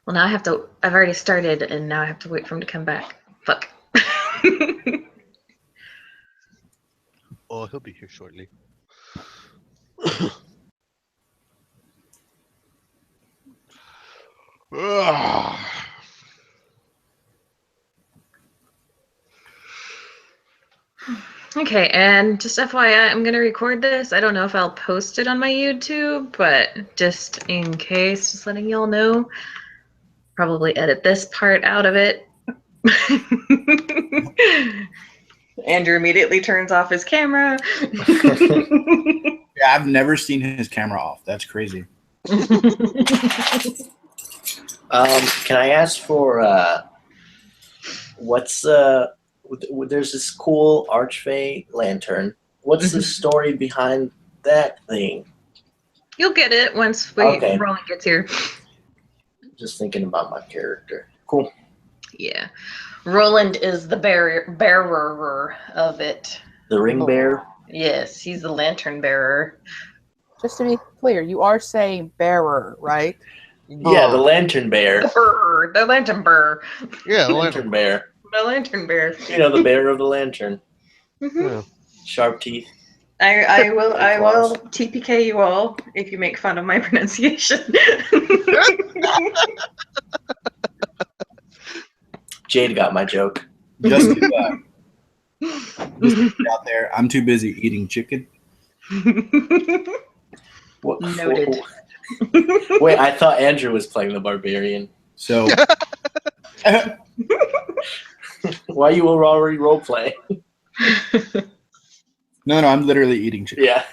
Well, now I have to. I've already started, and now I have to wait for him to come back. Fuck. Oh, he'll be here shortly. Okay, and just FYI, I'm gonna record this. I don't know if I'll post it on my YouTube, but just in case, just letting y'all know. Probably edit this part out of it. Andrew immediately turns off his camera. Yeah, I've never seen his camera off. That's crazy. Can I ask for what's there's this cool Archfey lantern. What's the story behind that thing? You'll get it once Roland gets here. Just thinking about my character. Cool. Yeah. Roland is the bearer of it. The ring bearer? Yes, he's the lantern bearer. Just to be clear, you are saying bearer, right? Yeah, the lantern bearer. The lantern bearer. Yeah, the lantern bearer. The lantern bearer. You know, the bearer of the lantern. Mm-hmm. Yeah. Sharp teeth. I will TPK you all if you make fun of my pronunciation. Jade got my joke. Just to put it out there, I'm too busy eating chicken. What? Noted. Wait, I thought Andrew was playing the barbarian. So, why you were already role playing? no, I'm literally eating chicken. Yeah.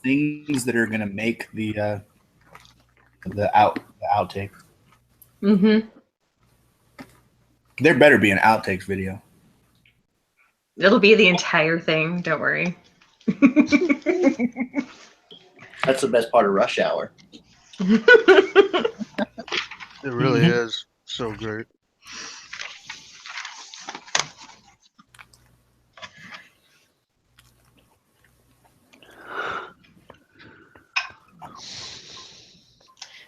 Things that are gonna make the outtake. Mm-hmm. There better be an outtakes video. It'll be the entire thing. Don't worry. That's the best part of Rush Hour. It really is so great.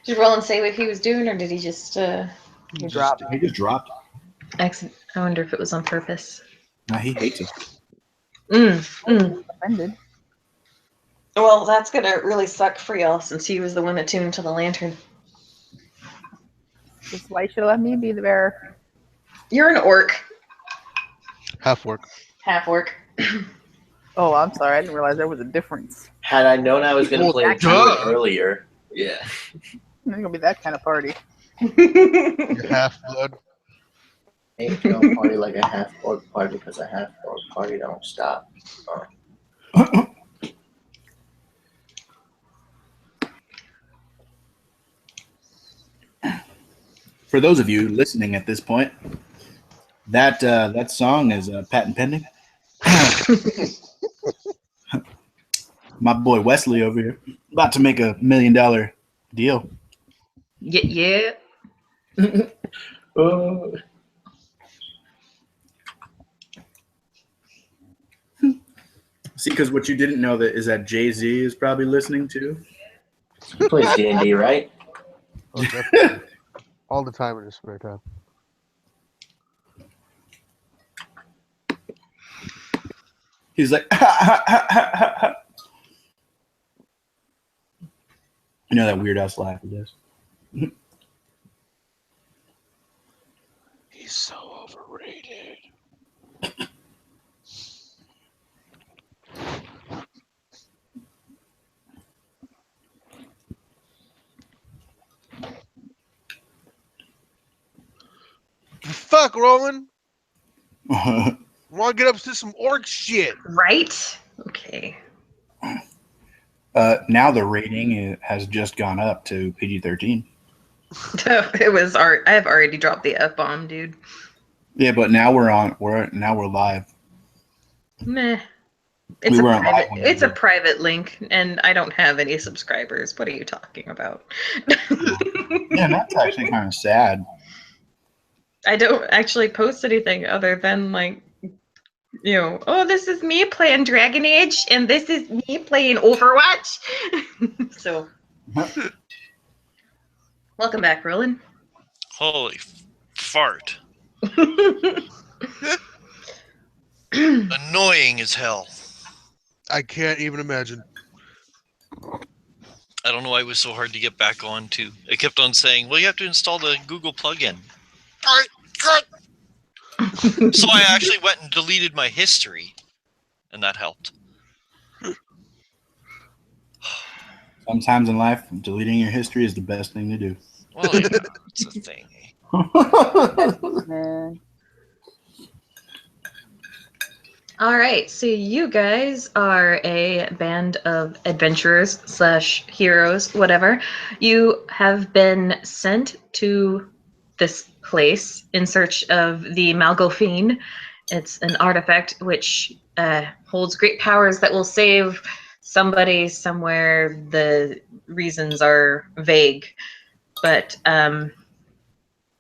Did Roland say what he was doing, or did he just He dropped. He just dropped. I wonder if it was on purpose. No, he hates it. Offended. Well, that's gonna really suck for y'all since he was the one attuned to the lantern. That's why you should let me be the bearer. You're an orc. Half work. Half orc. Oh, I'm sorry. I didn't realize there was a difference. Had I known I was going to play Well, Druid duh. earlier, yeah. It's gonna be that kind of party. You're half blood. Ain't no party like a half orc party because a half orc party don't stop. For those of you listening at this point, that song is patent pending. My boy Wesley over here about to make $1 million deal. Yeah. See, because what you didn't know is that Jay-Z is probably listening to. He plays D&D, right? Oh, definitely. All the time in his spare time. He's like, you know that weird ass laugh he does. He's so overrated. Fuck, Roland. Want to get up to some orc shit? Right? Okay. Now the rating has just gone up to PG-13. It was art. I have already dropped the F-bomb, dude. Yeah, but now we're live. Meh. It's We a weren't private. live when It's we a did. private link, and I don't have any subscribers. What are you talking about? Yeah, that's actually kind of sad. I don't actually post anything other than like oh, this is me playing Dragon Age, and this is me playing Overwatch. So, welcome back, Roland. Holy fart. Annoying as hell. I can't even imagine. I don't know why it was so hard to get back on to. It kept on saying, well, you have to install the Google plugin. Alright, good. So I actually went and deleted my history, and that helped. Sometimes in life, deleting your history is the best thing to do. Well, yeah, it's a thing. Man. All right, so you guys are a band of adventurers / heroes, whatever. You have been sent to this place in search of the Malgophine. It's an artifact which holds great powers that will save somebody somewhere. The reasons are vague, but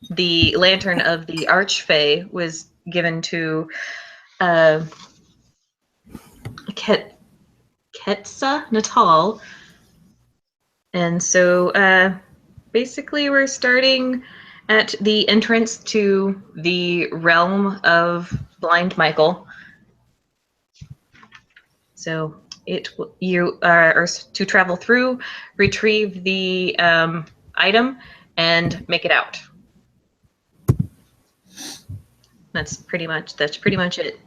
the lantern of the Archfey was given to Ketsa Natal. And so basically we're starting at the entrance to the realm of Blind Michael. So you are to travel through, retrieve the item, and make it out. That's pretty much it.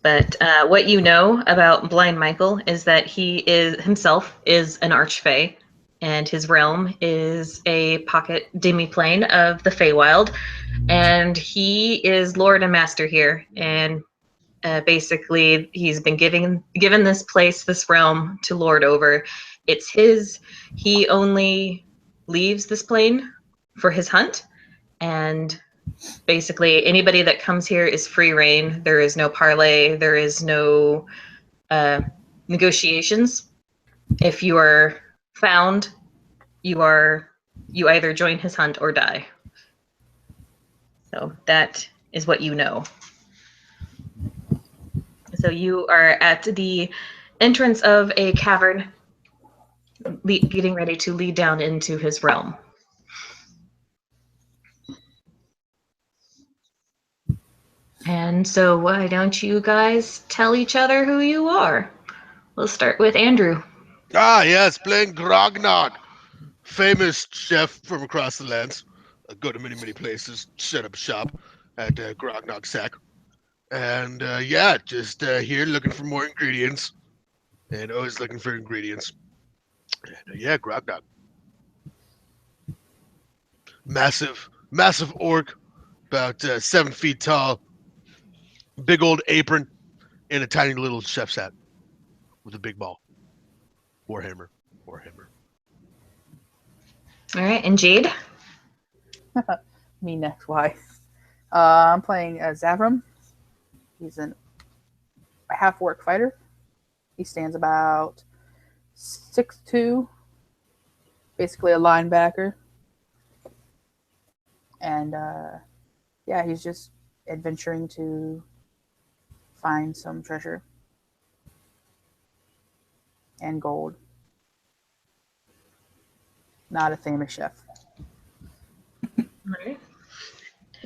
But what you know about Blind Michael is that he himself is an archfey, and his realm is a pocket demiplane of the Feywild, and he is Lord and Master here. And basically, he's been given this place, this realm, to lord over. It's his. He only leaves this plane for his hunt, and basically anybody that comes here is free reign. There is no parlay. There is no negotiations. If you are found, you either join his hunt or die. So that is what you know. So you are at the entrance of a cavern, getting ready to lead down into his realm. And so why don't you guys tell each other who you are? We'll start with Andrew. Ah, yes, playing Grognog. Famous chef from across the lands. I go to many, many places, set up shop at Grognog Sack. And yeah, just here looking for more ingredients. And always looking for ingredients. And yeah, Grognog. Massive orc, about 7 feet tall. Big old apron and a tiny little chef's hat with a big ball. Warhammer. All right, and Jade? Me next. Why? I'm playing Zavram. He's a half-orc fighter. He stands about 6'2", basically a linebacker. And yeah, he's just adventuring to find some treasure and gold. Not a famous chef. All right.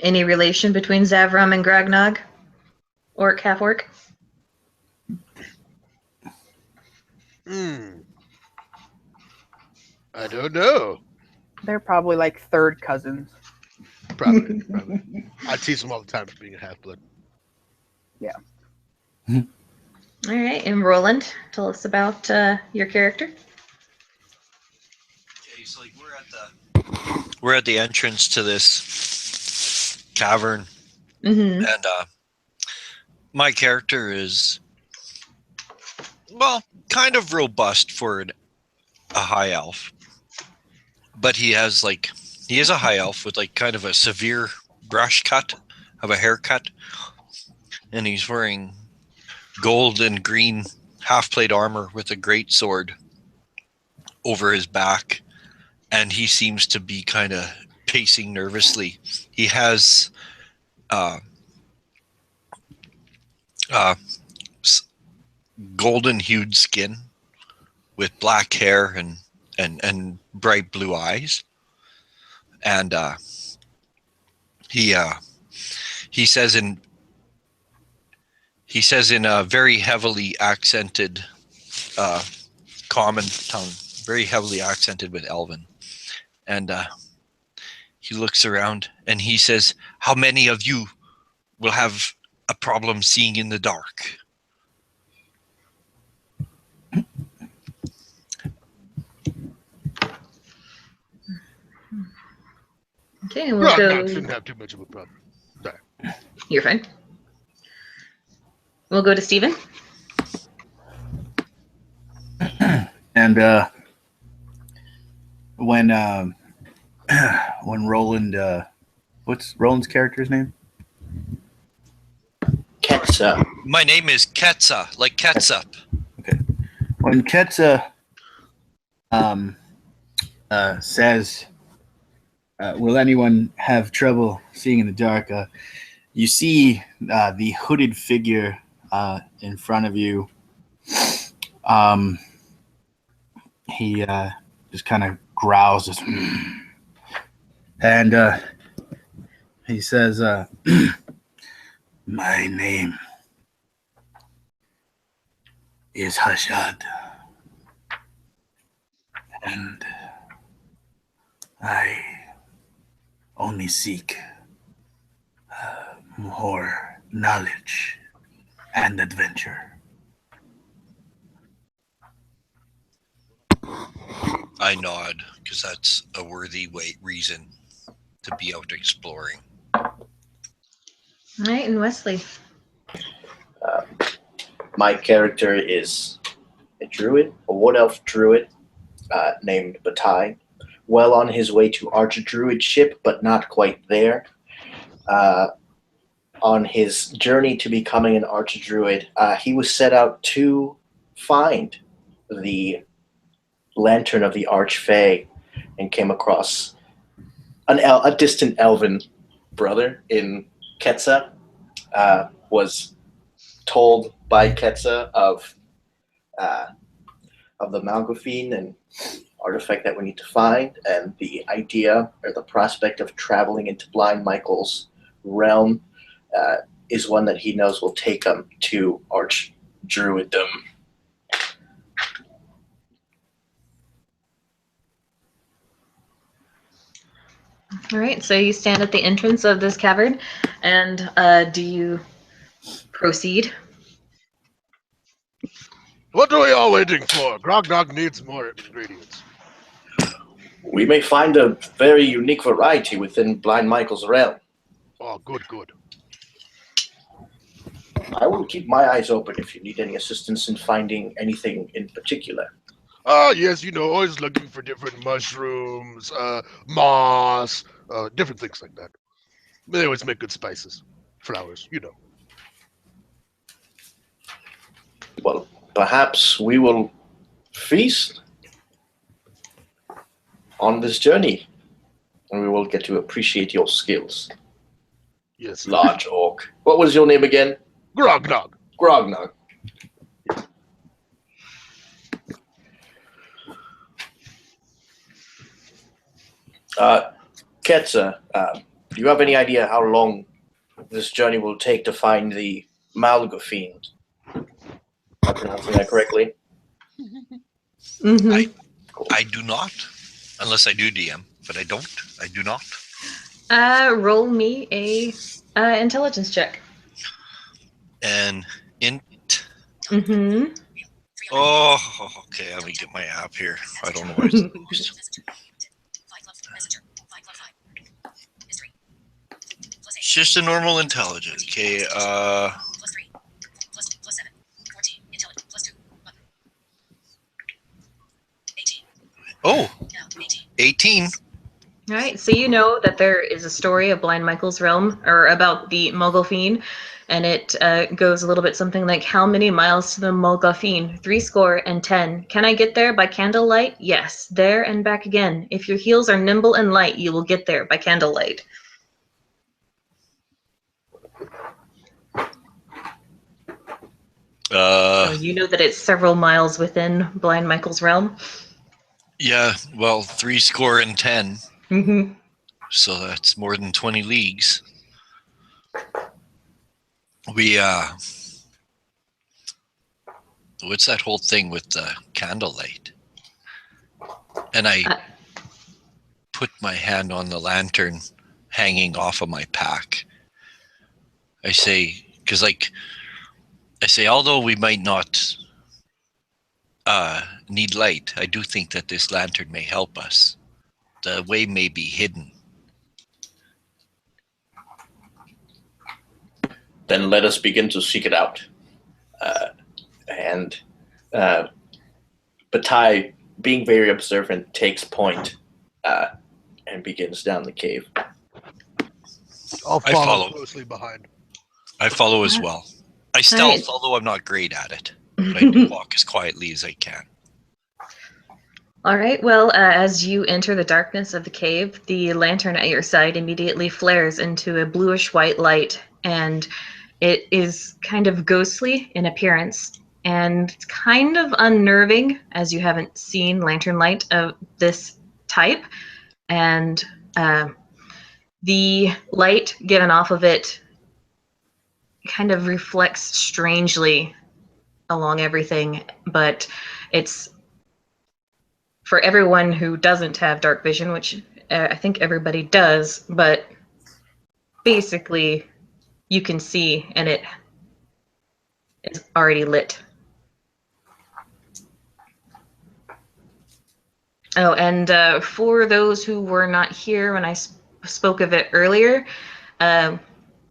Any relation between Zavram and Grognog? Orc, half-orc? I don't know. They're probably like third cousins. Probably. I tease them all the time for being a half-blood. Yeah. All right, and Roland, tell us about your character. Okay, so like we're at the entrance to this cavern, Mm-hmm. and my character is, well, kind of robust for a high elf, but he is a high elf with like kind of a severe brush cut of a haircut, and he's wearing gold and green half-plate armor with a great sword over his back, and he seems to be kind of pacing nervously. He has golden-hued skin with black hair and bright blue eyes, and he says in a very heavily accented common tongue, very heavily accented with Elven, and he looks around and he says, "How many of you will have a problem seeing in the dark?" Okay, we'll go. Grognog shouldn't have too much of a problem. You're fine. We'll go to Steven. And when Roland, what's Roland's character's name? Ketsa. My name is Ketsa, like ketchup. Okay. When Ketsa says, "Will anyone have trouble seeing in the dark?" You see the hooded figure in front of you. He just kind of growls, just, and he says, "My name is Hashad, and I only seek more knowledge and adventure." I nod because that's a worthy reason to be out exploring. All right, and Wesley. My character is a druid, a wood elf druid named Batai. Well on his way to archdruidship, but not quite there. On his journey to becoming an archdruid, he was set out to find the lantern of the Archfey and came across a distant elven brother in Ketsa. Was told by Ketsa of the Malgophine and artifact that we need to find, and the idea or the prospect of traveling into Blind Michael's realm is one that he knows will take him to Archdruiddom. All right, so you stand at the entrance of this cavern, and do you proceed? What are we all waiting for? Grognog needs more ingredients. We may find a very unique variety within Blind Michael's realm. Oh, good, good. I will keep my eyes open if you need any assistance in finding anything in particular. Oh, yes, always looking for different mushrooms, moss, different things like that. They always make good spices. Flowers, Well, perhaps we will feast on this journey, and we will get to appreciate your skills. Yes. Large orc. What was your name again? Grognog. Grognog. Ketsa, do you have any idea how long this journey will take to find the Malgophine? Am I pronouncing that correctly? Mm-hmm. I do not, unless I do DM, but I don't. I do not. Roll me a intelligence check. And int. Mm-hmm. Oh, okay. Let me get my app here. I don't know where it's most. It's just a normal intelligence. Okay. Oh, 18. All right, so you know that there is a story of Blind Michael's realm, or about the Mogulfine, and it goes a little bit something like, "How many miles to the Mogulfine? 70. Can I get there by candlelight? Yes, there and back again. If your heels are nimble and light, you will get there by candlelight." So you know that it's several miles within Blind Michael's realm. Yeah, well, 70. Mm-hmm. So that's more than 20 leagues. We, what's that whole thing with the candlelight? And I put my hand on the lantern hanging off of my pack. I say, because although we might not need light, I do think that this lantern may help us. The way may be hidden. Then let us begin to seek it out. Batai, being very observant, takes point and begins down the cave. I'll I follow follow. closely behind. I follow as well. I stealth, Alright. although I'm not great at it. But I do walk as quietly as I can. All right. Well, as you enter the darkness of the cave, the lantern at your side immediately flares into a bluish-white light, and it is kind of ghostly in appearance and it's kind of unnerving, as you haven't seen lantern light of this type. And the light given off of it kind of reflects strangely along everything, but it's for everyone who doesn't have dark vision, which I think everybody does, but basically you can see and it is already lit. Oh, and for those who were not here when I spoke of it earlier,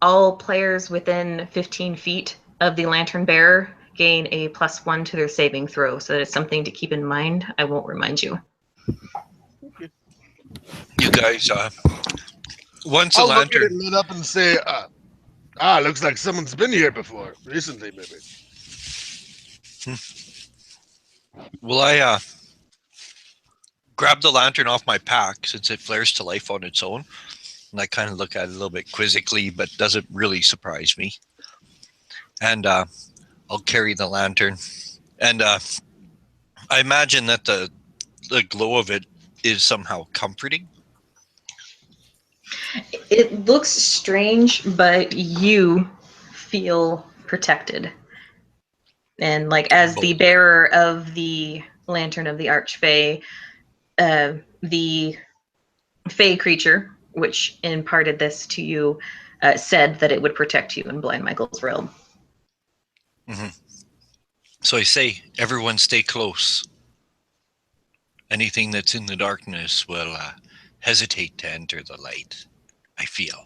all players within 15 feet of the lantern bearer gain a +1 to their saving throw, so that is something to keep in mind. I won't remind you. You guys, once a I'll look at it lantern, lit up and say, looks like someone's been here before. Recently, maybe. will I grab the lantern off my pack since it flares to life on its own? And I kind of look at it a little bit quizzically, but doesn't really surprise me. And I'll carry the lantern. And I imagine that the glow of it is somehow comforting. It looks strange, but you feel protected. And like as the bearer of the lantern of the Archfey, the Fey creature, which imparted this to you, said that it would protect you in Blind Michael's realm. Mm-hmm. So I say, everyone stay close. Anything that's in the darkness will hesitate to enter the light, I feel.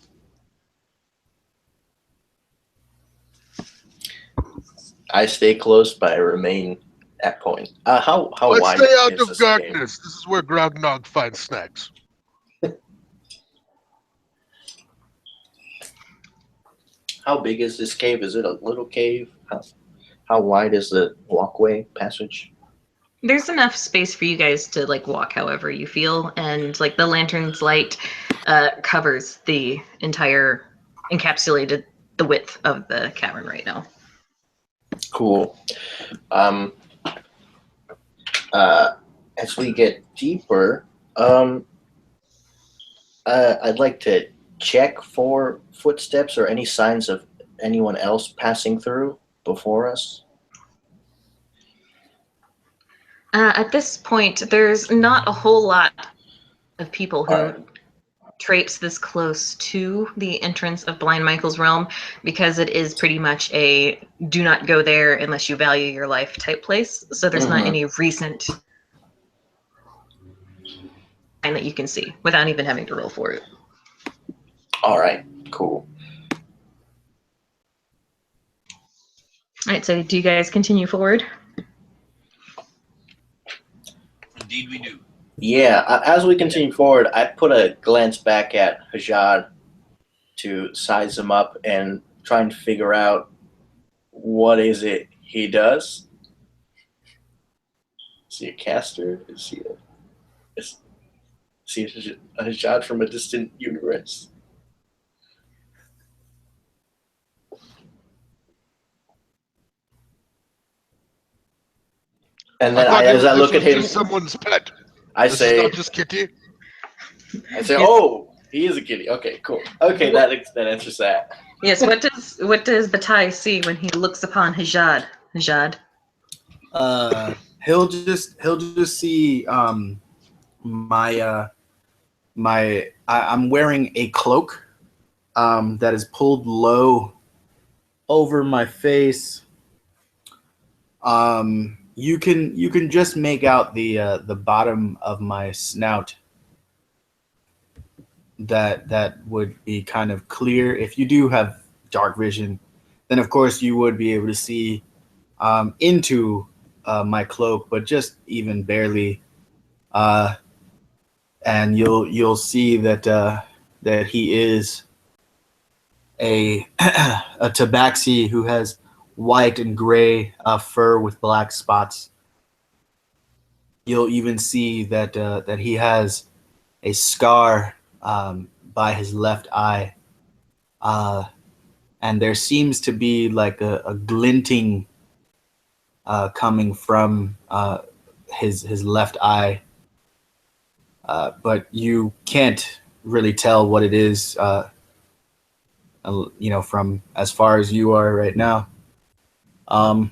I stay close, but I remain at point. How Let's wide stay out is of this darkness. cave? This is where Grognog finds snacks. How big is this cave? Is it a little cave? How wide is the walkway passage? There's enough space for you guys to like walk however you feel, and like the lantern's light covers the entire encapsulated the width of the cavern right now. Cool. As we get deeper, I'd like to check for footsteps or any signs of anyone else passing through before us. At this point, there's not a whole lot of people who traipse this close to the entrance of Blind Michael's realm, because it is pretty much a do not go there unless you value your life type place. So there's not any recent sign that you can see without even having to roll for it. All right, cool. All right, so do you guys continue forward? Indeed we do. Yeah, as we continue forward, I put a glance back at Hajad to size him up and try and figure out what is it he does. Is he a caster? Is he a Hajad from a distant universe? And I then thought as I this look at was him, just someone's pet. I This is say, not just Kitty. I say, Yes. oh, he is a kitty. Okay, cool. Okay, that answers that. Yes. What does Bataille see when he looks upon Hajad? Hajad. He'll just see I'm wearing a cloak that is pulled low over my face. You can just make out the bottom of my snout. That would be kind of clear. If you do have dark vision, then of course you would be able to see into my cloak, but just even barely. And you'll see that that he is a a tabaxi who has white and gray fur with black spots. You'll even see that that he has a scar by his left eye, and there seems to be like a glinting coming from his left eye, but you can't really tell what it is. From as far as you are right now. The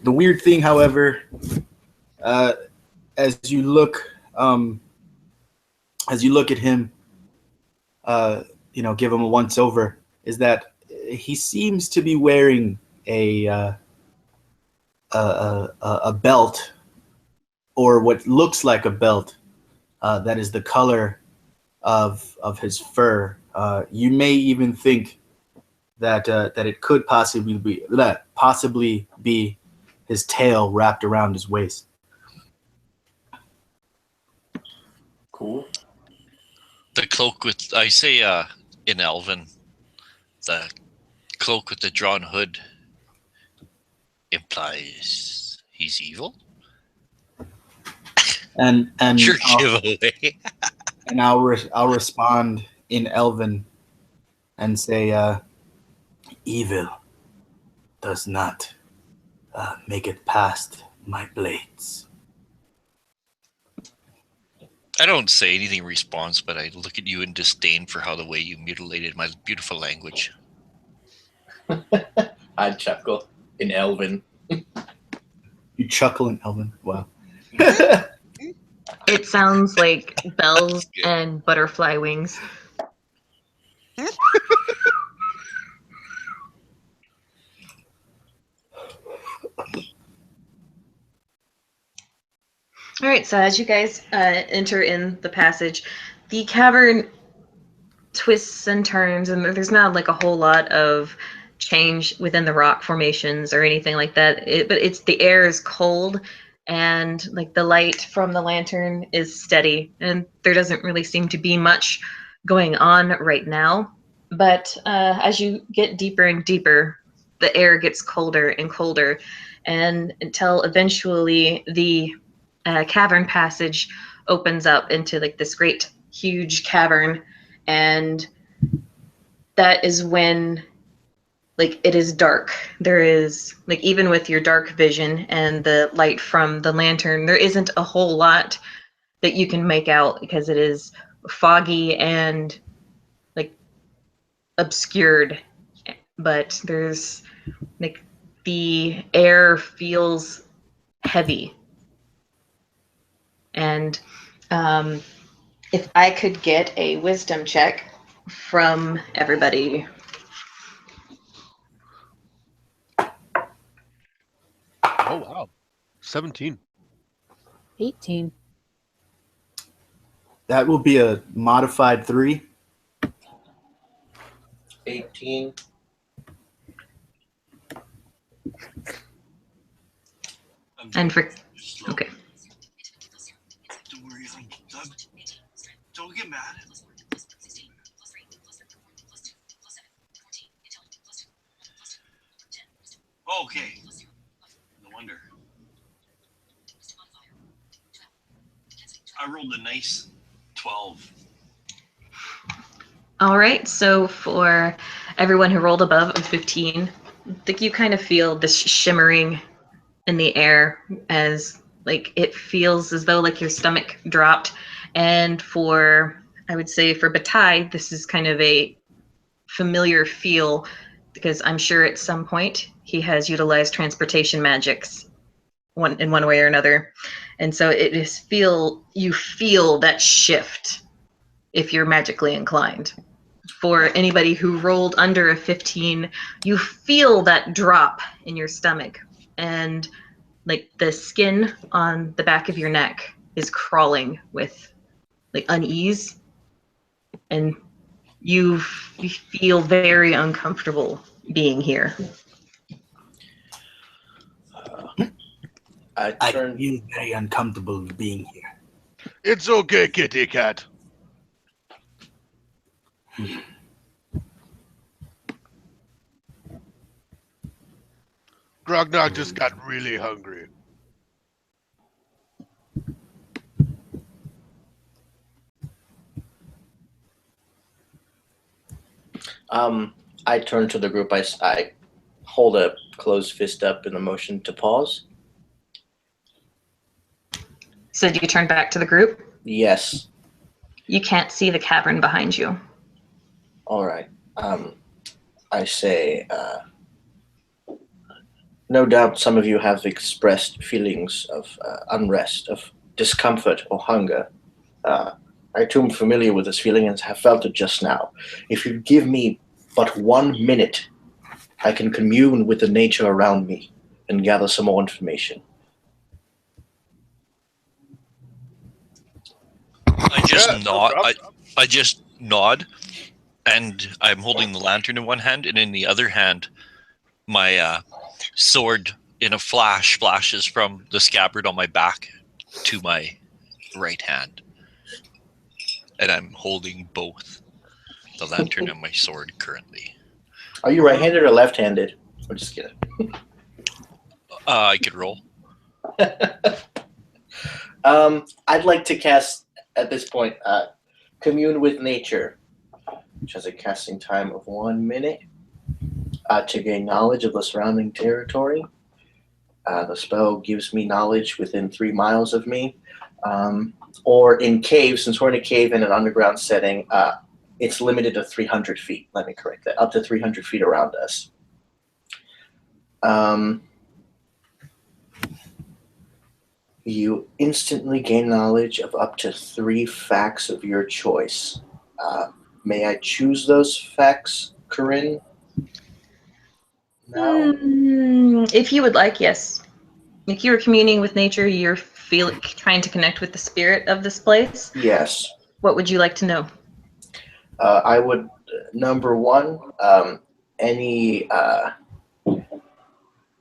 weird thing, however, uh, as you look at him, give him a once over, is that he seems to be wearing a belt, or what looks like a belt, that is the color of his fur. You may even think that that it could possibly be his tail wrapped around his waist. Cool. The cloak with, I say in Elven, the cloak with the drawn hood implies he's evil. And Your giveaway. and I'll respond in Elven and say, evil does not make it past my blades. I don't say anything in response, but I look at you in disdain for how the way you mutilated my beautiful language. I chuckle in Elven. You chuckle in Elven. Wow. It sounds like bells and butterfly wings. All right, so as you guys enter in the passage, the cavern twists and turns, and there's not like a whole lot of change within the rock formations or anything like that. But it's the air is cold, and like the light from the lantern is steady, and there doesn't really seem to be much going on right now. But as you get deeper and deeper, the air gets colder and colder, and until eventually the cavern passage opens up into like this great huge cavern, and that is when like it is dark. There is like, even with your dark vision and the light from the lantern, there isn't a whole lot that you can make out because it is foggy and like obscured. But there's like the air feels heavy. And if I could get a wisdom check from everybody. Oh wow, 17. 18. That will be a modified 3. 18. And for okay. Don't worry, don't get mad. Okay. No wonder. I rolled a nice 12. All right, so for everyone who rolled above a 15, I think you kind of feel this shimmering in the air as like it feels as though like your stomach dropped. And for, I would say for Batai, this is kind of a familiar feel because I'm sure at some point he has utilized transportation magics in one way or another. And so it is you feel that shift if you're magically inclined. For anybody who rolled under a 15, you feel that drop in your stomach, and like the skin on the back of your neck is crawling with like unease, and you feel very uncomfortable being here. I feel very uncomfortable being here. It's okay, kitty cat. Grognog just got really hungry. I turn to the group. I hold a closed fist up in the motion to pause. So do you turn back to the group? Yes. You can't see the cavern behind you. All right. I say, no doubt some of you have expressed feelings of unrest, of discomfort or hunger. I too am familiar with this feeling and have felt it just now. If you give me but 1 minute, I can commune with the nature around me and gather some more information. I just Yeah, no nod. problem. I just nod, and I'm holding the lantern in one hand, and in the other hand, my sword in a flash flashes from the scabbard on my back to my right hand, and I'm holding both the lantern and my sword currently. Are you right-handed or left-handed? I'm just kidding. I could roll. I'd like to cast, at this point, Commune with Nature, which has a casting time of 1 minute, to gain knowledge of the surrounding territory. The spell gives me knowledge within 3 miles of me. Or in caves, since we're in a cave in an underground setting, it's limited to 300 feet. Let me correct that. Up to 300 feet around us. You instantly gain knowledge of up to 3 facts of your choice. May I choose those facts, Corinne? No? If you would like, yes. If you were communing with nature, you're trying to connect with the spirit of this place. Yes. What would you like to know? I would, number 1, any...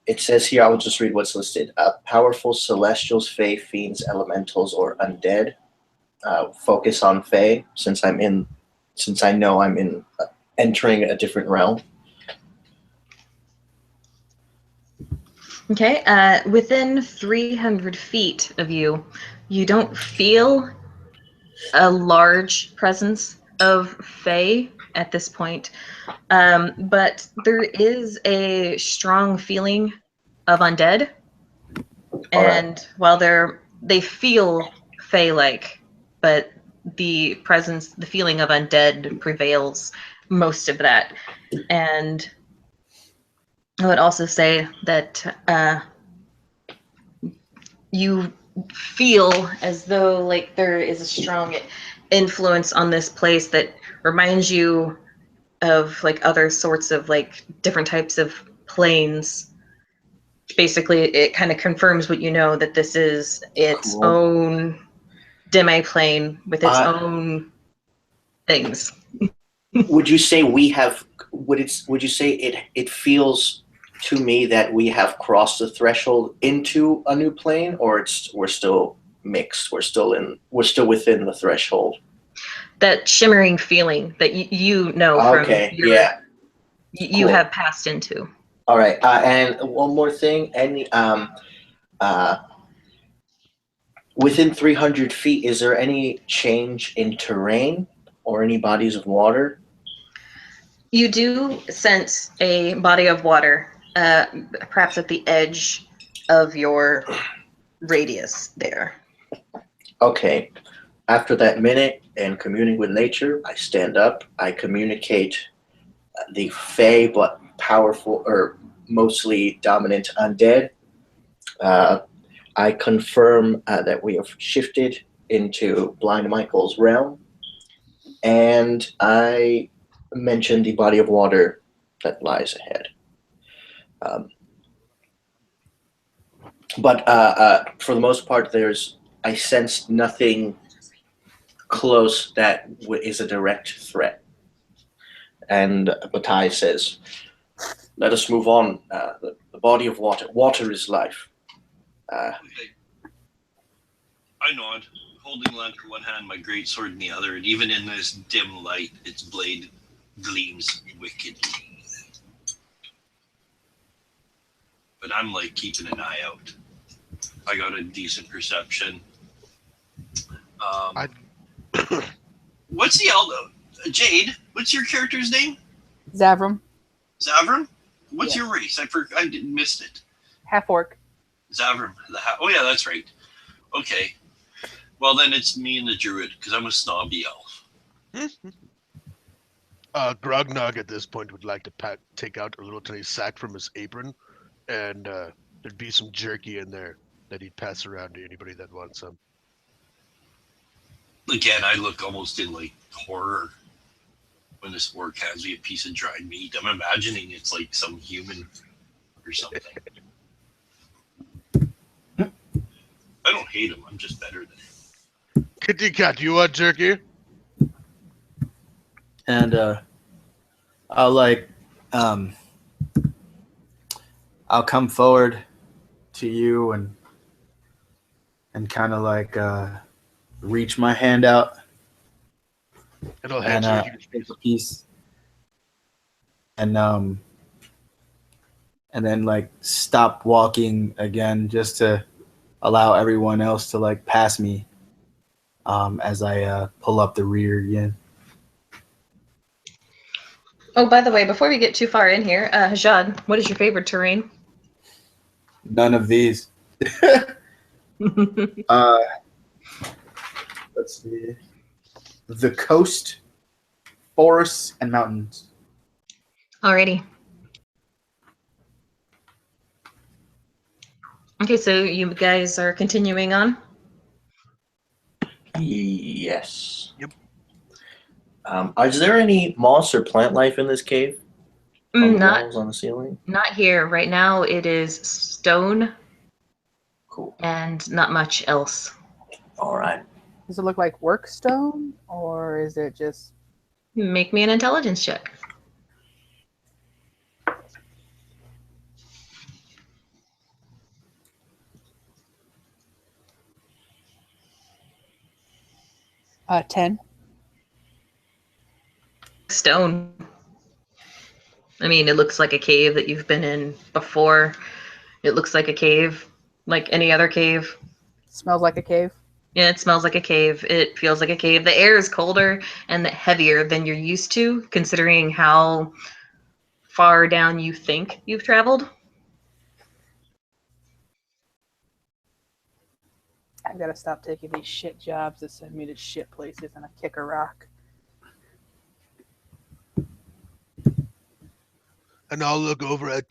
it says here, I'll just read what's listed. Powerful celestials, fae, fiends, elementals, or undead. Focus on fae, since I know I'm in entering a different realm. Okay, within 300 feet of you, you don't feel a large presence of fae at this point, but there is a strong feeling of undead. And while they feel fae-like, but the feeling of undead prevails most of that. And I would also say that you feel as though like there is a strong influence on this place that reminds you of like other sorts of like different types of planes. Basically, it kind of confirms what you know, that this is its own demi-plane with its own things. Would you say we have? Would you say it feels to me that we have crossed the threshold into a new plane, or we're still mixed? We're still within the threshold. That shimmering feeling that you know from you cool. have passed into. All right, and one more thing. Within 300 feet, is there any change in terrain or any bodies of water? You do sense a body of water, perhaps at the edge of your radius there. Okay. After that minute and communing with nature, I stand up. I communicate the fey but powerful or mostly dominant undead. I confirm that we have shifted into Blind Michael's realm, and I mention the body of water that lies ahead. But for the most part, I sense nothing close that is a direct threat. And Bataille says, "Let us move on. The body of water. Water is life." Okay. I nod, holding lantern in one hand, my great sword in the other, and even in this dim light, its blade gleams wickedly. But I'm like keeping an eye out. I got a decent perception. What's the elder? Jade, what's your character's name? Zavram, Zavram? What's Yeah. your race? I missed it. half orc. Zavram. Oh yeah, that's right. Okay. Well then it's me and the druid, because I'm a snobby elf. Grognog at this point would like to take out a little tiny sack from his apron, and there'd be some jerky in there that he'd pass around to anybody that wants some. Again, I look almost in like horror when this orc hands me a piece of dried meat. I'm imagining it's like some human or something. I don't hate him. I'm just better than him. Kitty cat, you want jerky? And I'll come forward to you and kind of like reach my hand out And I'll and hand jerky. take a piece, and then like stop walking again just to allow everyone else to like pass me as I pull up the rear again. Oh, by the way, before we get too far in here, Hajad, what is your favorite terrain? None of these. Let's see. The coast, forests, and mountains. Alrighty. Okay, so you guys are continuing on? Yes. Yep. Is there any moss or plant life in this cave? On the Not walls, on the ceiling? here. Right now it is stone Cool. and not much else. All right. Does it look like work stone, or is it just Make me an intelligence check. uh, 10? Stone. I mean, it looks like a cave that you've been in before. It looks like a cave, like any other cave. Smells like a cave. Yeah, it smells like a cave. It feels like a cave. The air is colder and heavier than you're used to, considering how far down you think you've traveled. I gotta stop taking these shit jobs that send me to shit places and I kick a rock. And I'll look over at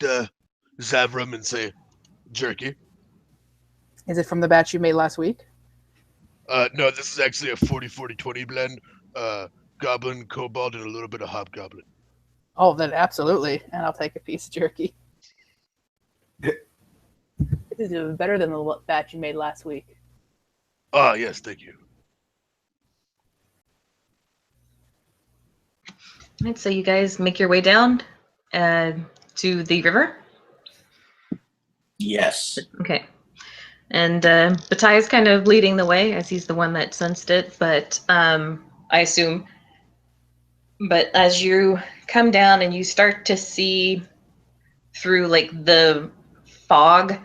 Zavram and say, jerky. Is it from the batch you made last week? No, this is actually a 40-40-20 blend. Goblin, kobold, and a little bit of hobgoblin. Oh, then absolutely. And I'll take a piece of jerky. This is even better than the batch you made last week. Ah, yes, thank you. Right, so you guys make your way down to the river. Yes. Okay. And Bataille is kind of leading the way as he's the one that sensed it, but I assume. But as you come down and you start to see through like the fog,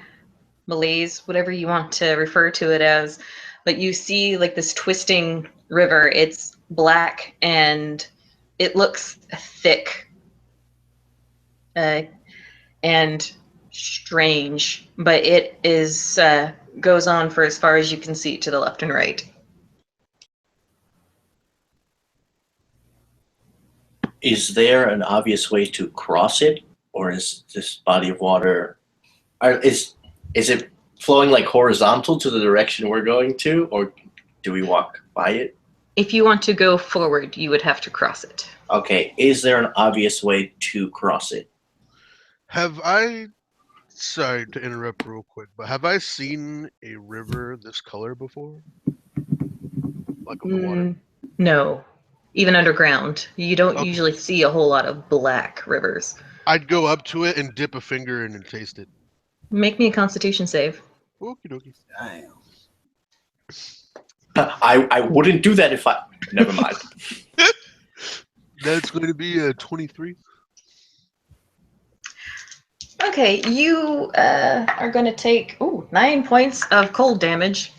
malaise, whatever you want to refer to it as, but you see like this twisting river. It's black and it looks thick. And strange, but it is goes on for as far as you can see to the left and right. Is there an obvious way to cross it, or is this body of water? Is it flowing like horizontal to the direction we're going to, or do we walk by it? If you want to go forward, you would have to cross it. Okay. Is there an obvious way to cross it? Have I? Sorry to interrupt real quick, but have I seen a river this color before? Like of the water? No. Even underground. You don't Okay. usually see a whole lot of black rivers. I'd go up to it and dip a finger in and taste it. Make me a constitution save. Okie dokie. Damn. I wouldn't do that if I. Never mind. That's going to be a 23. Okay, you are going to take 9 points of cold damage,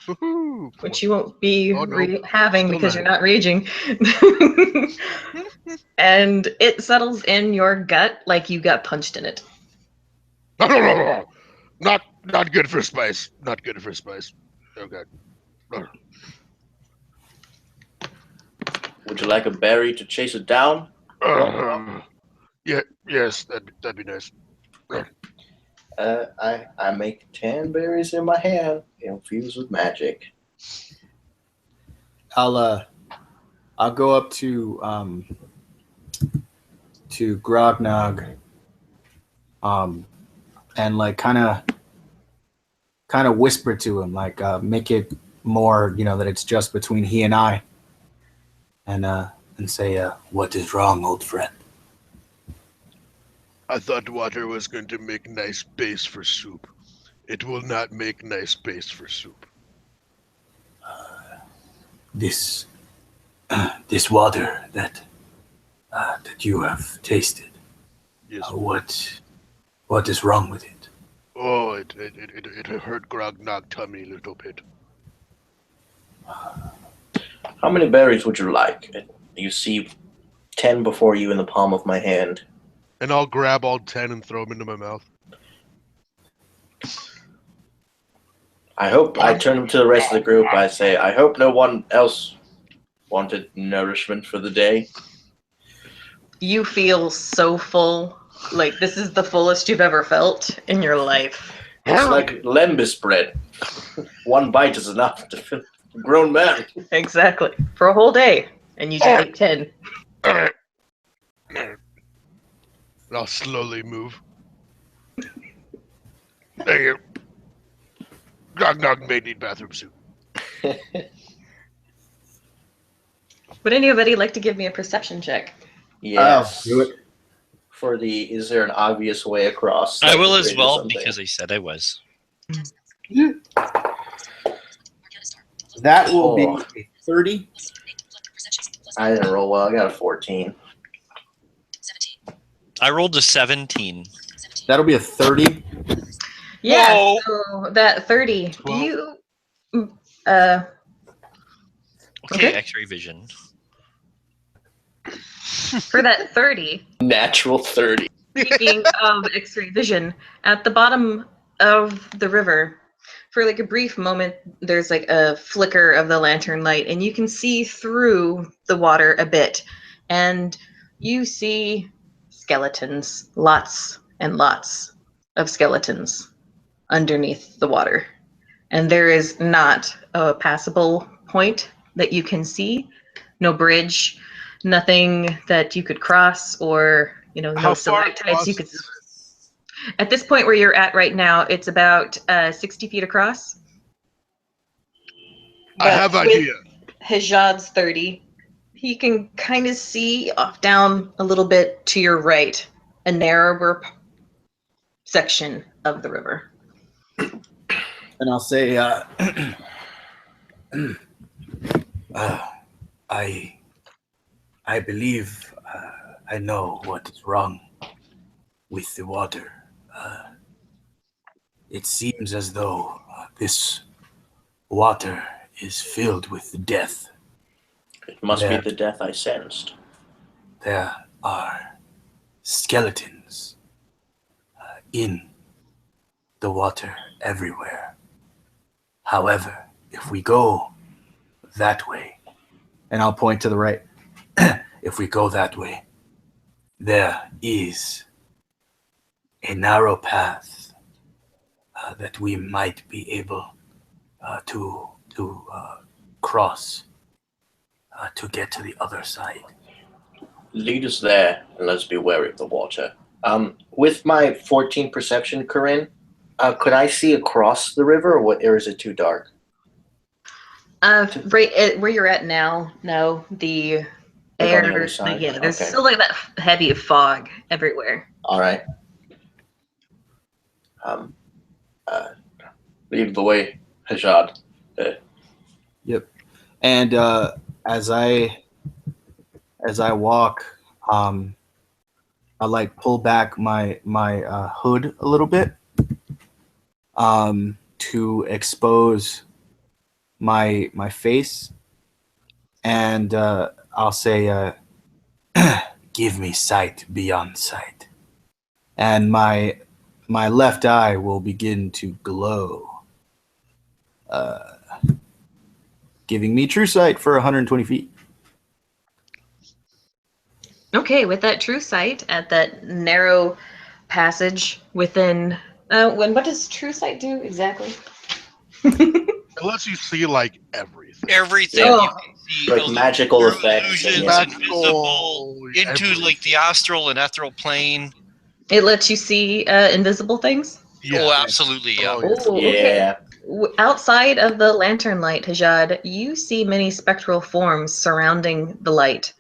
Woohoo! which you won't be Oh, no. having Still because not. you're not raging. And it settles in your gut like you got punched in it. Not good for spice. Not good for spice. Okay. Would you like a berry to chase it down? Yeah. Yes. That'd be nice. I make 10 berries in my hand, infused with magic. I'll go up to Grognog, and like kind of whisper to him, like make it more, that it's just between he and I, and say, what is wrong, old friend? I thought water was going to make nice base for soup. It will not make nice base for soup. This water that you have tasted. Yes. What is wrong with it? Oh, it hurt Grognog tummy a little bit. How many berries would you like? You see 10 before you in the palm of my hand. And I'll grab all 10 and throw them into my mouth. I turn to the rest of the group. I say, I hope no one else wanted nourishment for the day. You feel so full. Like this is the fullest you've ever felt in your life. It's like lembas bread. One bite is enough to fill a grown man. Exactly. For a whole day. And you just ate 10. And I'll slowly move. Thank you. Grognog may need bathroom soup. Would anybody like to give me a perception check? Yes. Do it. For is there an obvious way across? I like will the as grid or well something? because I said I was. That will be a 30. I didn't roll well. I got a 14. I rolled a 17. That'll be a 30. Yeah, Whoa. so that 30. 12. You Okay, Okay. X-ray vision. for that 30, Natural 30. speaking of X-ray vision, at the bottom of the river, for like a brief moment, there's like a flicker of the lantern light, and you can see through the water a bit, and you see skeletons, lots and lots of skeletons underneath the water. And there is not a passable point that you can see, no bridge, nothing that you could cross, or no How far stalactites you across could. is At this point where you're at right now, it's about 60 feet across. I have But idea. Hijad's 30. He can kind of see off down a little bit to your right, a narrower section of the river. And I'll say, I believe I know what is wrong with the water. It seems as though this water is filled with death. It must Yeah. be the death I sensed. There are skeletons in the water everywhere. However, if we go that way, and I'll point to the right, if we go that way, there is a narrow path that we might be able to cross to get to the other side. Lead us there, and let's be wary of the water. With my 14 perception, Corinne, could I see across the river, or is it too dark? Where you're at now, no, the Like air, on the other side? yeah, there's Okay. still like that heavy fog everywhere. All right. Lead the way, Hajad. Yep. And as I walk, I like pull back my hood a little bit to expose my face, and I'll say, "Give me sight beyond sight," and my left eye will begin to glow, giving me true sight for 120 feet. Okay, with that true sight at that narrow passage within. What does true sight do exactly? It lets you see like everything. Everything Yeah. you can see, Like magical effects. illusions, Yeah. invisible, into like the astral and ethereal plane. It lets you see invisible things. Oh, absolutely, yeah. Oh, okay. Yeah. Outside of the lantern light, Hajad, you see many spectral forms surrounding the light.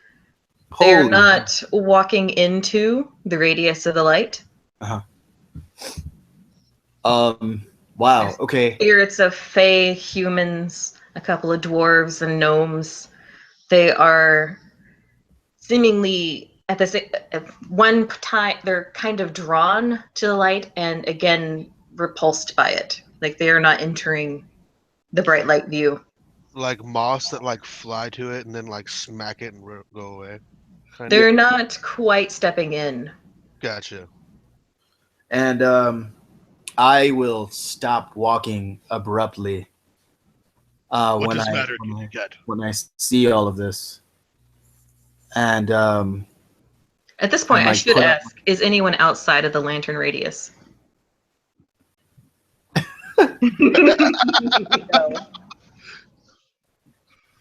They're Holy- not walking into the radius of the light. Wow. Okay. Spirits of fae, humans, a couple of dwarves and gnomes. They are seemingly at the same one time. They're kind of drawn to the light and again repulsed by it. Like they are not entering the bright light view. Like moths that like fly to it and then like smack it and go away. Kind They're of. not quite stepping in. Gotcha. And I will stop walking abruptly What when does I matter can you get? when I see all of this. And At this point, And, I like, should put up- ask, is anyone outside of the lantern radius?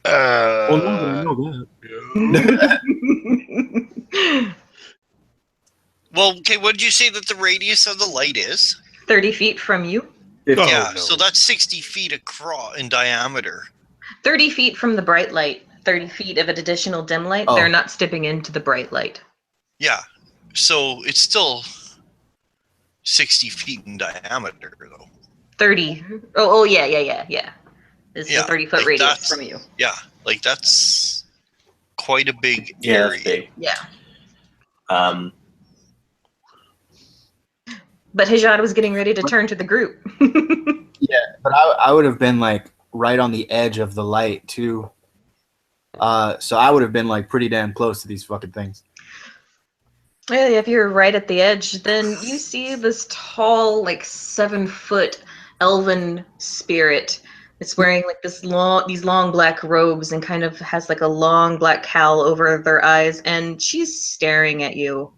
well, now that I know that. no. Well, okay, what did you say that the radius of the light is? 30 feet from you. Oh, Yeah, no. so that's 60 feet across in diameter. 30 feet from the bright light. 30 feet of an additional dim light. Oh. They're not stepping into the bright light. Yeah, so it's still 60 feet in diameter, though. 30. Oh yeah. This is Yeah, a 30-foot like radius that's- from you. Yeah, like that's quite a big Yeah, area. that's big. Yeah. But Hajad was getting ready to turn to the group. Yeah, but I would have been like right on the edge of the light too. So I would have been like pretty damn close to these fucking things. Well, if you're right at the edge, then you see this tall, like 7-foot elven spirit. It's wearing like these long black robes and kind of has like a long black cowl over their eyes, and she's staring at you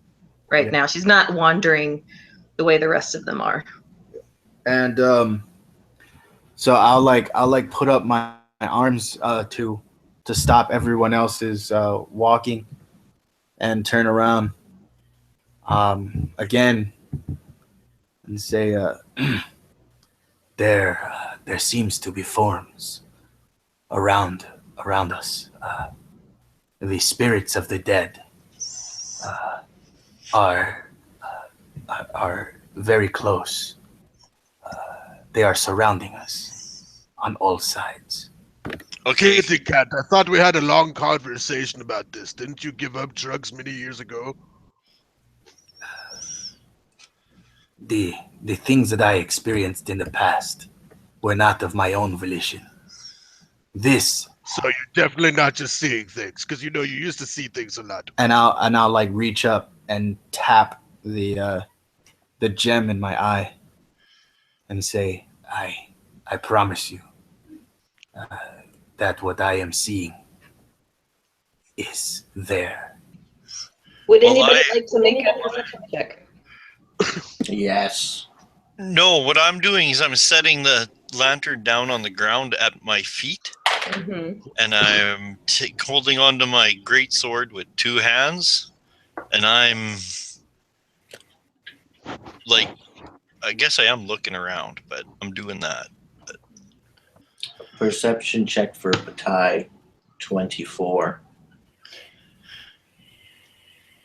right Yeah. now. She's not wandering the way the rest of them are. And so I'll like put up my arms to stop everyone else's walking and turn around again and say there seems to be forms around us. The spirits of the dead are very close. They are surrounding us on all sides. Okay, Kitty cat, I thought we had a long conversation about this. Didn't you give up drugs many years ago? The things that I experienced in the past were not of my own volition. This, So you're definitely not just seeing things, because you know you used to see things a lot. and I'll like reach up and tap the the gem in my eye and say, I promise you that what I am seeing is there. Would Well, anybody I- like to make a perception check? Yes. No, what I'm doing is I'm setting the lantern down on the ground at my feet, Mm-hmm. and I'm holding onto my great sword with two hands, and I'm like, I guess I am looking around, but I'm doing that. Perception check for Batai, 24.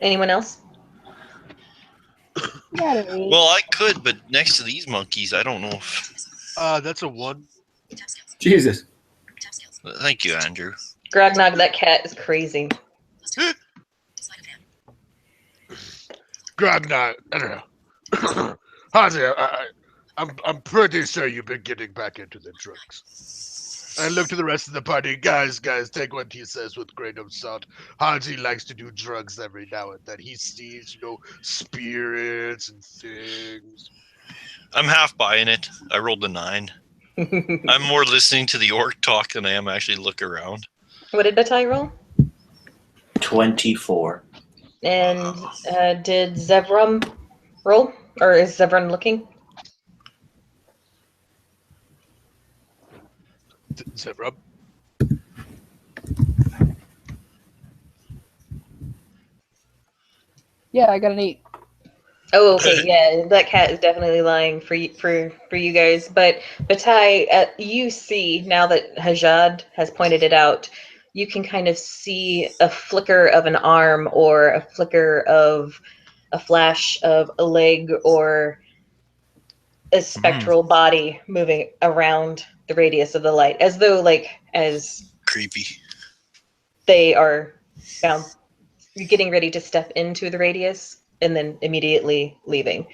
Anyone else? Got an 8. Well, I could, but next to these monkeys, I don't know if. That's a 1. Jesus. Thank you, Andrew. Grognog, that cat is crazy. Grognar, I don't know. Hansi, I'm pretty sure you've been getting back into the drugs. I look to the rest of the party. Guys, take what he says with a grain of salt. Hansi likes to do drugs every now and then. He sees, spirits and things. I'm half buying it. I rolled a 9. I'm more listening to the orc talk than I am actually look around. What did Batai roll? 24. And did Zevram roll? Or is Zevran looking? Is that Rob? Yeah, I got an 8. Oh, okay, yeah, that cat is definitely lying for you guys. But Batai, you see now that Hajad has pointed it out, you can kind of see a flicker of an arm or a flicker of a flash of a leg or a spectral body moving around the radius of the light, as though as Creepy. they are bound, getting ready to step into the radius and then immediately leaving.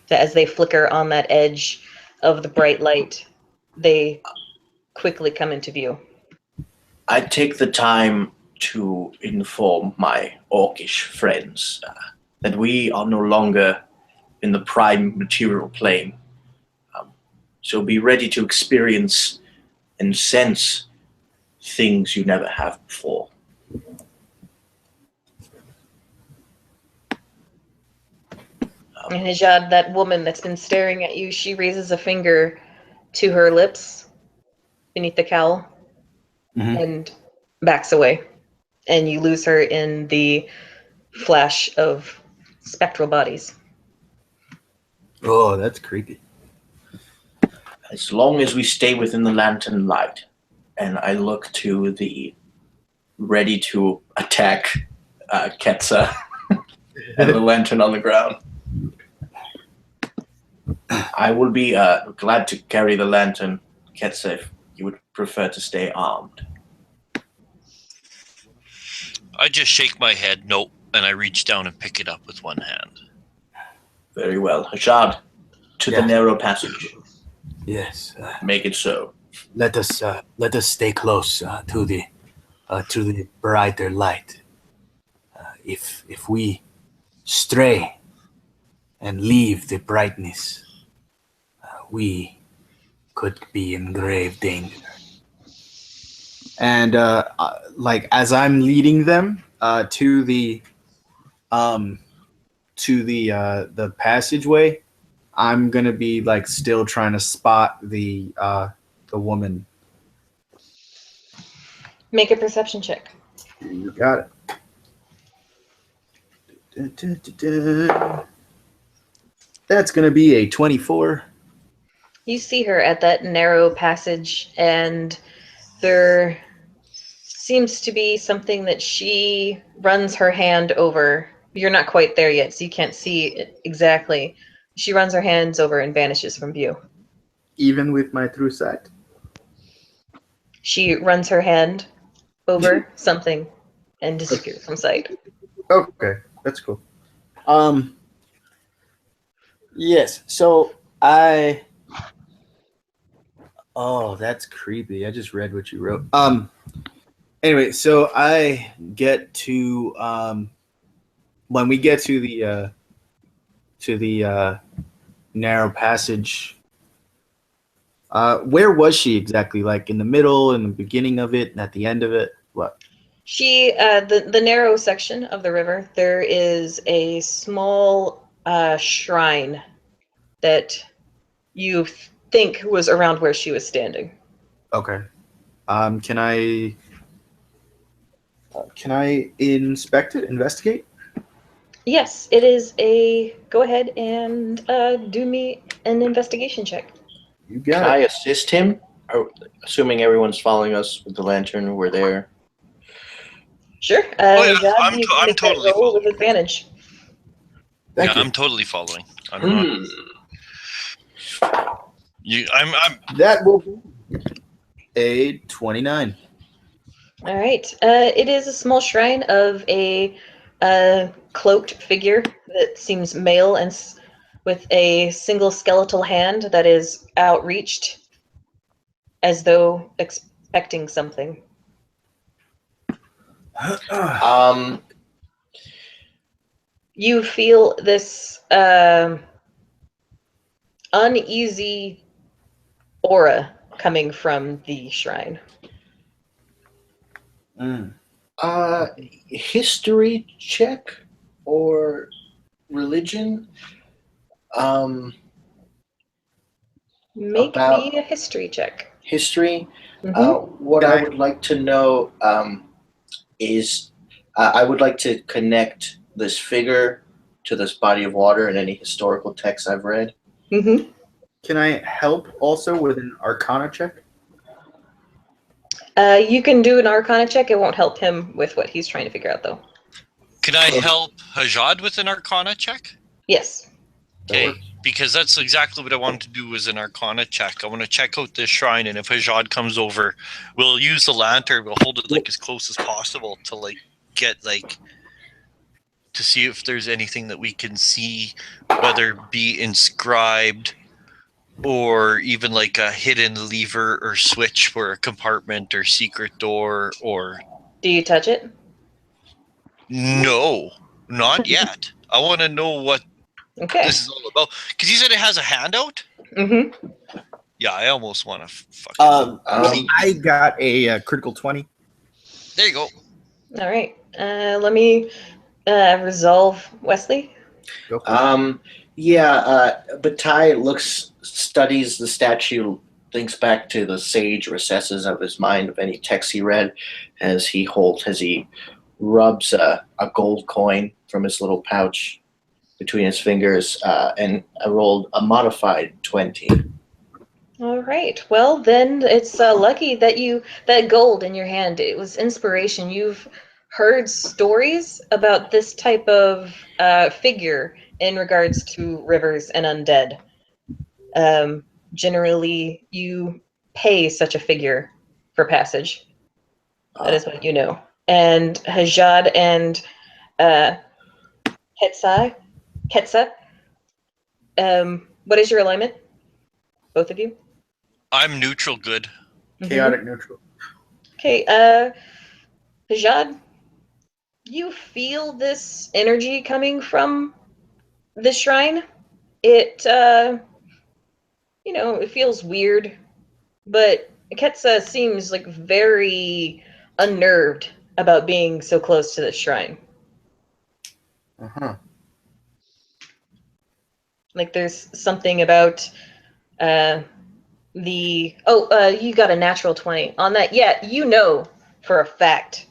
So as they flicker on that edge of the bright light, they quickly come into view. I take the time to inform my orcish friends that we are no longer in the prime material plane. So be ready to experience and sense things you never have before. And Hijad, that woman that's been staring at you, she raises a finger to her lips beneath the cowl and backs away. And you lose her in the flash of spectral bodies. Oh, that's creepy. As long as we stay within the lantern light, and I look to the ready to attack Ketsa and the lantern on the ground. I will be glad to carry the lantern, Ketsa, if you would prefer to stay armed. I just shake my head, no, and I reach down and pick it up with one hand. Very well. Hashad, to the Yeah. narrow passage. Yes. Make it so. Let us stay close to the brighter light. If we stray and leave the brightness, we could be in grave danger. And as I'm leading them to the passageway, I'm gonna be still trying to spot the woman. Make a perception check. You got it. That's gonna be a 24. You see her at that narrow passage, and there seems to be something that she runs her hand over. You're not quite there yet, so you can't see it exactly. She runs her hands over and vanishes from view. Even with my true sight. She runs her hand over something and disappears from sight. Okay, that's cool. Yes. So Oh, that's creepy. I just read what you wrote. Anyway, so I get to when we get to the narrow passage, where was she exactly? Like in the middle, in the beginning of it, and at the end of it? What? She, the narrow section of the river, there is a small shrine that you think was around where she was standing. Okay. Can I inspect it, investigate? Yes, it is a. Go ahead and do me an investigation check. You Can got I it. assist him? Or, assuming everyone's following us with the lantern, we're there. Sure. Oh, yeah, Jad, I'm you can make totally that roll following. with advantage. Thank you. I'm totally following. I'm not. I'm. That will be a 29. All right. It is a small shrine of a cloaked figure that seems male and with a single skeletal hand that is outreached as though expecting something. You feel this uneasy aura coming from the shrine. Mm. History check or religion? Make About me a history check. history. Mhm. What I would like to know is I would like to connect this figure to this body of water and any historical texts I've read. Mhm. Can I help also with an Arcana check? You can do an Arcana check. It won't help him with what he's trying to figure out, though. Can I help Hajad with an Arcana check? Yes. Okay, because that's exactly what I wanted to do was an Arcana check. I want to check out this shrine, and if Hajad comes over, we'll use the lantern. We'll hold it like as close as possible to like get like to see if there's anything that we can see, whether it be inscribed or even like a hidden lever or switch for a compartment or secret door or Do you touch it? no, not yet. I want to know what Okay. this is all about because you said it has a handout. Mm-hmm. Yeah, I almost want to fucking. I got a critical 20. There you go. All right. Let me resolve Wesley. Go for it. But Ty studies the statue, thinks back to the sage recesses of his mind of any text he read as he rubs a gold coin from his little pouch between his fingers, and I rolled a modified 20. All right. Well, then it's lucky that that gold in your hand. It was inspiration. You've heard stories about this type of figure in regards to rivers and undead. Generally, you pay such a figure for passage. That is what you know. And Hajad and Ketsa, what is your alignment? Both of you? I'm neutral good. Chaotic neutral. Okay, Hajad, you feel this energy coming from the shrine. It, it feels weird, but Ketsa seems like very unnerved about being so close to the shrine. Uh-huh. Like there's something about you got a natural 20 on that. Yeah, you know for a fact,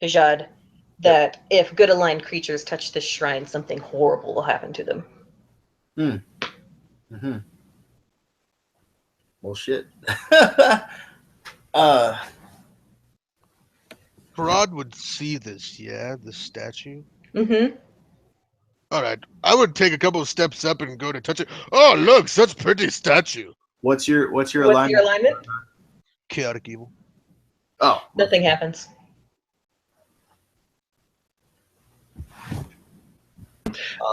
Hajad, that if good aligned creatures touch this shrine, something horrible will happen to them. Mm-hmm. Well, shit. Rod would see this, yeah, the statue. Mm-hmm. All right, I would take a couple of steps up and go to touch it. Oh, look, such pretty statue. What's your What's alignment? your alignment? Chaotic evil. Oh, Nothing happens.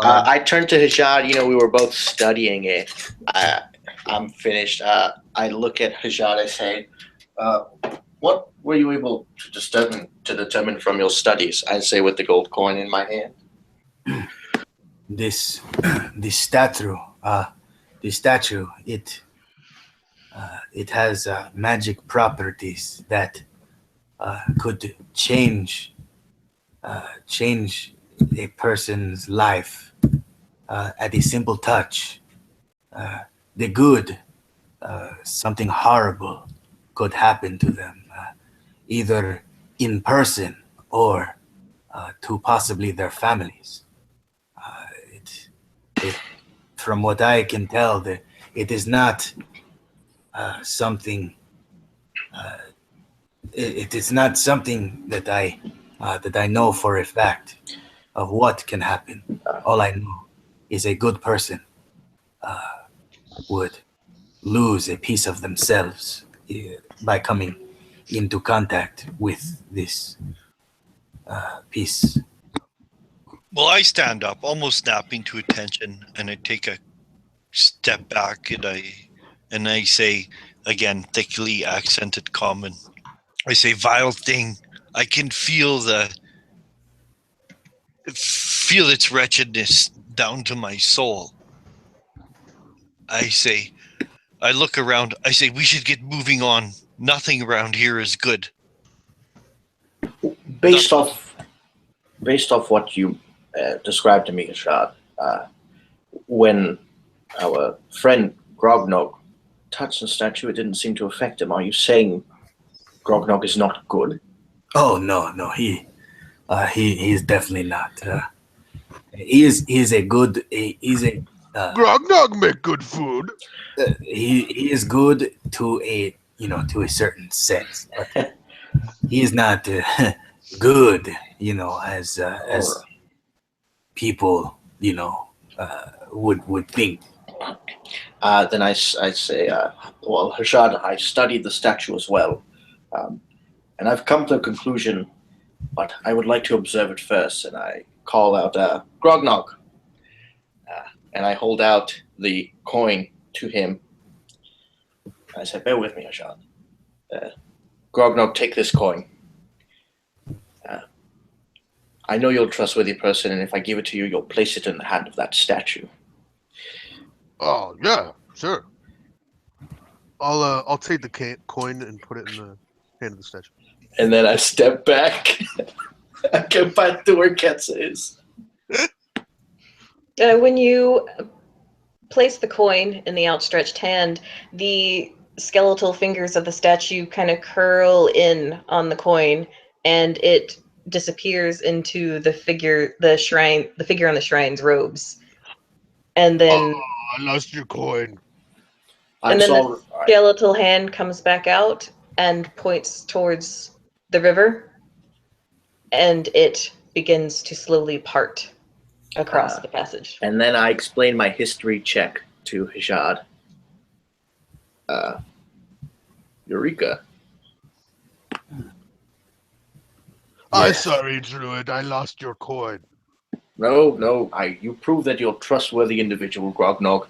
I turned to Hajad. We were both studying it. I'm finished. I look at Hajad. I say, "What were you able to determine from your studies?" I say with the gold coin in my hand. this this statue, it has magic properties that could change a person's life at a simple touch. The good, something horrible could happen to them, either in person or to possibly their families. It, from what I can tell, it is not something. It is not something that I know for a fact of what can happen. All I know is a good person would lose a piece of themselves by coming into contact with this piece. Well, I stand up, almost snapping to attention, and I take a step back, and I say, again, thickly accented common. I say, "Vile thing, I can feel its wretchedness down to my soul." I look around. I say, "We should get moving on. Nothing around here is good." Based off what you described to me, Ashad, when our friend Grognog touched the statue, it didn't seem to affect him. Are you saying Grognog is not good? Oh no, he is definitely not. He's a good. He's a. Grognog make good food. He is good to a certain sense, but he is not good, as people, would think. Then I say, well, Hashad, I studied the statue as well, and I've come to a conclusion, but I would like to observe it first. And I call out Grognog, and I hold out the coin to him. I say, bear with me, Hashad. Grognog, take this coin. I know you're a trustworthy person, and if I give it to you, you'll place it in the hand of that statue. Oh yeah, sure. I'll take the coin and put it in the hand of the statue. And then I step back. I go back to where Ketsa is. When you place the coin in the outstretched hand, the skeletal fingers of the statue kind of curl in on the coin, and it disappears into the figure on the shrine's robes. And then I lost your coin. the skeletal hand comes back out and points towards the river, and it begins to slowly part across the passage. And then I explain my history check to Hishad. Eureka. I'm sorry, Druid. I lost your coin. No. You prove that you're a trustworthy individual, Grognog,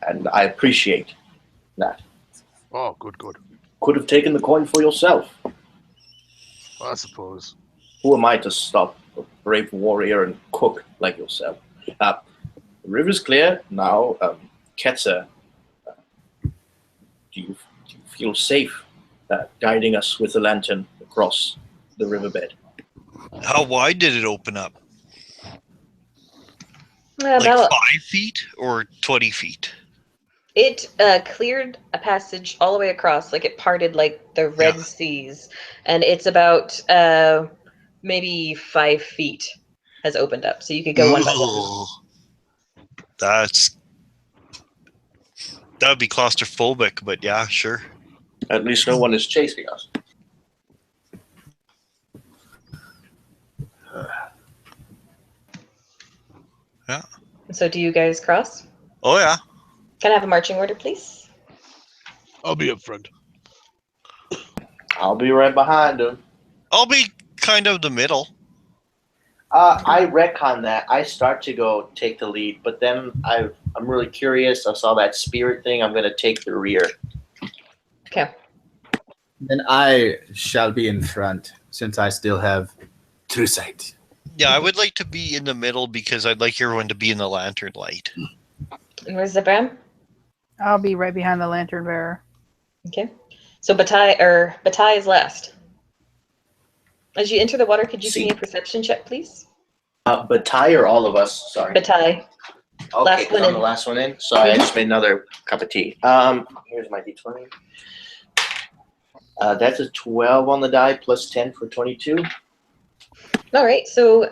and I appreciate that. Oh, good. Could have taken the coin for yourself. I suppose. Who am I to stop a brave warrior and cook like yourself? The river's clear now. Ketsa, do you feel safe guiding us with the lantern across the riverbed? How wide did it open up? About like 5 feet or 20 feet? It cleared a passage all the way across, like it parted like the Red Seas, and it's about maybe 5 feet has opened up, so you could go one by one. That would be claustrophobic, but yeah, sure. At least no one is chasing us. Yeah. So do you guys cross? Oh yeah. Can I have a marching order, please? I'll be up front. I'll be right behind him. I'll be kind of the middle. I retcon that. I start to go take the lead, but then I'm really curious. I saw that spirit thing. I'm going to take the rear. Okay. Then I shall be in front, since I still have true sight. Yeah, I would like to be in the middle because I'd like everyone to be in the lantern light. And where's Zebram? I'll be right behind the lantern bearer. Okay. So Batai is last. As you enter the water, could you give me a perception check, please? But Ty or all of us? Sorry. Batai. Okay, last because one I'm in. the last one in. Sorry, I just made another cup of tea. Here's my d20. That's a 12 on the die plus 10 for 22. All right. So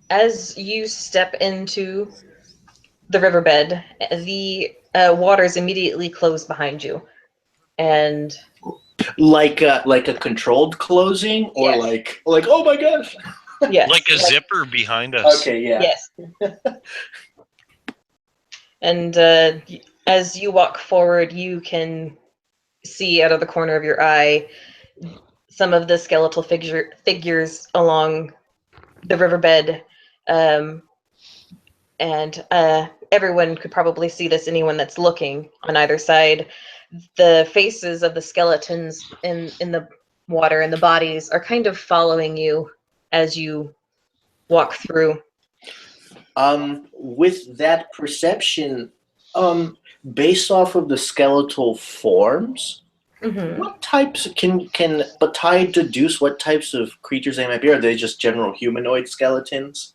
as you step into the riverbed, the waters immediately close behind you, and Like a controlled closing, or Yes. like oh my gosh. yes, Like a zipper behind us. Okay, yeah. Yes. And as you walk forward, you can see out of the corner of your eye some of the skeletal figures along the riverbed. And everyone could probably see this, anyone that's looking on either side. The faces of the skeletons in the water and the bodies are kind of following you as you walk through. With that perception, based off of the skeletal forms, Mm-hmm. what types can Batai deduce what types of creatures they might be? Are they just general humanoid skeletons?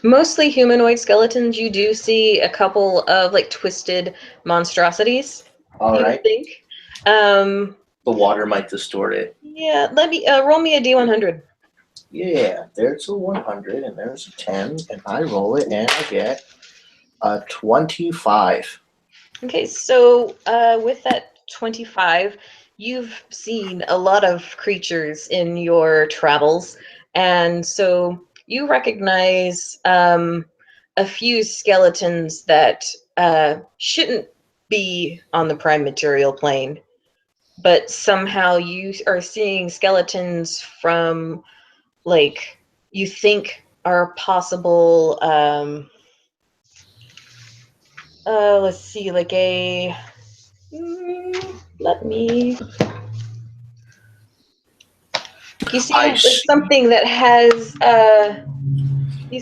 Mostly humanoid skeletons. You do see a couple of like twisted monstrosities. All You right. would think. Um, The water might distort it. yeah. Let me roll me a d100. Yeah, there's a 100 and there's a 10, and I roll it and I get a 25. Okay, so with that 25, you've seen a lot of creatures in your travels, and so you recognize a few skeletons that shouldn't be on the prime material plane, but somehow you are seeing skeletons from, like, you think are possible. Let's see, like a. Let me. You see, I like see. something that has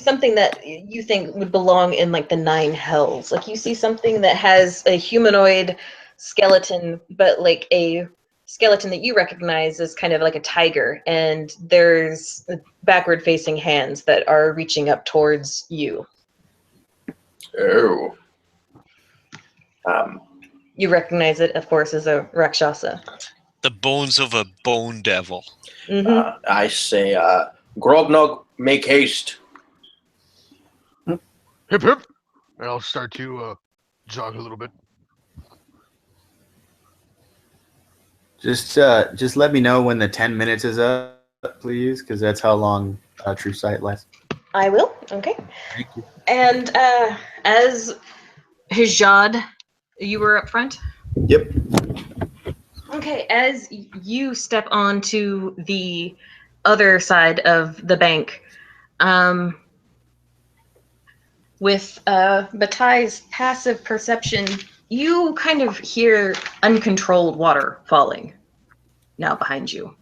something that you think would belong in like the nine hells. Like you see something that has a humanoid skeleton, but like a skeleton that you recognize as kind of like a tiger, and there's backward facing hands that are reaching up towards you. Oh. You recognize it, of course, as a Rakshasa. The bones of a bone devil. Mm-hmm. I say, Grognog, make haste. Hip hip. And I'll start to jog a little bit. Just let me know when the 10 minutes is up, please, because that's how long True Sight lasts. I will. Okay. Thank you. And as Hijad, you were up front? Yep. Okay, as you step onto the other side of the bank, with Batai's passive perception, you kind of hear uncontrolled water falling now behind you.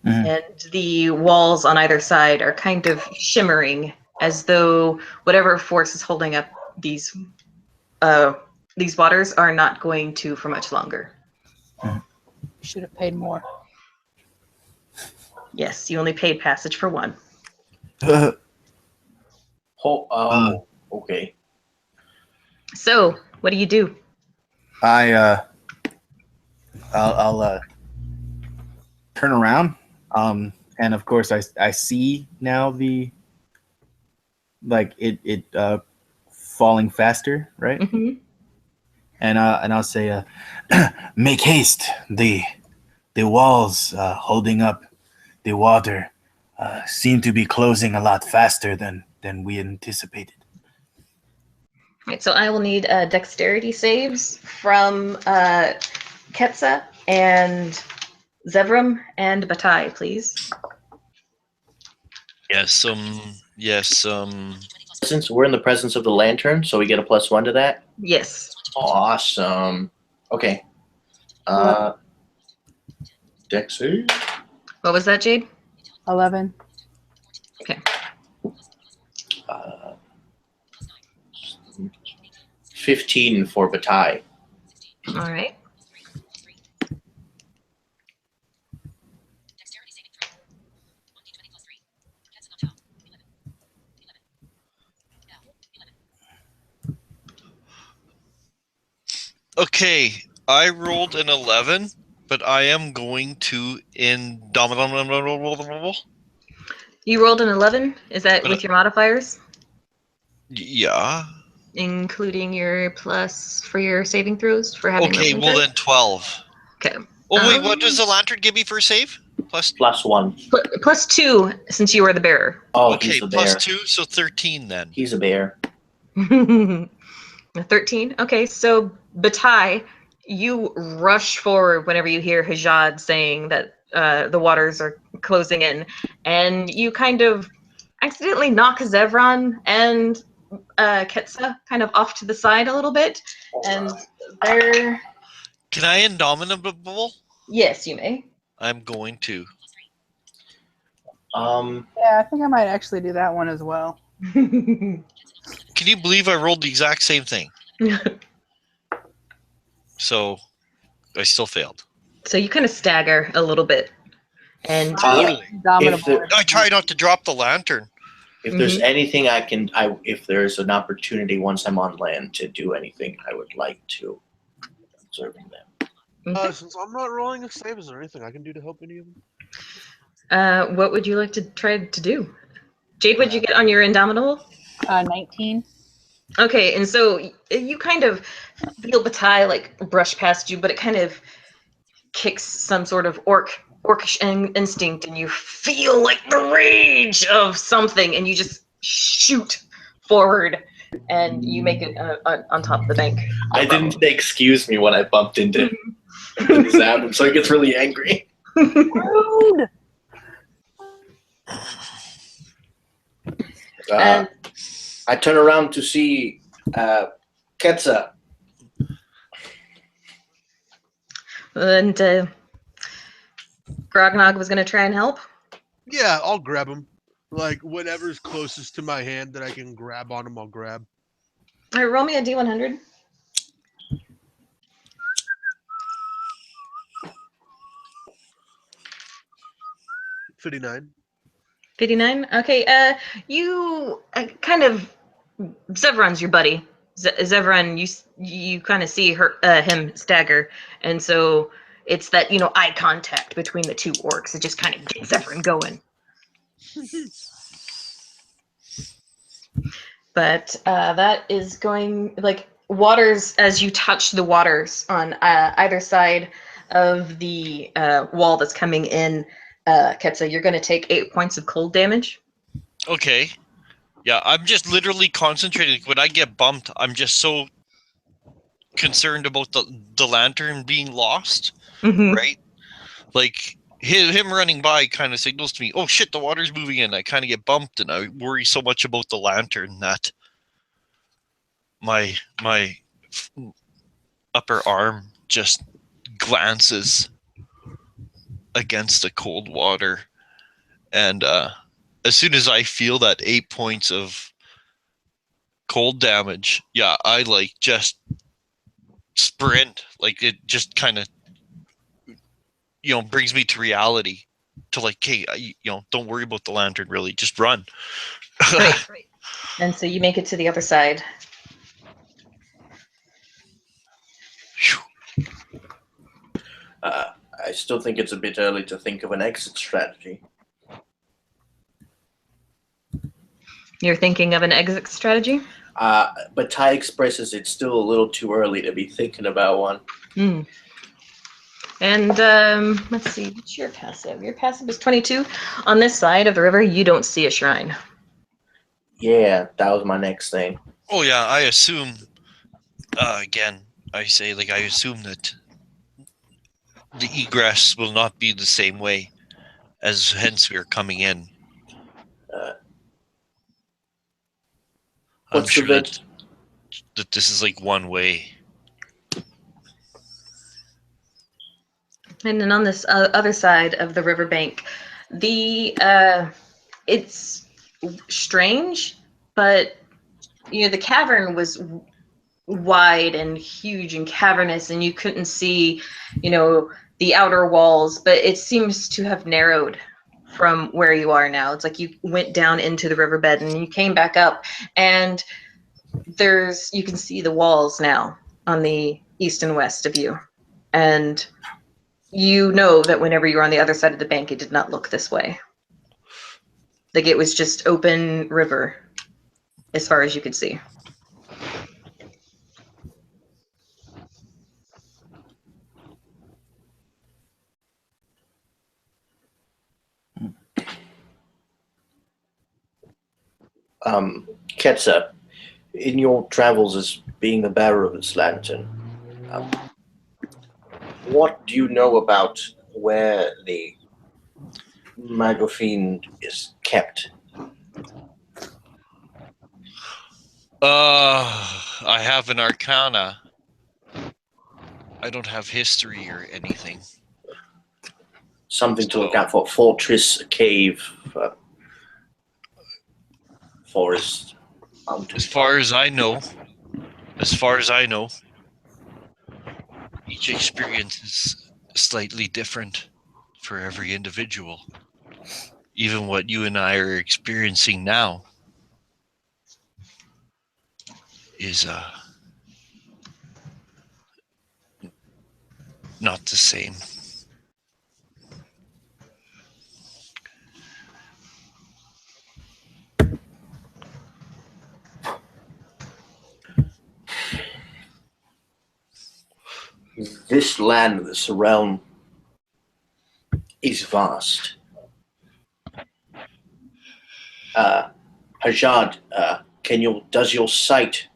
Mhm. And the walls on either side are kind of shimmering as though whatever force is holding up these waters are not going to for much longer. Should have paid more. Yes, you only paid passage for one. Okay. So, what do you do? I'll turn around, and of course I see now the falling faster, right? Mm-hmm. And I'll say, make haste. The walls holding up the water seem to be closing a lot faster than we anticipated. Right, so I will need dexterity saves from Ketsa and Zevram and Batai, please. Yes. Since we're in the presence of the lantern, so we get a +1 to that. Yes. Awesome. Okay. Dex save. What was that, Jade? 11. Okay. 15 for Batai. All right. Okay, I rolled an 11, but I am going to indomitable. You rolled an 11. Is that But, with your modifiers, Yeah. including your plus for your saving throws for having Okay, the well lantern? then 12. Okay. Oh wait, what does the lantern give me for save? +1. Plus 2 since you were the bearer. Oh, Okay, he's a plus bear. 2, so 13 then. He's a bear. 13. Okay, so Batai, you rush forward whenever you hear Hajad saying that the waters are closing in, and you kind of accidentally knock Zevran and Ketsa kind of off to the side a little bit, and they're... Can I indomitable? Yes, you may. I'm going to. Yeah, I think I might actually do that one as well. Can you believe I rolled the exact same thing? So I still failed. So you kind of stagger a little bit, and Totally. Dominable. I try not to drop the lantern. If there's anything if there's an opportunity once I'm on land to do anything, I would like to observing them. Okay. Since I'm not rolling a save, is there anything I can do to help any of them? What would you like to try to do? Jade, what'd you get on your Indomitable? 19. Okay, and so you kind of feel Batai like brush past you, but it kind of kicks some sort of orcish instinct, and you feel like the rage of something, and you just shoot forward, and you make it on top of the bank. No I didn't problem. say excuse me when I bumped into Zab, so he gets really angry. Rude! I turn around to see Ketsa. And Grognog was going to try and help. Yeah, I'll grab him. Like, whatever's closest to my hand that I can grab on him, I'll grab. All right, roll me a D100. 59. 59. Okay. You kind of Zevran's your buddy. Zevran, you kind of see him stagger, and so it's that eye contact between the two orcs. It just kind of gets Zevran going. But that is going like waters as you touch the waters on either side of the wall that's coming in. Ketsa, you're going to take 8 points of cold damage. Okay. Yeah, I'm just literally concentrating. When I get bumped, I'm just so concerned about the lantern being lost, right? Like him running by kind of signals to me, oh shit, the water's moving in. I kind of get bumped, and I worry so much about the lantern that my upper arm just glances against the cold water, and as soon as I feel that 8 points of cold damage, yeah, I like just sprint. Like it just kind of brings me to reality, to like, hey, don't worry about the lantern, really, just run. Right. And so you make it to the other side. I still think it's a bit early to think of an exit strategy. You're thinking of an exit strategy? But Ty expresses it's still a little too early to be thinking about one. And let's see, what's your passive? Your passive is 22. On this side of the river, you don't see a shrine. Yeah, that was my next thing. Oh yeah, I assume. Again, I say, like, I assume that the egress will not be the same way as hence we're coming in. I'm sure that this is like one way. And then on this other side of the riverbank, it's strange, but the cavern was wide and huge and cavernous, and you couldn't see, the outer walls, but it seems to have narrowed from where you are now. It's like you went down into the riverbed and you came back up, and you can see the walls now on the east and west of you. And you know that whenever you were on the other side of the bank, it did not look this way. Like it was just open river as far as you could see. Ketsa, in your travels as being the bearer of this lantern, what do you know about where the Magofiend is kept? I have an arcana. I don't have history or anything. Something to look out for. Fortress, cave, forest, mountain. As far as I know, each experience is slightly different for every individual. Even what you and I are experiencing now is not the same. This land, this realm, is vast. Hajad, does your sight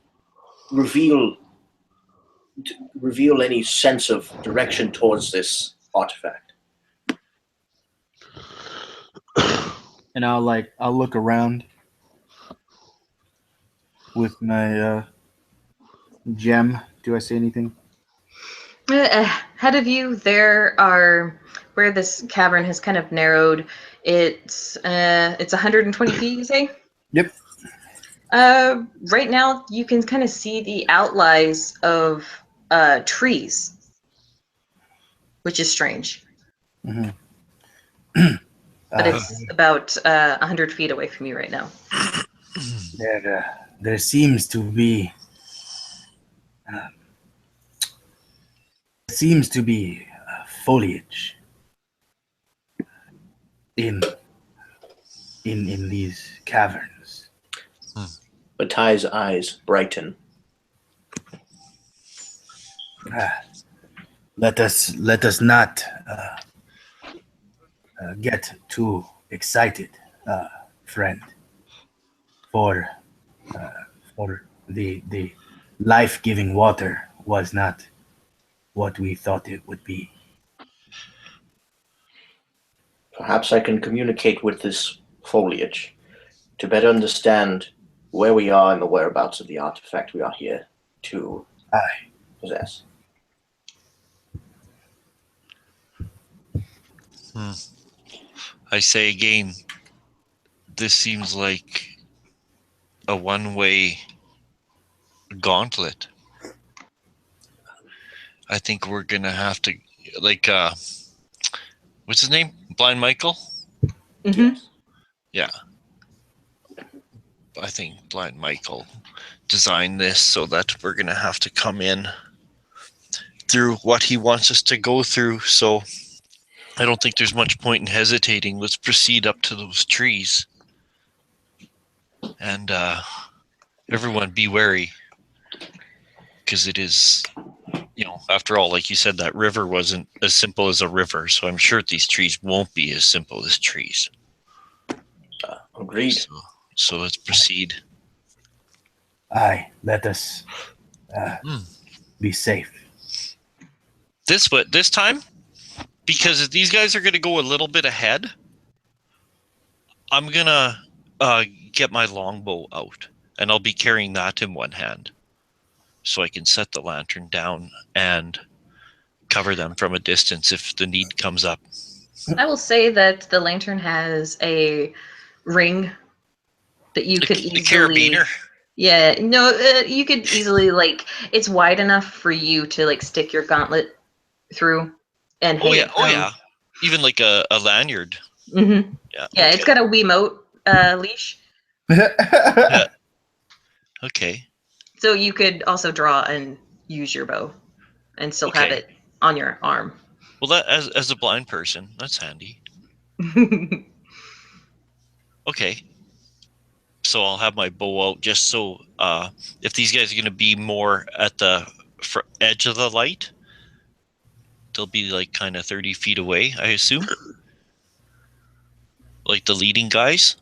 reveal any sense of direction towards this artifact? And I'll look around with my gem. Do I see anything? Ahead of you, there are where this cavern has kind of narrowed. It's 120 feet, you say? Yep. Right now, you can kind of see the outlines of trees, which is strange. Mm-hmm. But it's about 100 feet away from you right now. There seems to be foliage in these caverns. Matai's eyes brighten. Let us not get too excited, friend. For the life-giving water was not what we thought it would be. Perhaps I can communicate with this foliage to better understand where we are and the whereabouts of the artifact we are here to possess. I say again, this seems like a one-way gauntlet. I think we're gonna have to, what's his name? Blind Michael? Mm-hmm. Yeah. I think Blind Michael designed this so that we're gonna have to come in through what he wants us to go through. So I don't think there's much point in hesitating. Let's proceed up to those trees. And everyone be wary. Because it is, after all, like you said, that river wasn't as simple as a river. So I'm sure these trees won't be as simple as trees. Agreed. So let's proceed. Aye, let us be safe. This time, because if these guys are going to go a little bit ahead, I'm going to get my longbow out, and I'll be carrying that in one hand so I can set the lantern down and cover them from a distance if the need comes up. I will say that the lantern has a ring that you could The easily. carabiner. Yeah, no, you could easily it's wide enough for you to stick your gauntlet through and hang it Oh from. yeah. Even like a lanyard. Mm-hmm. Yeah. Yeah, Okay. it's got a Wiimote leash, Yeah. Okay. so you could also draw and use your bow, and still have Okay. it on your arm. Well, that as a blind person, that's handy. Okay. So I'll have my bow out just so if these guys are going to be more at the edge of the light, they'll be like kind of 30 feet away, I assume. Like the leading guys,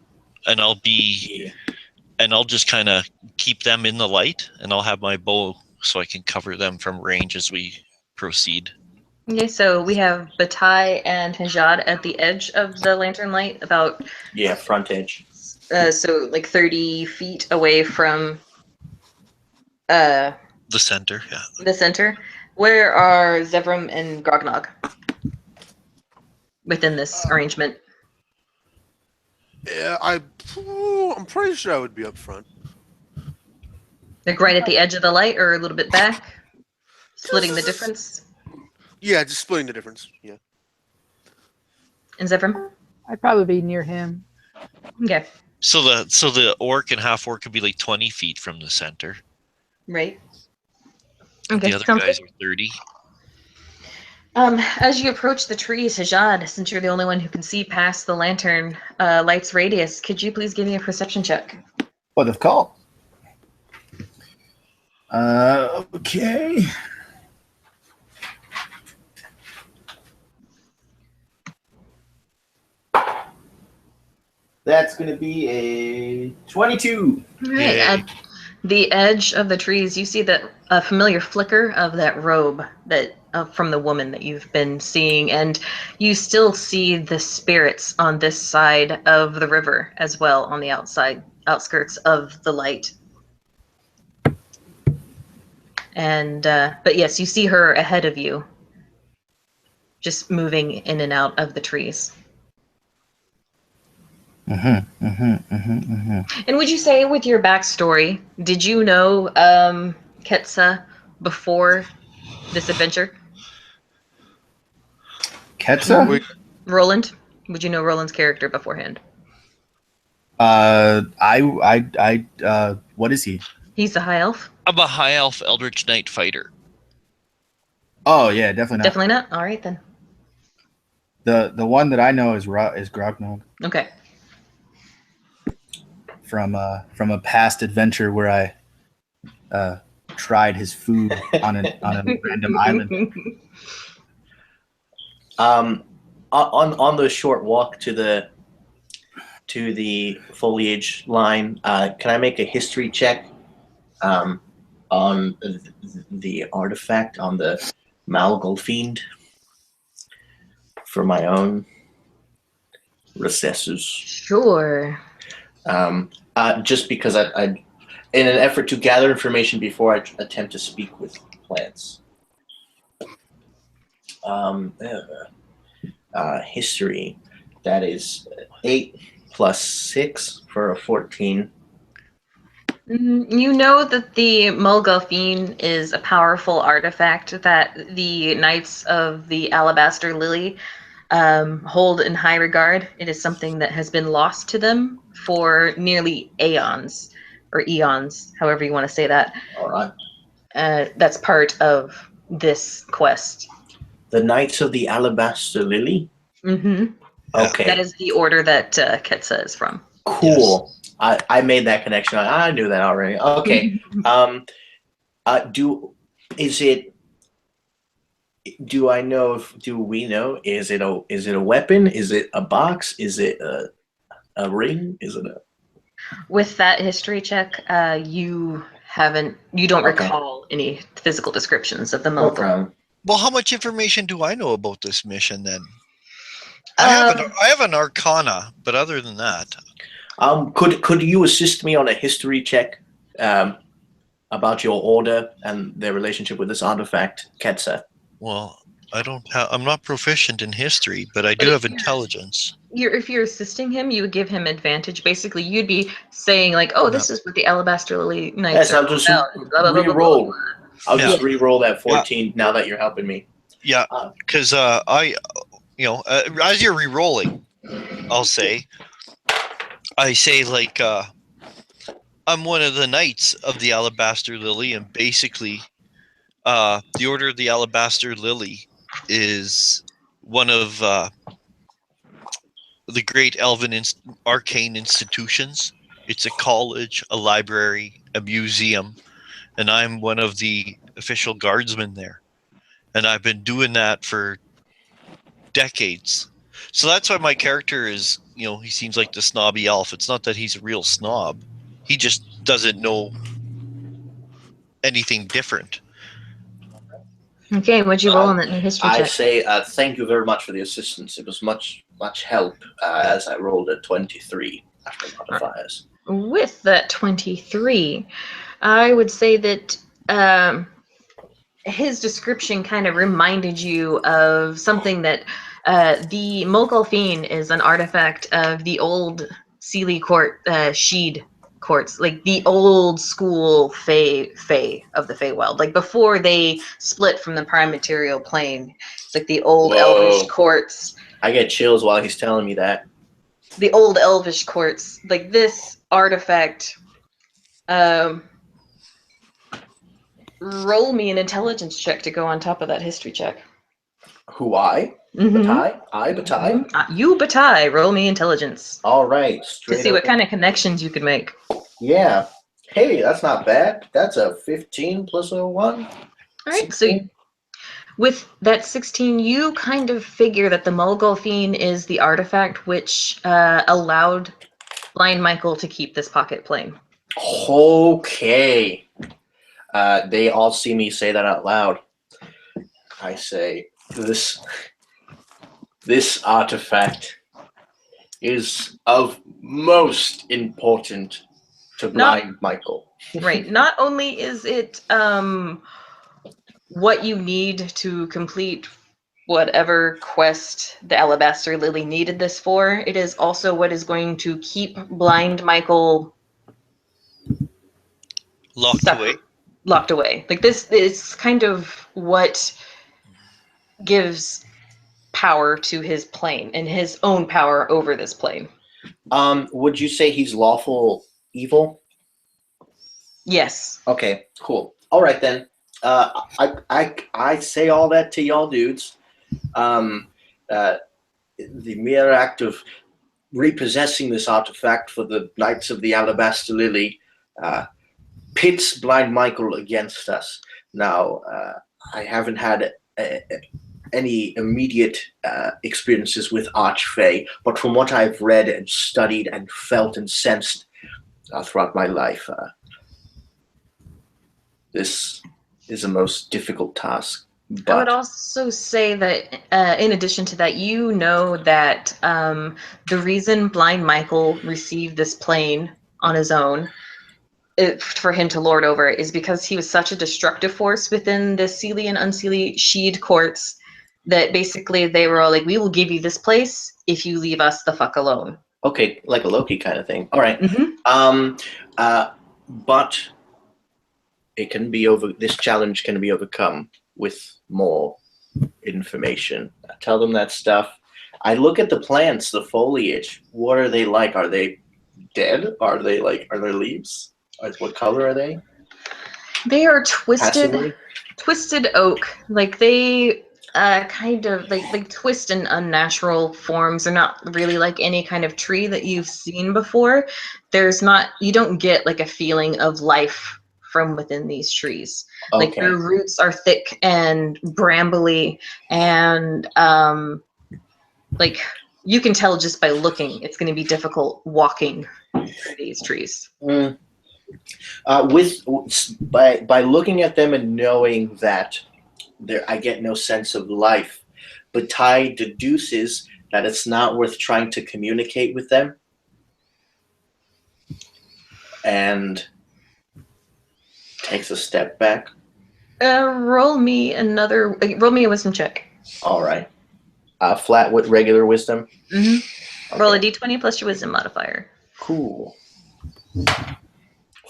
and I'll just kind of keep them in the light, and I'll have my bow so I can cover them from range as we proceed. Okay, so we have Batai and Hajad at the edge of the lantern light, about front edge. so 30 feet away from uh The center, yeah. the center. Where are Zevram and Grognog within this arrangement? Yeah, I'm pretty sure I would be up front. Like right at the edge of the light, or a little bit back, splitting the difference. Yeah, just splitting the difference. Yeah. And Zevram? I'd probably be near him. Okay, So the orc and half orc could be like 20 feet from the center. right. Okay, The other sounds guys good. are 30. As you approach the trees, Hajad, since you're the only one who can see past the lantern light's radius, could you please give me a perception check? What of call? Okay. That's going to be a 22. All right, Yay. at the edge of the trees, you see that a familiar flicker of that robe that from the woman that you've been seeing, and you still see the spirits on this side of the river as well, on the outskirts of the light. And but yes, you see her ahead of you, just moving in and out of the trees. And would you say, with your backstory, did you know Ketsa before this adventure? Ketsa? Wait, Roland? Would you know Roland's character beforehand? What is he? He's the high elf? I'm a high elf eldritch knight fighter. Oh yeah, definitely not. Definitely not? All right, then. The one that I know is Grognog Okay. from a past adventure where I tried his food on a random island. On the short walk to the foliage line, can I make a history check on the artifact, on the Malgal Fiend, for my own recesses? Sure. Just because I in an effort to gather information before I attempt to speak with plants. History, that is 8 plus 6 for a 14. You know that the Mulgulfine is a powerful artifact that the Knights of the Alabaster Lily hold in high regard. It is something that has been lost to them for nearly aeons, or eons, however you want to say that. All right. That's part of this quest. The Knights of the Alabaster Lily? Mm-hmm. Okay. That is the order that Ketsa is from. Cool. Yes. I made that connection. I knew that already. Okay. Do we know? Is it a weapon? Is it a box? Is it a ring? Is it a? With that history check, you don't recall any physical descriptions of the Mulgul. Okay. Well, how much information do I know about this mission then? I have an arcana, but other than that, could you assist me on a history check about your order and their relationship with this artifact, Ketsa? well, I'm not proficient in history, but I But do if have you're- intelligence. If you're assisting him, you would give him advantage. Basically, you'd be saying like, "Oh, this is what the Alabaster Lily Knights Yes, are I'll just about." Blah, blah, blah, blah, blah. re-roll. I'll just Yeah. re-roll that 14 now that you're helping me. Yeah, because as you're re-rolling, I say like, I'm one of the knights of the Alabaster Lily, and basically, the Order of the Alabaster Lily is one of the great elven arcane institutions. It's a college, a library, a museum, and I'm one of the official guardsmen there. And I've been doing that for decades. So that's why my character is, he seems like the snobby elf. It's not that he's a real snob. He just doesn't know anything different. Okay, what'd you roll on that new history I check? say thank you very much for the assistance. It was much help as I rolled a 23 after modifiers. With that 23, I would say that his description kind of reminded you of something that the Mogulfine is an artifact of the old Sealy Court Sheed courts, like the old school Fae of the Feywild, like before they split from the Prime Material Plane. It's like the old Elvish courts. I get chills while he's telling me that. The old Elvish courts, like this artifact. Roll me an intelligence check to go on top of that history check. Who I? Mm-hmm. Batai? You, Batai, roll me intelligence. All right. To see what kind of connections you can make. Yeah. Hey, that's not bad. That's a 15 plus a 1. All right, 16. So with that 16, you kind of figure that the Mogulfine is the artifact which allowed Blind Michael to keep this pocket plane. Okay. They all see me say that out loud. I say, this artifact is of most important to Blind Michael. Right. Not only is it what you need to complete whatever quest the Alabaster Lily needed this for, it is also what is going to keep Blind Michael locked away. Like this is kind of what gives power to his plane and his own power over this plane. Would you say he's lawful evil? Yes. Okay, cool. All right then. I say all that to y'all dudes. The mere act of repossessing this artifact for the Knights of the Alabaster Lily pits Blind Michael against us. Now, I haven't had any immediate experiences with Archfey, but from what I've read and studied and felt and sensed throughout my life, this is a most difficult task. But I would also say that in addition to that, you know that the reason Blind Michael received this plane on his own for him to lord over is because he was such a destructive force within the Sealy and Unsealy Sheed courts that basically they were all like, we will give you this place if you leave us the fuck alone. Okay, like a Loki kind of thing. All right. But it can be this challenge can be overcome with more information. I tell them that stuff. I look at the plants, the foliage. What are they like? Are they dead? Are there leaves? What color are they? They are twisted oak. Like they kind of like twist in unnatural forms. They're not really like any kind of tree that you've seen before. You don't get like a feeling of life from within these trees. Okay. Like their roots are thick and brambly, and like you can tell just by looking, it's going to be difficult walking through these trees. By looking at them and knowing that I get no sense of life, but Ty deduces that it's not worth trying to communicate with them, and takes a step back. Roll me a wisdom check. All right. Flat with regular wisdom. Mm-hmm. Roll a d20 plus your wisdom modifier. Cool.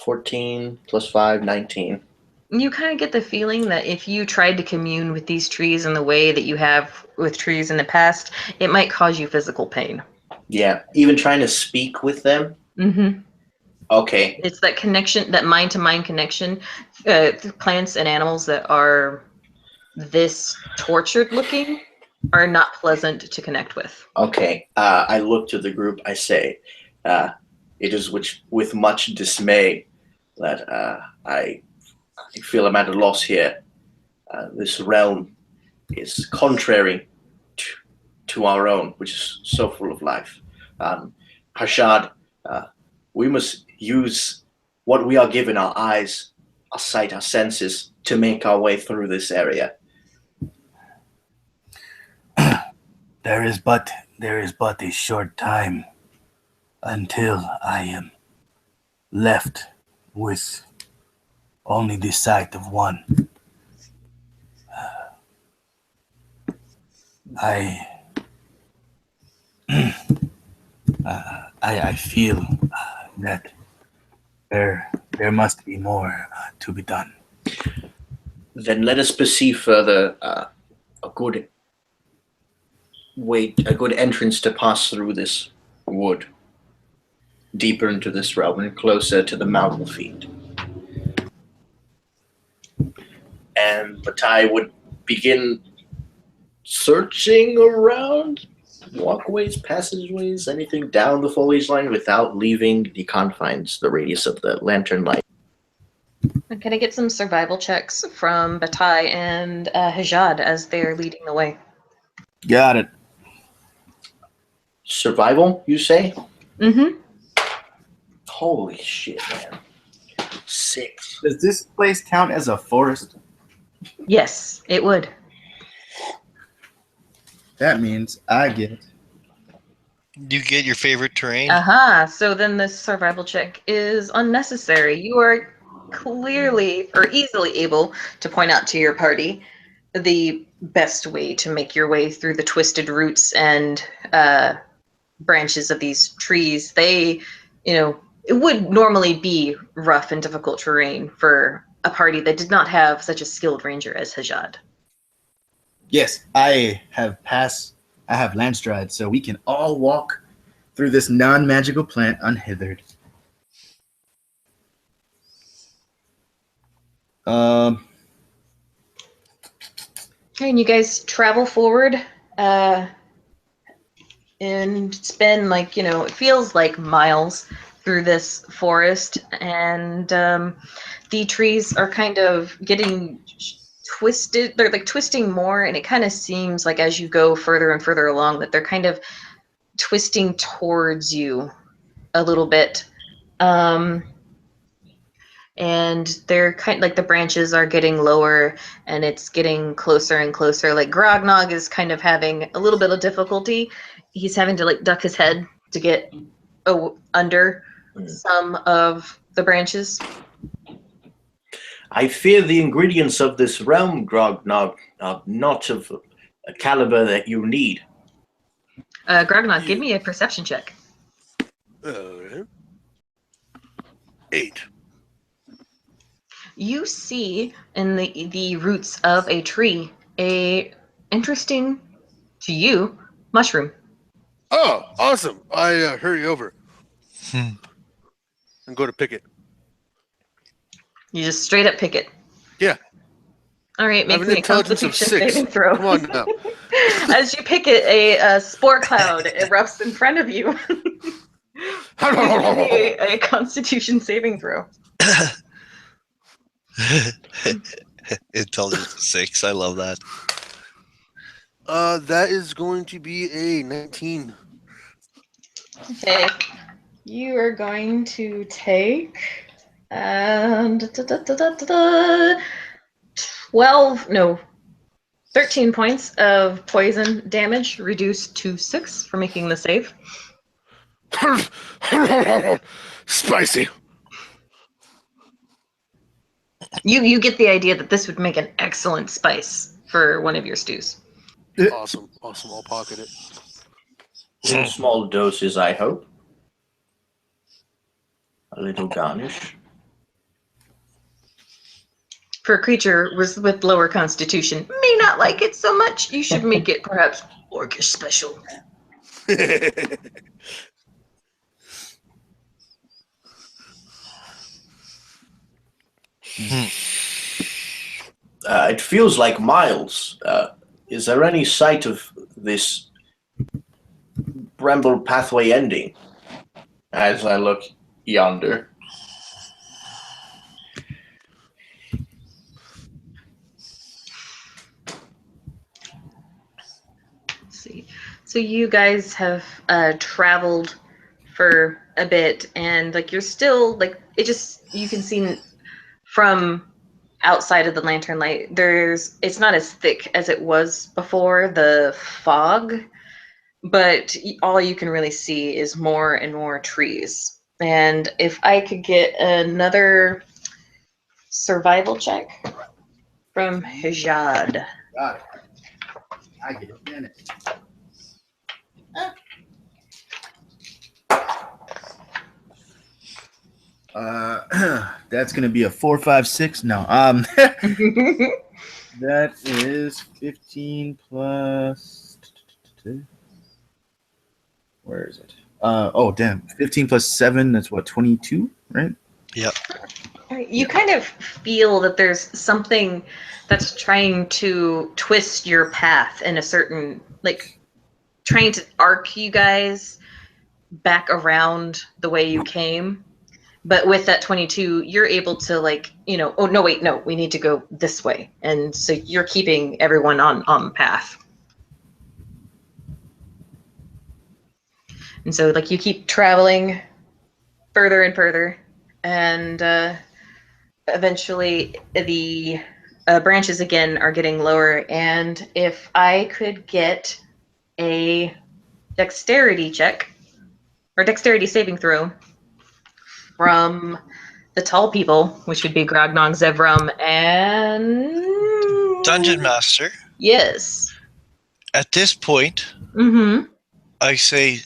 14 plus 5, 19. You kind of get the feeling that if you tried to commune with these trees in the way that you have with trees in the past, it might cause you physical pain. Yeah, even trying to speak with them. Mm-hmm. Okay. It's that connection, that mind-to-mind connection. Plants and animals that are this tortured looking are not pleasant to connect with. Okay. I look to the group. I say, it is with much dismay that I feel I'm at a loss here. This realm is contrary to our own, which is so full of life. Hashad, we must use what we are given, our eyes, our sight, our senses, to make our way through this area. There is but a short time until I am left with only the sight of one. I feel that there must be more to be done. Then let us perceive further a good entrance to pass through this wood, deeper into this realm and closer to the mountain feet. And Batai would begin searching around walkways, passageways, anything down the foliage line without leaving the confines, the radius of the lantern light. Can I get some survival checks from Batai and Hajad as they're leading the way? Got it. Survival, you say? Mm-hmm. Holy shit, man. 6. Does this place count as a forest? Yes, it would. That means I get You get your favorite terrain. Aha, so then this survival check is unnecessary. You are clearly or easily able to point out to your party the best way to make your way through the twisted roots and branches of these trees. They, it would normally be rough and difficult terrain for a party that did not have such a skilled ranger as Hajad. Yes, I have landstride, so we can all walk through this non-magical plant unhindered. Okay, and you guys travel forward, and it's been it feels like miles through this forest, and the trees are kind of getting twisted. They're twisting more, and it kind of seems like as you go further and further along that they're kind of twisting towards you a little bit. And they're kind of the branches are getting lower and it's getting closer and closer. Grognog is kind of having a little bit of difficulty. He's having to duck his head to get under some of the branches. I fear the ingredients of this realm, Grognog, are not of a caliber that you need. Grognog, give me a perception check. 8. You see in the roots of a tree a interesting to you mushroom. Oh, awesome! I hurry over and go to pick it. You just straight up pick it. Yeah. All right, I have make an me a intelligence of Constitution 6. saving throw. Come on now. As you pick it, a spore cloud erupts in front of you. a Constitution saving throw. Intelligence 6. I love that. That is going to be a 19. Okay. You are going to take 13 points of poison damage, reduced to 6 for making the save. Spicy. You get the idea that this would make an excellent spice for one of your stews. Awesome. I'll pocket it. In small doses, I hope. A little garnish. For a creature with lower constitution, may not like it so much. You should make it perhaps orcish special. It feels like miles. Is there any sight of this bramble pathway ending? As I look yonder. Let's see. So you guys have traveled for a bit, and like you're still like you can see from outside of the lantern light. It's not as thick as it was before the fog, but all you can really see is more and more trees. And if I could get another survival check from Hajad. Got it. I get a minute. That's gonna be a 4, 5, 6. No. That is 15 plus. Where is it? Oh, damn. 15 plus 7. That's what, 22, right? Yep. You kind of feel that there's something that's trying to twist your path in a certain, like, trying to arc you guys back around the way you came. But with that 22, you're able to, like, oh, no, wait, no, we need to go this way. And so you're keeping everyone on the path. And so, like, you keep traveling further and further. And eventually the branches again are getting lower. And if I could get a dexterity check, or dexterity saving throw, from the tall people, which would be Grognog, Zevrum, and... Dungeon Master. Yes. At this point, I say,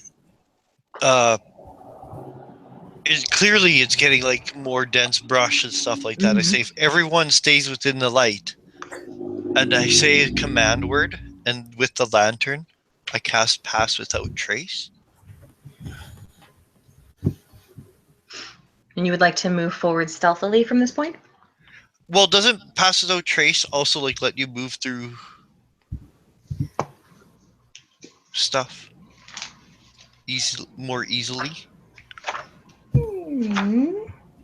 clearly it's getting like more dense brush and stuff like that. I say if everyone stays within the light, and I say a command word, and with the lantern, I cast Pass Without Trace. And you would like to move forward stealthily from this point? Well, doesn't Pass Without Trace also like let you move through stuff more easily?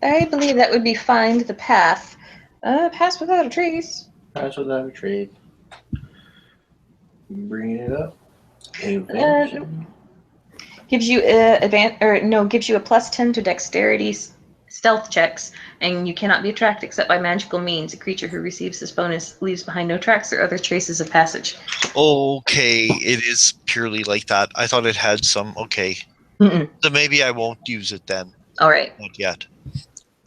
I believe that would be find the path. Pass without a trace. Pass without a trace. Bringing it up. Gives you gives you a +10 to dexterity stealth checks, and you cannot be tracked except by magical means. A creature who receives this bonus leaves behind no tracks or other traces of passage. Okay, it is purely like that. I thought it had some. Okay, so maybe I won't use it then. All right. Not yet.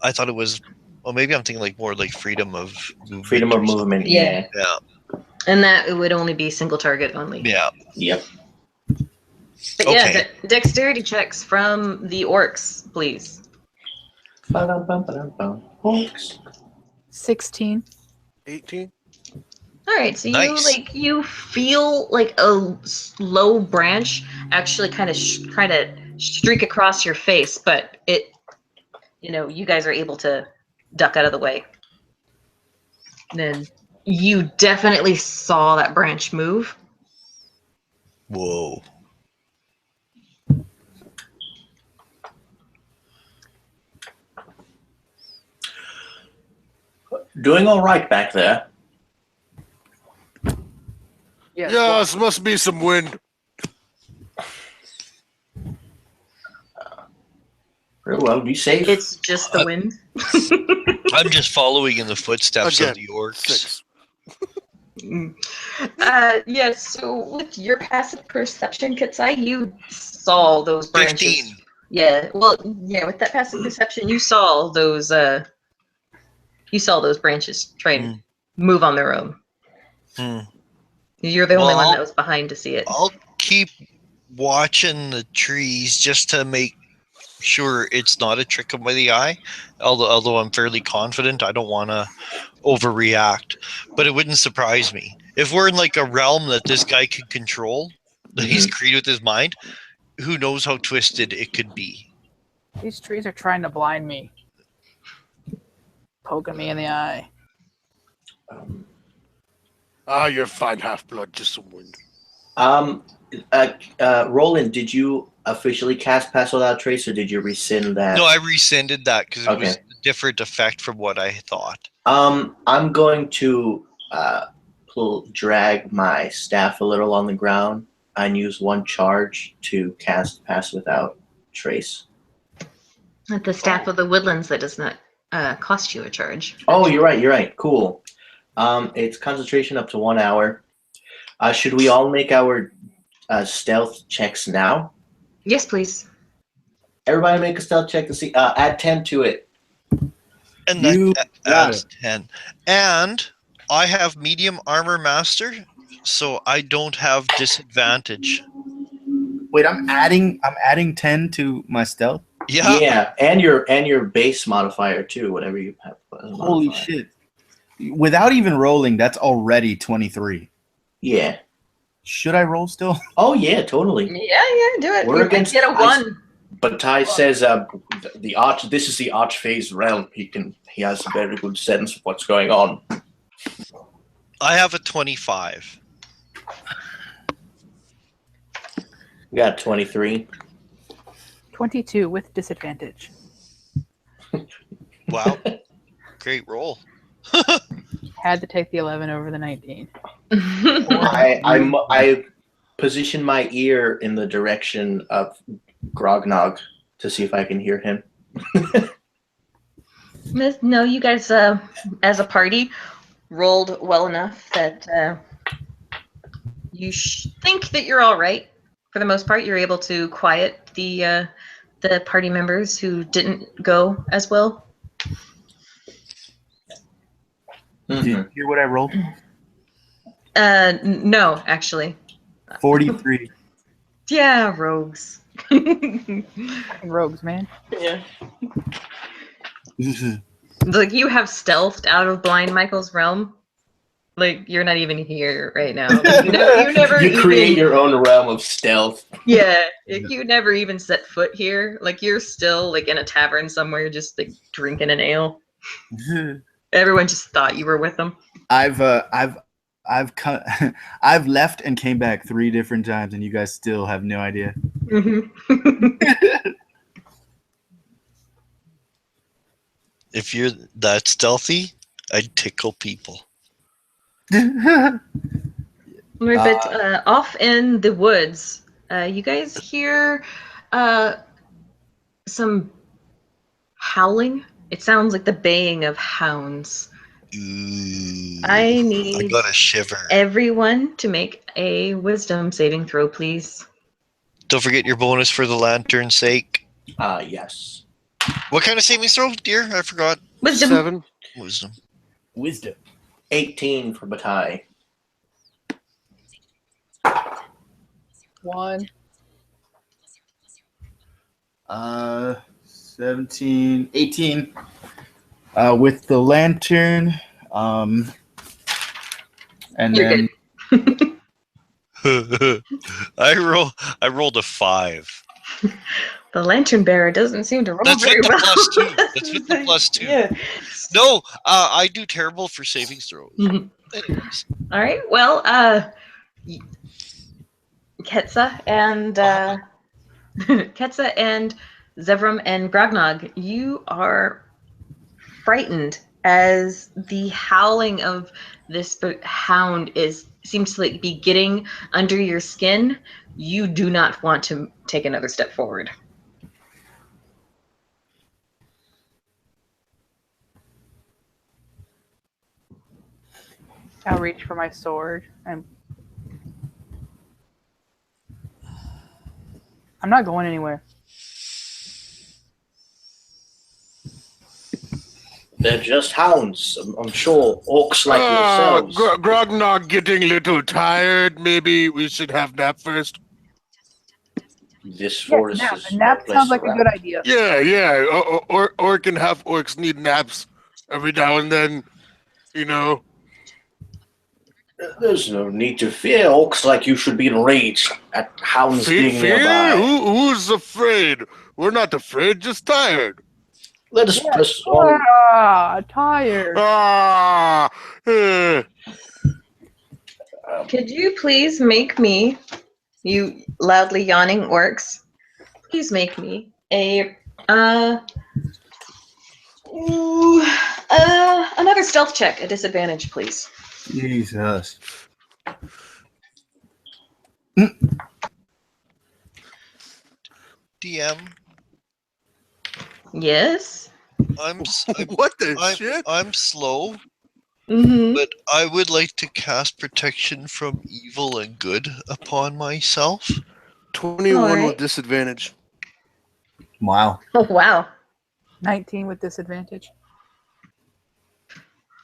I thought it was. Well, maybe I'm thinking like more like freedom of movement. Freedom of movement. Yeah. Yeah. And that it would only be single target only. Yeah. Yep. But yeah, dexterity checks from the orcs, please. Orcs. 16. 18. All right, so Nice. you feel like a slow branch actually kind of try to streak across your face, but it, you guys are able to duck out of the way. And then you definitely saw that branch move. Whoa. Doing all right back there. Yes. Yes, must be some wind. Very well, be safe. It's just the wind. I'm just following in the footsteps Again, of the orcs. 6. Yes, so with your passive perception, Katsai, you saw those branches. 15. Yeah, well, yeah, with that passive perception, you saw those branches try to move on their own. You're the only one Well, that was behind to see it. I'll keep watching the trees just to make sure it's not a trick of the eye. Although I'm fairly confident, I don't want to overreact. But it wouldn't surprise me if we're in like a realm that this guy could control. That he's created with his mind. Who knows how twisted it could be? These trees are trying to blind me, poking me in the eye. You're fine, half-blood, just some wind. Roland, did you officially cast Pass Without Trace, or did you rescind that? No, I rescinded that because it was Okay. a different effect from what I thought. I'm going to drag my staff a little on the ground and use one charge to cast Pass Without Trace. At the staff of the woodlands, that does not cost you a charge. Oh, you're right. Cool. It's concentration up to 1 hour. Should we all make our stealth checks now? Yes, please. Everybody make a stealth check to see. Add 10 to it. And You that got adds 10. And I have medium armor master, so I don't have disadvantage. Wait, I'm adding 10 to my stealth. Yeah. And your base modifier too, whatever you have. as a Holy modifier. shit. Without even rolling, that's already 23. Yeah. Should I roll still? Oh yeah, totally. Yeah, do it. We're You against get a ice. 1. But Ty says the arch. This is the Archphase realm. He has a very good sense of what's going on. I have a 25. We got 23. 22 with disadvantage. Wow. Great roll. Had to take the 11 over the 19. I position my ear in the direction of Grognog to see if I can hear him. No, you guys, as a party, rolled well enough that you think that you're all right. For the most part, you're able to quiet the party members who didn't go as well. Did you hear what I rolled? No, actually. 43. Yeah, rogues. Rogues, man. Yeah. Like, you have stealthed out of Blind Michael's realm. Like, you're not even here right now. Like, you never You create even, your own realm of stealth. yeah, you never even set foot here. Like, you're still like in a tavern somewhere, just like drinking an ale. Everyone just thought you were with them. I've left and came back 3 different times, and you guys still have no idea. If you're that stealthy, I'd tickle people. But off in the woods, you guys hear some howling. It sounds like the baying of hounds. Ooh, I need I got a shiver. everyone to make a wisdom saving throw, please. Don't forget your bonus for the lantern's sake. Yes. What kind of saving throw, dear? I forgot. Wisdom. 7. Wisdom. Wisdom. 18 for Batai. 1. 17, 18. With the lantern, and You're then I rolled a 5. The lantern bearer doesn't seem to roll That's very with the well. +2. That's with the +2. Yeah. No, I do terrible for saving throws. Mhm. Anyways. All right. Well, Ketsa and Ketsa and Zevram and Grognog, you are frightened as the howling of this hound seems to like be getting under your skin. You do not want to take another step forward. I'll reach for my sword and I'm not going anywhere. They're just hounds. I'm sure orcs like yourselves. Grognog getting a little tired. Maybe we should have nap first. This Yeah, forest nap. is A nap no place sounds to like a rest. good idea. Yeah. Orc and half orcs need naps every now and then. You know. There's no need to fear. Orcs like you should be enraged at hounds being Fear? nearby. Who's afraid? We're not afraid, just tired. Let us press on. Tired. Ah! eh. Could you please make me, you loudly yawning orcs, please make me a another stealth check, a disadvantage, please. Jesus. DM. Yes. What the shit? I'm slow, Mm-hmm. but I would like to cast protection from evil and good upon myself. 21 Alright. with disadvantage. Wow. Oh wow. 19 with disadvantage.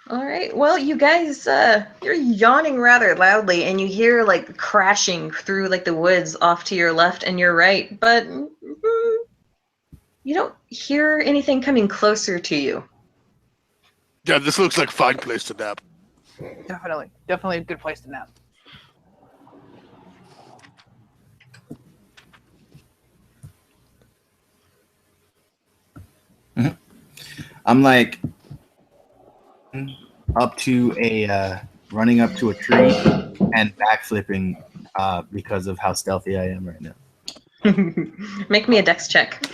All right. Well, you guys, you're yawning rather loudly, and you hear like crashing through like the woods off to your left and your right, but you don't hear anything coming closer to you. Yeah, this looks like a fine place to nap. Definitely a good place to nap. I'm like running up to a tree and backflipping because of how stealthy I am right now. Make me a dex check.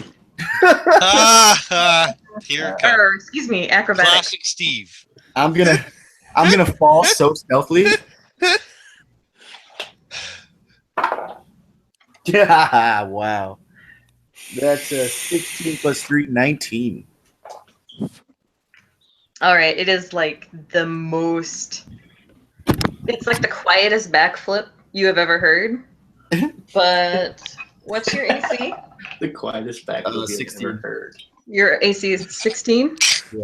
Here it comes. Or, excuse me, acrobatics. Classic Steve. I'm gonna fall so stealthily. Yeah, wow. That's 16 plus 3, 19. All right. It is like the most. It's like the quietest backflip you have ever heard. But what's your AC? The quietest back you've 16. ever heard. Your AC is 16. Yeah.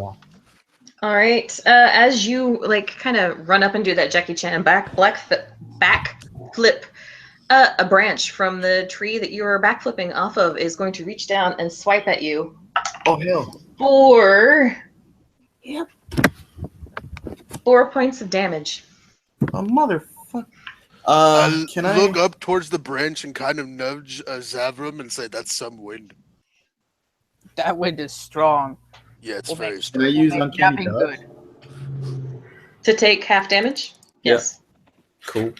All right. As you like, kind of run up and do that Jackie Chan back flip, a branch from the tree that you are backflipping off of is going to reach down and swipe at you Oh hell. for 4 points of damage. A motherfucker. I Can I look up towards the branch and kind of nudge Zavram and say, "That's some wind." That wind is strong. Yeah, it's We'll very make- strong. Can I use Make uncanny napping dodge? good. To take half damage? Yeah. Yes. Cool.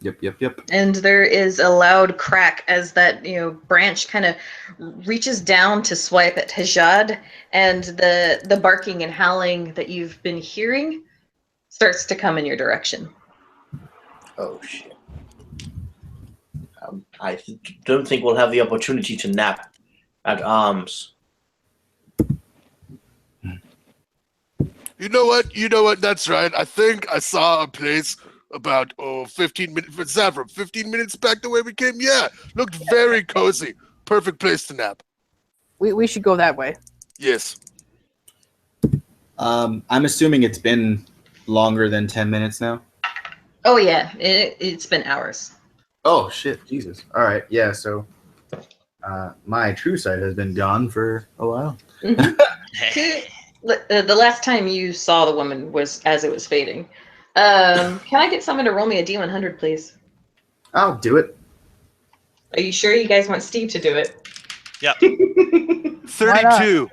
Yep. And there is a loud crack as that branch kind of reaches down to swipe at Hajad, and the barking and howling that you've been hearing starts to come in your direction. Oh shit. Don't think we'll have the opportunity to nap at arms. You know what? That's right. I think I saw a place about 15 minutes. Zavram, 15 minutes back the way we came. Yeah, looked very cozy. Perfect place to nap. We should go that way. Yes. I'm assuming it's been longer than 10 minutes now. Oh yeah, it's been hours. Oh shit, Jesus. All right, yeah. So, my true sight has been gone for a while. The last time you saw the woman was as it was fading. Can I get someone to roll me a D100, please? I'll do it. Are you sure you guys want Steve to do it? Yep. 32.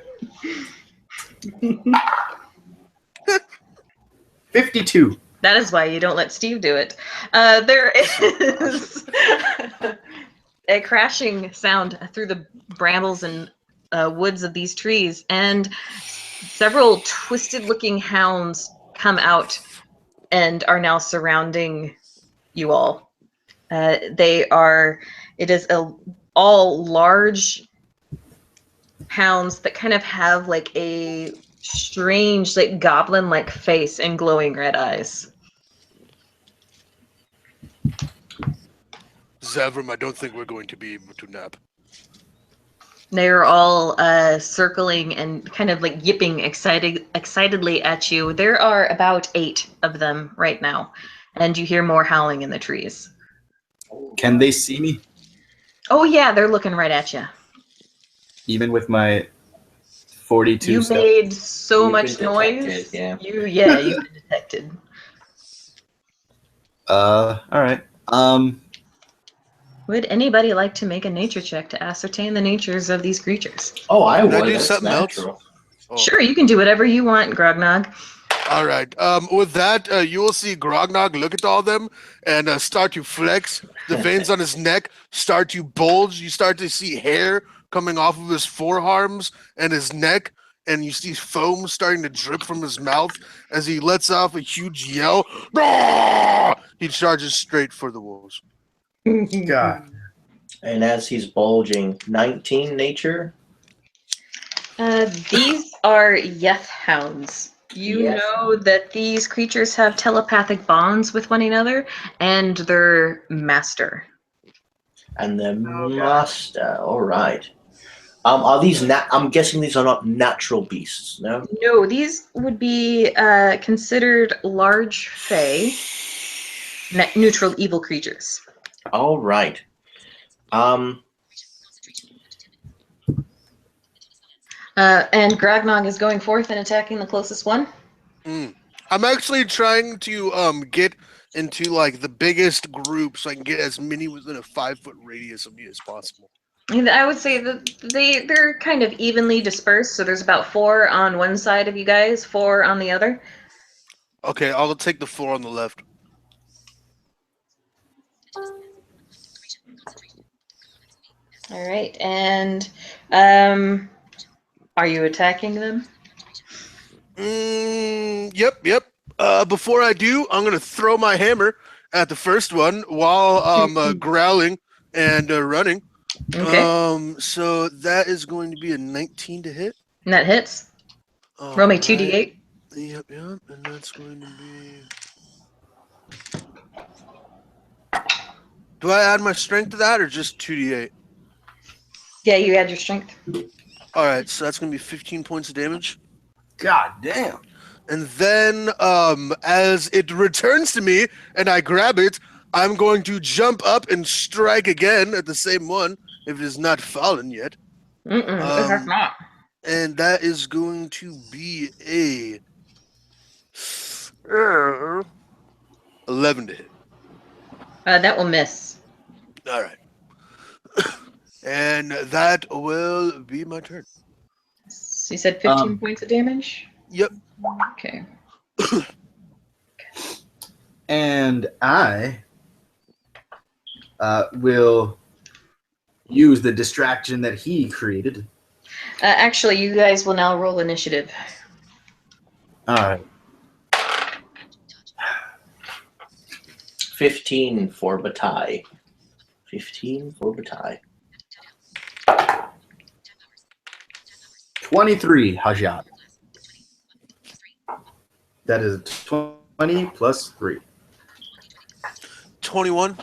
52. That is why you don't let Steve do it. There is a crashing sound through the brambles and woods of these trees, and several twisted-looking hounds come out and are now surrounding you all. It is all large hounds that kind of have like a strange, like goblin-like face and glowing red eyes. Zavram, I don't think we're going to be able to nap. They're all circling and kind of like yipping excitedly at you. There are about 8 of them right now, and you hear more howling in the trees. Can they see me? Oh yeah, they're looking right at you. Even with my 42 You step? made so You've much been detected, noise. yeah. You've been detected. All right. Would anybody like to make a nature check to ascertain the natures of these creatures? Oh, I Can I would. do That's something else? natural. Oh. Sure, you can do whatever you want, Grognog. All right. With that, you will see Grognog look at all of them and start to flex. The veins on his neck start to bulge. You start to see hair coming off of his forearms and his neck, and you see foam starting to drip from his mouth as he lets off a huge yell. Roar! He charges straight for the wolves. God. And as he's bulging, 19 nature. These are Yeth hounds. You Yeth. know that these creatures have telepathic bonds with one another and their master. And the Oh, God. master. All right. Are these? I'm guessing these are not natural beasts. No. No, these would be considered large fae, neutral evil creatures. All right. And Grognog is going forth and attacking the closest one. I'm actually trying to get into like the biggest group so I can get as many within a 5-foot radius of me as possible. I would say that they're kind of evenly dispersed, so there's about 4 on one side of you guys, 4 on the other. Okay, I'll take the 4 on the left. All right, and are you attacking them? Yep. Before I do, I'm gonna throw my hammer at the first one while I'm growling and running. Okay, So that is going to be a 19 to hit. and that hits. All Roll me right. 2d8. Yep, and that's going to be. Do I add my strength to that or just 2d8? Yeah, you add your strength. All right, so that's gonna be 15 points of damage. God damn. And then, as it returns to me and I grab it, I'm going to jump up and strike again at the same one if it has not fallen yet. It has not. And that is going to be a 11 to hit. That will miss. All right. And that will be my turn. So you said 15 points of damage? Yep. Okay. And I will use the distraction that he created. Actually, you guys will now roll initiative. All right. 15 for Bataille. 15 for Bataille. 23, Hajat. That is 20 plus 3. 21.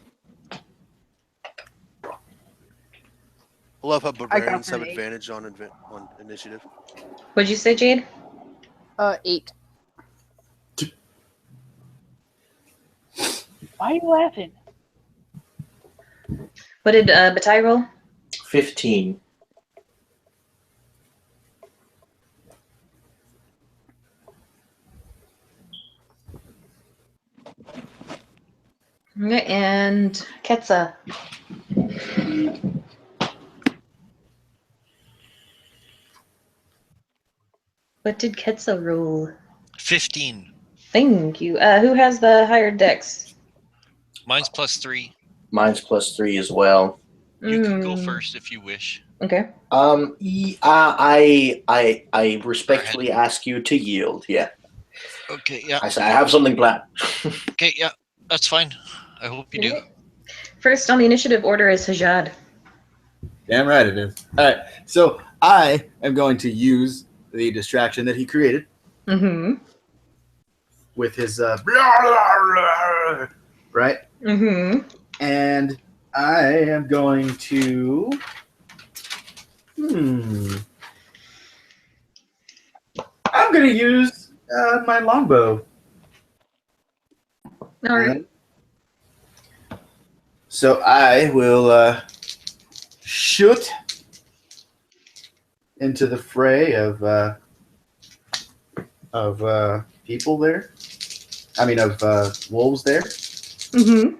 I love how I got barbarians have an 8. advantage on initiative. What'd you say, Jade? 8. Why are you laughing? What did Bataille roll? 15. Okay, and Ketsa. What did Ketsa roll? 15. Thank you. Who has the higher dex? Mine's +3. Mine's +3 as well. You can go first if you wish. Okay. I respectfully ask you to yield. Yeah. Okay, yeah. I say I have something planned. Okay, yeah. That's fine. I hope you do. Okay. First on the initiative order is Hajad. Damn right it is. All right. So I am going to use the distraction that he created Mm-hmm. with his right, Mm-hmm. and I am going to. I'm going to use my longbow. All right. So I will shoot into the fray of people there. I mean, of wolves there. Mm-hmm.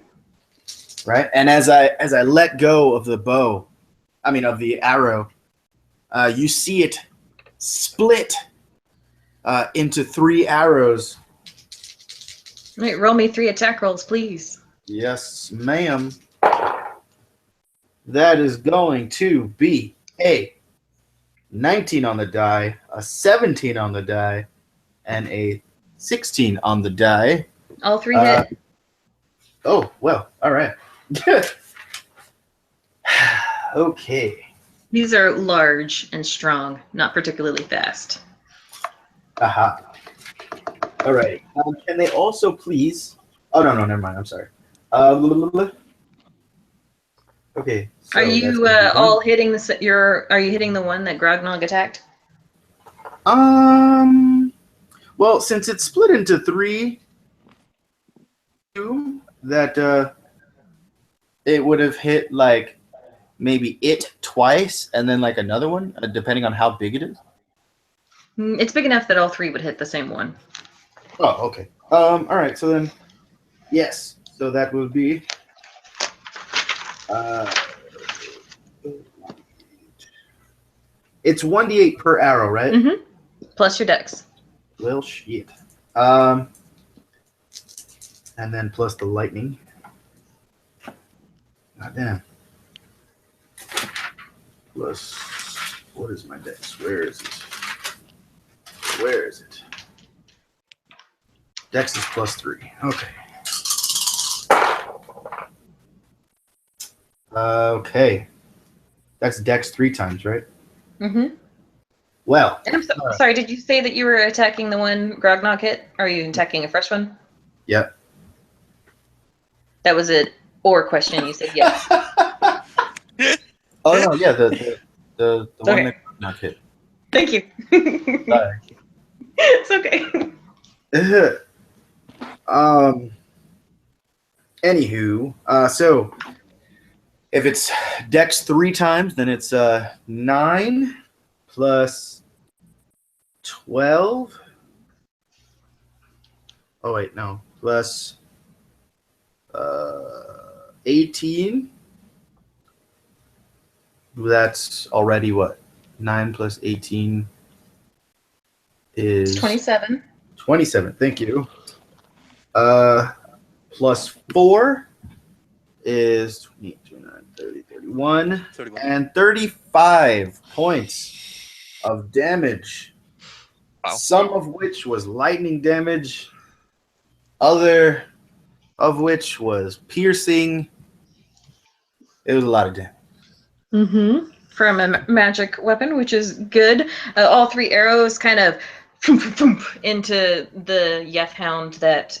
Right, and as I let go of the bow, I mean of the arrow, you see it split into 3 arrows. Wait, roll me 3 attack rolls, please. Yes, ma'am. That is going to be a 19 on the die, a 17 on the die, and a 16 on the die. All 3 hit. Oh, well, all right. Okay. These are large and strong, not particularly fast. Aha. All right. Can they also please? Oh no, never mind. I'm sorry. Okay. So Are you all hitting the? Are you hitting the one that Grognog attacked? Well, since it's split into 3, 2, that it would have hit like maybe it twice, and then like another one, depending on how big it is. It's big enough that all 3 would hit the same one. Oh, okay. All right. So then, yes. So that will be. It's 1d8 per arrow, right? Mm-hmm. Plus your dex. Well, shit. And then plus the lightning. God damn. Plus, what is my dex? Where is it? Where is it? Dex is +3. Okay. Okay. That's dex 3 times, right? Mm-hmm. Well. And I'm sorry, did you say that you were attacking the one Grognog hit? Or are you attacking a fresh one? Yep. That was an or question. You said yes. Oh no, yeah, the one that not hit. Thank you. Sorry. It's okay. Anywho, so if it's dex 3 times, then it's 9 plus 12. Oh wait, no, plus 18. That's already what? 9 plus 18 is 27. 27. Thank you. Plus 4 is 28, 29, 30, 31, 31. and 35 points of damage. Wow. Some of which was lightning damage, other of which was piercing. It was a lot of damage. Mm-hmm. From a magic weapon, which is good. All 3 arrows kind of into the Yeth Hound that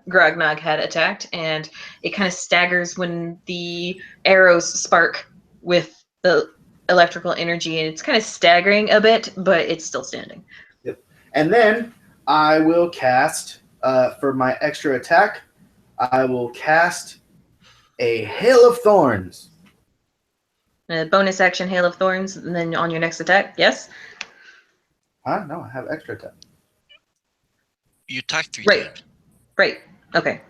Grognog had attacked, and it kind of staggers when the arrows spark with the electrical energy, and it's kind of staggering a bit, but it's still standing. Yep. And then I will cast, for my extra attack, I will cast a Hail of Thorns. Bonus action, Hail of Thorns, and then on your next attack, yes? Huh? No, I have extra attack. You attack 3 Right. times. Right. Okay.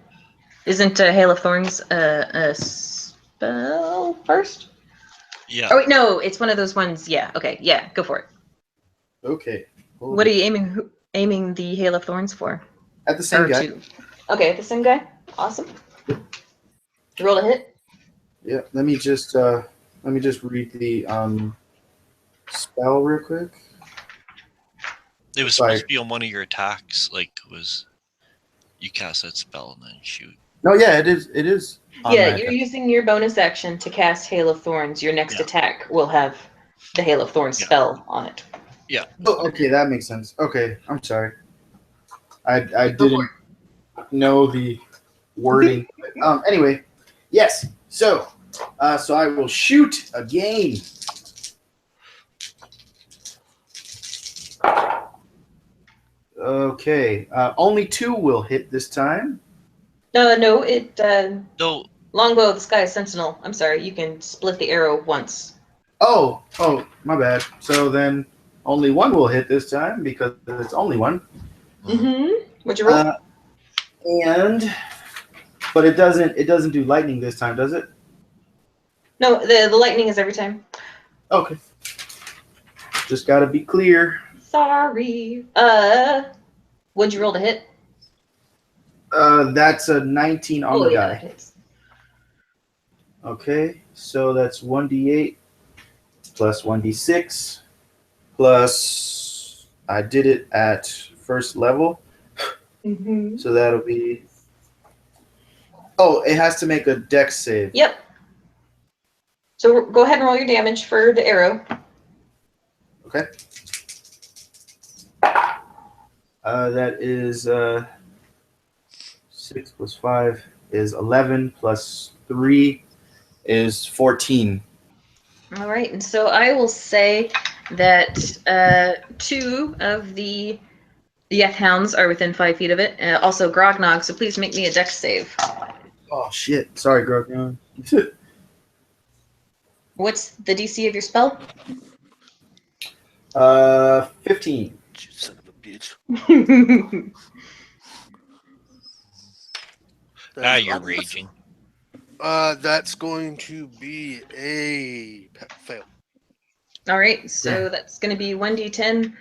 Isn't Hail of Thorns a spell first? Yeah. Oh wait, no, it's one of those ones. Yeah. Okay. Yeah. Go for it. Okay. What are you aiming the Hail of Thorns for? At the same Or guy. to? Okay, the same guy. Awesome. Roll a hit. Yeah. Let me just read the spell real quick. It was supposed to be on one of your attacks. Like, you cast that spell and then shoot. No, yeah, it is. It is. Yeah, you're using your bonus action to cast Hail of Thorns. Your next attack will have the Hail of Thorns spell on it. Yeah. Oh, okay, that makes sense. Okay, I'm sorry. I didn't know the wording. Anyway, yes. So So I will shoot again. Okay. Only 2 will hit this time. No, it So longbow of the sky sentinel. I'm sorry, you can split the arrow once. Oh, my bad. So then only 1 will hit this time because it's only 1. Mm-hmm. What'd you roll? But it doesn't do lightning this time, does it? No, the lightning is every time. Okay. Just gotta be clear. Sorry. What'd you roll to hit? That's a 19 on the yeah, die. that hits. Okay, so that's 1d8 plus 1d6 plus I did it at first level, Mm-hmm. so that'll be. Oh, it has to make a dex save. Yep. So go ahead and roll your damage for the arrow. Okay. That is 6 plus 5 is 11 plus 3 is 14. All right, and so I will say that 2 of the Yeth hounds are within 5 feet of it. Also Grognog, so please make me a dex save. Oh shit! Sorry, Grogan. What's the DC of your spell? 15. You son of a bitch. you're raging. That's going to be a fail. All right, so that's going to be 1d10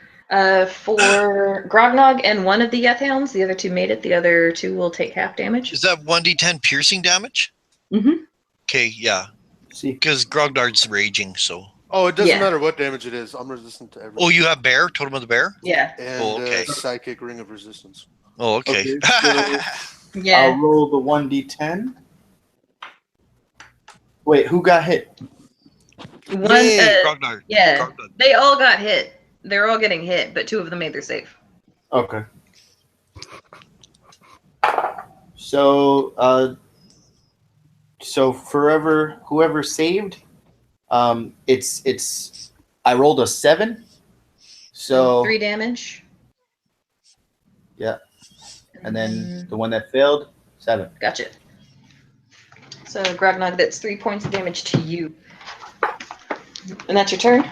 for Grognog and 1 of the Yeth hounds. The other 2 made it. The other 2 will take half damage. Is that 1d10 piercing damage? Mm-hmm. Okay, yeah. See. Because Grognard's raging, so. Oh, it doesn't Yeah. matter what damage it is. I'm resistant to everything. Oh, you have bear? Totem of the bear? Yeah. And Oh, okay. psychic ring of resistance. Oh, okay. Okay, so Yeah. I'll roll the 1d10. Wait, who got hit? One. Grognard. Yeah. Grognard. They all got hit. They're all getting hit, but 2 of them made their save. Okay. So, whoever saved, it's. I rolled a 7. So 3 damage. Yeah. And then the one that failed, 7. Gotcha. So Grognog, that's 3 points of damage to you. And that's your turn?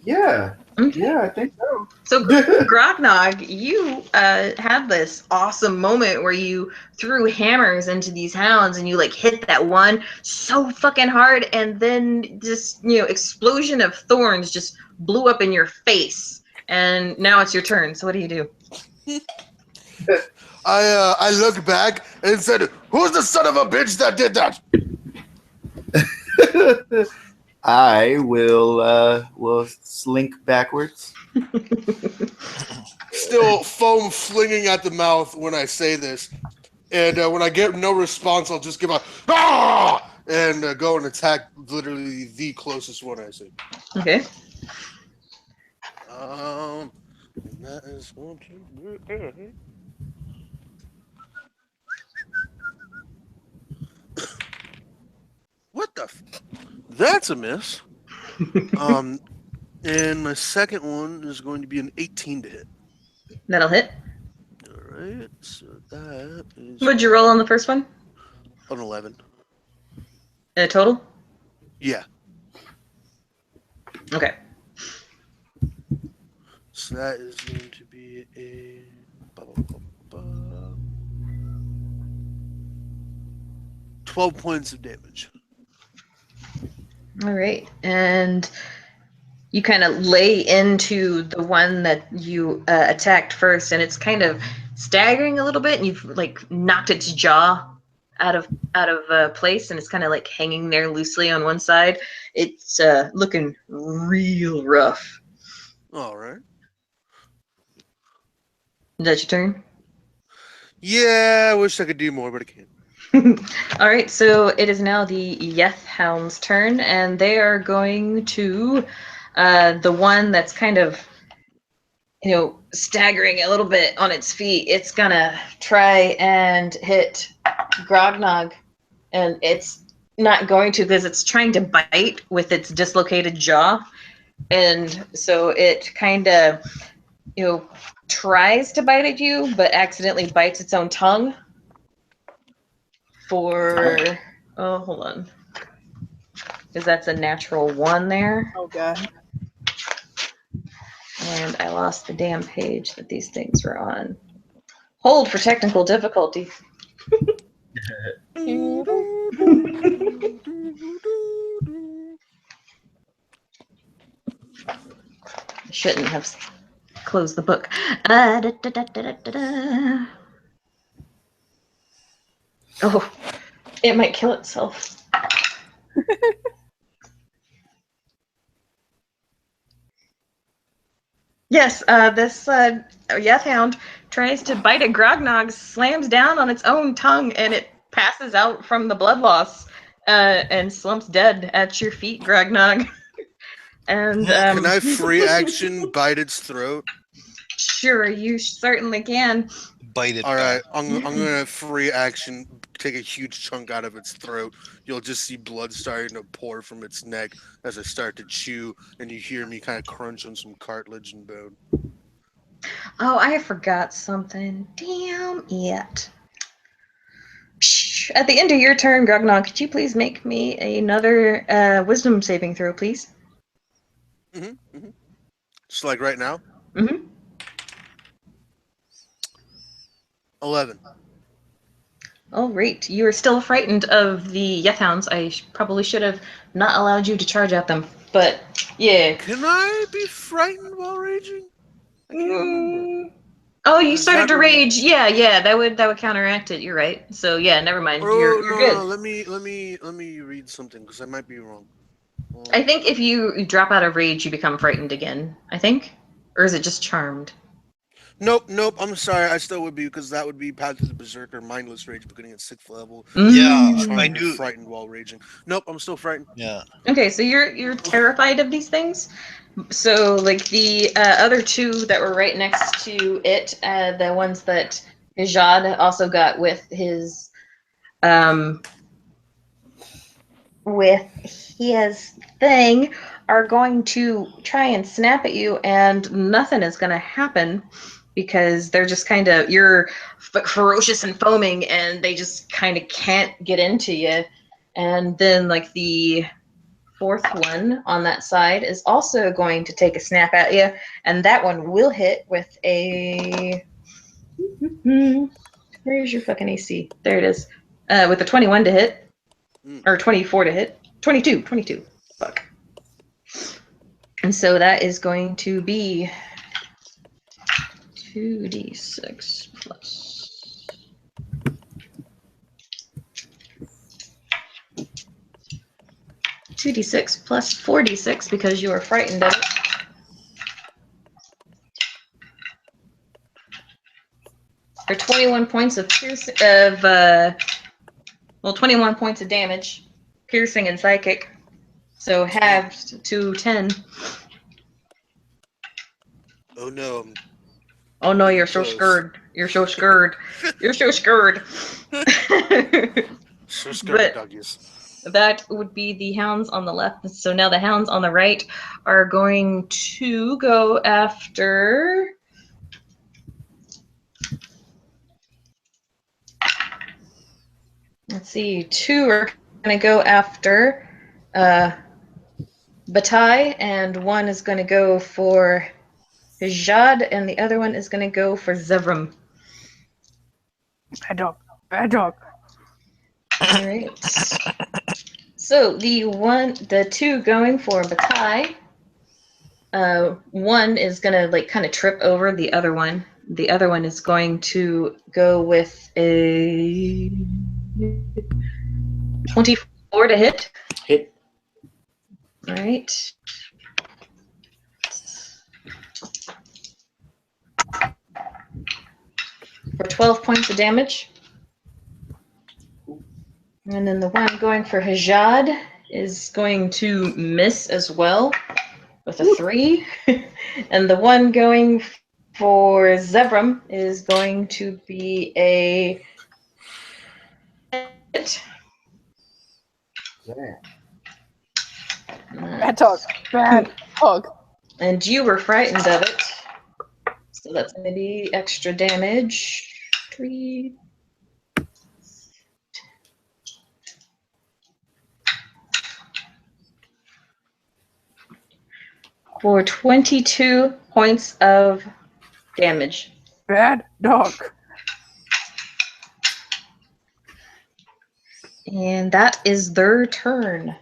Yeah. Okay. Yeah, I think so. So Grognog, you had this awesome moment where you threw hammers into these hounds and you like hit that one so fucking hard, and then just explosion of thorns just blew up in your face. And now it's your turn. So what do you do? I look back and said, "Who's the son of a bitch that did that?" I will slink backwards. Still foam flinging at the mouth when I say this. And when I get no response, I'll just give a "Ah!" and go and attack literally the closest one I see. Okay. And that is going to be... What the? That's a miss. And my second one is going to be an 18 to hit. That'll hit. All right, so that is What'd you roll on the first one? an 11. Total? Yeah. Okay. So that is going to be a 12 points of damage. All right. And you kind of lay into the one that you attacked first, and it's kind of staggering a little bit, and you've like knocked its jaw out of place, and it's kind of like hanging there loosely on one side. It's looking real rough. All right. Is that your turn? Yeah, I wish I could do more, but I can't. All right, so it is now the Yeth Hound's turn, and they are going to the one that's kind of, staggering a little bit on its feet. It's gonna try and hit Grognog and it's not going to because it's trying to bite with its dislocated jaw, and so it kind of, tries to bite at you, but accidentally bites its own tongue. Hold on, because that's a natural 1 there. Oh god. And I lost the damn page that these things were on. Hold for technical difficulty. I shouldn't have closed the book. Oh, it might kill itself. Yes, this Hound tries to bite a Grognog, slams down on its own tongue, and it passes out from the blood loss and slumps dead at your feet, Grognog. And Can I free action bite its throat? Sure, you certainly can. Bite it All right, back. I'm gonna free action take a huge chunk out of its throat. You'll just see blood starting to pour from its neck as I start to chew, and you hear me kind of crunch on some cartilage and bone. Oh, I forgot something. Damn it. At the end of your turn, Grognog, could you please make me another wisdom saving throw, please? Just like right now. 11. All right, you are still frightened of the Yethounds. I probably should have not allowed you to charge at them, but yeah. Can I be frightened while raging? I can't remember. Oh, you Does started that to rem- rage. Yeah, that would counteract it. You're right. So yeah, never mind. You're good. No. Let me read something because I might be wrong. I think if you drop out of rage, you become frightened again. I think, or is it just charmed? Nope. I'm sorry. I still would be because that would be Path to the Berserker, mindless rage beginning at 6th level. Yeah, Trying I to be knew. frightened while raging. Nope, I'm still frightened. Yeah. Okay, so you're terrified of these things. So like the other 2 that were right next to it, the ones that Ijad also got with his thing, are going to try and snap at you, and nothing is going to happen because they're just kind of, you're ferocious and foaming, and they just kind of can't get into you. And then like the 4th one on that side is also going to take a snap at you, and that one will hit with a where's your fucking AC? There it is. With a 21 to hit, or 24 to hit. 22. Fuck. And so that is going to be 2d6 plus 2d6 plus 4d6 because you are frightened of it. For 21 points of 21 points of damage, piercing and psychic. So halved to 10. Oh no. Oh no, you're so Close. scared. You're so scared. You're so scared. So scared But- of doggies. That would be the hounds on the left. So now the hounds on the right are going to go after. Let's see, 2 are going to go after Bataille, and 1 is going to go for Jad, and the other one is going to go for Zevram. Bad dog. All right. So the 2 going for Bataille, 1 is gonna like kind of trip over the other one. The other one is going to go with a 24 to hit. Hit. All right. For 12 points of damage. And then the one going for Hajad is going to miss as well with a 3. And the one going for Zevram is going to be a hit. Yeah. Bad dog. Bad dog. And you were frightened of it. So that's going to be extra damage. 3. For 22 points of damage. Bad dog. And that is their turn.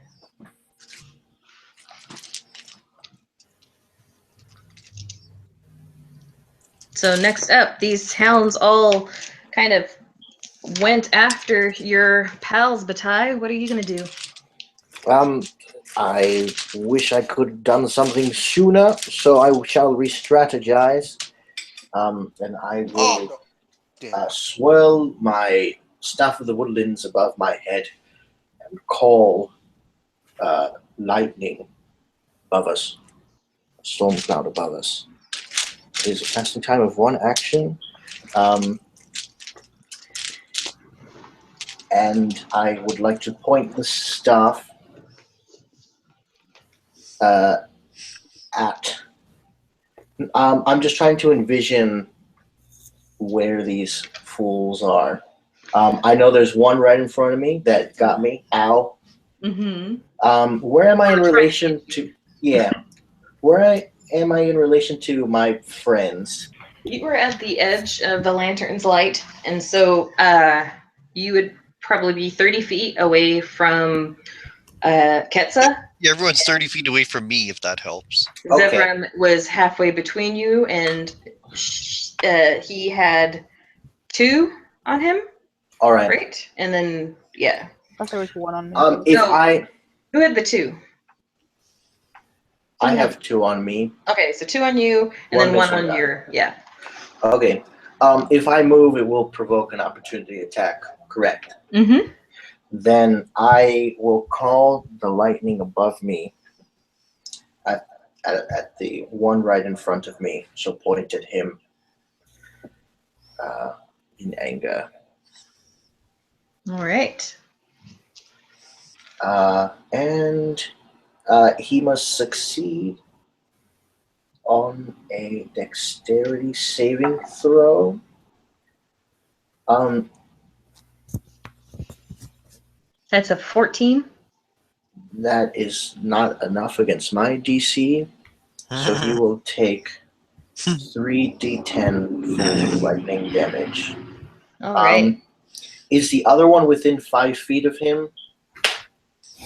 So next up, these hounds all kind of went after your pals, Batai. What are you going to do? I wish I could have done something sooner, so I shall re-strategize. And I will swirl my Staff of the Woodlands above my head and call lightning above us, a storm cloud above us. It is a casting time of 1 action. And I would like to point the staff at. I'm just trying to envision where these fools are. I know there's one right in front of me that got me. Ow. Mm-hmm. Where am I in relation to? Yeah. Am I in relation to my friends? You were at the edge of the lantern's light, and so you would probably be 30 feet away from Ketsa. Yeah, everyone's 30 feet away from me, if that helps. Okay. Zevram was halfway between you, and he had 2 on him, All right. right? And then, yeah. I thought there was 1 on me. If No. Who had the 2? I have 2 on me. Okay, so 2 on you, and then 1 on your, yeah. Okay. If I move, it will provoke an opportunity attack. Correct. Mm-hmm. Then I will call the lightning above me at the one right in front of me. So point at him in anger. All right. And he must succeed on a dexterity saving throw. That's a 14. That is not enough against my DC, so he will take 3d10 for lightning damage. All right. Is the other one within 5 feet of him?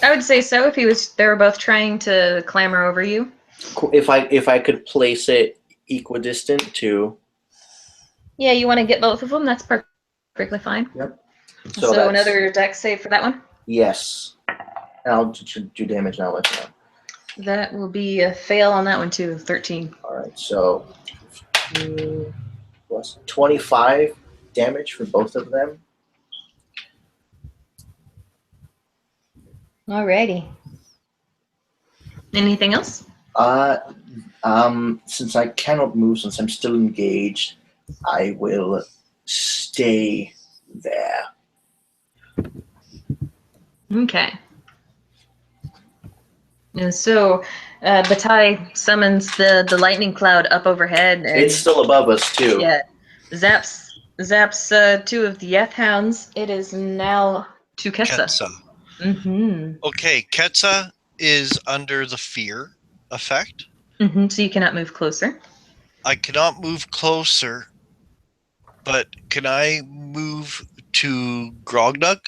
I would say so if they were both trying to clamber over you. If I could place it equidistant to. Yeah, you want to get both of them? That's perfectly fine. Yep. So another dex save for that one? Yes. And I'll do damage and I'll let you know. That will be a fail on that one too, 13. Alright, so 15 plus 25 damage for both of them. Alrighty. Anything else? Since I cannot move, since I'm still engaged, I will stay there. Okay. And so Batai summons the lightning cloud up overhead. And It's still above us, too. yeah, zaps 2 of the Yeth hounds. It is now to Ketsa. Ketsa. Mm-hmm. Okay, Ketsa is under the fear effect. Mm-hmm. So you cannot move closer. I cannot move closer, but can I move to Grognug?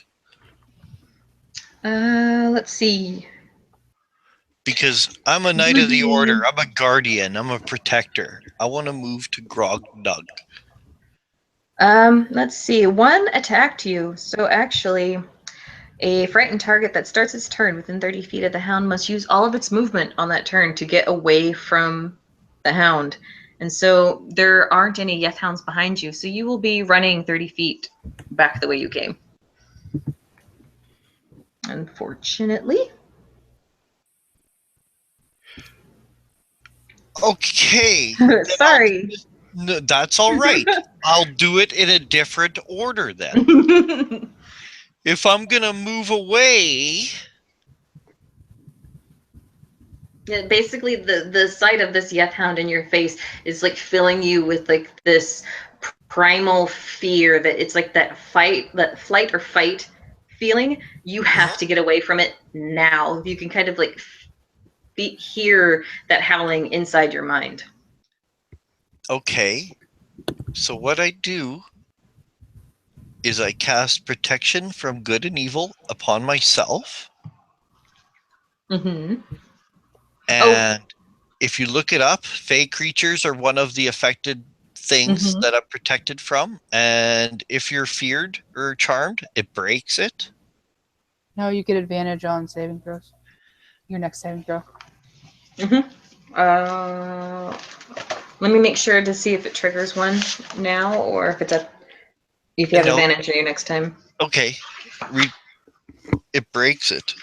Let's see. Because I'm a Knight of the Order. I'm a Guardian. I'm a Protector. I want to move to Grognug. Let's see. 1 attacked you. So actually, a frightened target that starts its turn within 30 feet of the hound must use all of its movement on that turn to get away from the hound. And so there aren't any Yeth hounds behind you. So you will be running 30 feet back the way you came. Unfortunately. Okay. Sorry. No, that's all right. I'll do it in a different order then. If I'm going to move away, Yeah, basically, the sight of this Yeth Hound in your face is like filling you with like this primal fear that it's like that flight or fight feeling. You have to get away from it now. You can kind of like hear that howling inside your mind. Okay. So what I do is I cast protection from good and evil upon myself. Mm-hmm. And if you look it up, fey creatures are one of the affected things that I'm protected from. And if you're feared or charmed, it breaks it. No, you get advantage on saving throws. Your next saving throw. Let me make sure to see if it triggers one now or if if you have No. advantage on your next time. Okay. It breaks it.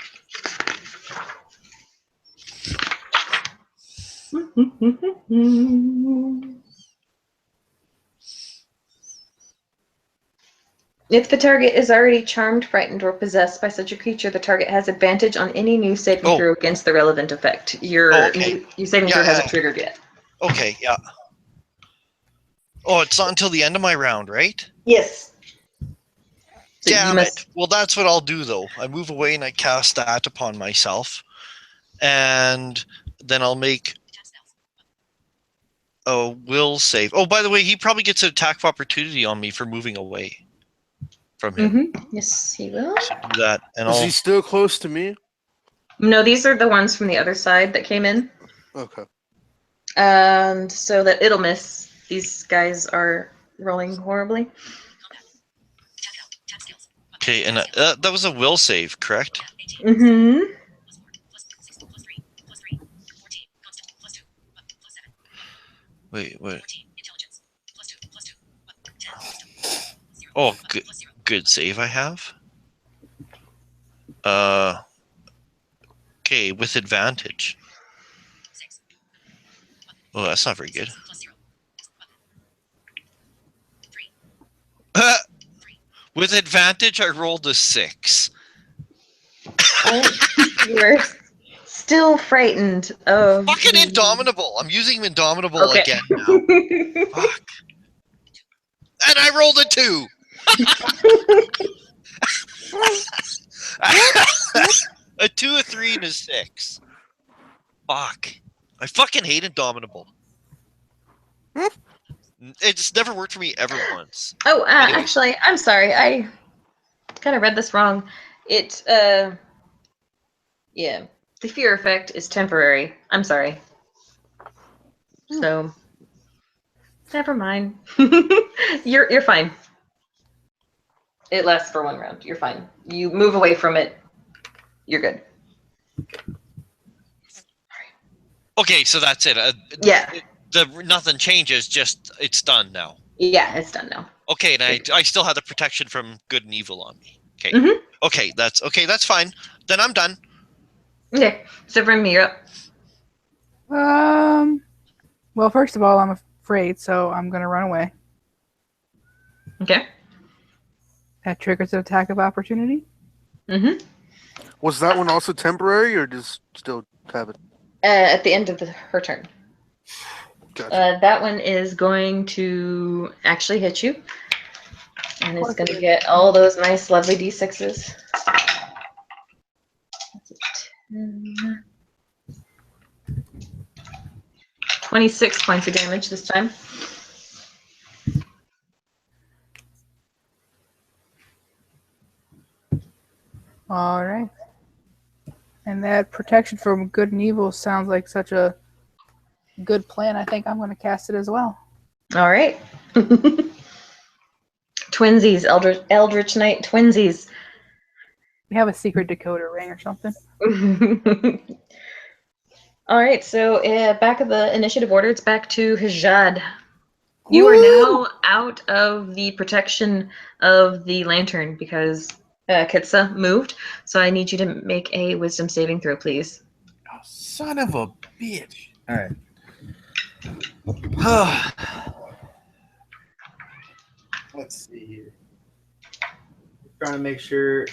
If the target is already charmed, frightened, or possessed by such a creature, the target has advantage on any new saving throw against the relevant effect. Your saving throw hasn't triggered yet. Okay, yeah. Oh, it's not until the end of my round, right? Yes. So Damn it. Well, that's what I'll do, though. I move away and I cast that upon myself. And then I'll make a will save. Oh, by the way, he probably gets an attack of opportunity on me for moving away from him. Yes, he will. So do that. And Is he still close to me? No, these are the ones from the other side that came in. Okay. And so that it'll miss. These guys are rolling horribly. Okay, and that was a will save, correct? Mm-hmm. Wait. Oh, good save I have. Okay, with advantage. Oh, that's not very good. With advantage, I rolled a 6. You're still frightened of Fucking Indomitable. I'm using Indomitable again now. Fuck. And I rolled a 2. A 2, a 3, and a 6. Fuck. I fucking hate Indomitable. It just never worked for me ever once. Oh, actually, I'm sorry. I kind of read this wrong. Yeah. The fear effect is temporary. I'm sorry. So, never mind. You're fine. It lasts for 1 round. You're fine. You move away from it. You're good. Okay, so that's it. Yeah. Nothing changes. Just it's done now. Yeah, it's done now. Okay, and I still have the protection from good and evil on me. Okay. Mm-hmm. Okay, that's fine. Then I'm done. Okay, so bring me up. Well, first of all, I'm afraid, so I'm gonna run away. Okay. That triggers an attack of opportunity. Mm-hmm. Was that one also temporary, or just still have it? At the end of her turn. Gotcha. That one is going to actually hit you. And it's going to get all those nice, lovely D6s. That's a 10. 26 points of damage this time. All right. And that protection from good and evil sounds like such a good plan. I think I'm going to cast it as well. All right. Twinsies, Eldritch Knight twinsies. We have a secret decoder ring or something. All right, so back of the initiative order, it's back to Hajad. You are now out of the protection of the lantern because Kitsa moved. So I need you to make a wisdom saving throw, please. Oh, son of a bitch. All right. Let's see here. Trying to make sure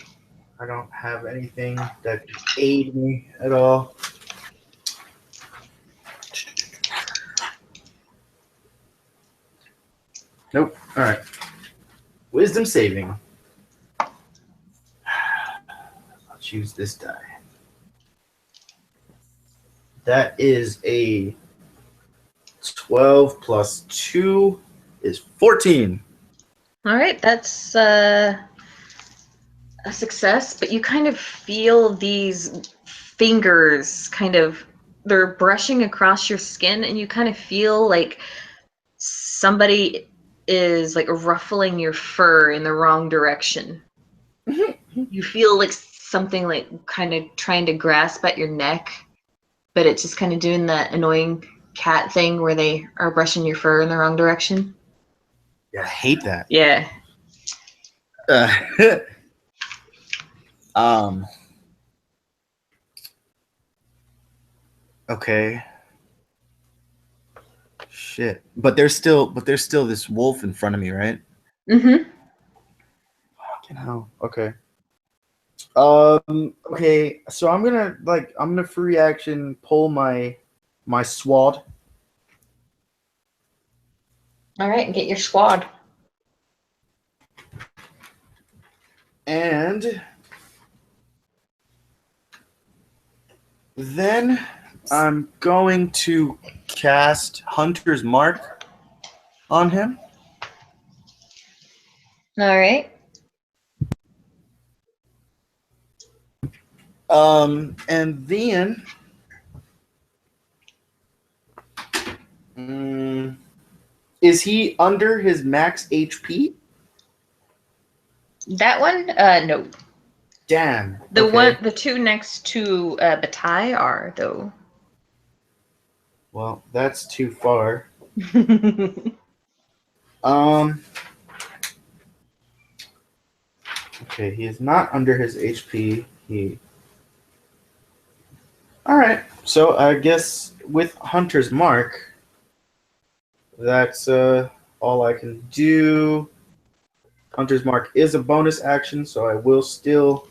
I don't have anything that could aid me at all. Nope. All right. Wisdom saving. I'll choose this die. That is a 12 plus 2 is 14. All right, that's a success, but you kind of feel these fingers they're brushing across your skin, and you kind of feel like somebody is like ruffling your fur in the wrong direction. You feel like something like kind of trying to grasp at your neck, but it's just kind of doing that annoying cat thing where they are brushing your fur in the wrong direction. Yeah, I hate that. Yeah. Um. Okay. Shit. But there's still this wolf in front of me, right? Mm-hmm. Fucking hell. Okay. Okay. So I'm gonna free action pull my sword. All right, get your squad. And then I'm going to cast Hunter's Mark on him. All right. And then is he under his max HP? That one? No. Damn. The two next to Bataille are though. Well, that's too far. Okay, he is not under his HP. All right. So I guess with Hunter's Mark, that's all I can do. Hunter's Mark is a bonus action, so I will still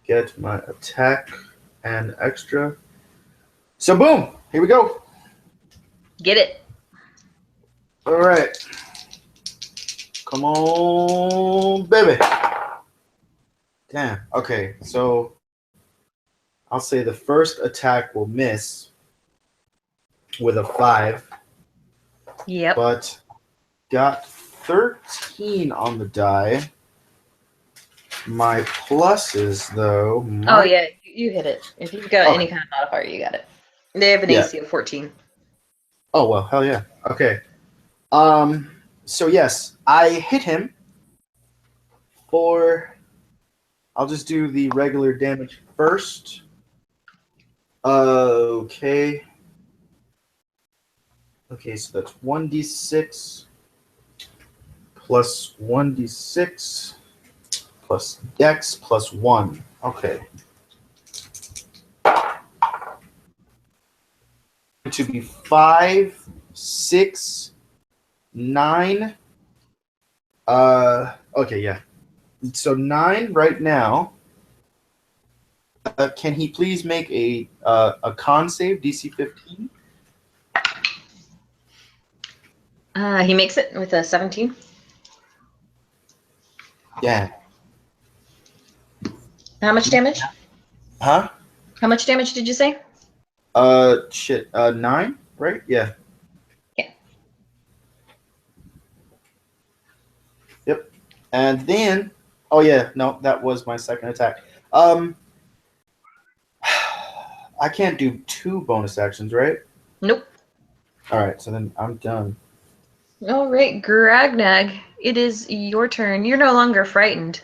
get my attack and extra. So boom, here we go. Get it. All right. Come on, baby. Damn. Okay, so I'll say the first attack will miss with a 5. Yep. But got 13 on the die. My pluses, though. Oh yeah, you hit it. If you've got any kind of modifier, you got it. They have an AC of 14. Oh well, hell yeah. Okay. So yes, I hit him for. I'll just do the regular damage first. Okay. Okay, so that's 1d6 plus 1d6 plus dex plus 1. Okay. To be 5, 6, 9. Okay, yeah. So 9 right now. Can he please make a con save, DC 15? He makes it with a 17. Yeah. How much damage? Huh? How much damage did you say? 9, right? Yeah. Yeah. Yep. And then, oh yeah, no, that was my second attack. I can't do 2 bonus actions, right? Nope. All right, so then I'm done. All right, Gragnag, it is your turn. You're no longer frightened.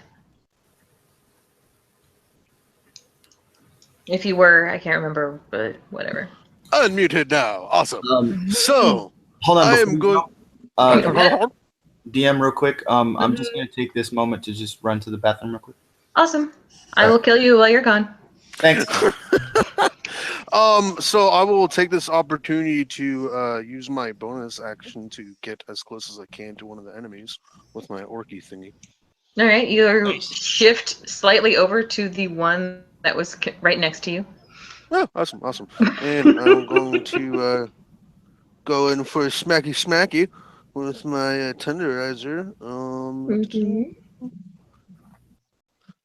If you were, I can't remember, but whatever. Unmuted now. Awesome. So Hold on. I am going. DM real quick. I'm just gonna take this moment to just run to the bathroom real quick. Awesome. I will kill you while you're gone. Thanks. So I will take this opportunity to use my bonus action to get as close as I can to one of the enemies with my orky thingy. All right, you shift slightly over to the one that was right next to you. Oh, awesome. And I'm going to go in for a smacky with my tenderizer. Mhm.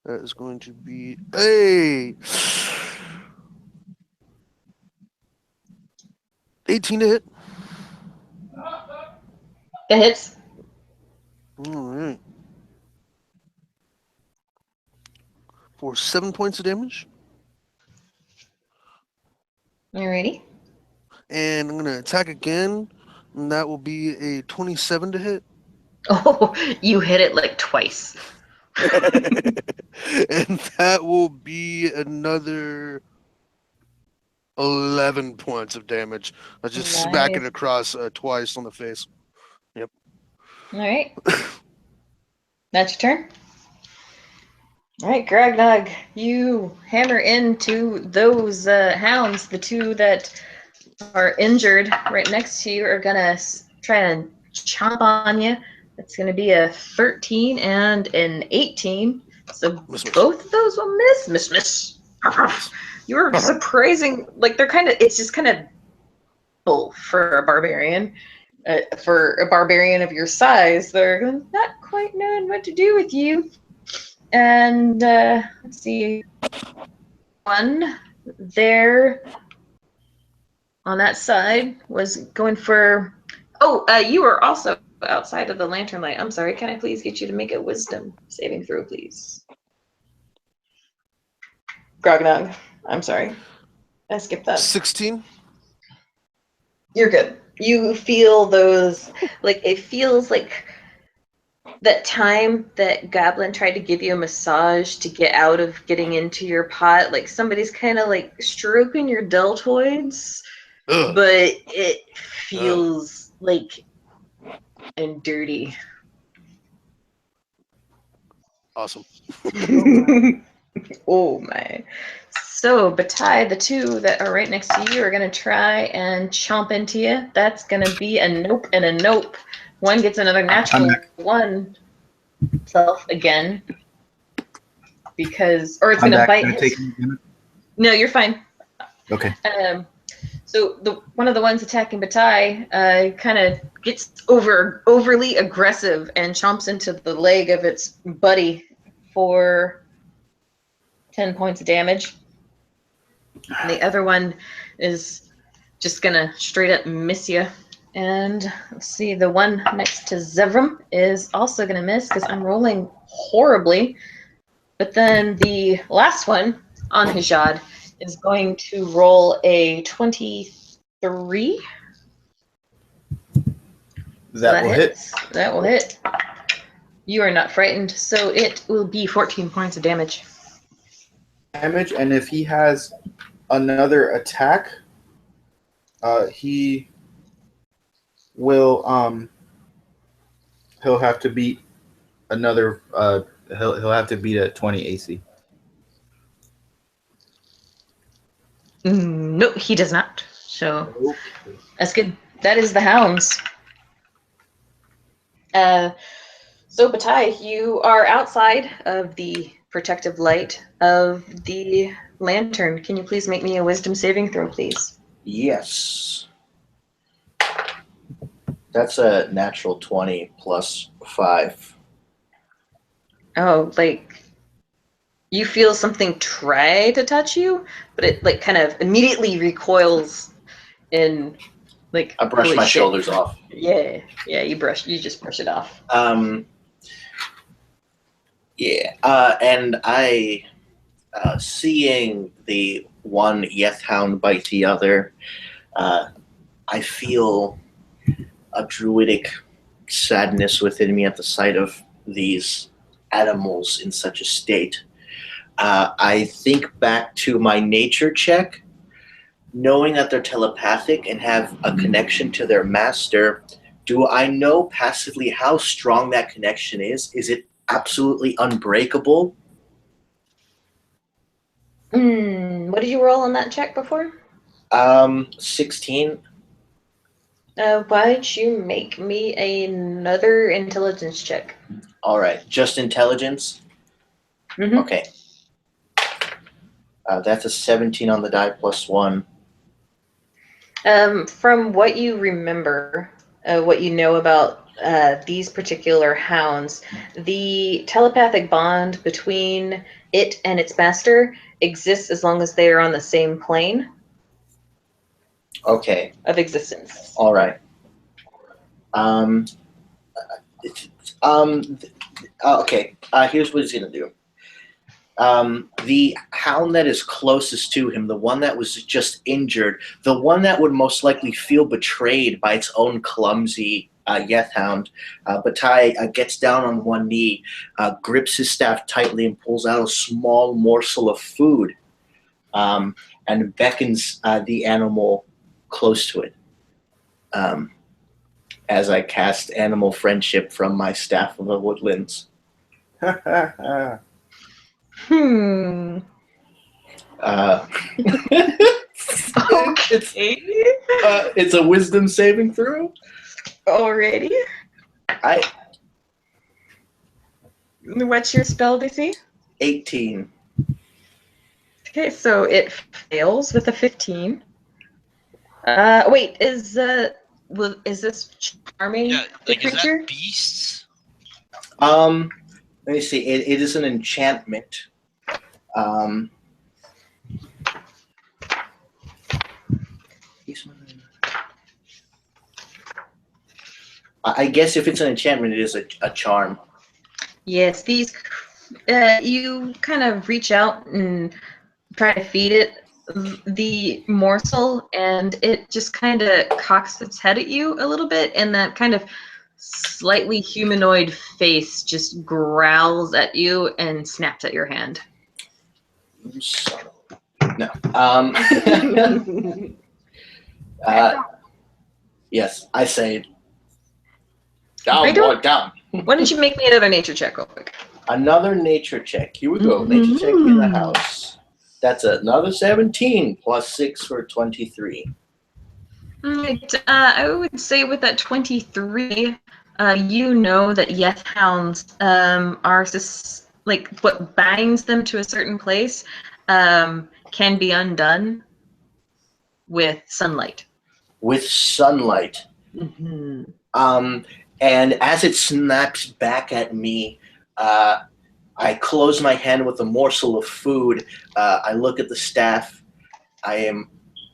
That is going to be a 18 to hit. That hits. All right. For 7 points of damage. Alrighty. And I'm going to attack again. And that will be a 27 to hit. Oh, you hit it like twice. And that will be another 11 points of damage. I just smack it Nice. across twice on the face. All right. That's your turn. All right, Grognog, you hammer into those hounds. The two that are injured right next to you are gonna try and chomp on you. It's gonna be a 13 and an 18. So Miss. both of those will miss. You're surprising. Like they're kind of. It's just kind of bull for a barbarian. For a barbarian of your size, they're not quite knowing what to do with you. And let's see, one there on that side was going for. Oh, you were also outside of the lantern light. I'm sorry. Can I please get you to make a wisdom saving throw, please? Grognog. I'm sorry. I skipped that. 16. You're good. You feel those, like, it feels like that time that Goblin tried to give you a massage to get out of getting into your pot. Like, somebody's kind of, like, stroking your deltoids, Ugh. but it feels, like, and dirty. Awesome. Oh, my. So, Batai, the two that are right next to you are going to try and chomp into you. That's going to be a nope and a nope. One gets another natural one self again because, or it's going to bite his. No, you're fine. Okay. So one of the ones attacking Batai kind of gets overly aggressive and chomps into the leg of its buddy for 10 points of damage. And the other one is just gonna straight up miss you. And let's see, the one next to Zevram is also gonna miss because I'm rolling horribly. But then the last one on Hijad is going to roll a 23. That will hit. That will hit. You are not frightened, so it will be 14 points of damage. Damage, and if he has another attack, he will he'll have to beat another he'll have to beat a 20 AC. No, he does not. So that's good. That is the hounds. So Batai, you are outside of the protective light of the lantern. Can you please make me a wisdom saving throw, please? Yes. That's a natural 20 plus 5. Oh, like you feel something try to touch you, but it like kind of immediately recoils in like I brush holy my shit. shoulders off. Yeah, you just brush it off. Yeah. And I seeing the one Yeth hound bite the other, I feel a druidic sadness within me at the sight of these animals in such a state. I think back to my nature check, knowing that they're telepathic and have a connection to their master. Do I know passively how strong that connection is? Is it absolutely unbreakable? What did you roll on that check before? 16. Why don't you make me another intelligence check? All right, just intelligence. Mhm. Okay. That's a 17 on the die plus 1. From what you remember, what you know about these particular hounds. The telepathic bond between it and its master exists as long as they are on the same plane Okay. of existence. All right. Okay. Here's what he's gonna do. The hound that is closest to him, the one that was just injured, the one that would most likely feel betrayed by its own clumsy Yeth hound, Batai gets down on one knee, grips his staff tightly, and pulls out a small morsel of food, and beckons the animal close to it. As I cast animal friendship from my staff of the woodlands. Hmm. Okay. It's a wisdom saving throw. Alrighty. I What's your spell DC? 18. Okay, so it fails with a 15. Wait, is this charming Yeah, the like is creature? that beasts? Let me see. It is an enchantment. I guess if it's an enchantment, it is a charm. Yes, these. You kind of reach out and try to feed it the morsel, and it just kind of cocks its head at you a little bit, and that kind of slightly humanoid face just growls at you and snaps at your hand. Son of no. Yes, I say down, boy, down. Why don't you make me another nature check real quick? Another nature check. Here we go. Nature check in the house. That's another 17 plus 6 for 23. Right. I would say with that 23, you know that Yeth hounds are like what binds them to a certain place can be undone with sunlight. With sunlight. Mm-hmm. And as it snaps back at me, I close my hand with a morsel of food. I look at the staff. I am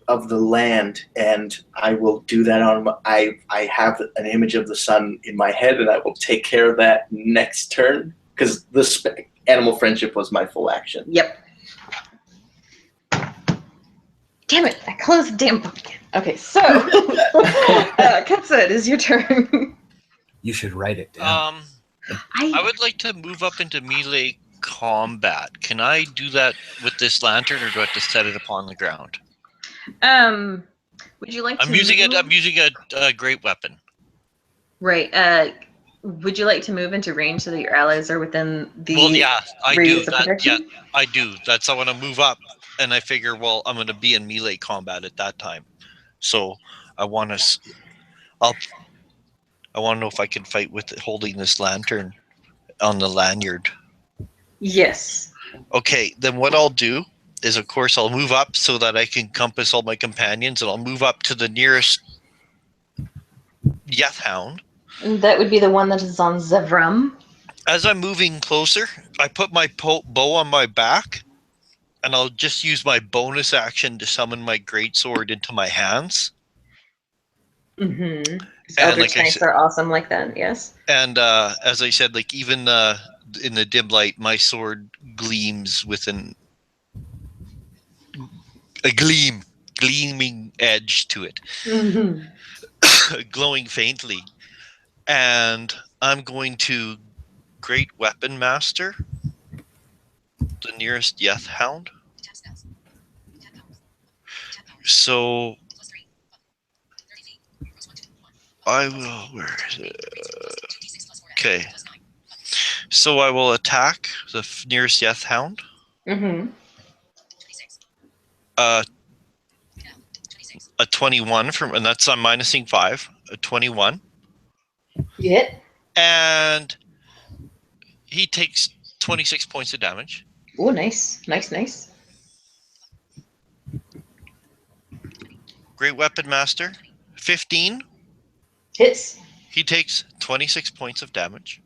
of the land, and I will do that on. I have an image of the sun in my head, and I will take care of that next turn because the animal friendship was my full action. Yep. Damn it! I closed the damn book again. Okay, so Katsa, it is your turn. You should write it down. I would like to move up into melee combat. Can I do that with this lantern, or do I have to set it upon the ground? Would you like to? I'm using a great weapon. Right. Would you like to move into range so that your allies are within the Well, yeah, I do. radius of That, protection? yeah, I do. That's I want to move up, and I figure, well, I'm going to be in melee combat at that time, so I want to. I want to know if I can fight with holding this lantern on the lanyard. Yes. Okay, then what I'll do is, of course, I'll move up so that I can compass all my companions, and I'll move up to the nearest Yeth hound. And that would be the one that is on Zevram. As I'm moving closer, I put my bow on my back, and I'll just use my bonus action to summon my greatsword into my hands. Mm-hmm. And Eldritch Knights are awesome like that, yes. And as I said, like even in the dim light, my sword gleams with a gleaming edge to it, glowing faintly. And I'm going to Great Weapon Master the nearest Yeth hound. So I will. Where is it? Okay. So I will attack the nearest Yeth hound. Mm-hmm. A 21 and that's I'm minusing 5. A 21. You hit. And he takes 26 points of damage. Oh, nice. Nice. Great Weapon Master, 15. Hits. He takes 26 points of damage.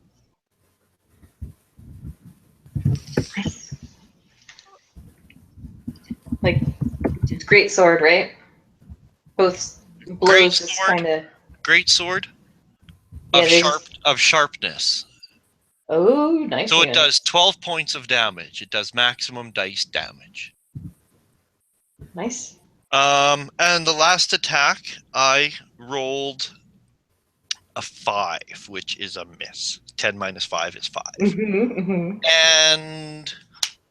Nice. Like, it's great sword, right? Both blows just sword. kind of. Great sword Yeah, of they just. sharpness. Oh, nice. So it does 12 points of damage. It does maximum dice damage. Nice. And the last attack, I rolled a 5, which is a miss. 10 minus 5 is 5. And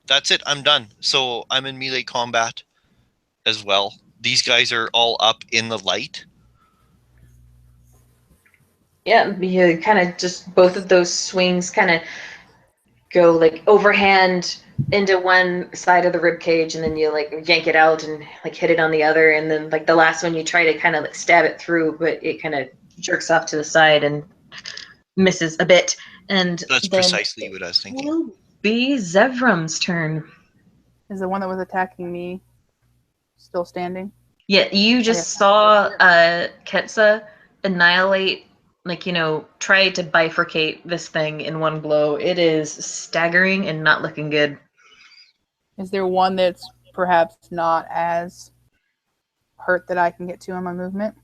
that's it. I'm done. So I'm in melee combat as well. These guys are all up in the light. Yeah, you kind of just both of those swings kind of go like overhand into one side of the rib cage, and then you like yank it out and like hit it on the other, and then like the last one you try to kind of like stab it through, but it kind of jerks off to the side and misses a bit. And That's then precisely what I was thinking. will be Zevrum's turn. Is the one that was attacking me still standing? Yeah, you just saw Ketsa annihilate, like, you know, try to bifurcate this thing in one blow. It is staggering and not looking good. Is there one that's perhaps not as hurt that I can get to in my movement?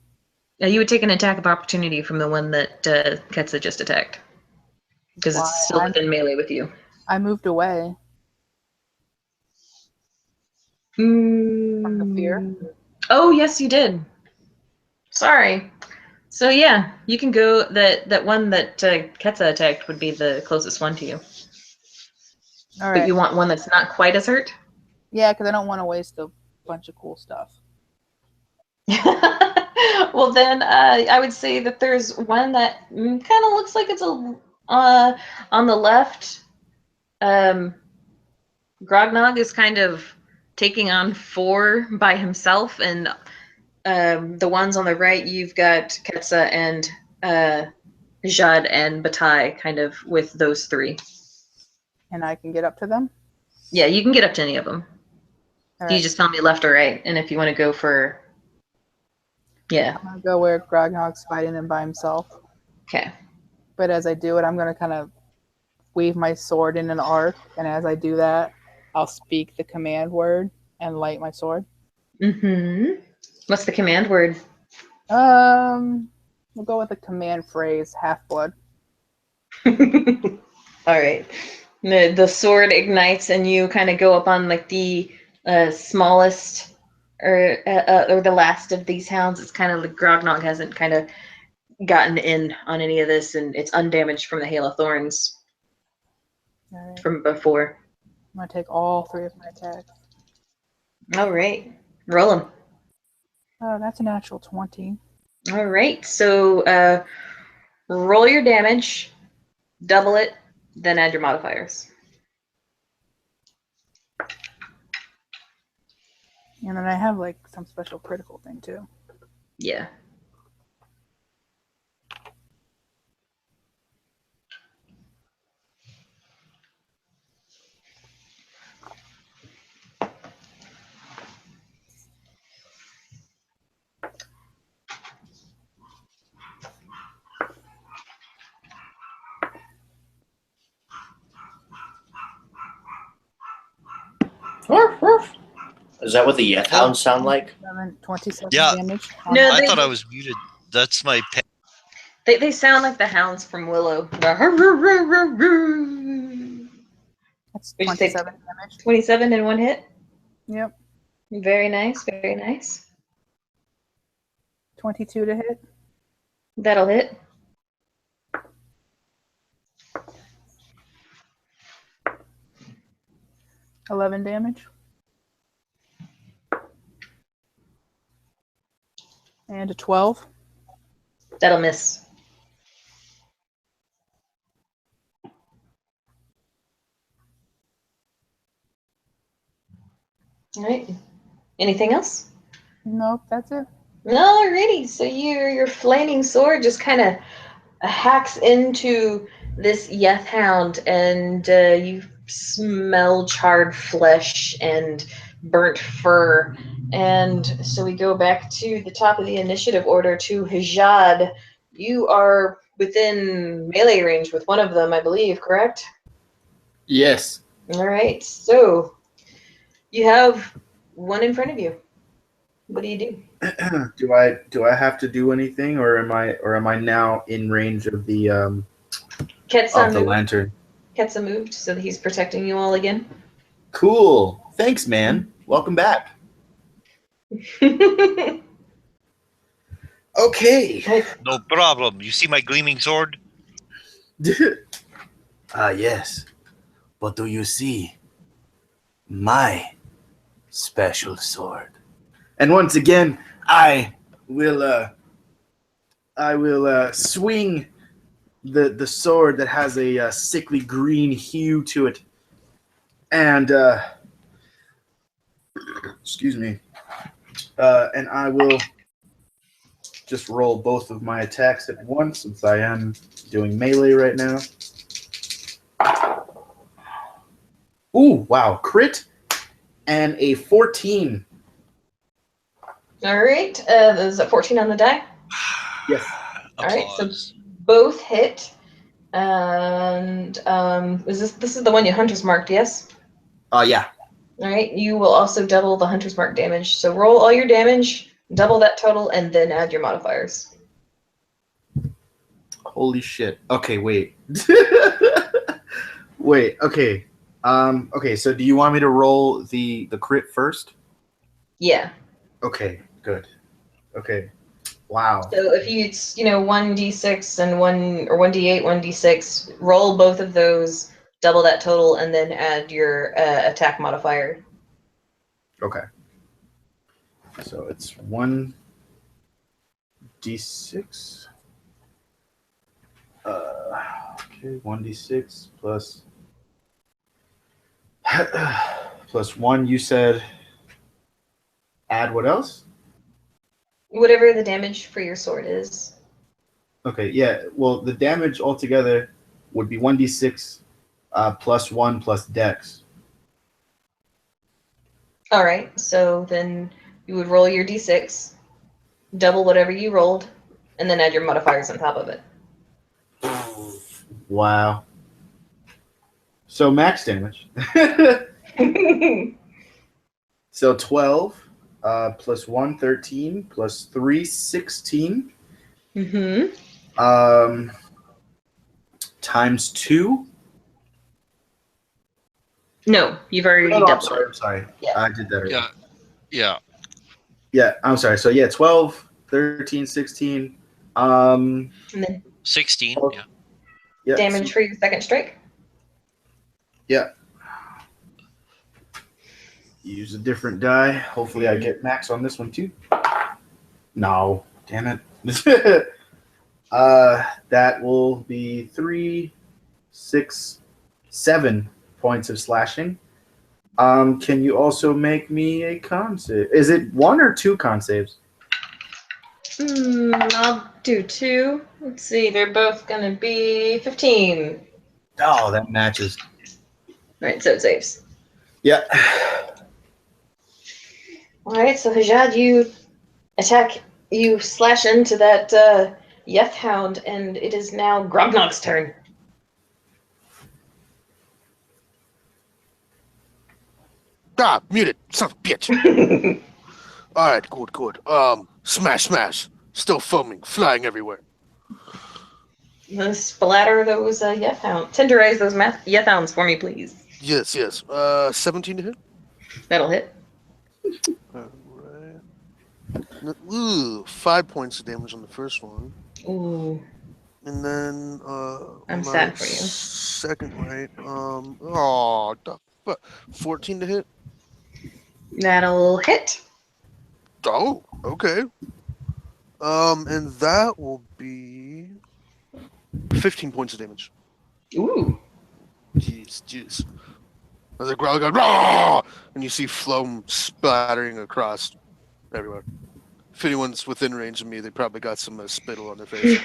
You would take an attack of opportunity from the one that Ketsa just attacked. Because it's still within melee with you. I moved away from the fear. Oh, yes, you did. Sorry. So yeah, you can go. That one that Ketsa attacked would be the closest one to you. All right. But you want one that's not quite as hurt? Yeah, because I don't want to waste a bunch of cool stuff. Well, then I would say that there's one that kind of looks like it's on the left. Grognog is kind of taking on 4 by himself, and the ones on the right, you've got Ketsa and Jad and Batai kind of with those 3. And I can get up to them? Yeah, you can get up to any of them. All You right. just tell me left or right, and if you want to go for... Yeah. I'm going to go where Grognog's fighting him by himself. Okay. But as I do it, I'm going to kind of weave my sword in an arc, and as I do that, I'll speak the command word and light my sword. Mm-hmm. What's the command word? We'll go with the command phrase, half-blood. All right. The sword ignites, and you kind of go up on like the smallest or the last of these hounds. It's kind of like Grognog hasn't kind of gotten in on any of this, and it's undamaged from the hail of thorns from before. I'm going to take all 3 of my attacks. All right. Roll them. Oh, that's a natural 20. All right. So roll your damage, double it, then add your modifiers. And then I have like some special critical thing too. Yeah. Is that what the Yeth hounds sound like? 27 Yeah. damage. No, I they- thought I was muted. That's my pet. They sound like the hounds from Willow. That's What'd you say? 27 damage. 27 in one hit. Yep. Very nice. Very nice. 22 to hit. That'll hit. $11 damage. And a 12. That'll miss. All right. Anything else? Nope, that's it. Alrighty. So your flaming sword just kind of hacks into this Yeth hound, and you smell charred flesh and burnt fur. And so we go back to the top of the initiative order to Hijad. You are within melee range with one of them, I believe, correct? Yes. All right, so you have one in front of you. What do you do? Do I have to do anything, or am I now in range of the Ketsa moved. lantern? Ketsa moved, so that he's protecting you all again. Cool. Thanks, man. Welcome back. Okay. No problem. You see my gleaming sword? Yes. But do you see my special sword? And once again, I will swing the sword that has a sickly green hue to it, and excuse me, and I will just roll both of my attacks at once since I am doing melee right now. Ooh, wow, crit and a 14. All right, there's a 14 on the die. Yes. All right, so Applause. both hit. And this is the one you hunter's marked, yes? Yeah. All right, you will also double the hunter's mark damage. So roll all your damage, double that total, and then add your modifiers. Holy shit. Okay, wait. Wait, okay. Okay, so do you want me to roll the crit first? Yeah. Okay, good. Okay. Wow. So if you 1d6 and 1d8, 1d6, roll both of those, double that total, and then add your attack modifier. Okay. So it's 1d6. Okay, 1d6 plus plus 1. You said add what else? Whatever the damage for your sword is. Okay, yeah. Well, the damage altogether would be 1d6 plus 1 plus dex. All right, so then you would roll your d6, double whatever you rolled, and then add your modifiers on top of it. Wow. So max damage. So 12 plus 1, 13, plus 3, 16. Mm-hmm. Times 2. No, you've already I'm doubled sorry. it. I'm sorry. Yeah. I did that already. Yeah. Yeah, I'm sorry. So yeah, 12, 13, 16. And then 16. Oh. Yeah. Yeah. damage for your second strike. Yeah. Use a different die. Hopefully I get max on this one too. No. Damn it. That will be 3, 6, 7 points of slashing. Can you also make me a con save? Is it 1 or 2 con saves? I'll do 2. Let's see, they're both gonna be 15. Oh, that matches. Right, so it saves. Yeah. Alright, so Hajad, you slash into that Yeth Hound, and it is now Grognog's turn. Ah, muted. Son of a bitch. All right, good. Smash. Still foaming, flying everywhere. Splatter those Yeth Hounds. Tenderize those Yeth Hounds for me, please. Yes. 17 to hit. That'll hit. All right. Ooh, 5 points of damage on the first one. Ooh. And then I'm my sad for you. second right. 14 to hit. That'll hit. Oh, okay. And that will be 15 points of damage. Ooh. Jeez. As the growl goes, "Rah!" and you see foam splattering across everywhere. If anyone's within range of me, they probably got some spittle on their face.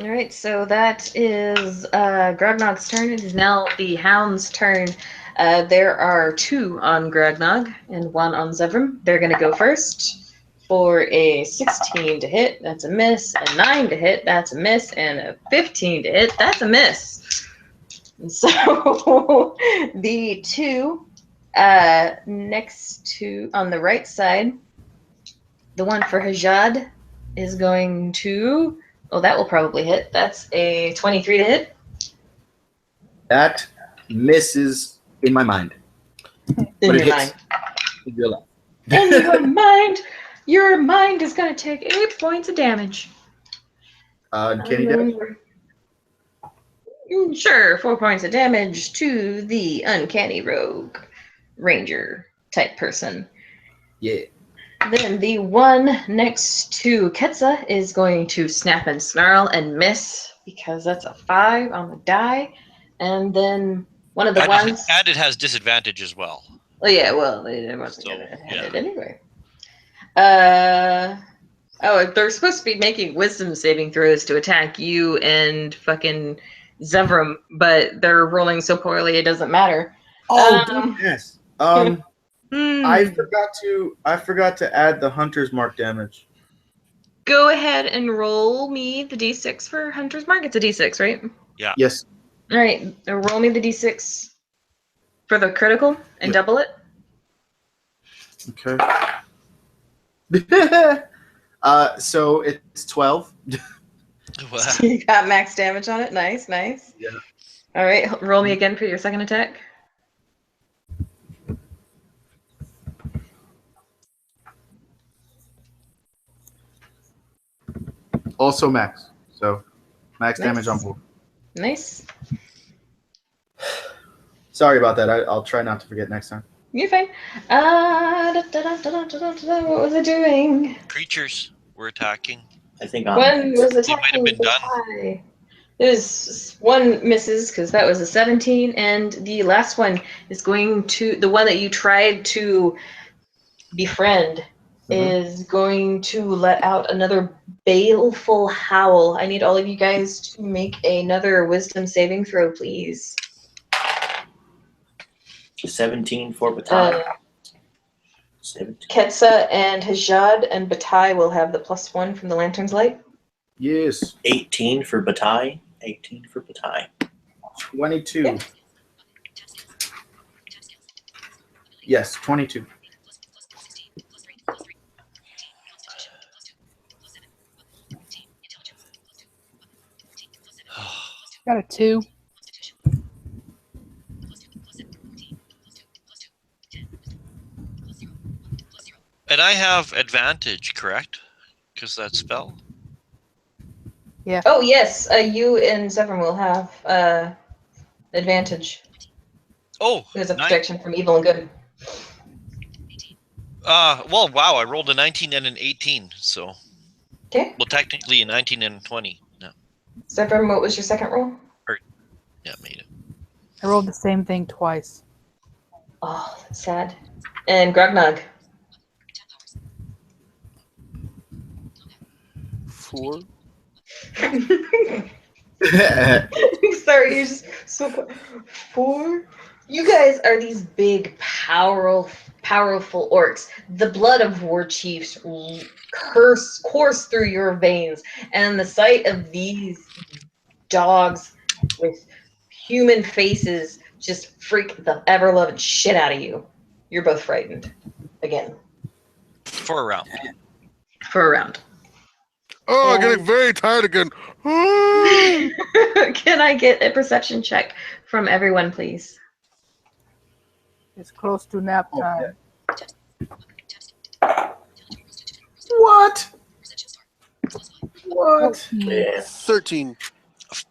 All right, so that is Grognog's turn. It is now the Hound's turn. There are 2 on Grognog and 1 on Zevram. They're going to go first for a 16 to hit. That's a miss. A 9 to hit. That's a miss. And a 15 to hit. That's a miss. So the two next to on the right side, the one for Hajad is going to. Oh, that will probably hit. That's a 23 to hit. That misses in my mind. In But it your hits. mind. In real life. In your mind. Your mind is going to take 8 points of damage. Uncanny damage? Sure, 4 points of damage to the uncanny rogue ranger type person. Yeah. Then the one next to Ketsa is going to snap and snarl and miss because that's a 5 on the die. And then one of the ones. And it has disadvantage as well. Well, yeah, well, it wasn't So, going to hit yeah. it anyway. Oh, they're supposed to be making wisdom saving throws to attack you and fucking Zevram, but they're rolling so poorly it doesn't matter. Oh, yes. I Hmm. forgot to add the hunter's mark damage. Go ahead and roll me the d6 for Hunter's Mark. It's a d6, right? Yeah. Yes. All right, roll me the d6 for the critical and double it. Okay. So it's 12. You got max damage on it. Nice, nice. Yeah. All right, roll me again for your second attack. Also max. So max Nice. damage on board. Nice. Sorry about that. I'll try not to forget next time. You're fine. What was I doing? Creatures were attacking. I think One was They might have attacking been the done. tie. There's one misses because that was a 17, and the last one is going to the one that you tried to befriend is going to let out another baleful howl. I need all of you guys to make another wisdom saving throw, please. 17 for Batai. 17. Ketsa and Hajad and Batai will have the +1 from the lantern's light. Yes. 18 for Batai. 18 for Batai. 22. Yeah. Yes, 22. Got a 2. And I have advantage, correct? Because that spell. Oh yes, you and Zevram will have advantage. Oh, There's a protection from evil and good. well, wow, I rolled a 19 and an 18, so. Okay. Well, technically a 19 and a 20. No. Zevram, what was your second roll? Yeah, made it. I rolled the same thing twice. Oh, that's sad. And Grognog. 4. Sorry, you're just so 4. You guys are these big, powerful orcs. The blood of war chiefs course through your veins, and the sight of these dogs with human faces just freak the ever-loving shit out of you. You're both frightened. Again. For a round. For a round. Oh, I'm getting very tired again. Can I get a perception check from everyone, please? It's close to nap time. What? What? Yeah. 13.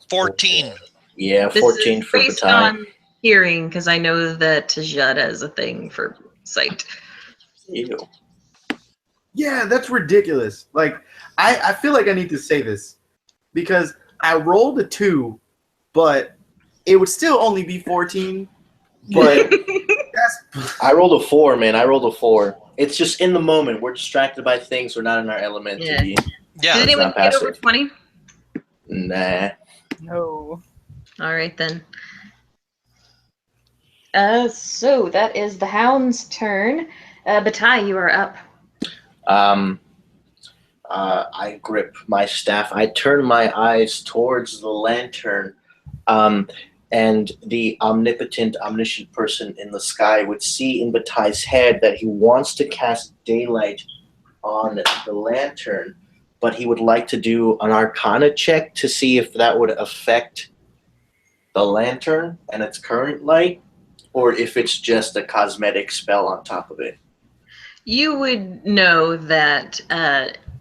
14. Yeah, This 14 is for based Batai. on hearing, because I know that Tajad has a thing for sight. Ew. Yeah, that's ridiculous. Like, I feel like I need to say this because I rolled a 2, but it would still only be 14. But that's I rolled a 4, man. I rolled a 4. It's just in the moment. We're distracted by things. We're not in our element Yeah. to be. Yeah. Did anyone not get over passive. 20? Nah. No. All right, then. So that is the hound's turn. Batai, you are up. I grip my staff. I turn my eyes towards the lantern, and the omnipotent, omniscient person in the sky would see in Batai's head that he wants to cast daylight on the lantern, but he would like to do an Arcana check to see if that would affect the lantern and its current light, or if it's just a cosmetic spell on top of it. You would know that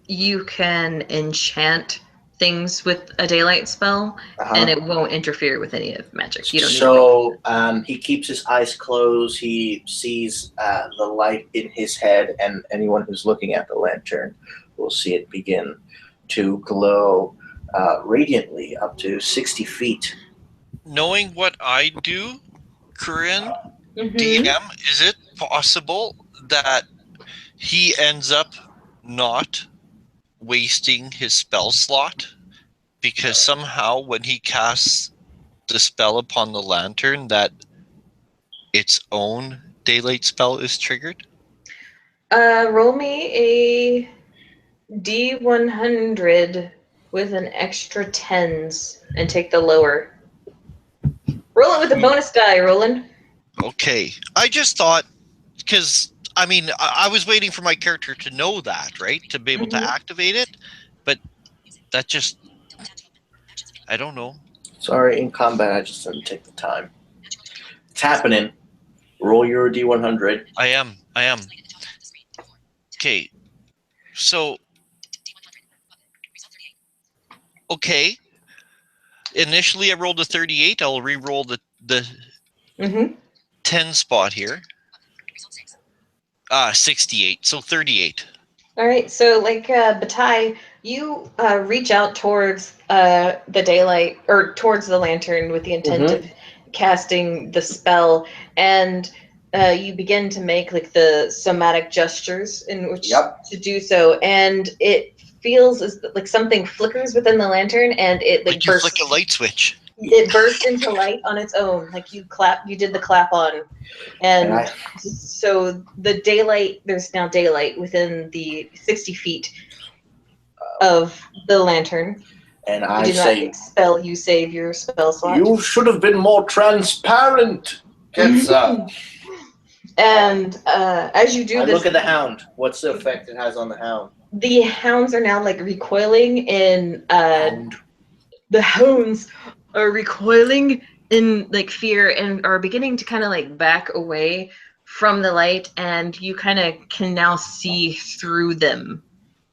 you can enchant things with a daylight spell, and it won't interfere with any of magic. You don't need to roll. So he keeps his eyes closed. He sees the light in his head, and anyone who's looking at the lantern will see it begin to glow radiantly up to 60 feet. Knowing what I do, Corinne, Mhm. DM, is it possible that he ends up not wasting his spell slot? Because somehow when he casts the spell upon the lantern, that its own daylight spell is triggered? Roll me a D100 with an extra 10s and take the lower. Roll it with a bonus die, Roland. Okay. I just thought, because, I mean, I was waiting for my character to know that, right? To be able to activate it. But that just, I don't know. Sorry, in combat, I just didn't take the time. It's happening. Roll your D100. I am. Okay. So, okay. Initially, I rolled a 38. I'll re-roll the 10 spot here. 68. So 38. All right. So, like Batai, you reach out towards the daylight or towards the lantern with the intent of casting the spell, and you begin to make like the somatic gestures in which to do so, and it feels as like something flickers within the lantern, and it like you bursts. flick a light switch. It bursts into light on its own, like you did the clap on, and so the daylight. There's now daylight within the 60 feet of the lantern. And You I do not say, expel. You save your spell slot. you should have been more transparent, Ketsa. And as you do I this, look at the hound. What's the effect it has on the hound? the hounds are now like recoiling in the hounds are recoiling in like fear and are beginning to kind of like back away from the light, and you kind of can now see through them.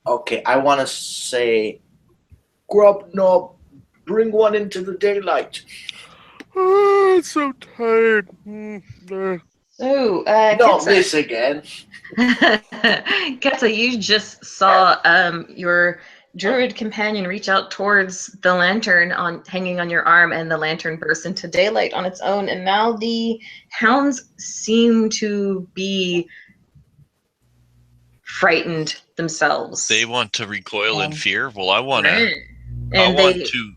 Okay, I want to say, Grub Knob, bring one into the daylight. Oh, I'm so tired. So, Not this again. Ketsa, you just saw your druid companion reach out towards the lantern hanging on your arm, and the lantern bursts into daylight on its own, and now the hounds seem to be frightened themselves. They want to recoil in fear. Well, I want Right. to. And I want to.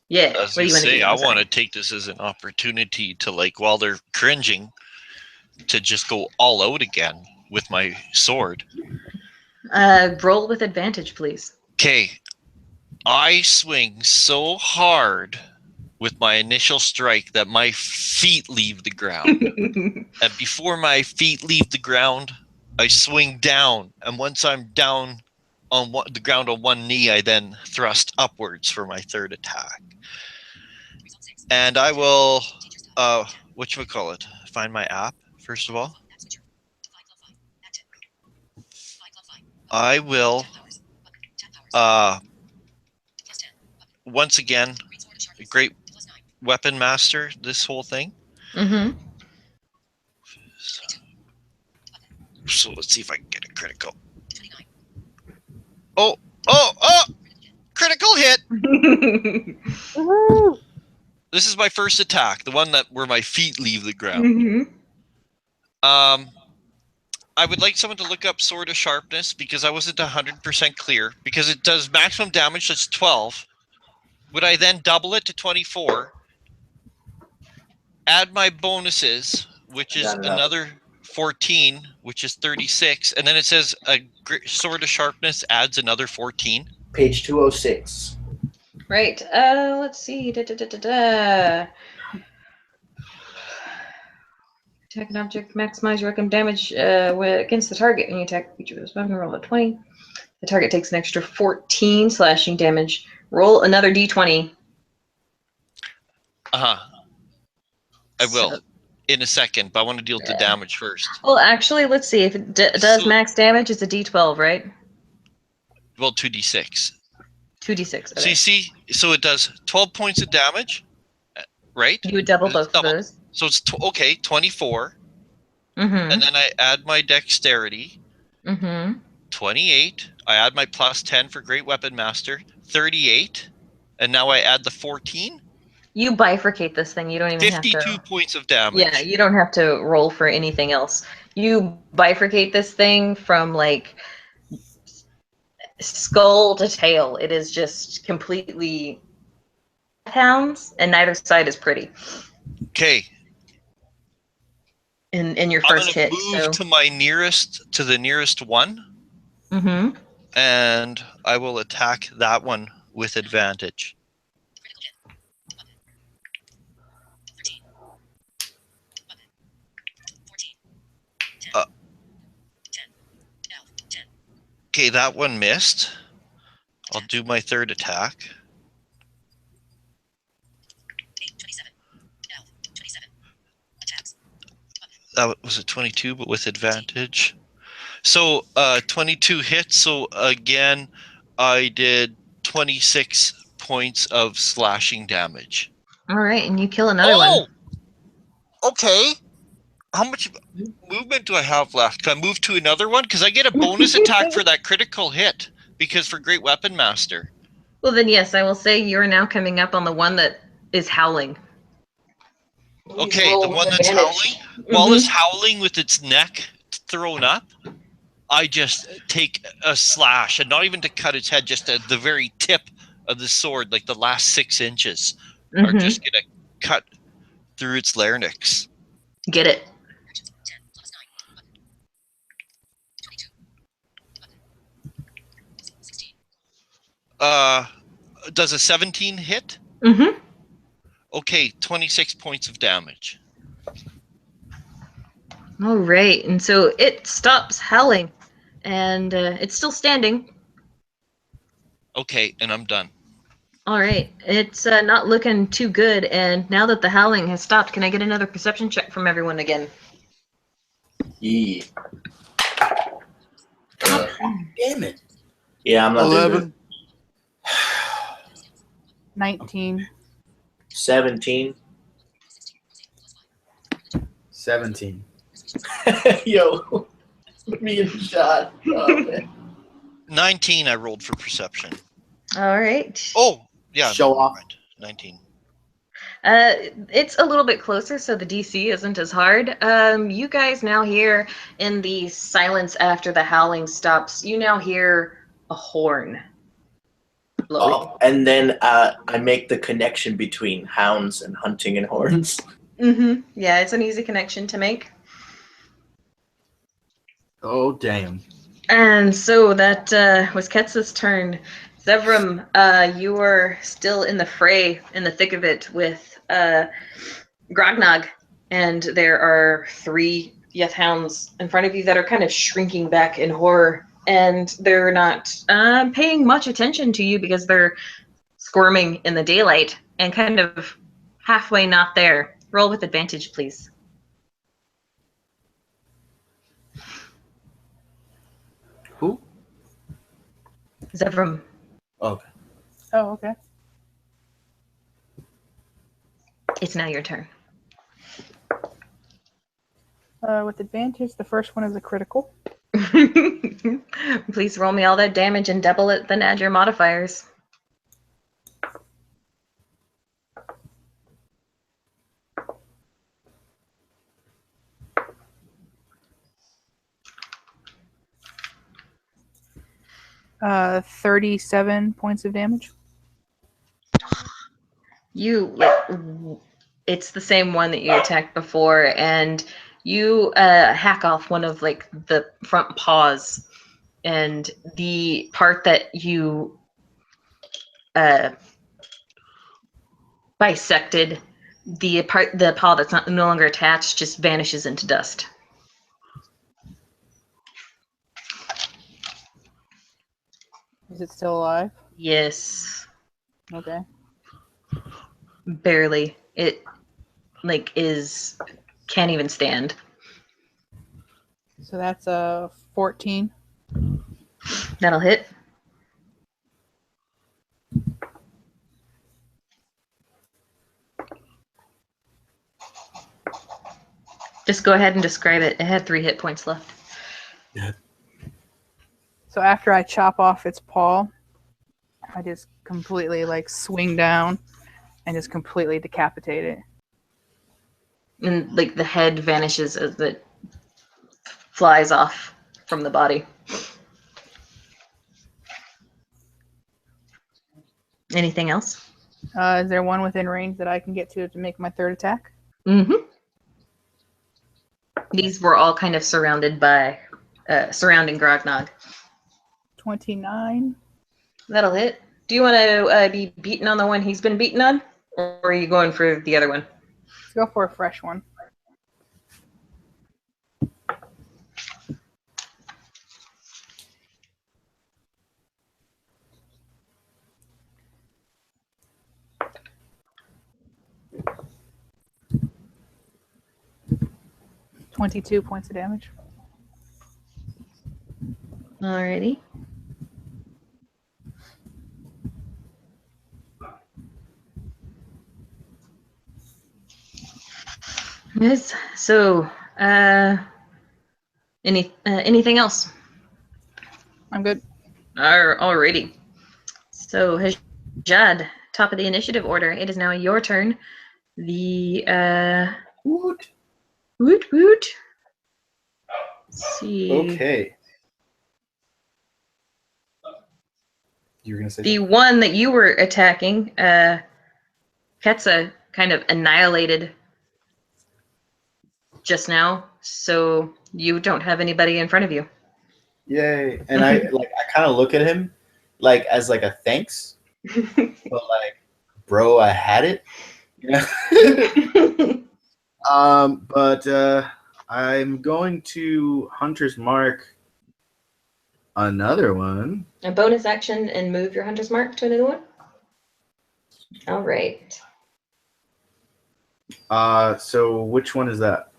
Yeah. As What do you you want to say, do? I want to take this as an opportunity to, like, while they're cringing, to just go all out again with my sword. Roll with advantage, please. Okay. I swing so hard with my initial strike that my feet leave the ground. And before my feet leave the ground, I swing down. And once I'm down on the ground on one knee, I then thrust upwards for my third attack. And I will, whatchamacallit, find my app, first of all. I will, once again, great weapon master this whole thing. Mm-hmm. So let's see if I can get a critical. Oh! Critical hit! This is my first attack, the one where my feet leave the ground. Mm-hmm. I would like someone to look up Sword of Sharpness, because I wasn't 100% clear. Because it does maximum damage, that's 12. Would I then double it to 24? Add my bonuses, which is another 14, which is 36, and then it says a sword of sharpness adds another 14. Page 206. Right. Let's see. Attack an object, maximize your weapon damage against the target. When you attack a creature with this weapon, roll a 20. The target takes an extra 14 slashing damage. Roll another d20. I will So, in a second, but I want to deal with the damage first. well, actually, let's see. If it does max damage, it's a d12, right? Well, 2d6. 2d6. Okay. So you see, so it does 12 points of damage, right? You would double It's both of those. So it's okay, 24, Mm-hmm. and then I add my dexterity, 28. I add my plus 10 for Great Weapon Master, 38, and now I add the 14. You bifurcate this thing. You don't even have to. 52 points of damage. Yeah, you don't have to roll for anything else. You bifurcate this thing from like skull to tail. It is just completely pounds, and neither side is pretty. Okay. In your I'm first gonna hit. move to the nearest one, and I will attack that one with advantage. Okay, that one missed. I'll do my third attack. That was a 22, but with advantage. So 22 hits. So again, I did 26 points of slashing damage. All right, and you kill another one. Okay. How much movement do I have left? Can I move to another one? Because I get a bonus attack for that critical hit. Because for Great Weapon Master. Well, then yes, I will say you are now coming up on the one that is howling. Okay, the one that's howling. While it's howling with its neck thrown up, I just take a slash, and not even to cut its head, just at the very tip of the sword, like the last 6 inches, are just gonna cut through its larynx. Get it. Does a 17 hit? Okay, 26 points of damage. All right, and so it stops howling, and it's still standing. Okay, and I'm done. All right, it's not looking too good, and now that the howling has stopped, can I get another perception check from everyone again? Yeah. Damn it. Yeah, I'm not doing 11. 19. 17. 17. Yo, me and shot. Oh, man. 19 I rolled for perception. All right. Oh, yeah. Show never off. mind. 19. It's a little bit closer, so the DC isn't as hard. You guys now hear in the silence after the howling stops, you now hear a horn blowing. Oh, and then I make the connection between hounds and hunting and horns. Yeah, it's an easy connection to make. Oh, damn. And so that was Ketz's turn. Zevram, you are still in the fray, in the thick of it, with Grognog, and there are 3 Yeth hounds in front of you that are kind of shrinking back in horror, and they're not paying much attention to you because they're squirming in the daylight and kind of halfway not there. Roll with advantage, please. Who? Zevram. Okay. Oh, okay. It's now your turn. With advantage, the first one is a critical. Please roll me all that damage and double it, then add your modifiers. Uh, 37 points of damage. It's the same one that you attacked before, and You hack off one of like the front paws, and the part that you bisected, the paw that's no longer attached just vanishes into dust. Is it still alive? Yes, Okay. barely. It like can't even stand. So that's a 14. That'll hit. Just go ahead and describe it. It had 3 hit points left. So after I chop off its paw, I just completely like swing down and just completely decapitate it. And like the head vanishes as it flies off from the body. Anything else? Is there one within range that I can get to make my third attack? Mm-hmm. These were all kind of surrounding Grognog. 29. That'll hit. Do you want to be beaten on the one he's been beaten on? Or are you going for the other one? Let's go for a fresh one. $22 points of damage. Alrighty. Yes. So, anything else? I'm good. Alrighty. So, Hajad, top of the initiative order. It is now your turn. The Woot. woot woot. Let's see. Okay. You were gonna say The something? one that you were attacking, Ketsa kind of annihilated just now, so you don't have anybody in front of you. Yay! And I kind of look at him like as like a thanks, but like, bro, I had it. Yeah. But I'm going to Hunter's Mark another one. A bonus action and move your hunter's mark to another one. All right. So which one is that?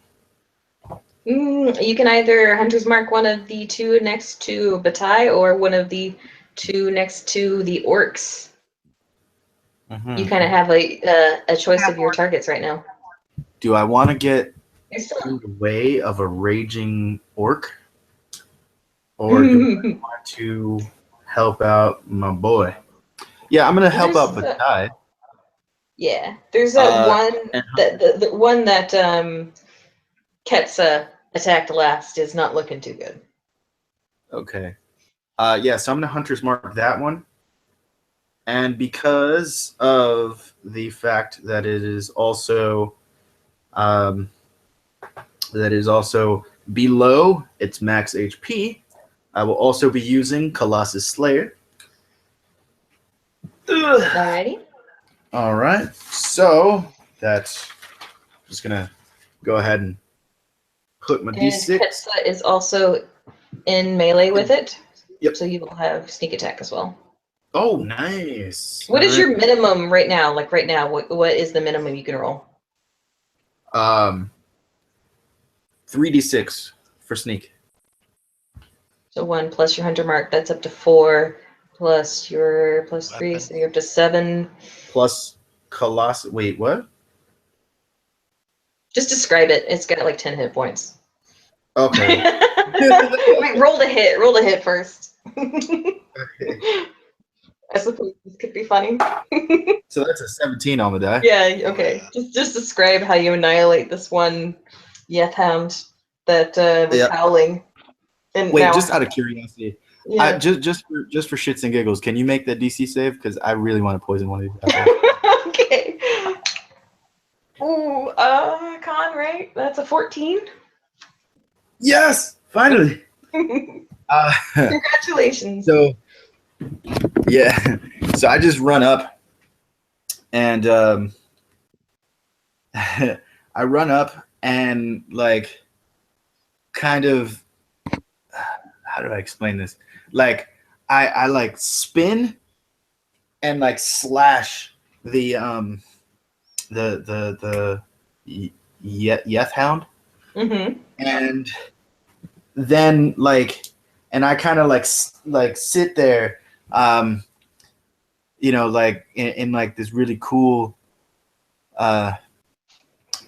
You can either hunter's mark one of the 2 next to Bataille or one of the 2 next to the orcs. You kind of have a choice of your targets right now. Do I want to get You're still in the way of a raging orc, or do I want to help out my boy? Yeah, I'm gonna help out Bataille. Yeah, there's that one and- that the one that Ketsa attacked last is not looking too good. Okay. Yeah, so I'm gonna Hunter's Mark that one. And because of the fact that it is also below its max HP, I will also be using Colossus Slayer. Alrighty. All right. So that's just gonna go ahead and put my And D6. Ketsa is also in melee with it. Yep. So you will have sneak attack as well. Oh, nice. What is All your minimum right now? Like right now, what is the minimum you can roll? right. 3d6 for sneak. So 1 plus your hunter mark, that's up to 4, plus your plus 3, Weapon. so you're up to 7. Plus Colossus. Wait, what? Just describe it. It's got like 10 hit points. Okay. Wait, roll the hit first. Okay. I suppose this could be funny. So that's a 17 on the die. Yeah, okay. Just describe how you annihilate this one Yeth Hound that was Yep. howling. And Wait, now, just out of curiosity, yeah. just for shits and giggles, can you make that DC save? Because I really want to poison one of these assholes. Okay. Ooh, con, right? That's a 14. Yes, finally. Congratulations. So yeah, so I just run up and I run up and like kind of how do I explain this? Like I like spin and like slash the Yeth hound, Mm-hmm. and then like and I kind of like sit there, um, like in like this really cool uh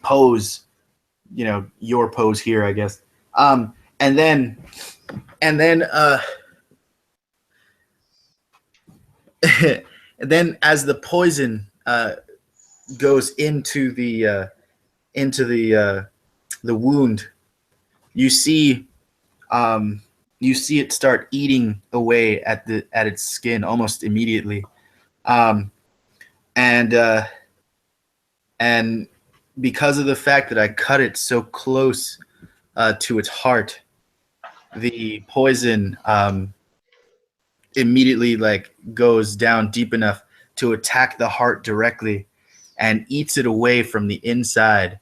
pose, your pose here, I guess. And then and then as the poison goes into the wound, you see you see it start eating away at its skin almost immediately, um, and and because of the fact that I cut it so close to its heart, the poison immediately like goes down deep enough to attack the heart directly and eats it away from the inside,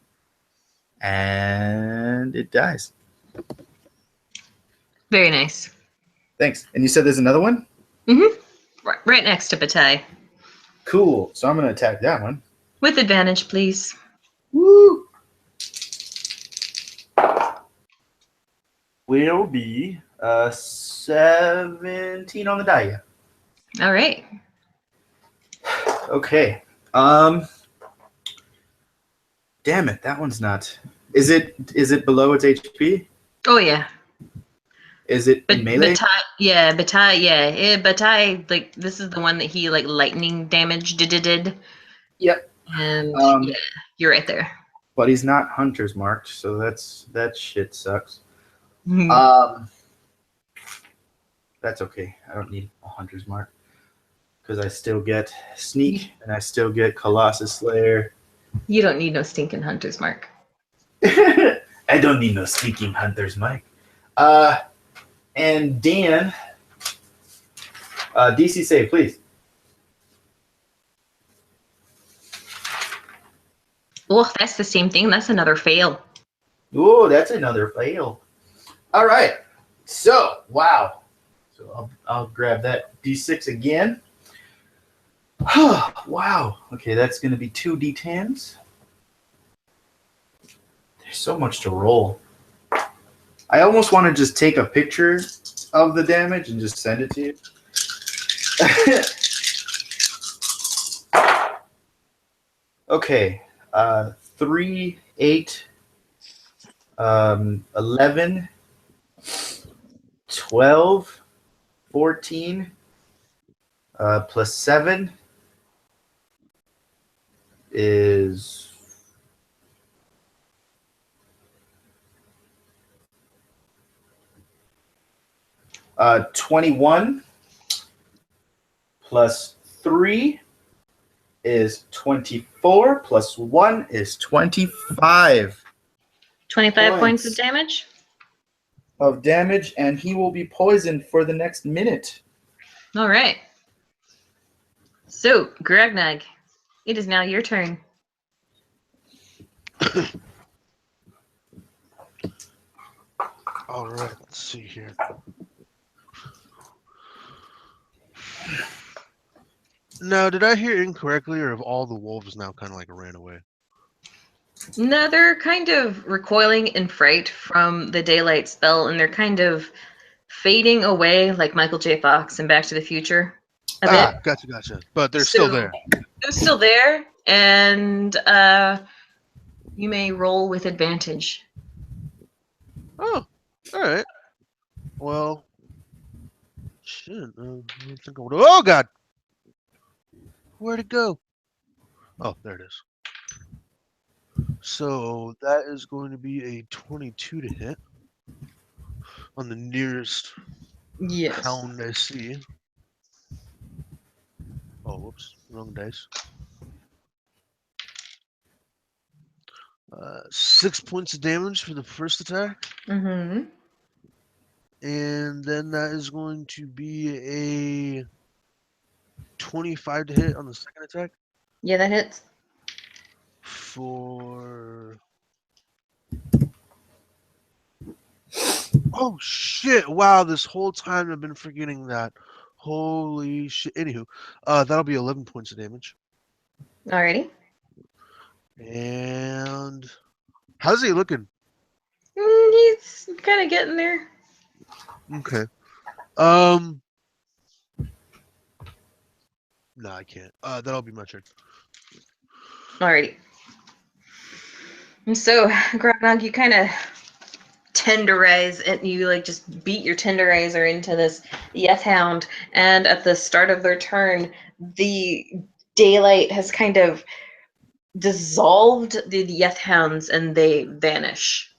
and it dies. Very nice. Thanks. And you said there's another one? Mm-hmm. Right next to Bataille. Cool. So I'm going to attack that one. With advantage, please. Woo! Will be 17 on the die. All right. Okay. Damn it, that one's not. Is it below its HP? Oh yeah. Is it in melee? Bataille, like this is the one that he like lightning damage did. Yep. And Um, yeah, you're right there. But he's not hunter's marked, so that shit sucks. Mhm. That's okay. I don't need a hunter's mark because I still get sneak and I still get Colossus Slayer. You don't need no stinking hunter's mark. I don't need no sneaking hunter's mark. And Dan, DC save, please. Oh, that's the same thing. That's another fail. Oh, that's another fail. All right. So, wow. So I'll grab that D6 again. Wow. Okay, that's going to be 2 D10s. There's so much to roll. I almost want to just take a picture of the damage and just send it to you. Okay. 3, 8, 11, 12, 14, plus 7 is 21, plus 3 is 24, plus 1 is 25 25 points of damage. of damage, and he will be poisoned for the next minute. All right. So, Gragnag, it is now your turn. All right, let's see here. Now, did I hear incorrectly, or have all the wolves now kind of like ran away? No, they're kind of recoiling in fright from the daylight spell, and they're kind of fading away like Michael J. Fox in Back to the Future a bit. Gotcha. But they're still there. They're still there, and you may roll with advantage. Oh, all right. Well, shit. Oh, God. Where'd it go? Oh, there it is. So that is going to be a 22 to hit on the nearest hound I see. Oh, whoops. Wrong dice. 6 points of damage for the first attack. Mm-hmm. And then that is going to be a 25 to hit on the second attack. Yeah, that hits. For... Oh, shit. Wow, this whole time I've been forgetting that. Holy shit. Anywho, that'll be 11 points of damage. Alrighty. And how's he looking? He's kind of getting there. Okay. No, I can't. That'll be my turn. Alrighty. And so, Grognog, you kind of tenderize and you like just beat your tenderizer into this Yeth Hound, and at the start of their turn, the daylight has kind of dissolved the Yeth Hounds and they vanish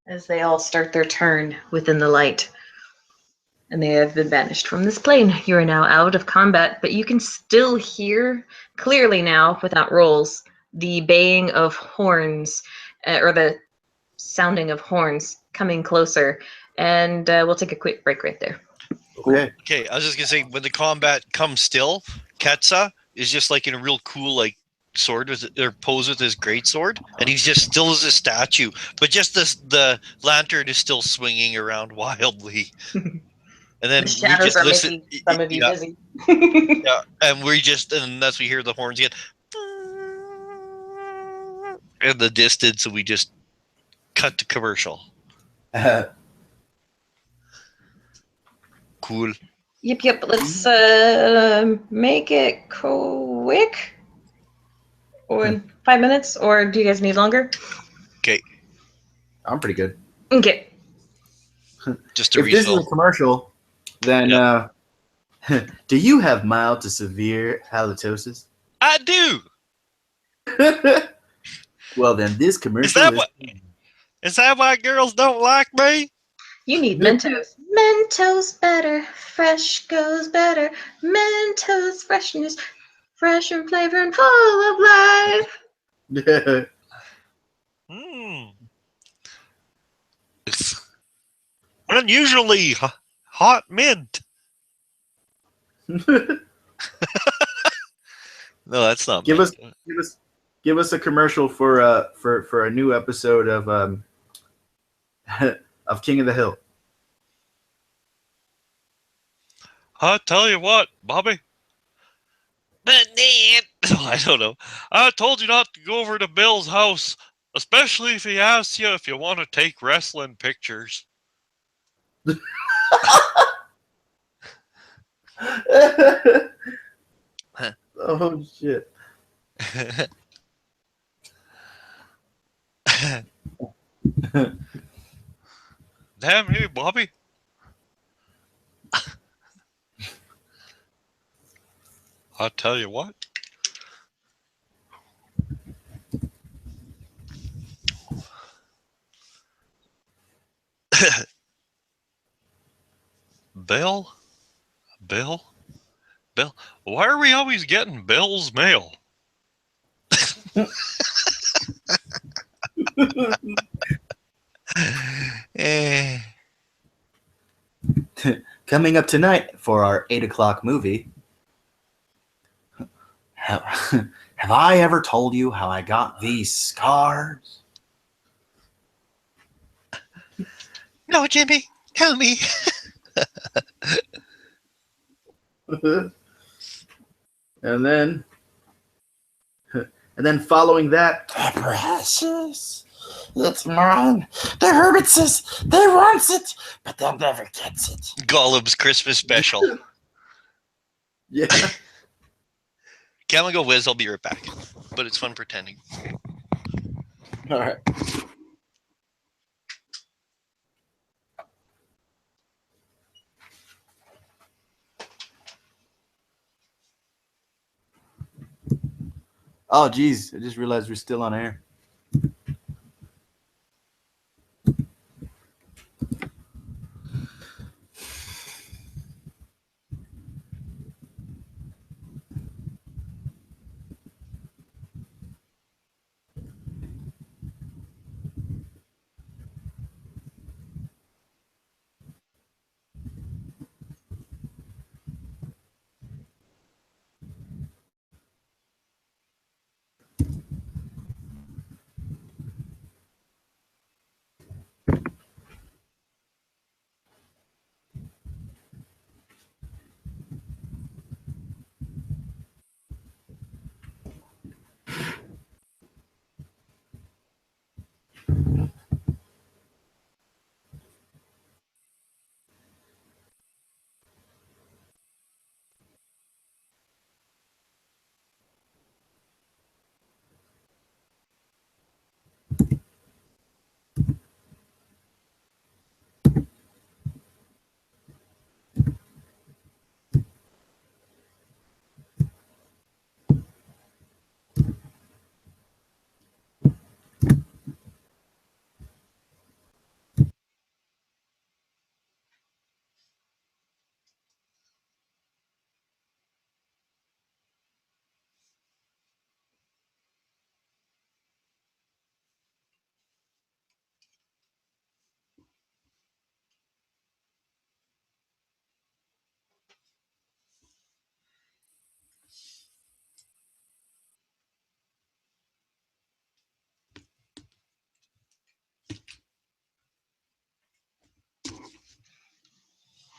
as they all start their turn within the light. And they have been banished from this plane. You are now out of combat, but you can still hear clearly now, without rolls, the baying of horns, or the sounding of horns coming closer. And we'll take a quick break right there. Okay. Okay, I was just gonna say when the combat comes still, Ketsa is just like in a real cool like sword with or pose with his great sword, and he's just still as a statue, but just the lantern is still swinging around wildly. And then The we shadows just are listen. making some of you Yeah, busy. yeah, and as we hear the horns get in the distance, and we just cut to commercial. Cool. Yep. Let's make it quick. Or in 5 minutes, or do you guys need longer? Okay, I'm pretty good. Okay. just to If this is a refill. commercial, then do you have mild to severe halitosis? I do. Well, then this commercial Is that why girls don't like me? You need Mentos. Mentos better. Fresh goes better. Mentos freshness. Fresh and flavor and full of life. It's unusually hot mint. No, that's not. give mint. give us a commercial for a new episode of of King of the Hill. I tell you what, Bobby. But Dad, I don't know. I told you not to go over to Bill's house, especially if he asks you if you want to take wrestling pictures. Oh shit! Damn you, Bobby. I'll tell you what. Bill? Why are we always getting Bill's mail? Coming up tonight for our 8:00 movie. Have I ever told you how I got these scars? No, Jimmy, tell me. And then following that, precious, it's mine. The hermit says they wants it, but they'll never get it. Gollum's Christmas special. Yeah. Okay, I'm gonna go whiz. I'll be right back. But it's fun pretending. All right. Oh, geez. I just realized we're still on air.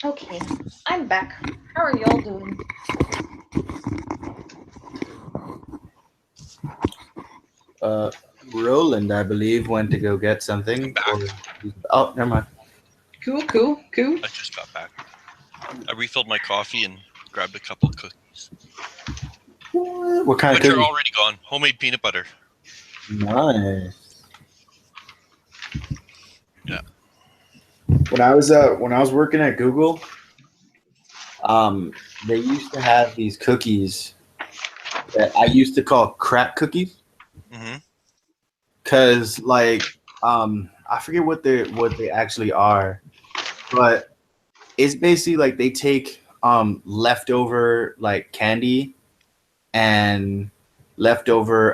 Okay, I'm back. How are y'all doing? Roland, I believe, went to go get something. Back. Oh, never mind. Cool. I just got back. I refilled my coffee and grabbed a couple of cookies, What kind which of are cookie? already gone. Homemade peanut butter. Nice. Yeah. When I was working at Google, they used to have these cookies that I used to call crack cookies. Mm-hmm. Cause I forget what they actually are, but it's basically like they take leftover like candy and leftover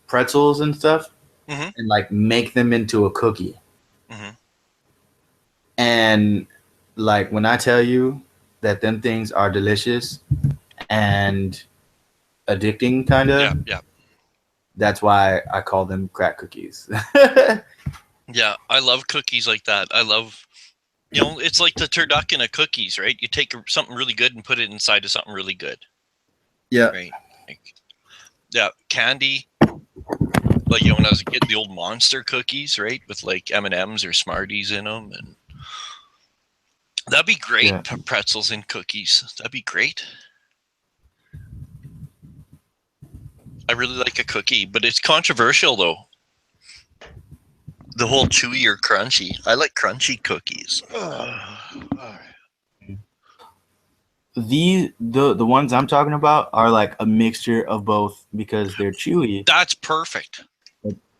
pretzels and stuff, Mm-hmm. and like make them into a cookie. Mm-hmm. And like when I tell you that them things are delicious and addicting, kind of, Yeah. that's why I call them crack cookies. Yeah, I love cookies like that. I love, it's like the turducken of cookies, right? You take something really good and put it inside of something really good, Yeah. right? Like, yeah, candy. Like, when I was a kid, the old Monster cookies, right, with like M&Ms or Smarties in them, and that'd be great. Yeah. Pretzels and cookies, that'd be great. I really like a cookie, but it's controversial though. The whole chewy or crunchy. I like crunchy cookies. All right. The ones I'm talking about are like a mixture of both because they're chewy, That's perfect.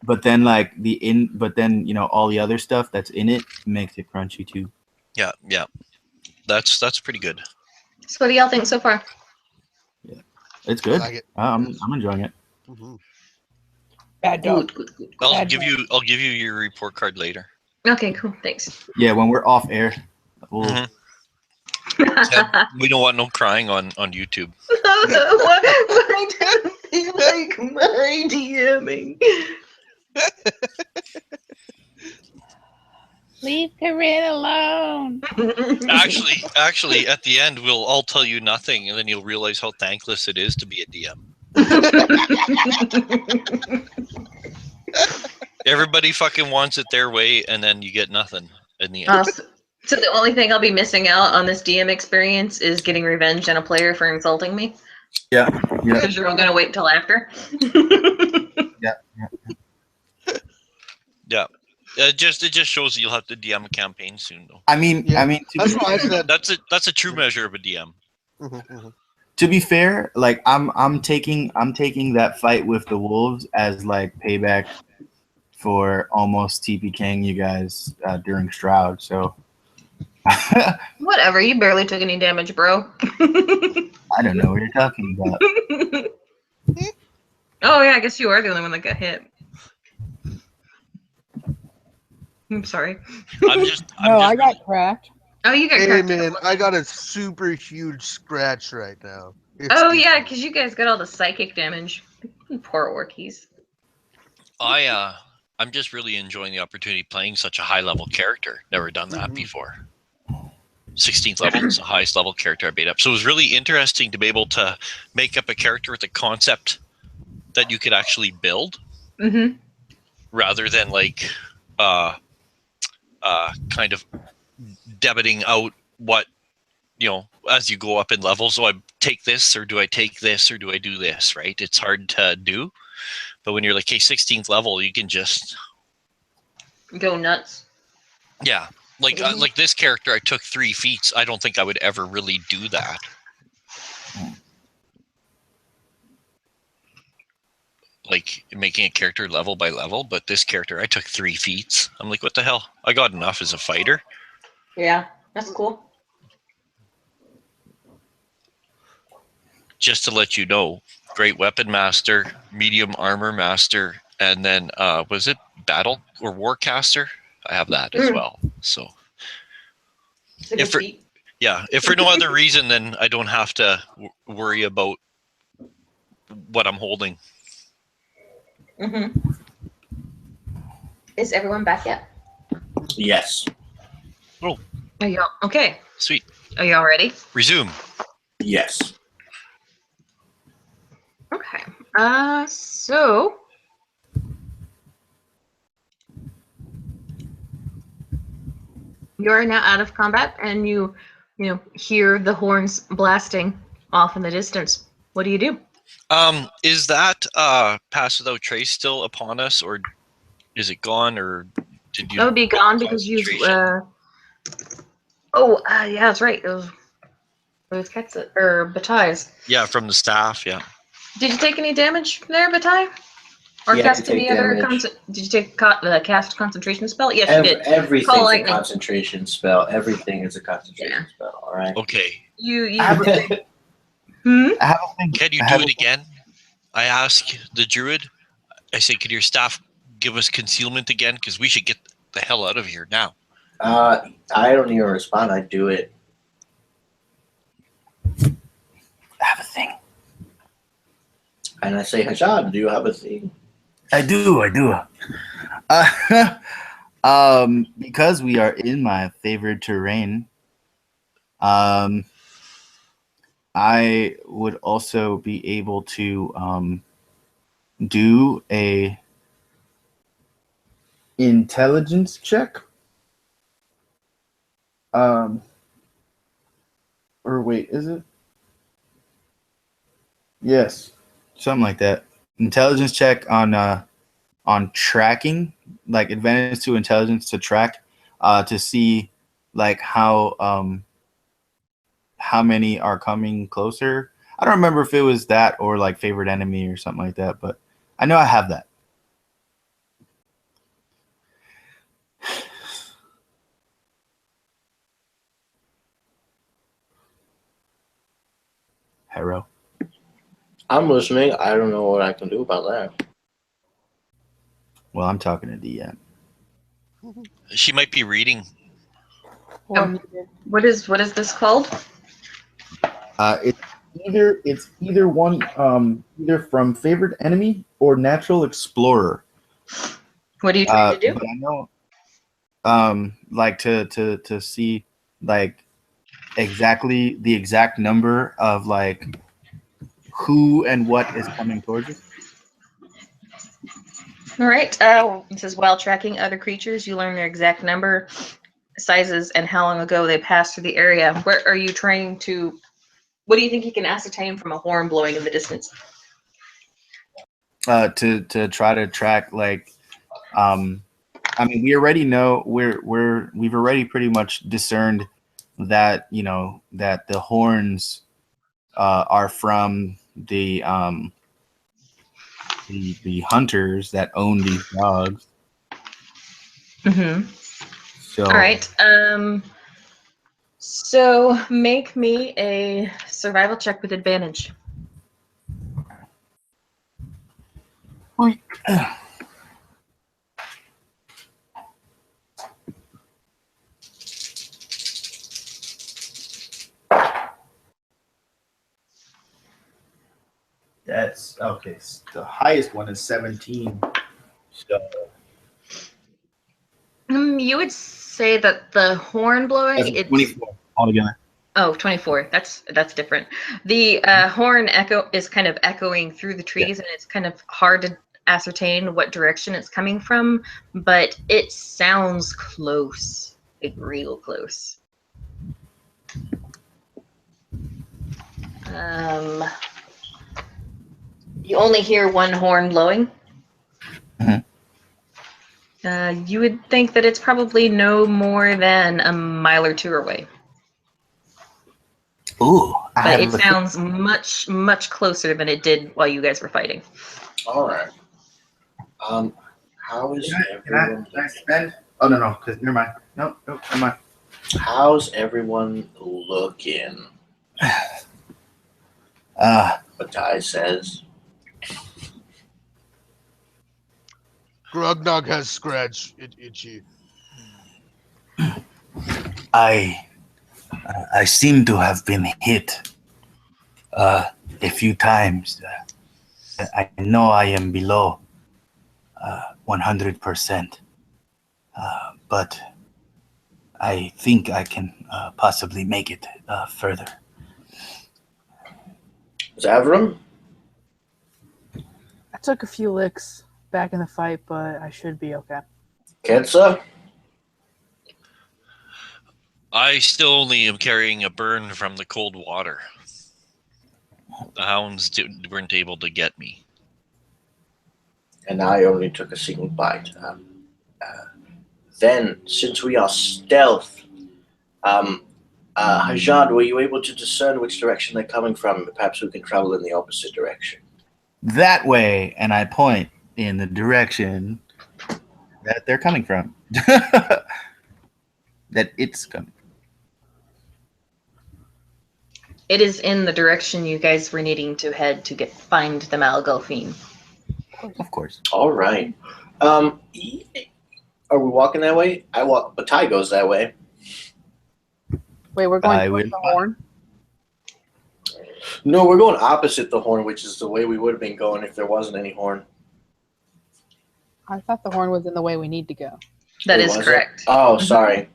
but then all the other stuff that's in it makes it crunchy too. Yeah. That's pretty good. So what do y'all think so far? It's good. I like it. I'm enjoying it. Mm-hmm. Bad dog. Good. I'll Bad give dog. you your report card later. Okay, cool. Thanks. Yeah, when we're off air, we'll, Mhm. We don't want no crying on YouTube. Why do you like my DMing? Leave Corinne alone. Actually, at the end, we'll all tell you nothing, and then you'll realize how thankless it is to be a DM. Everybody fucking wants it their way, and then you get nothing in the end. So the only thing I'll be missing out on this DM experience is getting revenge on a player for insulting me. yeah. Because you're all gonna wait till after. Yeah. It just shows that you'll have to DM a campaign soon, though. I mean, Yeah. to That's be, why I said. That's a true measure of a DM. Mm-hmm. to be fair, like I'm taking that fight with the wolves as like payback for almost TPKing you guys during Shroud. So Whatever, you barely took any damage, bro. I don't know what you're talking about. Oh yeah, I guess you are the only one that got hit. I'm sorry. I got cracked. Oh, you got Hey cracked. man, I got a super huge scratch right now. It's Oh deep. yeah, because you guys got all the psychic damage. Poor orkies. I'm just really enjoying the opportunity playing such a high level character. Never done that Mhm. before. 16th level is the highest level character I made up. So it was really interesting to be able to make up a character with a concept that you could actually build, Mm-hmm. rather than like kind of debiting out what, as you go up in levels. So I take this, or do I take this, or do I do this, right? It's hard to do. But when you're like, hey, 16th level, you can just Go nuts. yeah. Like this character, I took 3 feats. I don't think I would ever really do that. Like making a character level by level, but this character, I took 3 feats. I'm like, what the hell? I got enough as a fighter. Yeah, that's cool. Just to let you know, great weapon master, medium armor master, and then was it battle or warcaster? I have that as well. So It's a good feat. if for no other reason, then I don't have to worry about what I'm holding. Mm-hmm. Is everyone back yet? Yes. Are y'all okay? Sweet. Are y'all ready? Resume. Yes. Okay. So you're now out of combat, and you hear the horns blasting off in the distance. What do you do? Is that pass without trace still upon us, or is it gone, or did you? That would be gone because you've. concentration? Yeah, that's right. Those cats or Bataille. Yeah, from the staff. Yeah. Did you take any damage there, Bataille? Or Yeah, I cast did take any other damage. Did you take the cast concentration spell? Yes, you did. Call Everything's a lightning. concentration spell. Everything is a concentration spell. All right. Okay. You. I have a Hmm. I have a thing. Can you I do have it a- again? I ask the druid. I say, could your staff give us concealment again? Because we should get the hell out of here now. I don't even respond. I do it. I have a thing. And I say, Hashan, do you have a thing? I do. Because we are in my favorite terrain, I would also be able to do a intelligence check. Or wait, is it? Yes, something like that. Intelligence check on tracking, like advantage to intelligence to track, to see like how many are coming closer. I don't remember if it was that or like favorite enemy or something like that, but I know I have that. Hero. I'm listening. I don't know what I can do about that. Well, I'm talking to DM. She might be reading. Or Um, What is this called? It's either one either from favorite enemy or natural explorer. What are you trying to do? But I know like to see like exactly the exact number of like who and what is coming towards us. All right. It says while tracking other creatures, you learn their exact number, sizes, and how long ago they passed through the area. Where are you trying to? What do you think you can ascertain from a horn blowing in the distance? To try to track like I mean we already know we've already pretty much discerned that that the horns are from the hunters that own these dogs. Mm-hmm. So All right. So make me a survival check with advantage. that's okay. The highest one is 17. So You would say that the horn blowing, that's it's 24 altogether. Oh, 24. That's different. The horn echo is kind of echoing through the trees, and it's kind of hard to ascertain what direction it's coming from, but it sounds close, like real close. You only hear one horn blowing. Mhm. You would think that it's probably no more than a mile or two away. Ooh, But it sounds much, much closer than it did while you guys were fighting. All right. How is everyone? Can I spend? Oh no, because never mind. No, never mind. How's everyone looking? Bataille says. Grognog has scratch itchy. I seem to have been hit a few times. I know I am below 100%, but I think I can possibly make it further. Zavram? I took a few licks back in the fight, but I should be okay. Ketsa? I still only am carrying a burn from the cold water. The hounds weren't able to get me. And I only took a single bite. Then, since we are stealth, Hajad, were you able to discern which direction they're coming from? Perhaps we can travel in the opposite direction. That way, and I point in the direction that they're coming from. That it's coming. It is in the direction you guys were needing to head to find the Malgolfine. Of course. All right. Are we walking that way? I walk, but Ty goes that way. Wait, we're going I towards will- the horn? No, we're going opposite the horn, which is the way we would have been going if there wasn't any horn. I thought the horn was in the way we need to go. That Wait, is was it? correct. Oh, sorry.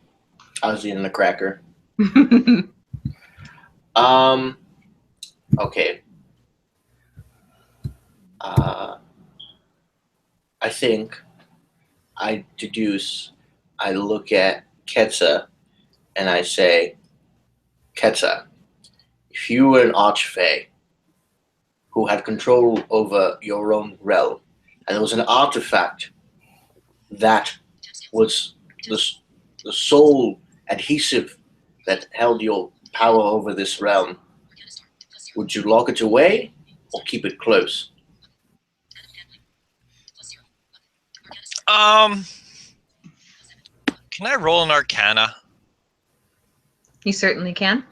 I was eating a cracker. Okay. I think I look at Ketsa and I say, Ketsa, if you were an archfey who had control over your own realm, and there was an artifact that was the sole adhesive that held your power over this realm, would you lock it away or keep it close? Can I roll an Arcana? You certainly can.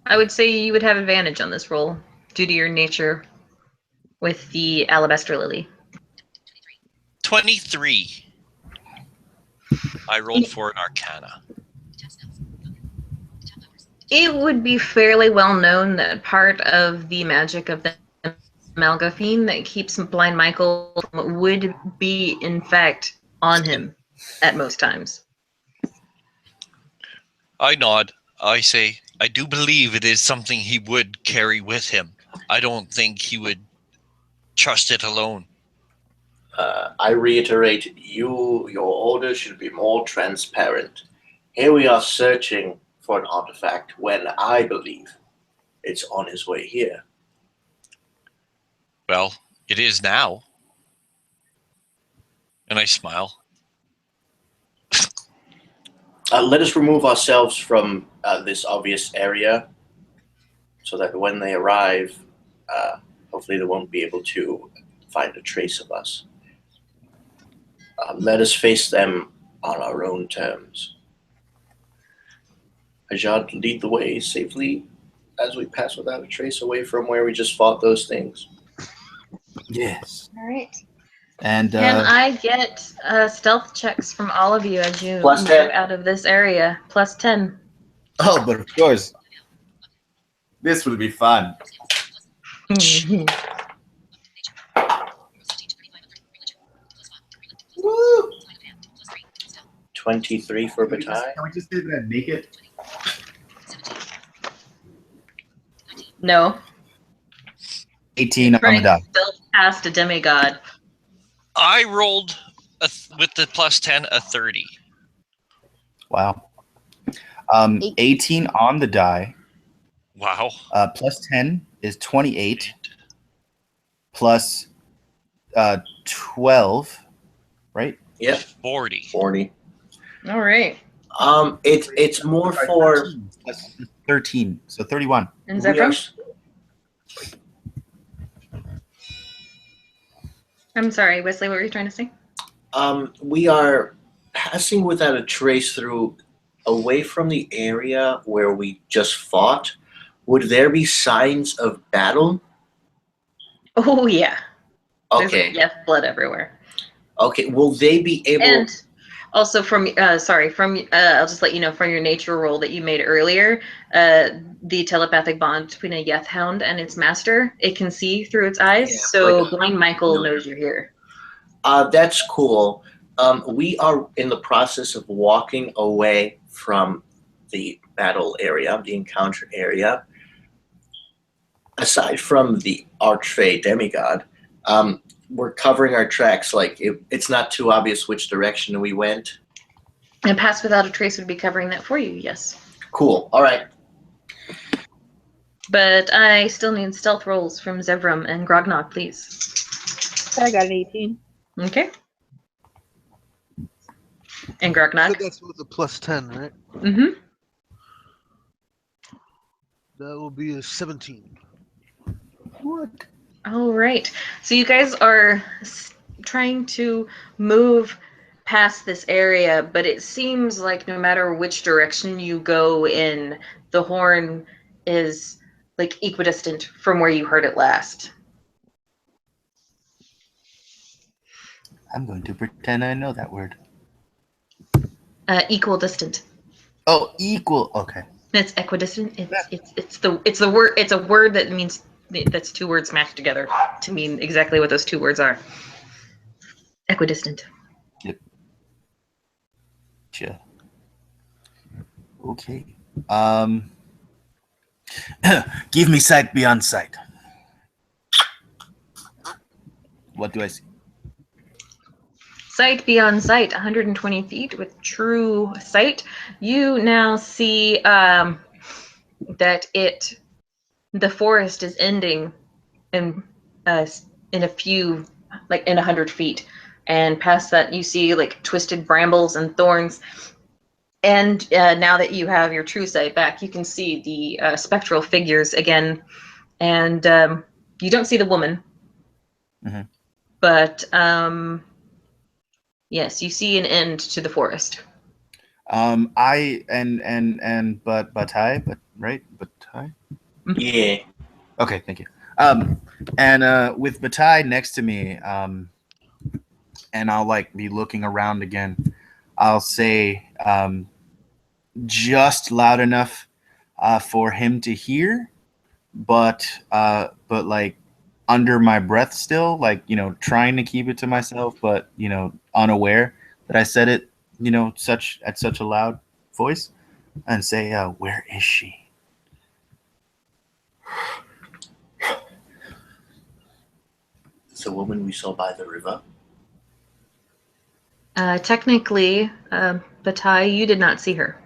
I would say you would have advantage on this roll due to your nature with the alabaster lily. 23. I rolled for an Arcana. It would be fairly well known that part of the magic of the Malgolfine that keeps Blind Michael would be, in fact, on him at most times. I nod. I say, I do believe it is something he would carry with him. I don't think he would trust it alone. I reiterate, your order should be more transparent. Here we are searching for an artifact when I believe it's on his way here. Well, it is now. And I smile. Let us remove ourselves from this obvious area so that when they arrive, hopefully they won't be able to find a trace of us. Let us face them on our own terms. Ajad, lead the way safely as we pass without a trace away from where we just fought those things. Yes. All right. And Can I get stealth checks from all of you as you Plus move 10. out of this area? Plus 10. oh, but of course, this will be fun. 23 for Batai. Can we just say that I make it? No. 18 on the Frank die. stealth past a demigod. I rolled with the plus 10 a 30. Wow. 18 on the die. Wow. Plus 10 is 28. Plus 12, right? Yep, 40. 40. All right. It's more for 13 plus 13, so 31. And we are, Zephyr? I'm sorry, Wesley, what were you trying to say? we are passing without a trace through away from the area where we just fought. Would there be signs of battle? Oh, yeah. There's Okay. blood everywhere. Okay. Will they be able? And also I'll just let you know from your nature roll that you made earlier, the telepathic bond between a Yeth hound and its master, it can see through its eyes, Yeah, so like Blind Michael no. knows you're here. That's cool. We are in the process of walking away from the battle area, the encounter area. Aside from the Archfey demigod, we're covering our tracks. Like it's not too obvious which direction we went. And Pass Without a Trace would be covering that for you, yes. Cool. All right. But I still need stealth rolls from Zevram and Grognog, please. I got an 18. Okay. And So Grognog. that's with a +10, right? Mm-hmm. That will be a 17. What? All right. So you guys are trying to move past this area, but it seems like no matter which direction you go in, the horn is like equidistant from where you heard it last. I'm going to pretend I know that word. Equal distant. Oh, equal. Okay. It's equidistant. It's the word. It's a word that means that's two words matched together to mean exactly what those two words are. Equidistant. Sure. Okay. Give me sight beyond sight. What do I see? Sight beyond sight, 120 feet with true sight. You now see that the forest is ending in a few, like in 100 feet, and past that you see like twisted brambles and thorns. And now that you have your true sight back, you can see the spectral figures again, and you don't see the woman, but yes, you see an end to the forest. But right? Batai? Yeah. Okay, thank you. And with Batai next to me, and I'll like be looking around again. I'll say just loud enough for him to hear, but like under my breath still, like, you know, trying to keep it to myself, but, you know, unaware that I said it, you know, at such a loud voice, and say, where is she? The woman we saw by the river. Technically, Batai, you did not see her.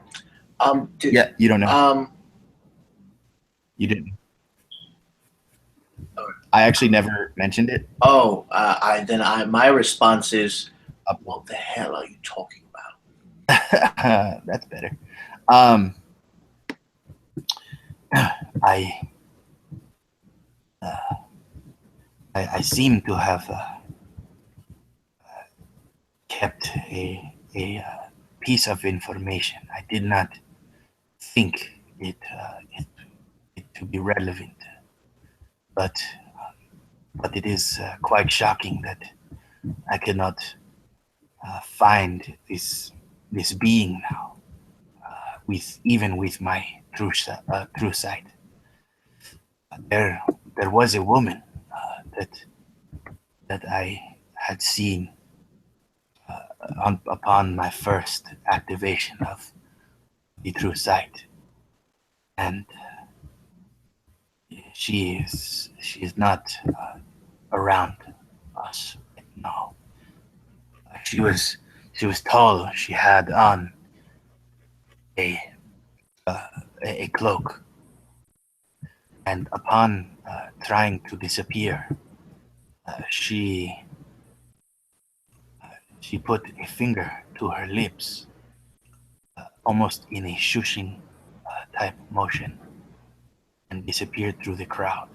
Yeah, you don't know. You didn't. I actually never mentioned it. Oh, my response is, what the hell are you talking about? That's better. I seem to have kept a piece of information. I did not think it to be relevant, but it is quite shocking that I cannot find this being now, with my true sight. There was a woman that I had seen upon my first activation of the true sight, and she is not around us. No, she was tall. She had on a cloak, and upon trying to disappear, she put a finger to her lips, almost in a shushing type motion, and disappeared through the crowd.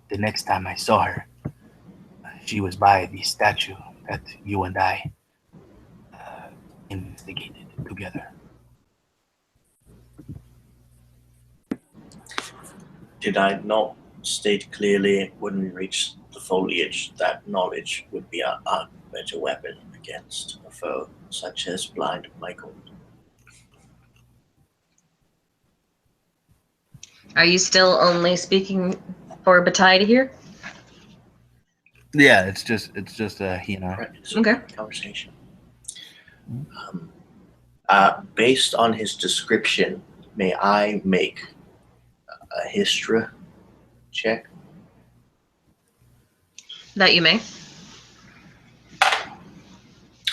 The next time I saw her, she was by the statue that you and I investigated together. Did I not state clearly when we reach the foliage that knowledge would be a better weapon against a foe such as Blind Michael? Are you still only speaking for Batai to hear? Yeah, it's just he and I. Right, it's Okay. a conversation. Based on his description, may I make a history check? That you may.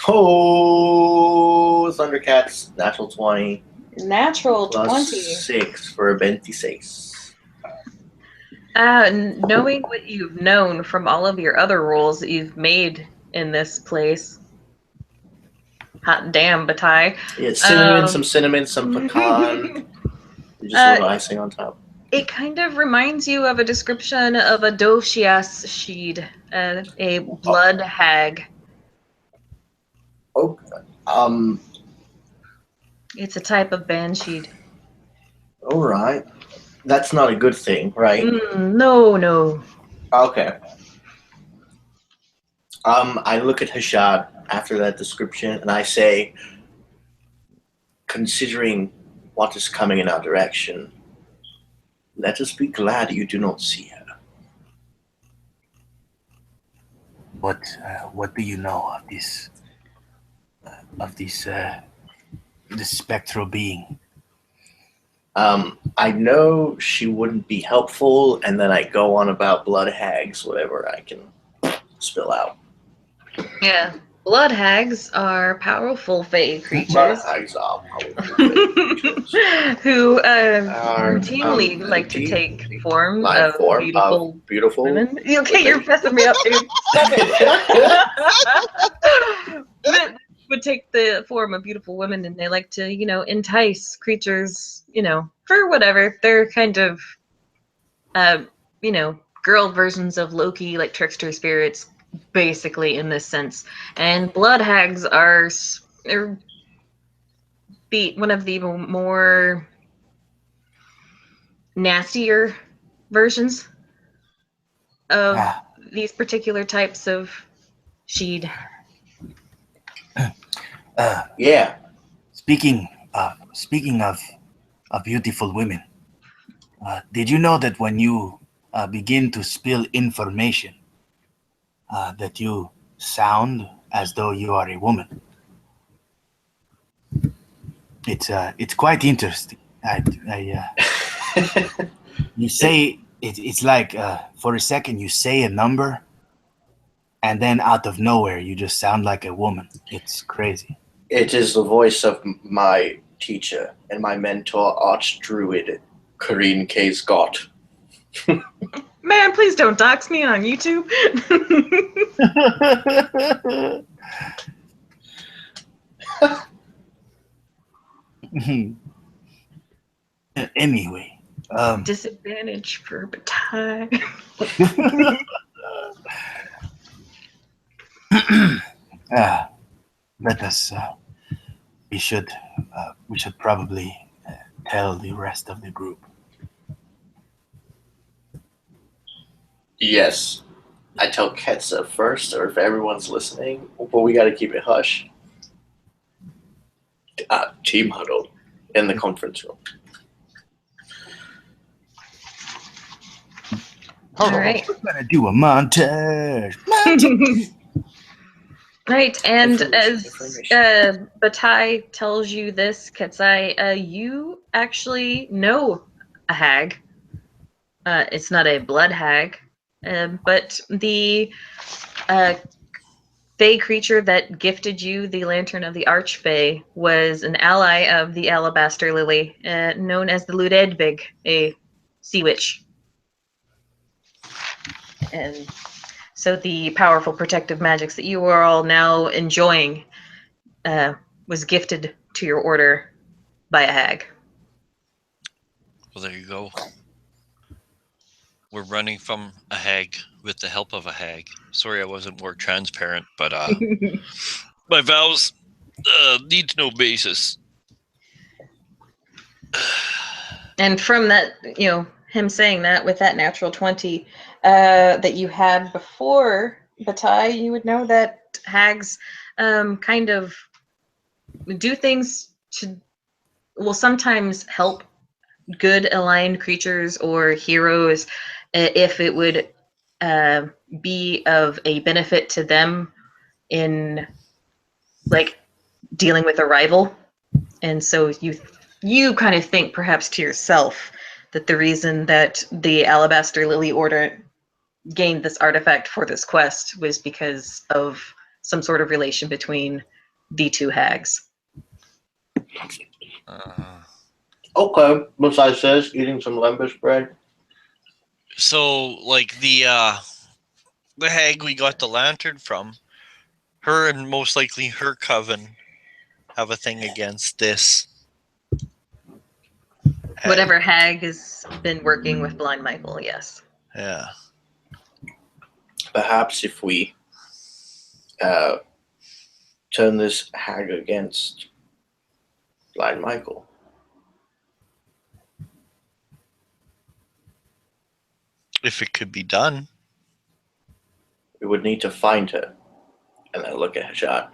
Oh, Thundercats, natural 20 Natural plus 20. 6 for a 26. Knowing what you've known from all of your other rolls that you've made in this place. Hot damn, Batai. Yeah, some cinnamon, some pecan. Just a little icing on top. It kind of reminds you of a description of a Doshias Sheed, a blood hag. Oh, It's a type of banshee. all right. That's not a good thing, right? No. Okay. I look at Hashad after that description and I say, considering what is coming in our direction, let us be glad you do not see her. What do you know of this? This spectral being? I know she wouldn't be helpful, and then I go on about blood hags, whatever I can spill out. Yeah. Blood hags are powerful fae creatures. Blood hags are powerful creatures. Who Are, routinely like to take form Life of form beautiful of beautiful women. Okay, you're messing me up, dude. Stop it. But would take the form of beautiful women, and they like to, entice creatures, for whatever. They're kind of, girl versions of Loki, like trickster spirits, basically in this sense. And blood hags are one of the more nastier versions of these particular types of sheed. Yeah. Speaking of beautiful women, did you know that when you begin to spill information, that you sound as though you are a woman? It's quite interesting. You say it's like for a second you say a number, and then out of nowhere you just sound like a woman. It's crazy. It is the voice of my teacher and my mentor, Archdruid, Kareen K. Scott. Man, please don't dox me on YouTube. Anyway, Disadvantage for Batai. let us. We should probably tell the rest of the group. Yes. I tell Ketsa first, or if everyone's listening, but we gotta keep it hush. Team huddle in the conference room. All right. We're gonna do a montage. Right, and as Information. Batai tells you this, Ketsai, you actually know a hag. It's not a blood hag, but the Fae creature that gifted you the Lantern of the Archfey was an ally of the Alabaster Lily, known as the Ludedbig, a sea witch. And so the powerful protective magics that you are all now enjoying was gifted to your order by a hag. Well, there you go. We're running from a hag with the help of a hag. Sorry I wasn't more transparent, but my vows need no basis. And from that, him saying that with that natural 20 that you had before, Batai, you would know that hags kind of do things will sometimes help good aligned creatures or heroes if it would be of a benefit to them in like dealing with a rival. And so you kind of think perhaps to yourself that the reason that the Alabaster Lily Order gained this artifact for this quest was because of some sort of relation between the two hags. Okay, Mosai says, eating some lembas bread. So, like the hag we got the lantern from, her and most likely her coven have a thing against this. Hag. Whatever hag has been working with Blind Michael, yes. Yeah. Perhaps if we turn this hag against Blind Michael. If it could be done. We would need to find her. And I look at Hajat.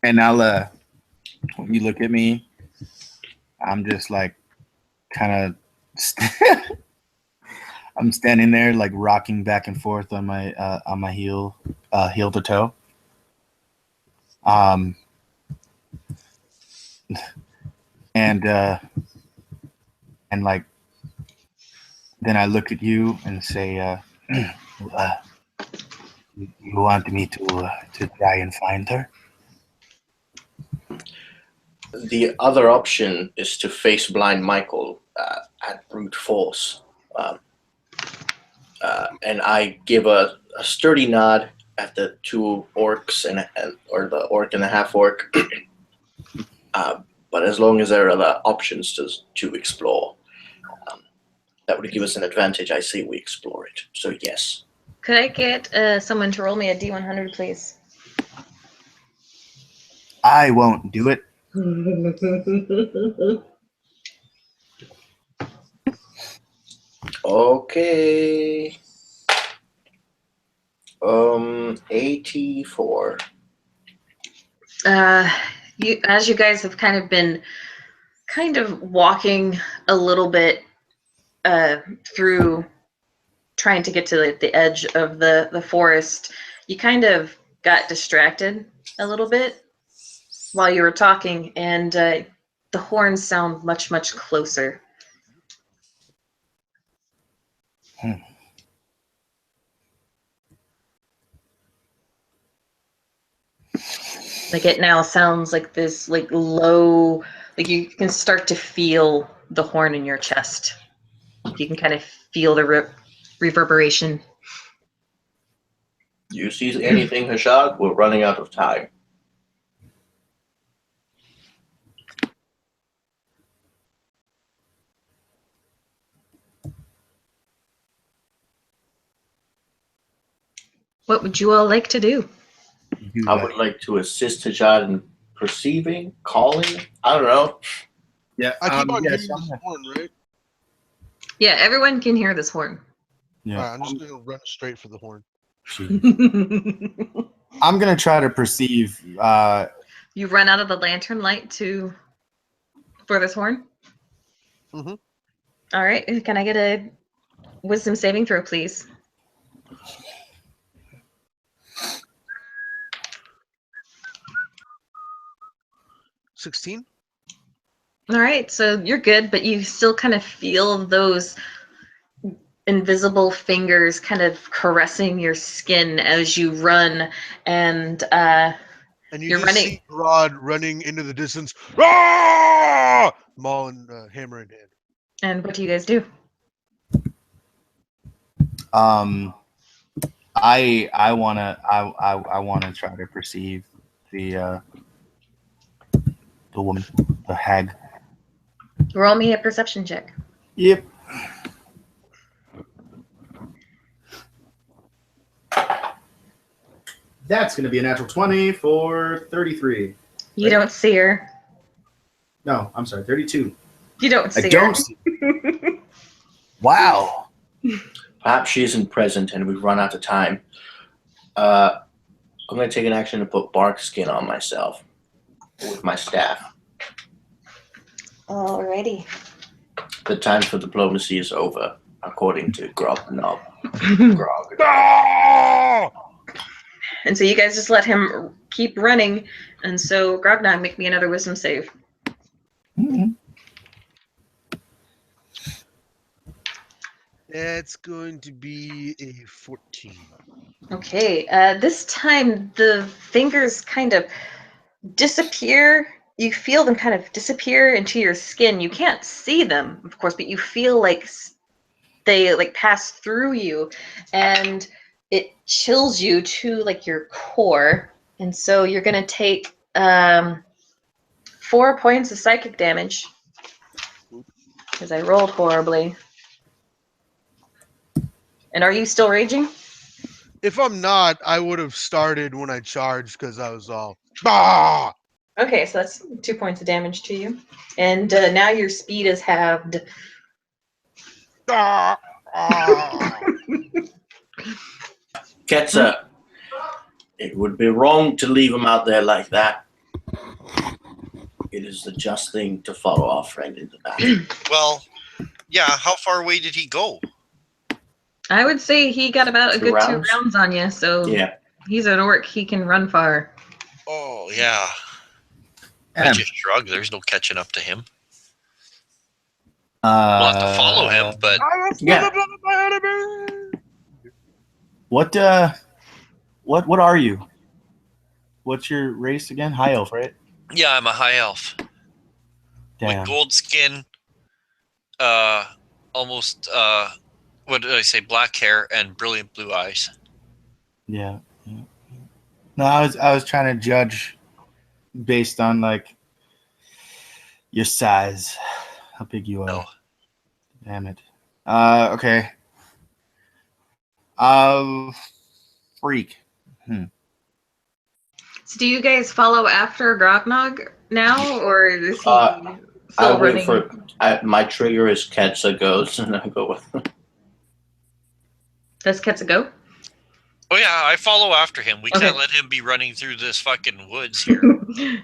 And I'll, when you look at me, I'm just like kind of, I'm standing there like rocking back and forth on my heel to toe. And like, then I look at you and say, you want me to try and find her? The other option is to face Blind Michael at brute force. And I give a sturdy nod at the two orcs or the orc and the half orc. But as long as there are other options to explore, that would give us an advantage. I say we explore it. So yes. Could I get someone to roll me a D100, please? I won't do it. Okay. 84. As you guys have kind of been walking a little bit through trying to get to the edge of the forest, you kind of got distracted a little bit while you were talking, and the horns sound much, much closer. Like it now sounds like this like low, like you can start to feel the horn in your chest. You can kind of feel the reverberation. Do you see anything, Hashad? We're running out of time. What would you all like to do? I would like to assist Hajad in perceiving, calling. I don't know. Yeah, I keep on yeah, hearing this horn, right? Yeah, everyone can hear this horn. yeah. All right, I'm just gonna run straight for the horn. I'm gonna try to perceive. You run out of the lantern light for this horn? Mhm. All right, can I get a wisdom saving throw, please? $16. All right, so you're good, but you still kind of feel those invisible fingers kind of caressing your skin as you run, and And you you're just running. see Rod running into the distance. Ah! Maul and hammer in hand. And what do you guys do? I wanna try to perceive the woman, the hag. Roll me a perception check. Yep. That's going to be a natural 20 for 33. You don't see her. No, I'm sorry, 32. You don't see I don't see. Wow. Perhaps she isn't present and we've run out of time. I'm going to take an action to put bark skin on myself with my staff. Alrighty. The time for diplomacy is over. according to Grognog. Ah! And so you guys just let him keep running. And so Grognog, make me another wisdom save. Mhm. That's going to be a 14. Okay, this time the fingers kind of disappear. You feel them kind of disappear into your skin. You can't see them, of course, but you feel like they like pass through you, and it chills you to like your core. And so you're gonna take 4 points of psychic damage because I rolled horribly. And are you still raging? If I'm not, I would have started when I charged because I was all, bah! Okay, so that's 2 points of damage to you. And now your speed is halved. Ah! Ah! Ketsa, it would be wrong to leave him out there like that. It is the just thing to follow our friend into battle. Well, yeah. How far away did he go? I would say he got about a 2 good rounds? 2 rounds on you, so Yeah. he's an orc. He can run far. Oh yeah. I just shrug. There's no catching up to him. We'll have to follow him, but I was Yeah. by my enemy! What are you? What's your race again? High elf, right? yeah, I'm a high elf Damn. with gold skin, almost what did I say? Black hair and brilliant blue eyes. Yeah. No, I was trying to judge based on like your size, how big you are. No. Damn it. Okay. Freak. So do you guys follow after Grognog now, or is he I still wait running? my trigger is Ketsa goes, and I go with him. Does Ketsa go? Oh yeah, I follow after him. We Okay. can't let him be running through this fucking woods here.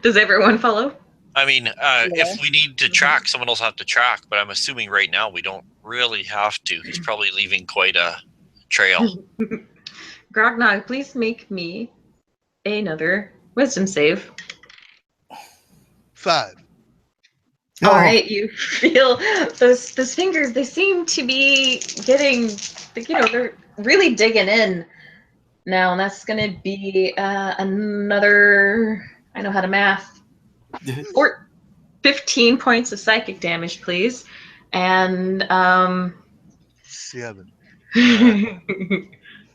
Does everyone follow? I mean, if we need to track, someone else have to track. But I'm assuming right now we don't really have to. He's probably leaving quite a trail. Grognog, please make me another wisdom save. 5. All right, you feel those fingers. They seem to be getting, they're really digging in now, and that's going to be another. I know how to math. 15 points of psychic damage, please, and 7.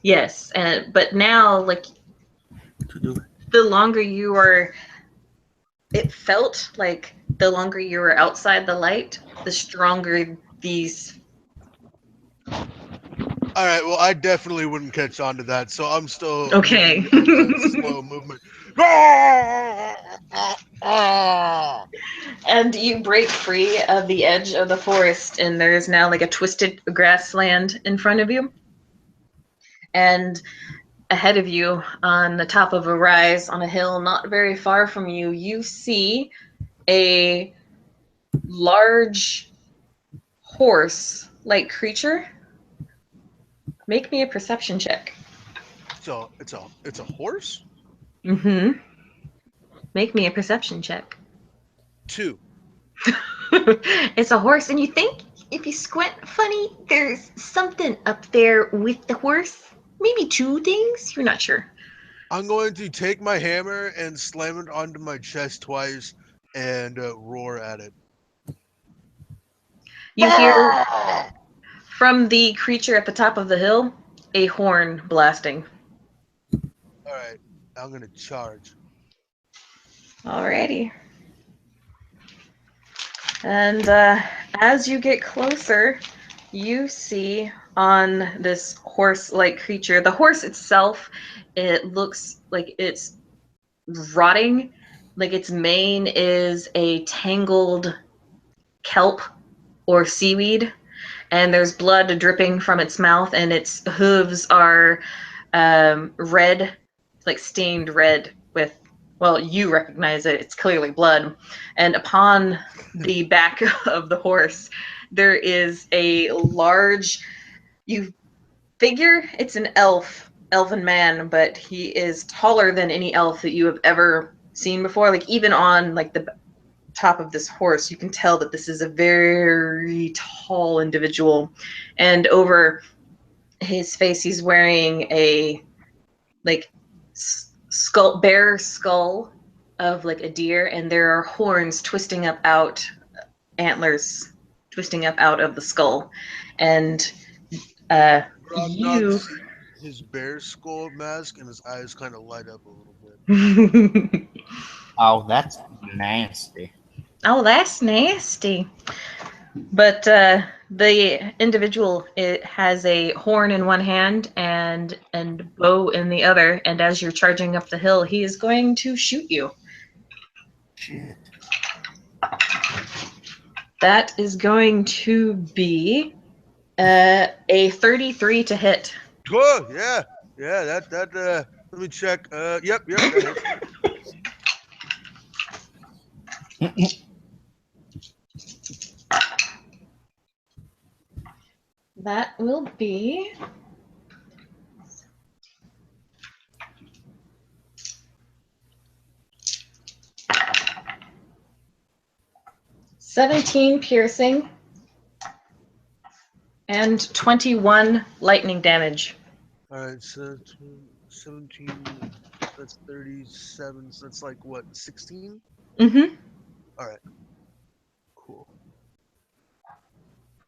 yes, but now like the longer you are, it felt like the longer you were outside the light, the stronger these. All right, well, I definitely wouldn't catch on to that, so I'm still Okay. moving at a slow movement. Ah! Ah! And you break free of the edge of the forest, and there's now like a twisted grassland in front of you. And ahead of you, on the top of a rise on a hill not very far from you, you see a large horse-like creature. Make me a perception check. So it's a horse? Mm-hmm. Make me a perception check. 2. It's a horse, and you think if you squint funny, there's something up there with the horse. Maybe 2 things. You're not sure. I'm going to take my hammer and slam it onto my chest twice and roar at it. You hear from the creature at the top of the hill a horn blasting. All right, I'm going to charge. Alrighty. And as you get closer, you see on this horse-like creature, the horse itself, it looks like it's rotting. Like its mane is a tangled kelp or seaweed, and there's blood dripping from its mouth, and its hooves are red, like stained red with, well, you recognize it, it's clearly blood. And upon the back of the horse, there is a large You figure it's an elven man, but he is taller than any elf that you have ever seen before. Like even on like the top of this horse, you can tell that this is a very tall individual. And over his face, he's wearing a like bare skull of like a deer, and there are horns twisting up out, antlers twisting up out of the skull. And Grognog you sees his bear skull mask, and his eyes kind of light up a little bit. Oh, that's nasty. Oh, that's nasty. But the individual, it has a horn in one hand and bow in the other, and as you're charging up the hill, he is going to shoot you. Shit. That is going to be a 33 to hit. Oh yeah, yeah. That. Let me check. Yep. That hits. That will be 17 piercing and 21 lightning damage. All right, so 17. That's 37. So that's like what, 16? Mm-hmm. All right, cool.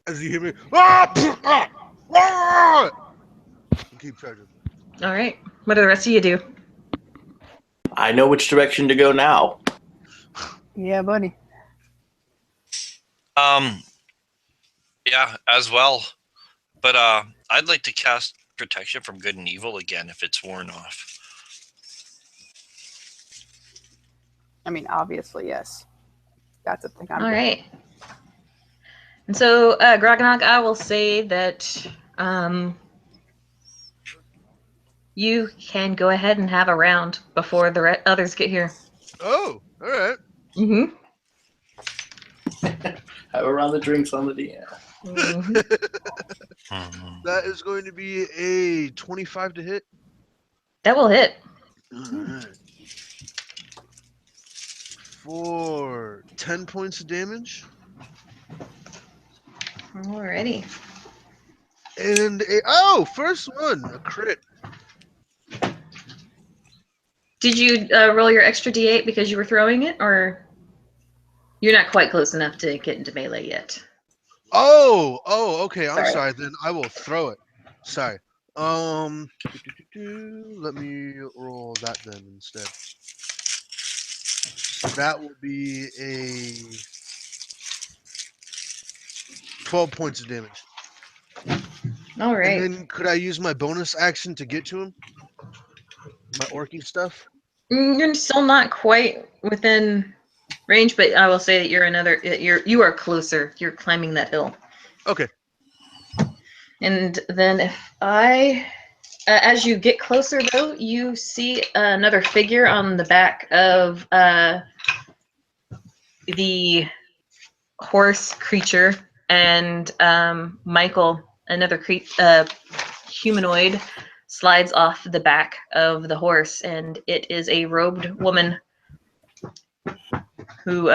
As you hear me, and keep charging. All right. What do the rest of you do? I know which direction to go now. Yeah, buddy. Yeah, as well. But I'd like to cast protection from good and evil again if it's worn off. I mean, obviously, yes. That's the thing I'm All doing. right. And so, Grognog, I will say that you can go ahead and have a round before the others get here. Oh, all right. Mm-hmm. Have a round of drinks on the DM. Mm-hmm. That is going to be a 25 to hit. That will hit. All right. For 10 points of damage. Alrighty. And first one, a crit. Did you roll your extra d8 because you were throwing it, or you're not quite close enough to get into melee yet? Oh, okay. I'm Sorry. sorry. Then I will throw it. Sorry. Let me roll that then instead. So that will be a 12 points of damage. All right. And then could I use my bonus action to get to him? My orky stuff? You're still not quite within range, but I will say that you are closer. You're climbing that hill. Okay. And then if as you get closer though, you see another figure on the back of the horse creature, and Michael, another humanoid, slides off the back of the horse, and it is a robed woman who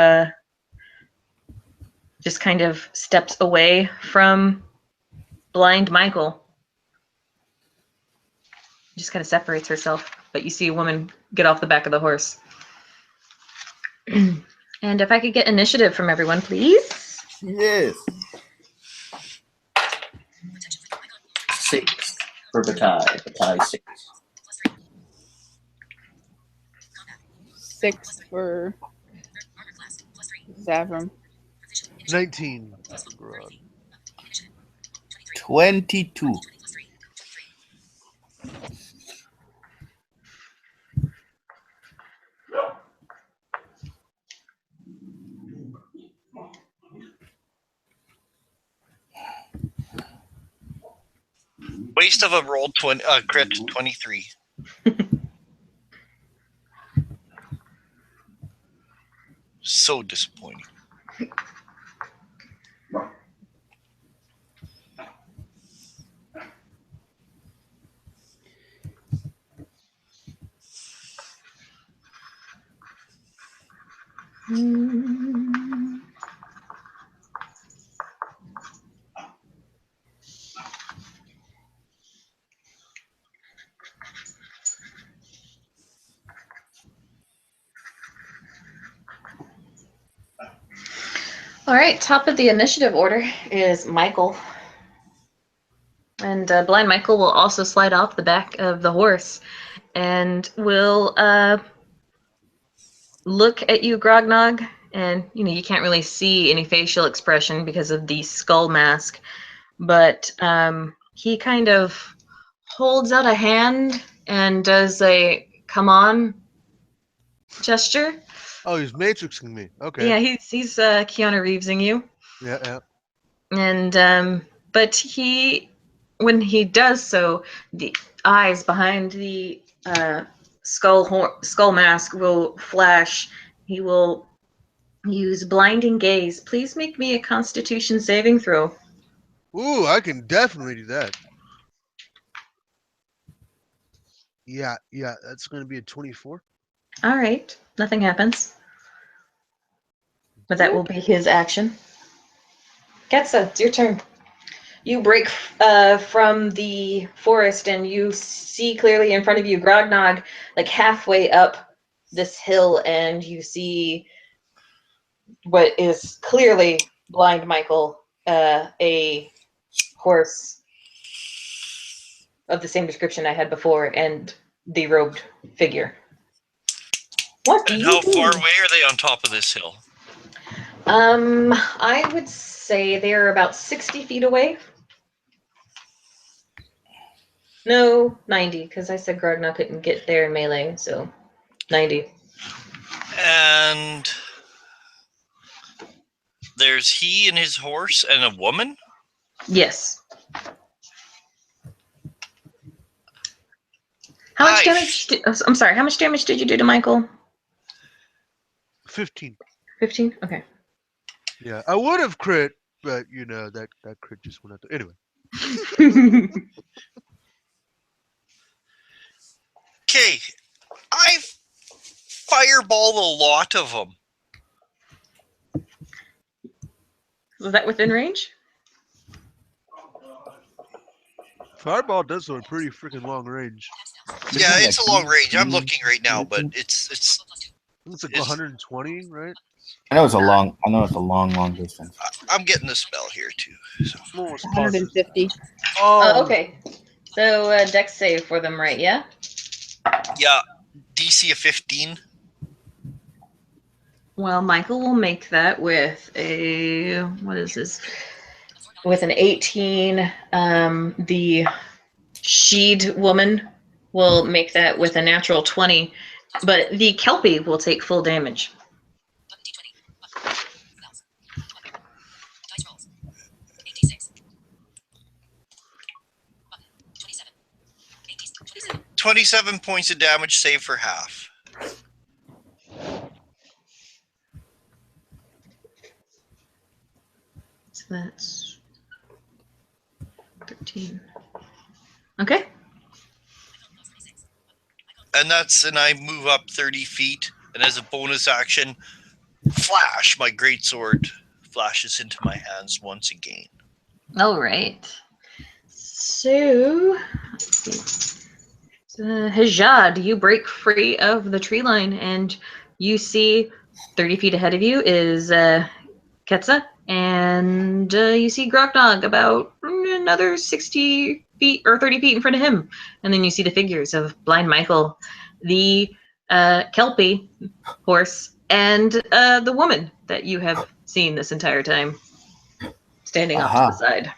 just kind of steps away from blind Michael. Just kind of separates herself, but you see a woman get off the back of the horse. And if I could get initiative from everyone, please. Yes. 6 for Bataille. Bataille 6. 6 for Zavram. 19. 22. Waste of a roll crit 23. So disappointing. All right, top of the initiative order is Michael. And Blind Michael will also slide off the back of the horse and will look at you, Grognog, and you can't really see any facial expression because of the skull mask, but he kind of holds out a hand and does a come on gesture. Oh, he's matrixing me. Okay. Yeah, he's Keanu Reevesing you. Yeah. And but when he does so, the eyes behind the skull mask will flash. He will use blinding gaze. Please make me a Constitution saving throw. Ooh, I can definitely do that. Yeah, that's going to be a 24. All right, nothing happens, but that will be his action. Ketsa, it's your turn. You break from the forest and you see clearly in front of you Grognog, like halfway up this hill, and you see what is clearly Blind Michael, a horse of the same description I had before, and the robed figure. What do And you how do? far away are they on top of this hill? I would say they're about 60 feet away. No, 90, because I said Grognak couldn't get there in melee, so 90. And there's he and his horse and a woman? Yes. How much damage? I'm sorry. How much damage did you do to Michael? 15. 15. Okay. Yeah, I would have crit, but that crit just went out there. Anyway. Okay, I fireball a lot of them. Was that within range? Fireball does have a pretty freaking long range. Yeah, it's a long range. I'm looking right now, but it's like 120, right? I know it's a long distance. I'm getting the spell here too. So. 150. Oh, okay. So dex save for them, right? Yeah. Yeah, DC of 15. Well, Michael will make that with a what is this? With an 18. The Sheed woman will make that with a natural 20, but the Kelpie will take full damage. $27 points of damage, save for half. So that's 13. Okay. And I move up 30 feet, and as a bonus action, flash, my greatsword flashes into my hands once again. All right. So, let's see. Hajad, you break free of the tree line, and you see 30 feet ahead of you is Ketsa, and you see Grognog about another 60 feet or 30 feet in front of him. And then you see the figures of Blind Michael, the Kelpie horse, and the woman that you have seen this entire time standing off to the side.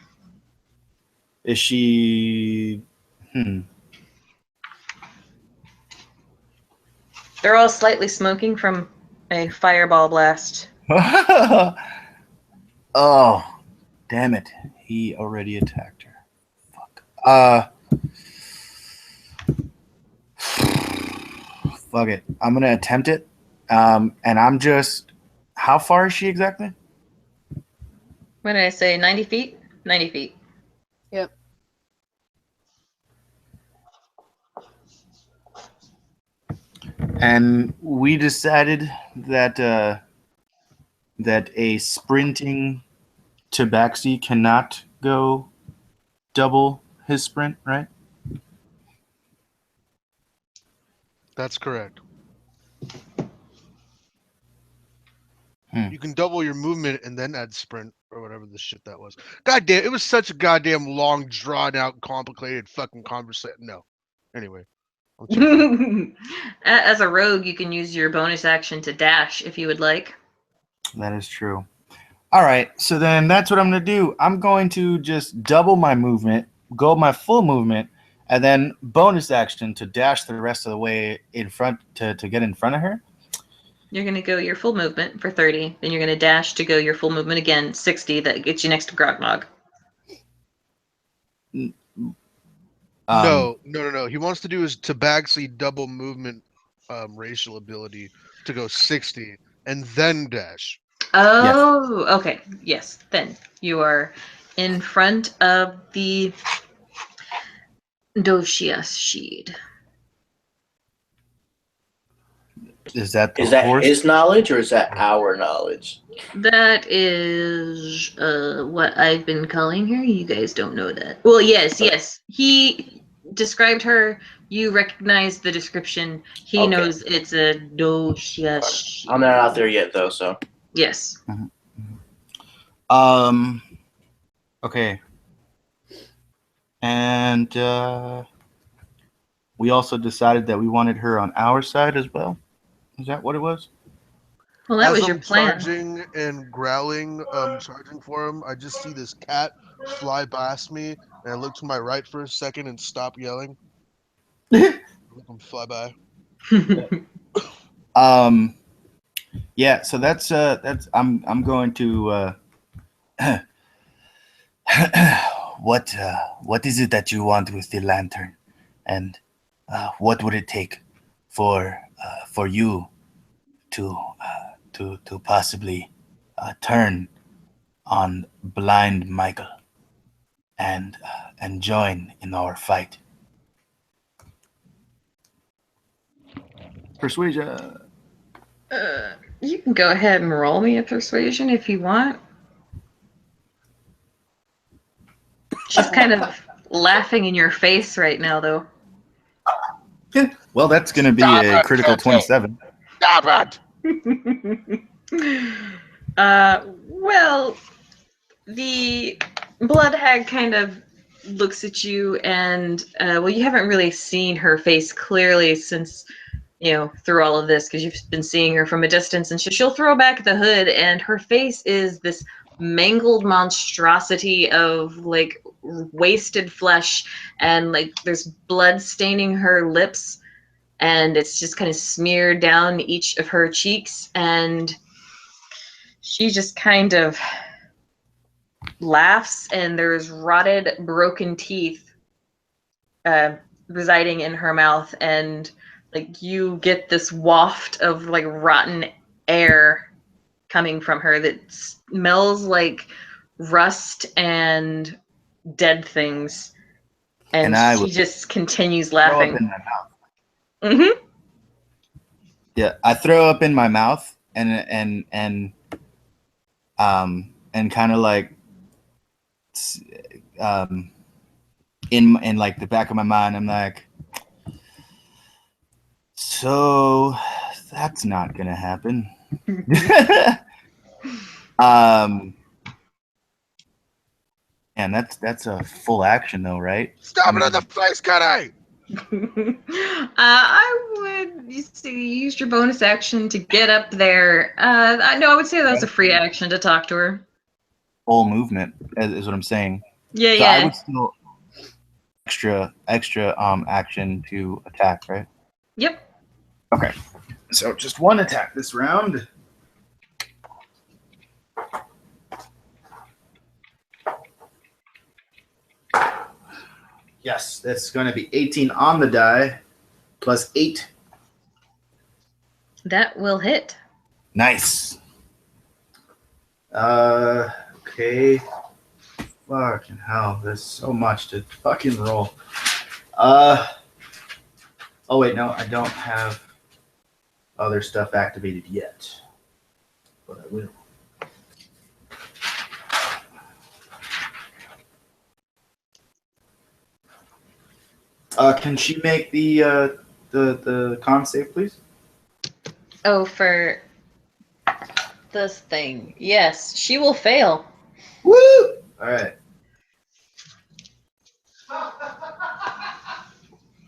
Is she... They're all slightly smoking from a fireball blast. Oh, damn it. He already attacked her. Fuck it. I'm going to attempt it. And I'm just... How far is she exactly? What did I say? 90 feet? 90 feet. Yep. And we decided that that a sprinting tabaxi cannot go double his sprint, right? That's correct. Hmm. You can double your movement and then add sprint or whatever the shit that was. God damn, it was such a goddamn long, drawn out, complicated fucking conversation. No. Anyway. I'm changing. As a rogue, you can use your bonus action to dash if you would like. That is true. All right, so then that's what I'm going to do. I'm going to just double my movement, go my full movement, and then bonus action to dash the rest of the way in front to get in front of her. You're going to go your full movement for 30. Then you're going to dash to go your full movement again, 60. That gets you next to Grognog. No. He wants to do his Tabaxi double movement racial ability to go 60 and then dash. Oh, okay. Yes. Then you are in front of the Doshias Sheed. Is that the Is that horse? his knowledge or is that our knowledge? That is what I've been calling her. You guys don't know that. Well, yes. He described her. You recognize the description. He Okay. knows it's a Doshias. I'm not out there yet, though, so. Yes. Okay. And we also decided that we wanted her on our side as well. Is that what it was? Well, that As was your I'm plan. charging and growling, charging for him, I just see this cat fly past me, and I look to my right for a second and stop yelling. Let him fly by. Yeah, so that's I'm going to what is it that you want with the lantern, and what would it take for you to possibly turn on blind Michael and join in our fight? Persuasion. You can go ahead and roll me a persuasion if you want. She's kind of laughing in your face right now, though. Well, that's going to be a critical 27. Stop it! Well, the blood hag kind of looks at you, and well, you haven't really seen her face clearly since, through all of this, because you've been seeing her from a distance, and she'll throw back the hood, and her face is this mangled monstrosity of like wasted flesh, and like there's blood staining her lips, and it's just kind of smeared down each of her cheeks, and she just kind of laughs, and there's rotted, broken teeth residing in her mouth, and like you get this waft of like rotten air coming from her that smells like rust and dead things, and she just continues laughing. Throw up in my mouth. Mm-hmm. Yeah, I throw up in my mouth and kind of like in like the back of my mind, I'm like, so that's not gonna happen. And that's a full action though, right? Stop it in the face, Kenny! I would use your bonus action to get up there. I would say that was a free action to talk to her. Full movement is what I'm saying. Yeah, so yeah. I would still extra action to attack, right? Yep. Okay. So just one attack this round. Yes, that's going to be 18 on the die plus 8. That will hit. Nice. Okay. Fucking hell, there's so much to fucking roll. Oh wait, no, I don't have other stuff activated yet, but I will. Can she make the con save, please? Oh, for this thing. Yes, she will fail. Woo! All right.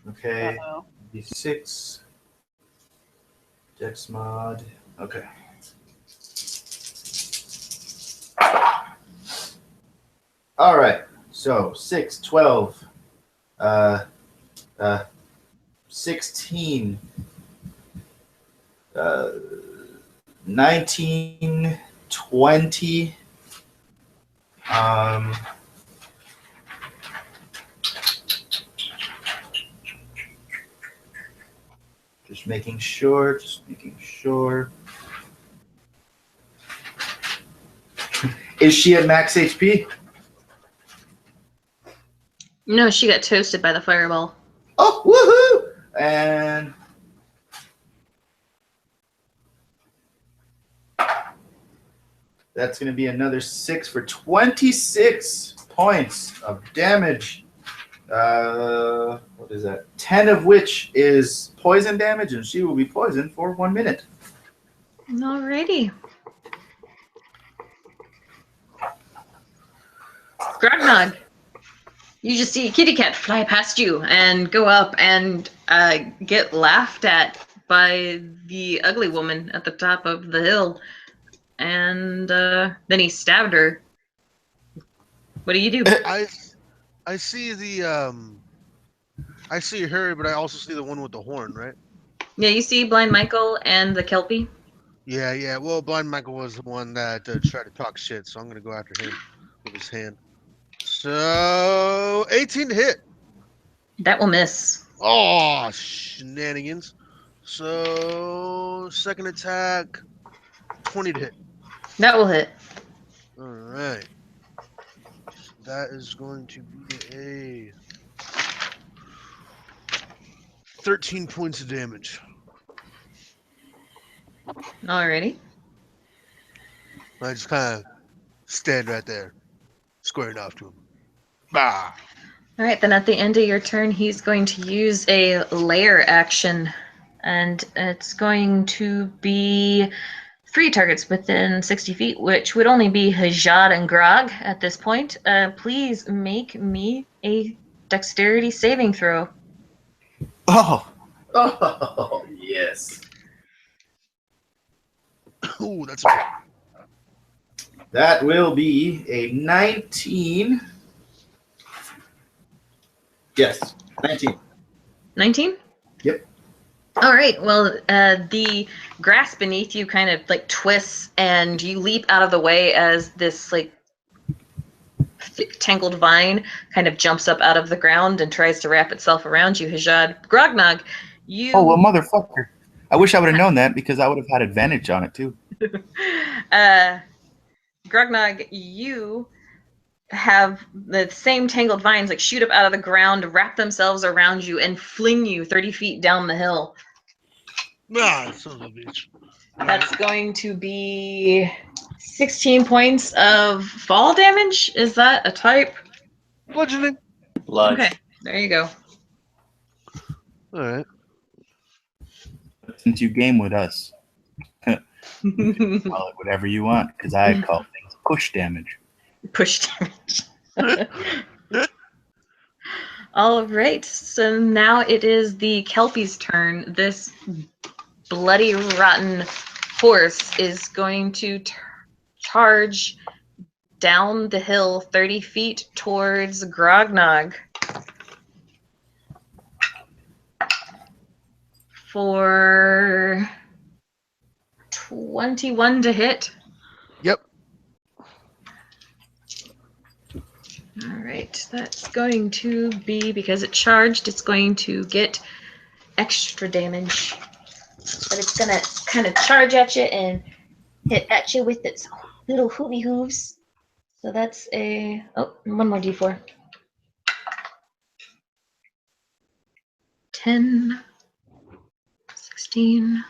Okay. Uh-oh. D6. Dex mod. Okay. All right. So 6, 12, 16, 19, 20. Just making sure. Is she at max HP? No, she got toasted by the fireball. Oh, woohoo! And that's going to be another 6 for 26 points of damage. What is that? 10 of which is poison damage, and she will be poisoned for 1 minute. Alrighty. Grognog, you just see a kitty cat fly past you and go up and get laughed at by the ugly woman at the top of the hill. And then he stabbed her. What do you do? I see the I see her, but I also see the one with the horn, right? Yeah, you see Blind Michael and the Kelpie. Yeah. Well, Blind Michael was the one that tried to talk shit, so I'm gonna go after him with his hand. So 18 to hit. That will miss. Oh, shenanigans. So second attack, 20 to hit. That will hit. All right. That is going to be a 13 points of damage. Alrighty. I just kind of stand right there, squaring off to him. Bah! Alright, then at the end of your turn, he's going to use a lair action. And it's going to be 3 targets within 60 feet, which would only be Hajad and Grog at this point. Please make me a dexterity saving throw. Oh, Yes. Ooh, that's a That will be a 19. Yes, 19. 19? Yep. All right. Well, the grass beneath you kind of like twists, and you leap out of the way as this like tangled vine kind of jumps up out of the ground and tries to wrap itself around you. Hajad, Grognog, you. oh well, motherfucker! I wish I would have known that because I would have had advantage on it too. Grognog, you have the same tangled vines like shoot up out of the ground, wrap themselves around you, and fling you 30 feet down the hill. son of a bitch. That's going to be 16 points of fall damage. Is that a type? Bludgeoning. Blood. Okay, there you go. All right. Since you game with us, call it whatever you want because I call things push damage. Push damage. All right, so now it is the Kelpie's turn. This bloody, rotten horse is going to charge down the hill 30 feet towards Grognog for 21 to hit. Yep. All right, that's going to be, because it charged, it's going to get extra damage. But it's going to kind of charge at you and hit at you with its little hoovy hooves. So that's a, one more d4. 10, 16,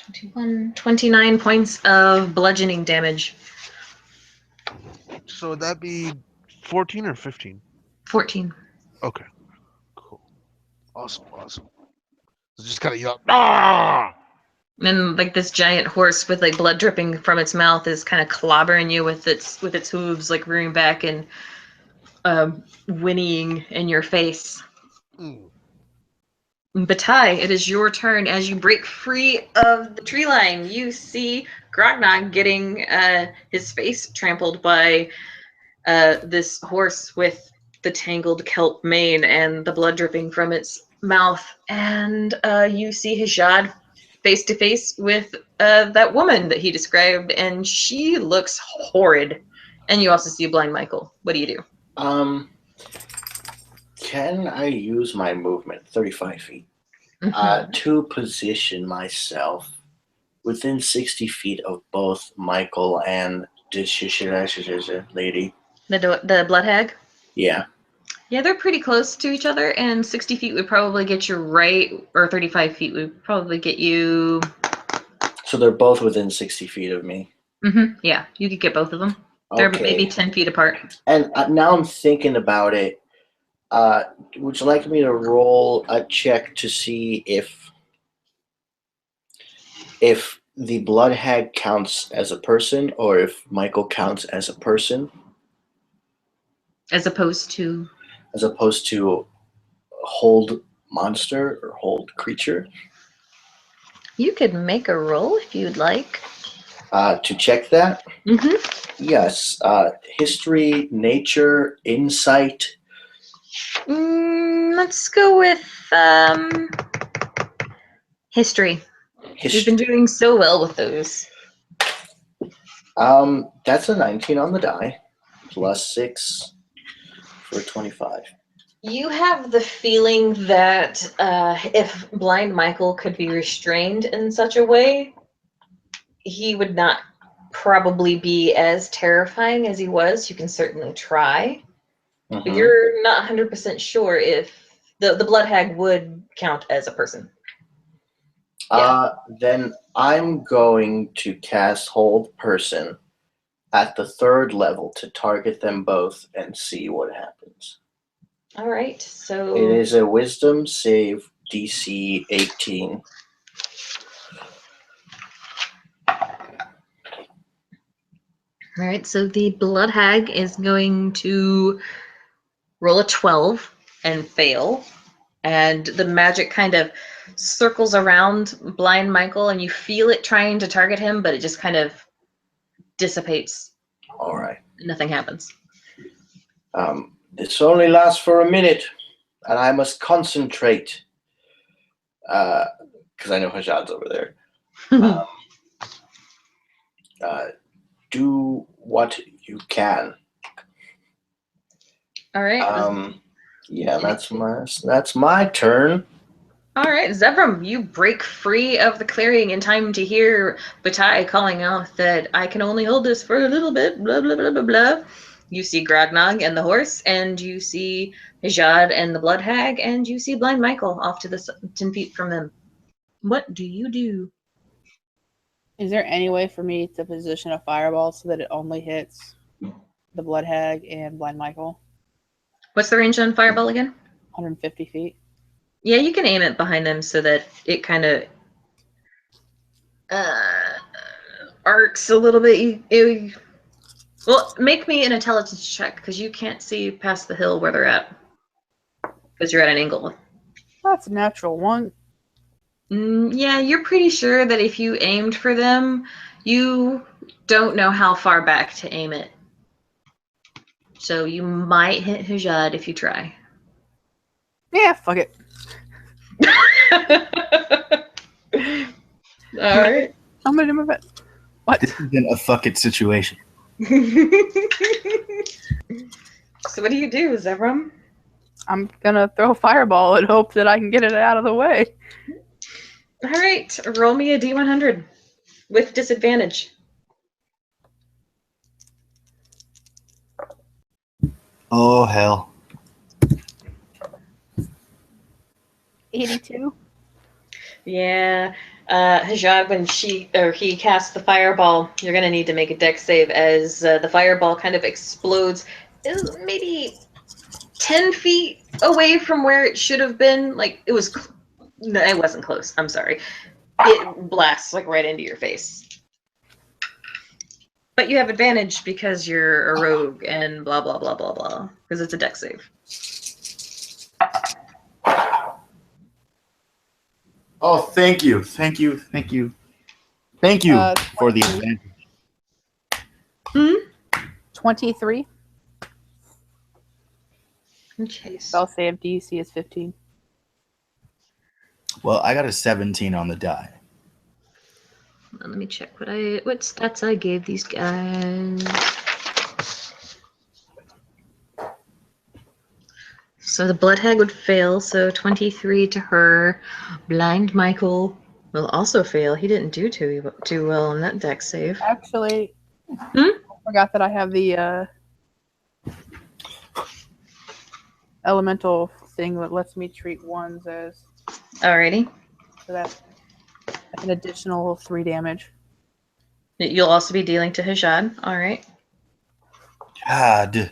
21, 29 points of bludgeoning damage. So would that be 14 or 15? 14. Okay. Cool. Awesome. So just kind of yell. Ah! And like this giant horse with like blood dripping from its mouth is kind of clobbering you with its hooves, like rearing back and whinnying in your face. Mm. Batai, it is your turn. As you break free of the tree line, you see Grognog getting his face trampled by this horse with the tangled kelp mane and the blood dripping from its mouth. And you see Hijad face to face with that woman that he described, and she looks horrid. And you also see Blind Michael. What do you do? Can I use my movement, 35 feet, Mhm. to position myself within 60 feet of both Michael and this lady? The blood hag? Yeah. Yeah, they're pretty close to each other, and 60 feet would probably get you right, or 35 feet would probably get you. So they're both within 60 feet of me. Yeah, you could get both of them. They're maybe 10 feet apart. And now I'm thinking about it. Would you like me to roll a check to see if the blood hag counts as a person or if Michael counts as a person? As opposed to Hold monster or hold creature? you could make a roll if you'd like. To check that? Mm-hmm. Yes. History, nature, insight. Let's go with history. You've been doing so well with those. That's a 19 on the die, plus 6 for 25. You have the feeling that if Blind Michael could be restrained in such a way, he would not probably be as terrifying as he was. You can certainly try. But you're not 100% sure if the blood hag would count as a person. Then I'm going to cast Hold Person at the 3rd level to target them both and see what happens. All right, so It is a Wisdom save DC 18. All right, so the blood hag is going to roll a 12 and fail. And the magic kind of circles around Blind Michael, and you feel it trying to target him, but it just kind of dissipates. All right. Nothing happens. This only lasts for a minute, and I must concentrate. Because I know Hajad's over there. Do what you can. All right. Yeah, that's my turn. All right, Zevram, you break free of the clearing in time to hear Batai calling out that I can only hold this for a little bit, blah, blah, blah, blah, blah. You see Grognog and the horse, and you see Hijad and the blood hag, and you see Blind Michael off to the 10 feet from them. What do you do? Is there any way for me to position a fireball so that it only hits the blood hag and Blind Michael? What's the range on fireball again? 150 feet. Yeah, you can aim it behind them so that it kind of arcs a little bit. Well, make me an intelligence check because you can't see past the hill where they're at because you're at an angle. That's a natural one. Yeah, you're pretty sure that if you aimed for them, you don't know how far back to aim it. So you might hit Hujad if you try. Yeah, fuck it. All right. I'm gonna do my best. What? This isn't a fuck it situation. So what do you do, Zevram? I'm gonna throw a fireball and hope that I can get it out of the way. All right, roll me a D100 with disadvantage. Oh hell. 82. Yeah, Hajad, when he casts the fireball, you're gonna need to make a dex save as the fireball kind of explodes, maybe 10 feet away from where it should have been. Like it was. No, it wasn't close. I'm sorry. It blasts like right into your face. But you have advantage because you're a rogue and blah blah blah blah blah. Because it's a dex save. Oh, thank you. Thank you for the 23. advantage. 23. Okay. Spell save DC is 15. Well, I got a 17 on the die. Let me check what stats I gave these guys. So the blood hag would fail, so 23 to her. Blind Michael will also fail. He didn't do too well on that dex save. Actually, I forgot that I have the elemental thing that lets me treat ones as. Alrighty. So that's an additional 3 damage. You'll also be dealing to Hajad. Alright. God,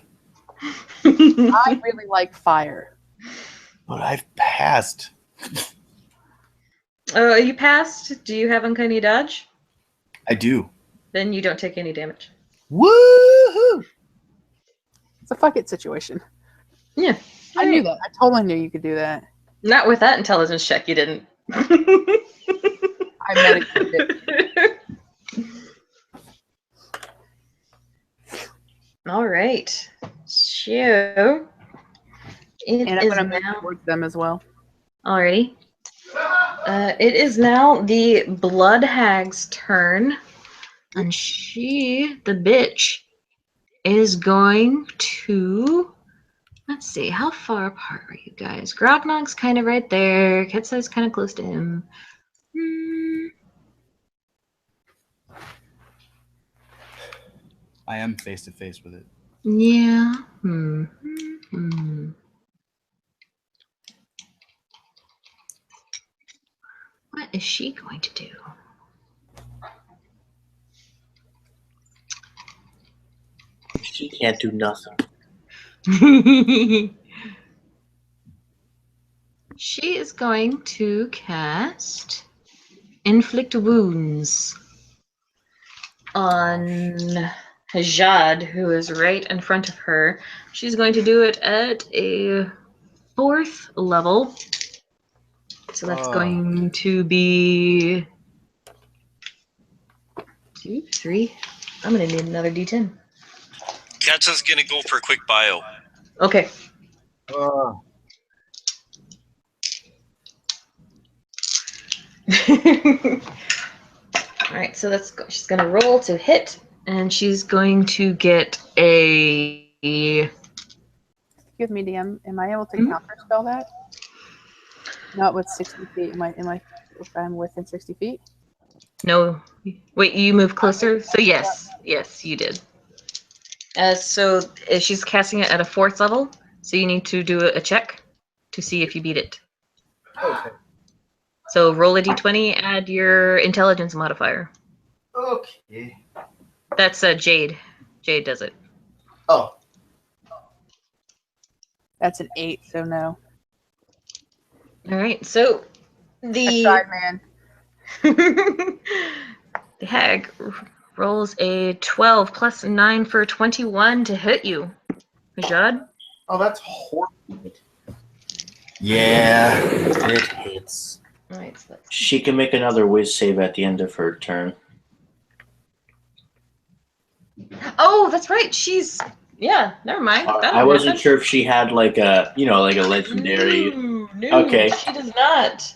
I really like fire. but I've passed. Oh, you passed? Do you have uncanny dodge? I do. Then you don't take any damage. Woohoo! It's a fuck it situation. Yeah. I knew that. I totally knew you could do that. Not with that intelligence check, you didn't. I meditated it. All right. So it And I'm is going to move now towards them as well. already. It is now the blood hag's turn, and she, the bitch, is going to. Let's see, how far apart are you guys? Grognog's kind of right there. Ketsai's kind of close to him. I am face to face with it. Yeah. What is she going to do? She can't do nothing. She is going to cast Inflict Wounds on Hajad, who is right in front of her. She's going to do it at a 4th level. So that's going to be 2, 3. I'm going to need another D10. Katsa's gonna go for a quick bio. Okay. All right, so she's going to roll to hit, and she's going to get a. Excuse me, DM. Am I able to counterspell that? Not with 60 feet. Am I? If I'm within 60 feet? No. Wait, you move closer? So yes, you did. So she's casting it at a 4th level, so you need to do a check to see if you beat it. Okay. So roll a d20, add your intelligence modifier. Okay. That's Jade. Jade does it. Oh. That's an 8, so no. All right, so I tried, man. the hag rolls a 12 plus 9 for 21 to hit you. Hajad? Oh, that's horrible. Yeah, it hits. All right, so that's She can make another whiz save at the end of her turn. oh, that's right. She's never mind. I wasn't sure if she had like a legendary. No, Okay. she does not.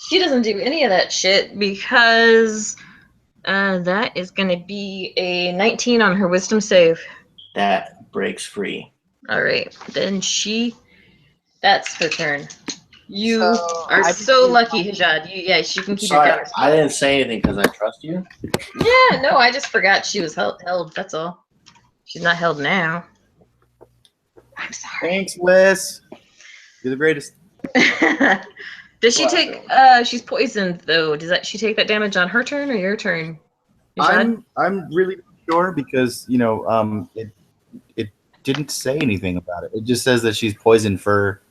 She doesn't do any of that shit because that is going to be a 19 on her wisdom save. That breaks free. All right, then that's her turn. You So, are I so just- lucky, Hajad. She can keep Sorry, your counter. I didn't say anything because I trust you. Yeah, no, I just forgot she was held. That's all. She's not held now. I'm sorry. Thanks, Wes. You're the greatest. Does she take? She's poisoned though. Does she take that damage on her turn or your turn? Hajad? I'm really not sure because it didn't say anything about it. It just says that she's poisoned for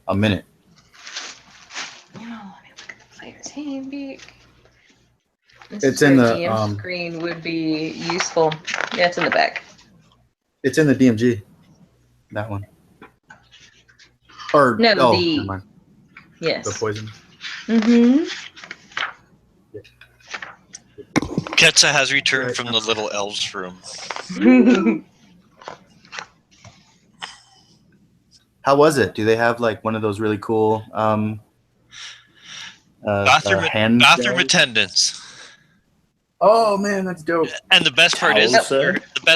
a minute. Oh, let me look at the player's handbook. This It's is in where the, DM screen would be useful. Yeah, it's in the back. It's in the DMG. That one. Or No, never the mind. yes. The poison. Mm-hmm. Ketsa has returned Right. from the little elves room. How was it? Do they have like one of those really cool hand Bathroom jobs? attendants. Oh man, that's dope. And the best part is Towels, sir? they're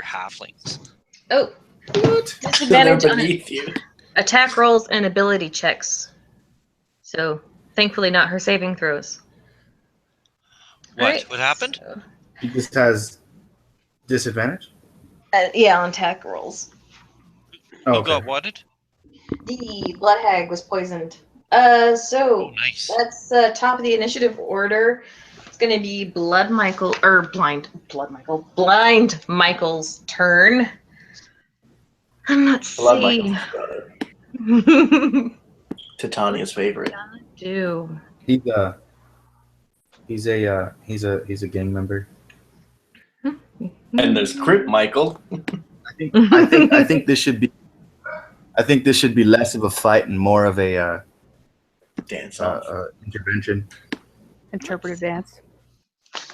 halflings. Oh, What? They're disadvantage on beneath you. attack rolls and ability checks. So, thankfully, not her saving throws. What? Right, What happened? so- He just has disadvantage? yeah, on attack rolls. Oh, Who okay. got whatted? The blood hag was poisoned. Oh, So nice. that's top of the initiative order. It's gonna be Blind Michael's turn. Let's Blood see. Michael's brother. Do Titania's favorite. He's a gang member. And there's Crit Michael. I think this should be less of a fight and more of a Dance off. intervention. Interpretive dance.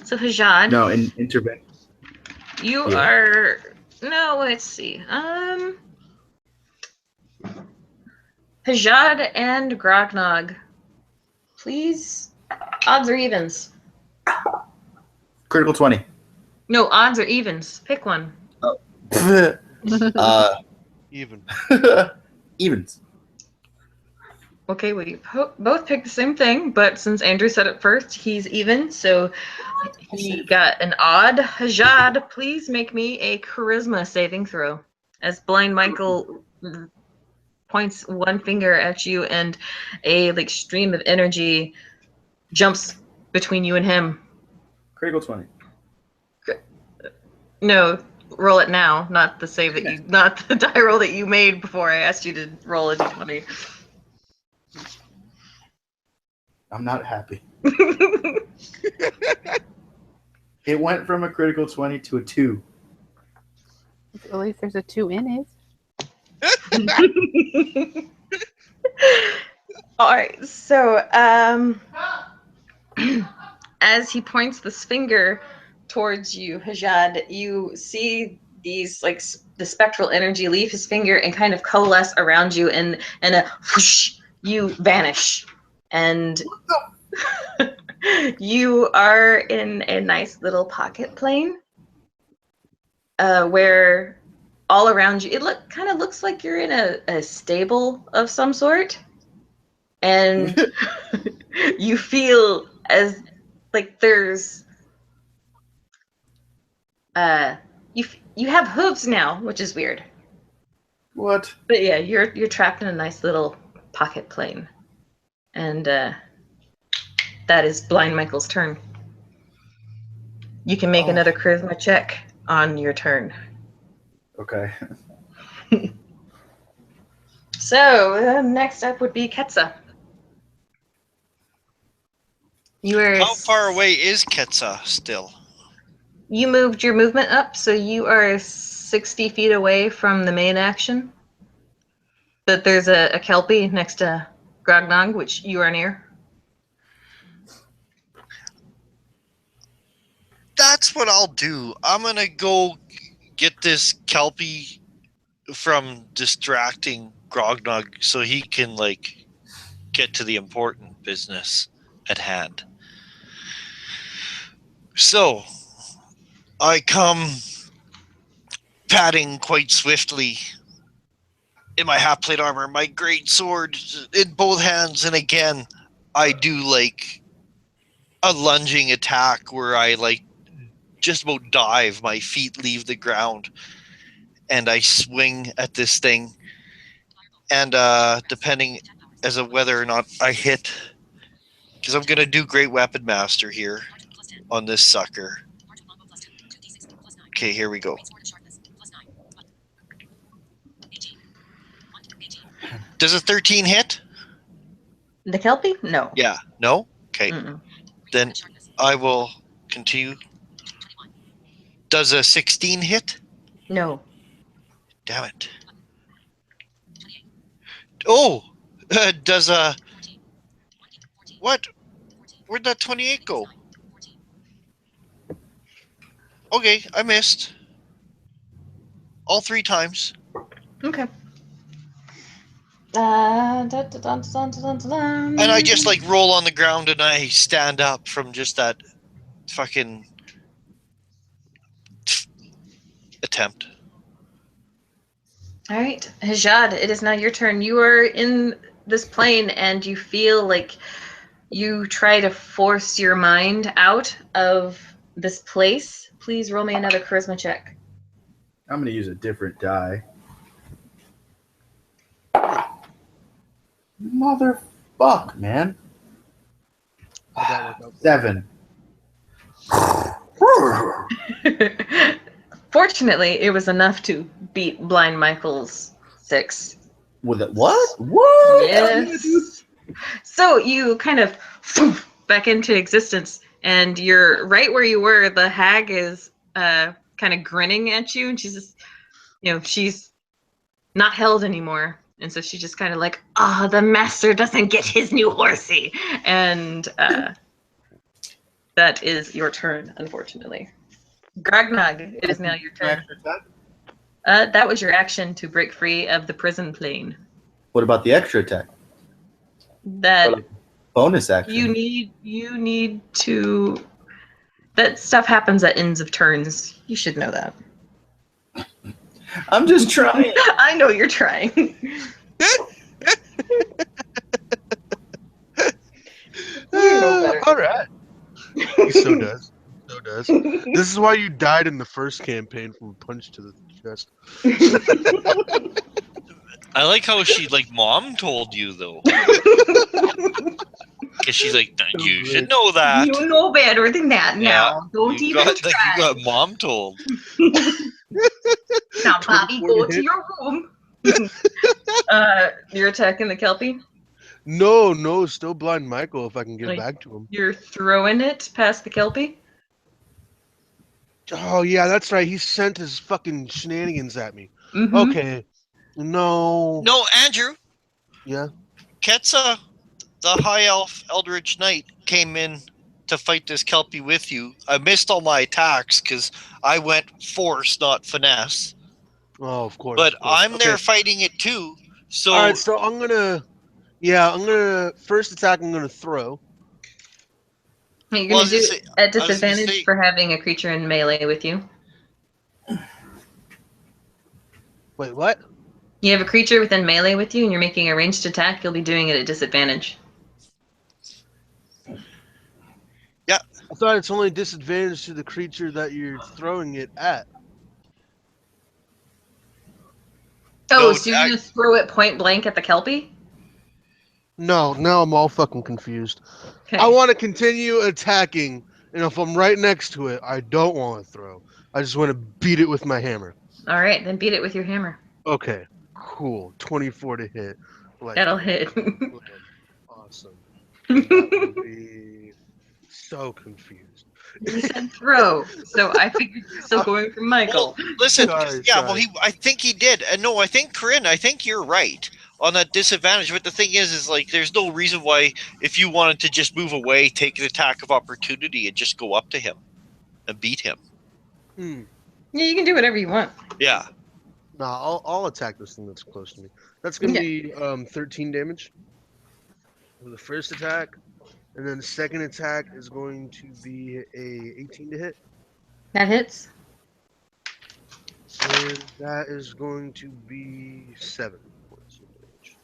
So Hajad, No, intervention. you Yeah. are no. Let's see. Hajad and Grognog, please. Odds or evens? Critical 20. No, odds or evens. Pick one. Even. Evens. Okay, well, you both picked the same thing, but since Andrew said it first, he's even, so he got an odd. Hajad, please make me a charisma saving throw. As Blind Michael points one finger at you and a stream of energy jumps between you and him. Critical 20. No, roll it now, not the save that you, not the die roll that you made before I asked you to roll a d20. I'm not happy. It went from a critical 20 to a 2. At least there's a 2 in it. All right, so as he points this finger towards you, Hajad, you see these the spectral energy leave his finger and kind of coalesce around you, and a whoosh, you vanish, and you are in a nice little pocket plane, where all around you it kind of looks like you're in a stable of some sort, and you feel as there's you have hooves now, which is weird. What? But yeah, you're trapped in a nice little pocket plane, and that is Blind Michael's turn. You can make another charisma check on your turn. Okay. So next up would be Ketsa. You are How far away is Ketsa still? You moved your movement up, so you are 60 feet away from the main action. But there's a Kelpie next to Grognog, which you are near. That's what I'll do. I'm gonna go get this Kelpie from distracting Grognog so he can get to the important business at hand. So I come padding quite swiftly in my half-plate armor, my great sword in both hands, and again I do a lunging attack where I just about dive, my feet leave the ground, and I swing at this thing, and depending as of whether or not I hit, because I'm gonna do Great Weapon Master here on this sucker. Okay, here we go. Does a 13 hit? The Kelpie? No. Yeah. No? Okay. Mm-mm. Then I will continue. Does a 16 hit? No. Damn it. Oh! Does a... What? Where'd that 28 go? Okay, I missed. All 3 times. Okay. And I just like roll on the ground and I stand up from just that fucking attempt. All right, Hajad, it is now your turn. You are in this plane and you feel like you try to force your mind out of this place. Please roll me another charisma check. I'm going to use a different die. Motherfuck, man. How'd that work out? 7. Fortunately, it was enough to beat Blind Michael's 6. With it? What? What? Yes. So you kind of back into existence, and you're right where you were. The hag is kind of grinning at you, and she's just, she's not held anymore. And so she's just kind of like, the master doesn't get his new horsey. And that is your turn, unfortunately. Grognog, it is now your turn. That was your action to break free of the prison plane. What about the extra attack? That Bonus action. you need to. That stuff happens at ends of turns. You should know that. I'm just trying. I know you're trying. All right. He so does. So does. This is why you died in the first campaign from a punch to the chest. I like how she mom told you though. Because she's like, you should know that. You know better than that now. Don't you even got, try. you got mom told. Now, Bobby, 24 go to to hit. your room. You're attacking the Kelpie? No, still blind Michael if I can get back to him. You're throwing it past the Kelpie? Oh yeah, that's right. He sent his fucking shenanigans at me. Mm-hmm. Okay. No. No, Andrew. Yeah. Ketsa, the high elf Eldritch Knight, came in to fight this Kelpie with you. I missed all my attacks because I went force, not finesse. Oh, of course. But of course. I'm there fighting it too. So, all right, so I'm gonna first attack. I'm gonna throw. You're Well, I going to was do gonna it at I was gonna disadvantage say- for having a creature in melee with you. Wait, what? You have a creature within melee with you and you're making a ranged attack, you'll be doing it at disadvantage. I thought it's only disadvantage to the creature that you're throwing it at. Oh, No, so you're going to throw it point blank at the Kelpie? No, now I'm all fucking confused. Okay. I want to continue attacking, and if I'm right next to it, I don't want to throw. I just want to beat it with my hammer. All right, then beat it with your hammer. Okay, cool. 24 to hit. That'll hit. Awesome. And that would be so confused. You said throw, so I figured you're still going for Michael. Well, listen, Sorry, yeah, well, sorry. I think he did. And no, I think, Corinne, I think you're right on that disadvantage. But the thing is there's no reason why, if you wanted to just move away, take an attack of opportunity, and just go up to him and beat him. Yeah, you can do whatever you want. Yeah. Nah, I'll attack this thing that's close to me. That's gonna be 13 damage for the first attack, and then the second attack is going to be a 18 to hit, That hits. and that is going to be 7 points of damage.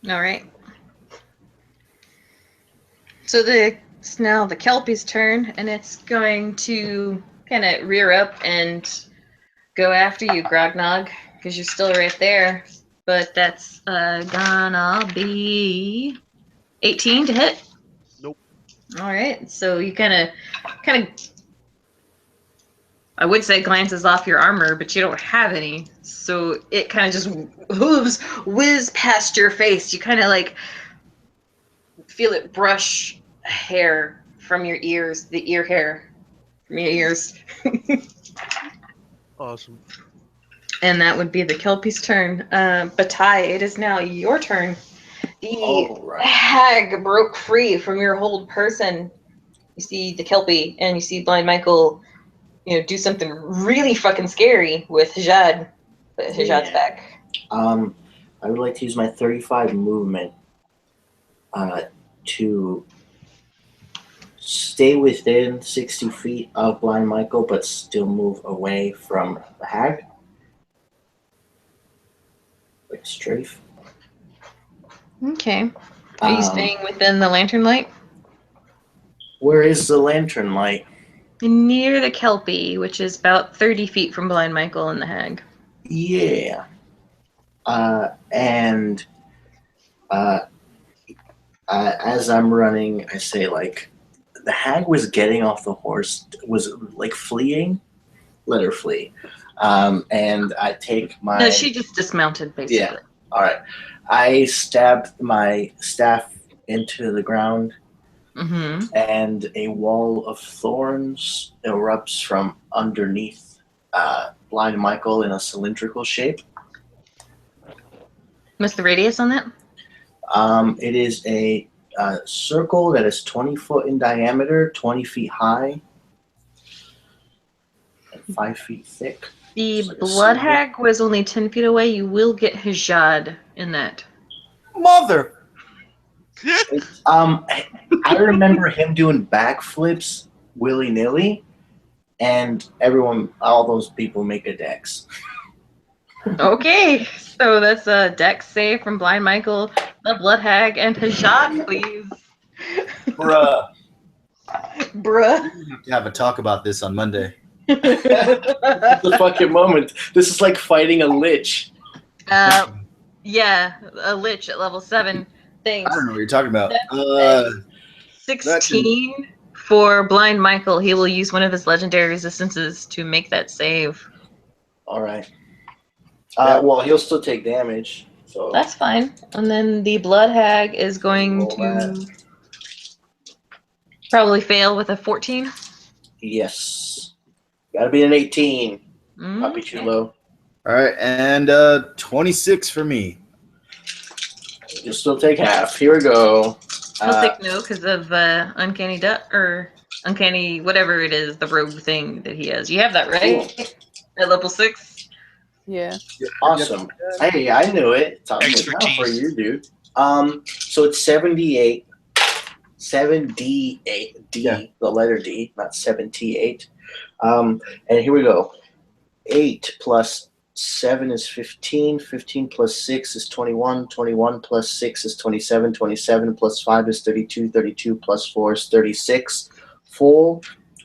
All right. So it's now the Kelpie's turn, and it's going to kind of rear up and go after you, Grognog, because you're still right there. But that's gonna be 18 to hit. Nope. All right. So you kind of I would say glances off your armor, but you don't have any. So it kind of just hooves whiz past your face. You kind of like feel it brush hair from your ears, the ear hair from your ears. Awesome. And that would be the Kelpie's turn. Batai, it is now your turn. The All right. hag broke free from your hold person. You see the Kelpie, and you see Blind Michael, do something really fucking scary with Hajad. But Hajad's Yeah. back. I would like to use my 35 movement to stay within 60 feet of Blind Michael, but still move away from the hag. Like strafe. Okay. Are you staying within the lantern light? Where is the lantern light? Near the Kelpie, which is about 30 feet from Blind Michael and the hag. Yeah. As I'm running, I say, like, the hag was getting off the horse, was like fleeing. Let her flee. And I take my. No, she just dismounted, basically. Yeah. All right. I stab my staff into the ground, Mm-hmm. and a wall of thorns erupts from underneath Blind Michael in a cylindrical shape. What's the radius on that? It is a circle that is 20 foot in diameter, 20 feet high, and 5 feet thick. The It's like a blood cylinder. hag was only 10 feet away. You will get Hajad in that. Mother. I remember him doing backflips willy-nilly, and all those people make a dex. Okay, so that's a dex save from Blind Michael, the blood hag, and Hajad, please. Bruh. Bruh. We have to have a talk about this on Monday. The fucking moment. This is like fighting a lich. Yeah, a lich at level 7. Thanks. I don't know what you're talking about. That's 16 for Blind Michael. He will use one of his legendary resistances to make that save. All right. Yeah. Well, he'll still take damage. So That's fine. And then the blood hag is going Roll to that. probably fail with a 14. yes, gotta be an 18. Mm, Puppy Chulo. All right, and 26 for me. You'll still take half. Here we go. He'll take no because of uncanny or uncanny whatever it is, the rogue thing that he has. You have that right at level 6. Yeah. Awesome. Hey, I knew it. It's on Expertise. for you, dude. So it's 78. 78 D, Yeah. the letter D, not 78. And here we go. 8 plus 7 is 15. 15 plus 6 is 21. 21 plus 6 is 27. 27 plus 5 is 32. 32 plus 4 is 36. Full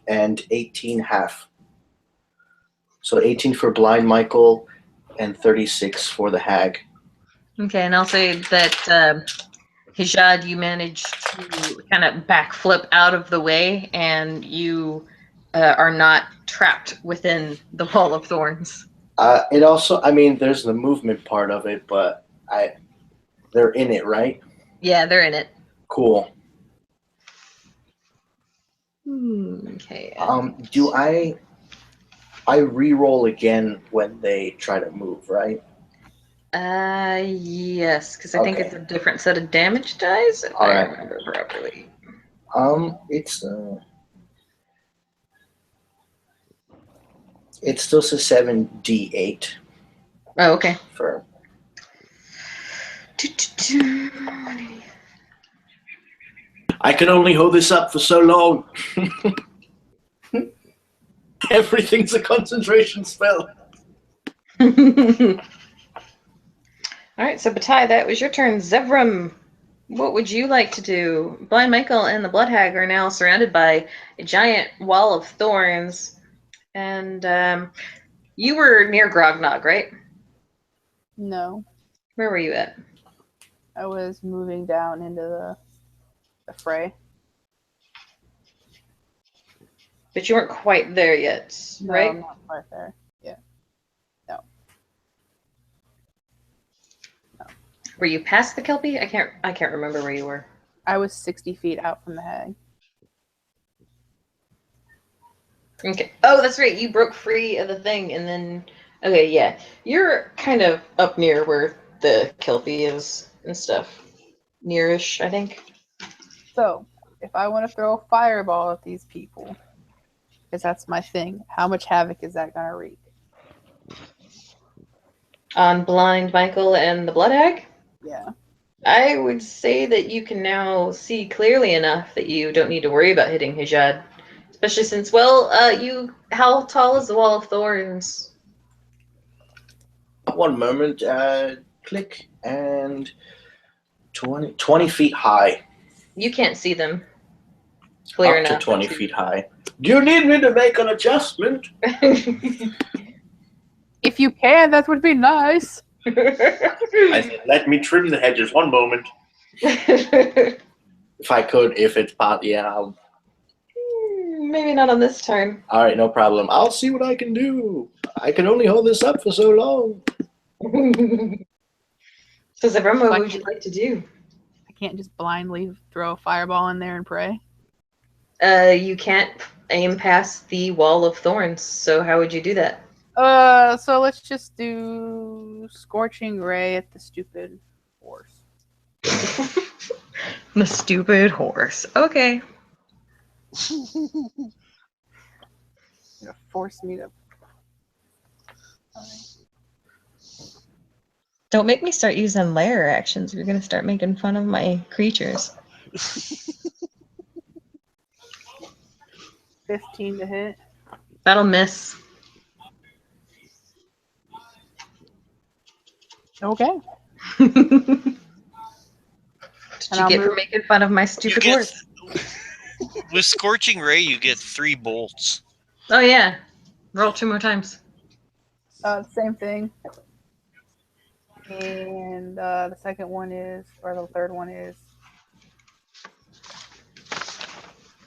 and 18 half. So 18 for Blind Michael and 36 for the hag. Okay, and I'll say that Hijad, you managed to kind of backflip out of the way, and you are not trapped within the wall of thorns. It also, I mean, there's the movement part of it, but they're in it, right? Yeah, they're in it. Cool. Okay. Do I re-roll again when they try to move, right? Yes, because I think Okay. it's a different set of damage dice, if All I right. remember properly. It still says 7d8 Oh, okay. for. I can only hold this up for so long. Everything's a concentration spell. All right, so Batai, that was your turn. Zevram, what would you like to do? Blind Michael and the Blood Hag are now surrounded by a giant wall of thorns, and you were near Grognog, right? No. Where were you at? I was moving down into the fray. But you weren't quite there yet, No, right? I'm not quite there. Yeah. No. Were you past the Kelpie? I can't remember where you were. I was 60 feet out from the hag. Okay. Oh, that's right. You broke free of the thing, and then okay, yeah, you're kind of up near where the Kelpie is and stuff, nearish, I think. So, if I want to throw a fireball at these people, because that's my thing, how much havoc is that going to wreak? On Blind Michael and the Blood Hag, Yeah. I would say that you can now see clearly enough that you don't need to worry about hitting Hijad, especially since, well, how tall is the Wall of Thorns? One moment. Click and 20 feet high. You can't see them clear Up to enough. 20 feet high. Do you need me to make an adjustment? If you can, that would be nice. I said, let me trim the hedges. One moment. If I could, if it's pot, yeah. Maybe not on this turn. All right, no problem. I'll see what I can do. I can only hold this up for so long. So, Zabremo, So what would you like to do? I can't just blindly throw a fireball in there and pray. You can't aim past the Wall of Thorns, so how would you do that? So let's just do Scorching Ray at the stupid horse. The stupid horse. Okay. You're gonna force me to. Don't make me start using lair actions. You're gonna start making fun of my creatures. 15 to hit. That'll miss. Okay. What did you I'll get for move- making fun of my stupid get- horse? With Scorching Ray, you get 3 bolts. Oh yeah. Roll 2 more times. Same thing. And the second one is, or the third one is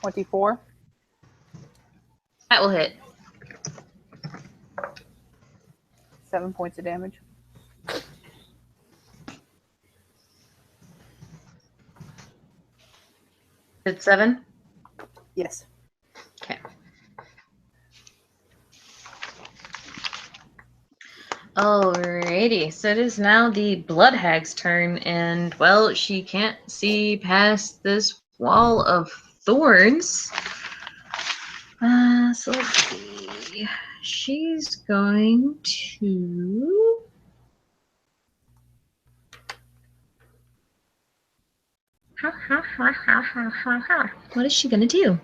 24. That will hit. 7 points of damage. Hit 7? Yes. Okay. Alrighty, so it is now the Blood Hag's turn, and well, she can't see past this wall of thorns. So let's see. She's going to. What is she gonna do?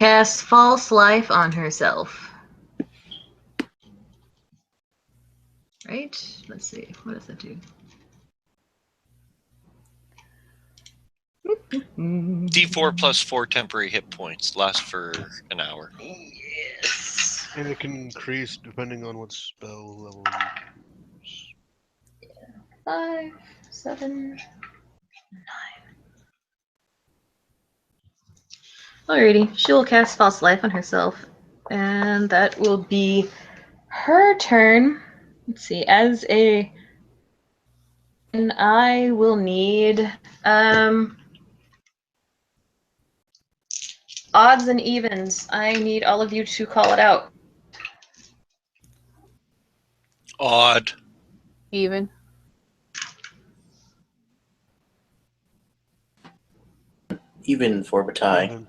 Cast False Life on herself. Right? Let's see. What does that do? D4 plus 4 temporary hit points. Lasts for an hour. Yes. And it can increase depending on what spell level you use. 5, 7, 9. Alrighty, she will cast False Life on herself, and that will be her turn. Let's see, and I will need odds and evens. I need all of you to call it out. Odd. Even. Even for Batai.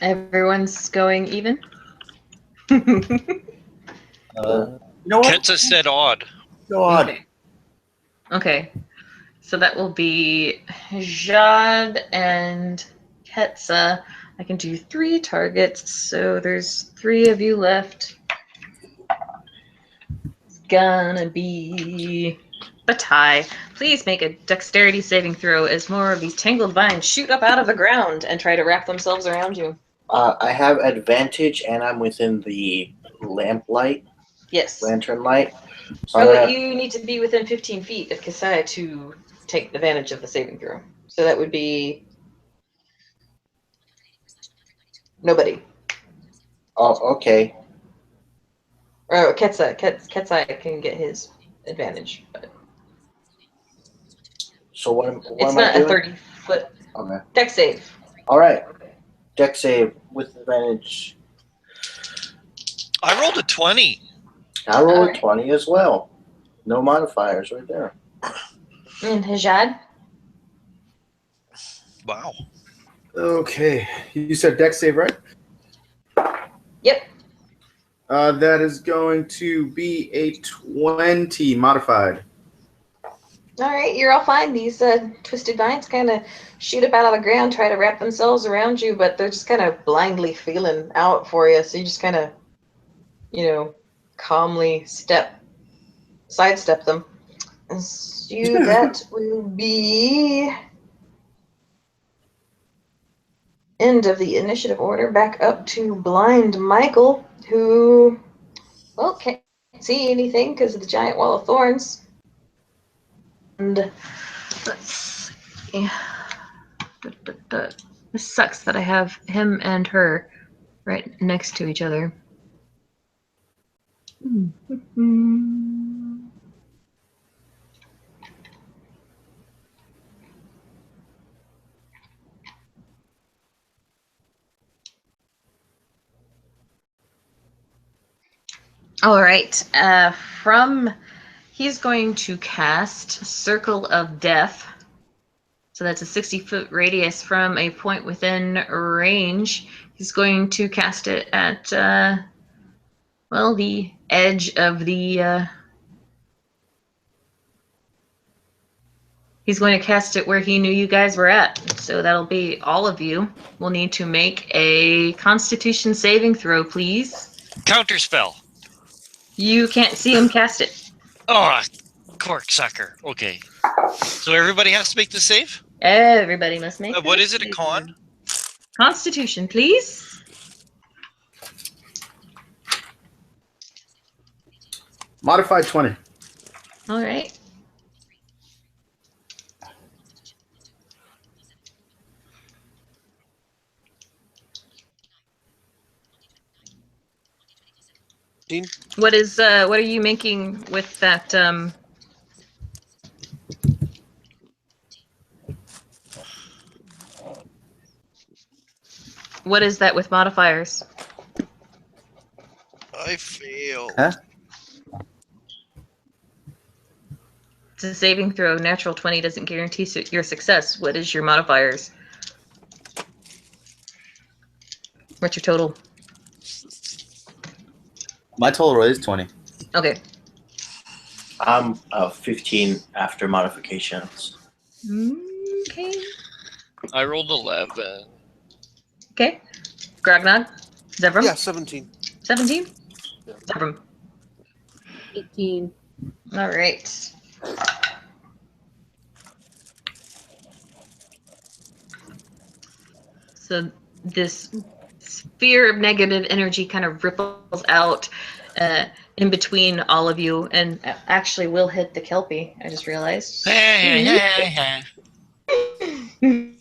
Everyone's going even. You know what? Ketsa said odd. Go on. Okay. Okay. So that will be Jad and Ketsa. I can do 3 targets, so there's 3 of you left. It's gonna be Batai. Please make a dexterity saving throw as more of these tangled vines shoot up out of the ground and try to wrap themselves around you. I have advantage, and I'm within the Yes. lantern light. So Oh, you need to be within 15 feet of Kasai to take advantage of the saving throw. So that would be nobody. Oh, okay. Or Ketsai can get his advantage, but So what am it's I not a doing? 30-foot Okay. deck save. All right. Deck save with advantage. I rolled a 20. I roll a Alright. 20 as well. No modifiers right there. And Hijad? Wow. Okay. You said deck save, right? Yep. That is going to be a 20 modified. Alright, you're all fine. These twisted vines kind of shoot up out of the ground, try to wrap themselves around you, but they're just kind of blindly feeling out for you. So you just kind of, calmly sidestep them. And so that will be end of the initiative order. Back up to blind Michael, who, well, can't see anything because of the giant wall of thorns. And let's see. This sucks that I have him and her right next to each other. All right. He's going to cast Circle of Death. So that's a 60-foot radius from a point within range. He's going to cast it at, the edge of the... He's going to cast it where he knew you guys were at. So that'll be all of you. We'll need to make a Constitution saving throw, please. Counterspell. You can't see him cast it. Oh, corksucker. Okay. So everybody has to make the save? Everybody must make What that is it, a save con? throw. Constitution, please. Modified 20. All right. What are you making with that? What is that with modifiers? I fail. Huh? It's a saving throw. Natural 20 doesn't guarantee your success. What is your modifiers? What's your total? My total is 20. Okay. I'm 15 after modifications. Okay. I rolled 11. Okay. Grognog? Zevram? Yeah, 17. 17? Yeah. Zevram. 18. All right. So this sphere of negative energy kind of ripples out in between all of you, and actually will hit the Kelpie. I just realized.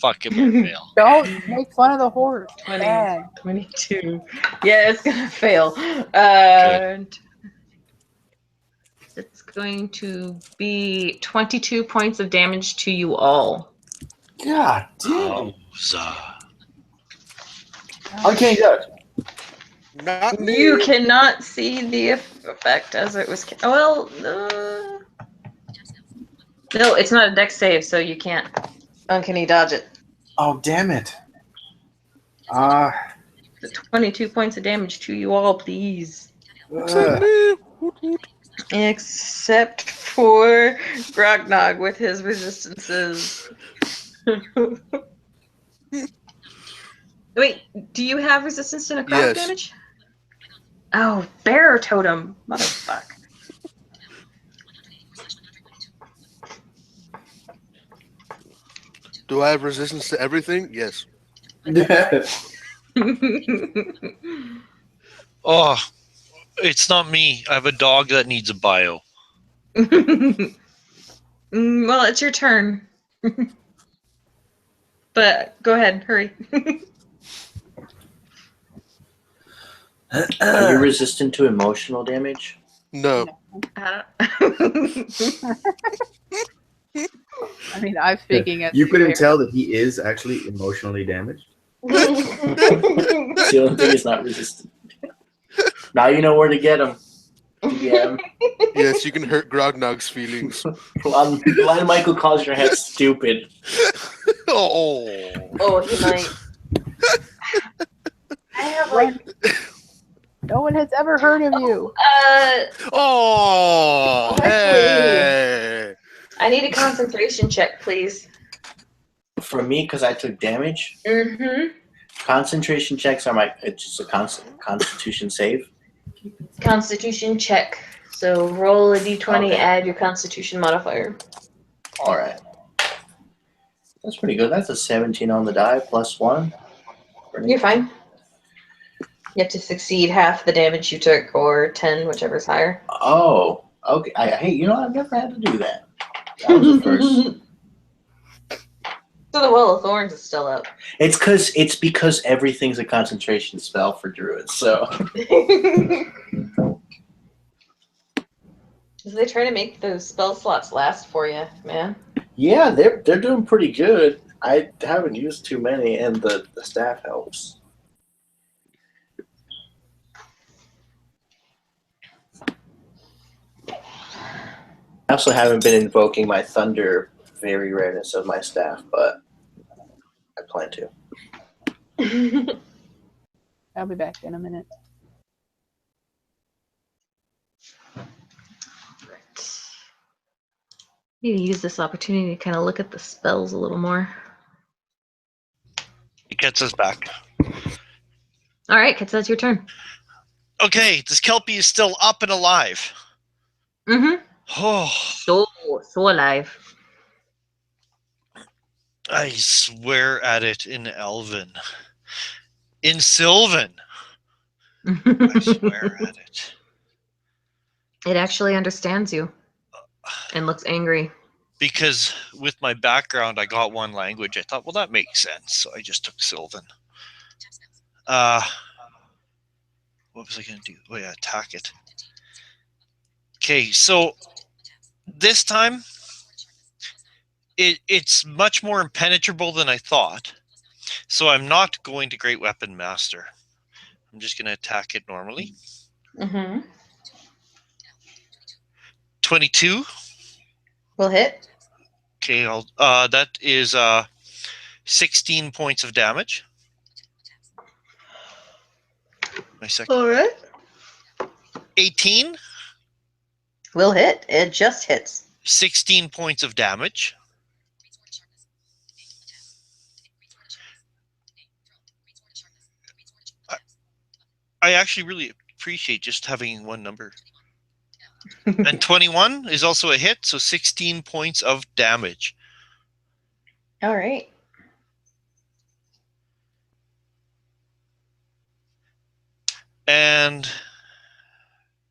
Fuck, it might fail. Don't make fun of the horse. 20, Bad. 22. Yeah, it's gonna fail. It's going to be 22 points of damage to you all. God damn. Huzzah. Uncanny Dodge. Not me. You cannot see the effect as it was. Well, no, it's not a dex save, so you can't uncanny dodge it. Oh, damn it. The 22 points of damage to you all, please. Except me. Woot, woot. Except for Grognog with his resistances. Wait, do you have resistance to necrotic Yes. damage? Oh, bear totem. Motherfuck. Do I have resistance to everything? Yes. Oh, it's not me. I have a dog that needs a bio. Well, it's your turn. But go ahead, hurry. Are you resistant to emotional damage? No. I I mean, I'm speaking as You couldn't fair. tell that he is actually emotionally damaged. It's the only thing he's not resistant. Now you know where to get him. DM. Yes, you can hurt Grognog's feelings. Blind Michael calls your head stupid. Oh. Oh, he might. I have Blind- No one has ever heard of you. Oh. Actually- Hey. I need a concentration check, please. For me, because I took damage, Mm-hmm. concentration checks are it's just a constitution save. Constitution check. So roll a d20, Okay. add your constitution modifier. All right. That's pretty good. That's a 17 on the die, plus 1. You're fine. You have to succeed half the damage you took, or 10, whichever's higher. Oh, okay. Hey, you know, I've never had to do that. That was the first. So the Well of Thorns is still up. It's because everything's a concentration spell for druids. So They try to make those spell slots last for you, man. yeah, they're doing pretty good. I haven't used too many, and the staff helps. I also haven't been invoking my thunder very rareness of my staff, but I plan to. I'll be back in a minute. You can use this opportunity to kind of look at the spells a little more. It gets us back. All right, Kits, that's your turn. Okay, this Kelpie is still up and alive. Mm-hmm. Oh, So alive. I swear at it in Elven. In Sylvan. I swear at it. It actually understands you and looks angry. Because with my background, I got one language. I thought, well, that makes sense. So I just took Sylvan. What was I going to do? Oh, yeah, attack it. Okay, so this time, it's much more impenetrable than I thought. So I'm not going to Great Weapon Master. I'm just going to attack it normally. Mm-hmm. 22. Will hit. Okay, that is 16 points of damage. My second. All right. 18. Will hit. It just hits. 16 points of damage. I actually really appreciate just having one number. And 21 is also a hit, so 16 points of damage. All right. And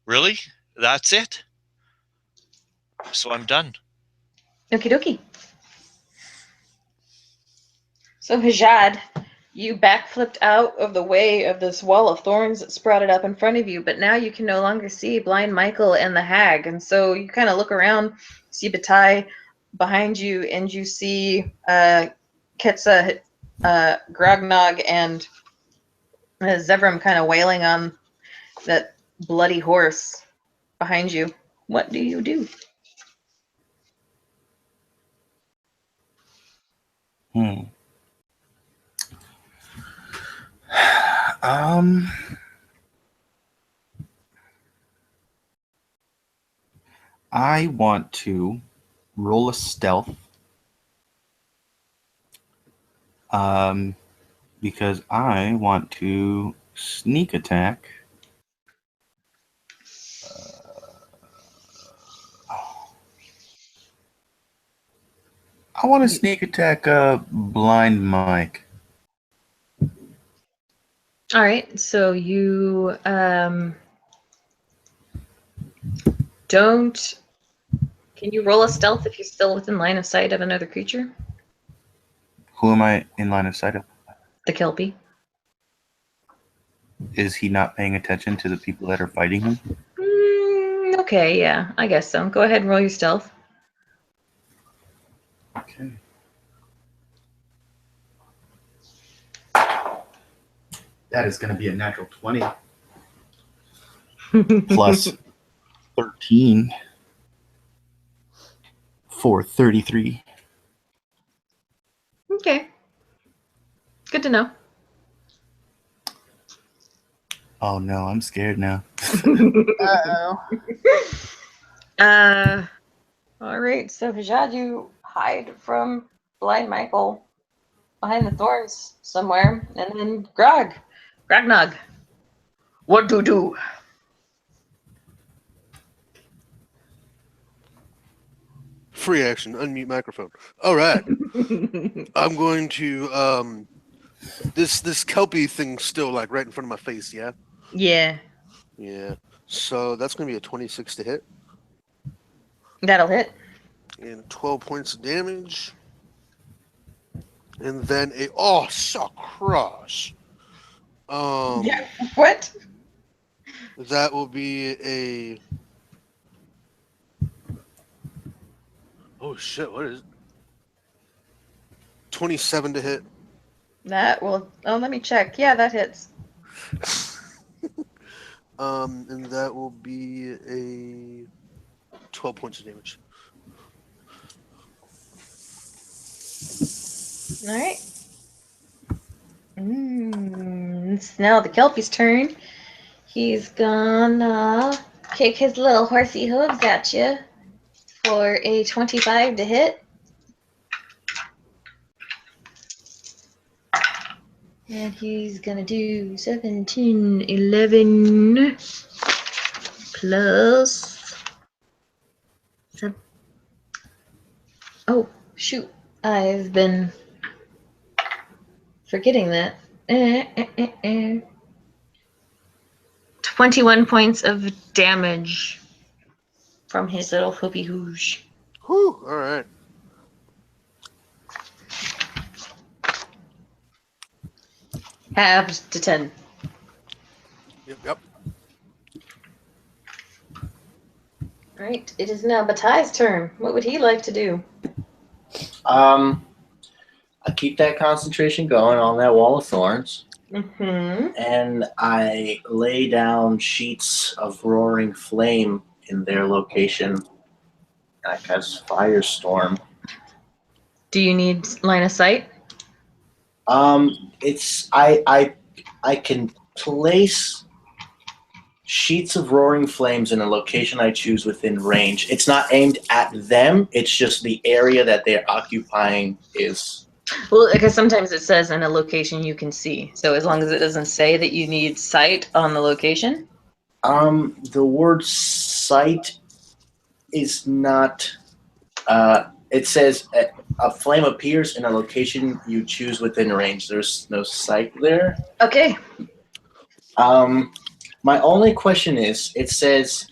really, that's it. So I'm done. Okie dokie. So Hajad, you backflipped out of the way of this wall of thorns that sprouted up in front of you, but now you can no longer see Blind Michael and the hag. And so you kind of look around, see Batai behind you, and you see Ketsa, Grognog, and Zevram kind of wailing on that bloody horse behind you. What do you do? I want to roll a stealth. Because I want to sneak attack. I want to sneak attack Blind Mike. All right, so you don't Can you roll a stealth if you're still within line of sight of another creature? Who am I in line of sight of? The Kelpie. Is he not paying attention to the people that are fighting him? Okay, yeah, I guess so. Go ahead and roll your stealth. Okay. That is going to be a natural 20 plus 13 for 33. Okay. Good to know. Oh no, I'm scared now. Uh-oh. All right, so Vijay, you hide from Blind Michael behind the thorns somewhere, and then Grognog, what do? Free action, unmute microphone. All right. I'm going to this Kelpie thing's still like right in front of my face, yeah? Yeah, Yeah. So that's gonna be a 26 to hit that'll hit. and 12 points of damage. And then suck crush. Yeah. What? That will be a oh shit, what is it? 27 to hit. That will. Oh, let me check. Yeah, that hits. And that will be a 12 points of damage. All right. It's now the Kelpie's turn. He's gonna kick his little horsey hooves at you for a 25 to hit. And he's gonna do 17, 11 plus. Oh, shoot. I've been forgetting that. 21 points of damage from his little hoopy hoosh. Whew, all right. Halved to 10. Yep. Right, it is now Batai's turn. What would he like to do? I keep that concentration going on that wall of thorns, Mm-hmm. and I lay down sheets of roaring flame in their location. I cast firestorm. Do you need line of sight? It's I can place sheets of roaring flames in a location I choose within range. It's not aimed at them. It's just the area that they're occupying is. Well, because sometimes it says in a location you can see. So as long as it doesn't say that you need sight on the location. The word sight is not. It says a flame appears in a location you choose within range. There's no sight there. Okay. My only question is, it says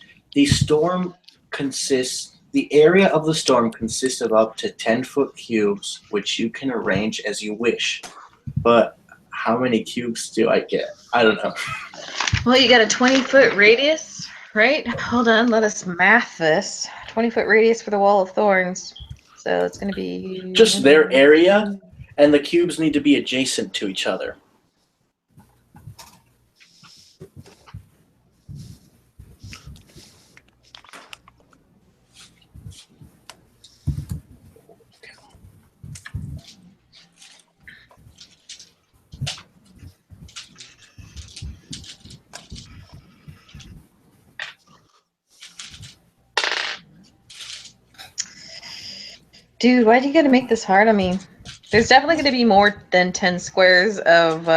the area of the storm consists of up to 10-foot cubes, which you can arrange as you wish. But how many cubes do I get? I don't know. Well, you got a 20-foot radius, right? Hold on, let us math this. 20-foot radius for the wall of thorns. So it's going to be... Just their area, and the cubes need to be adjacent to each other. Dude, why do you gotta make this hard on me? There's definitely gonna be more than 10 squares of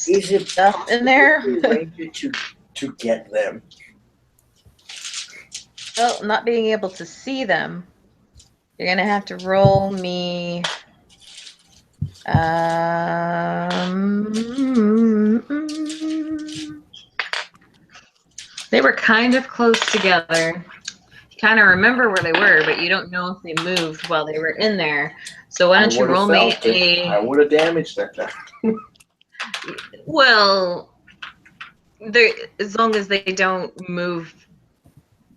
Is it stuff in there. to get them? Well, not being able to see them, you're gonna have to roll me They were kind of close together. You kind of remember where they were, but you don't know if they moved while they were in there. So why don't you roll me I would have damaged that thing. Well, as long as they don't move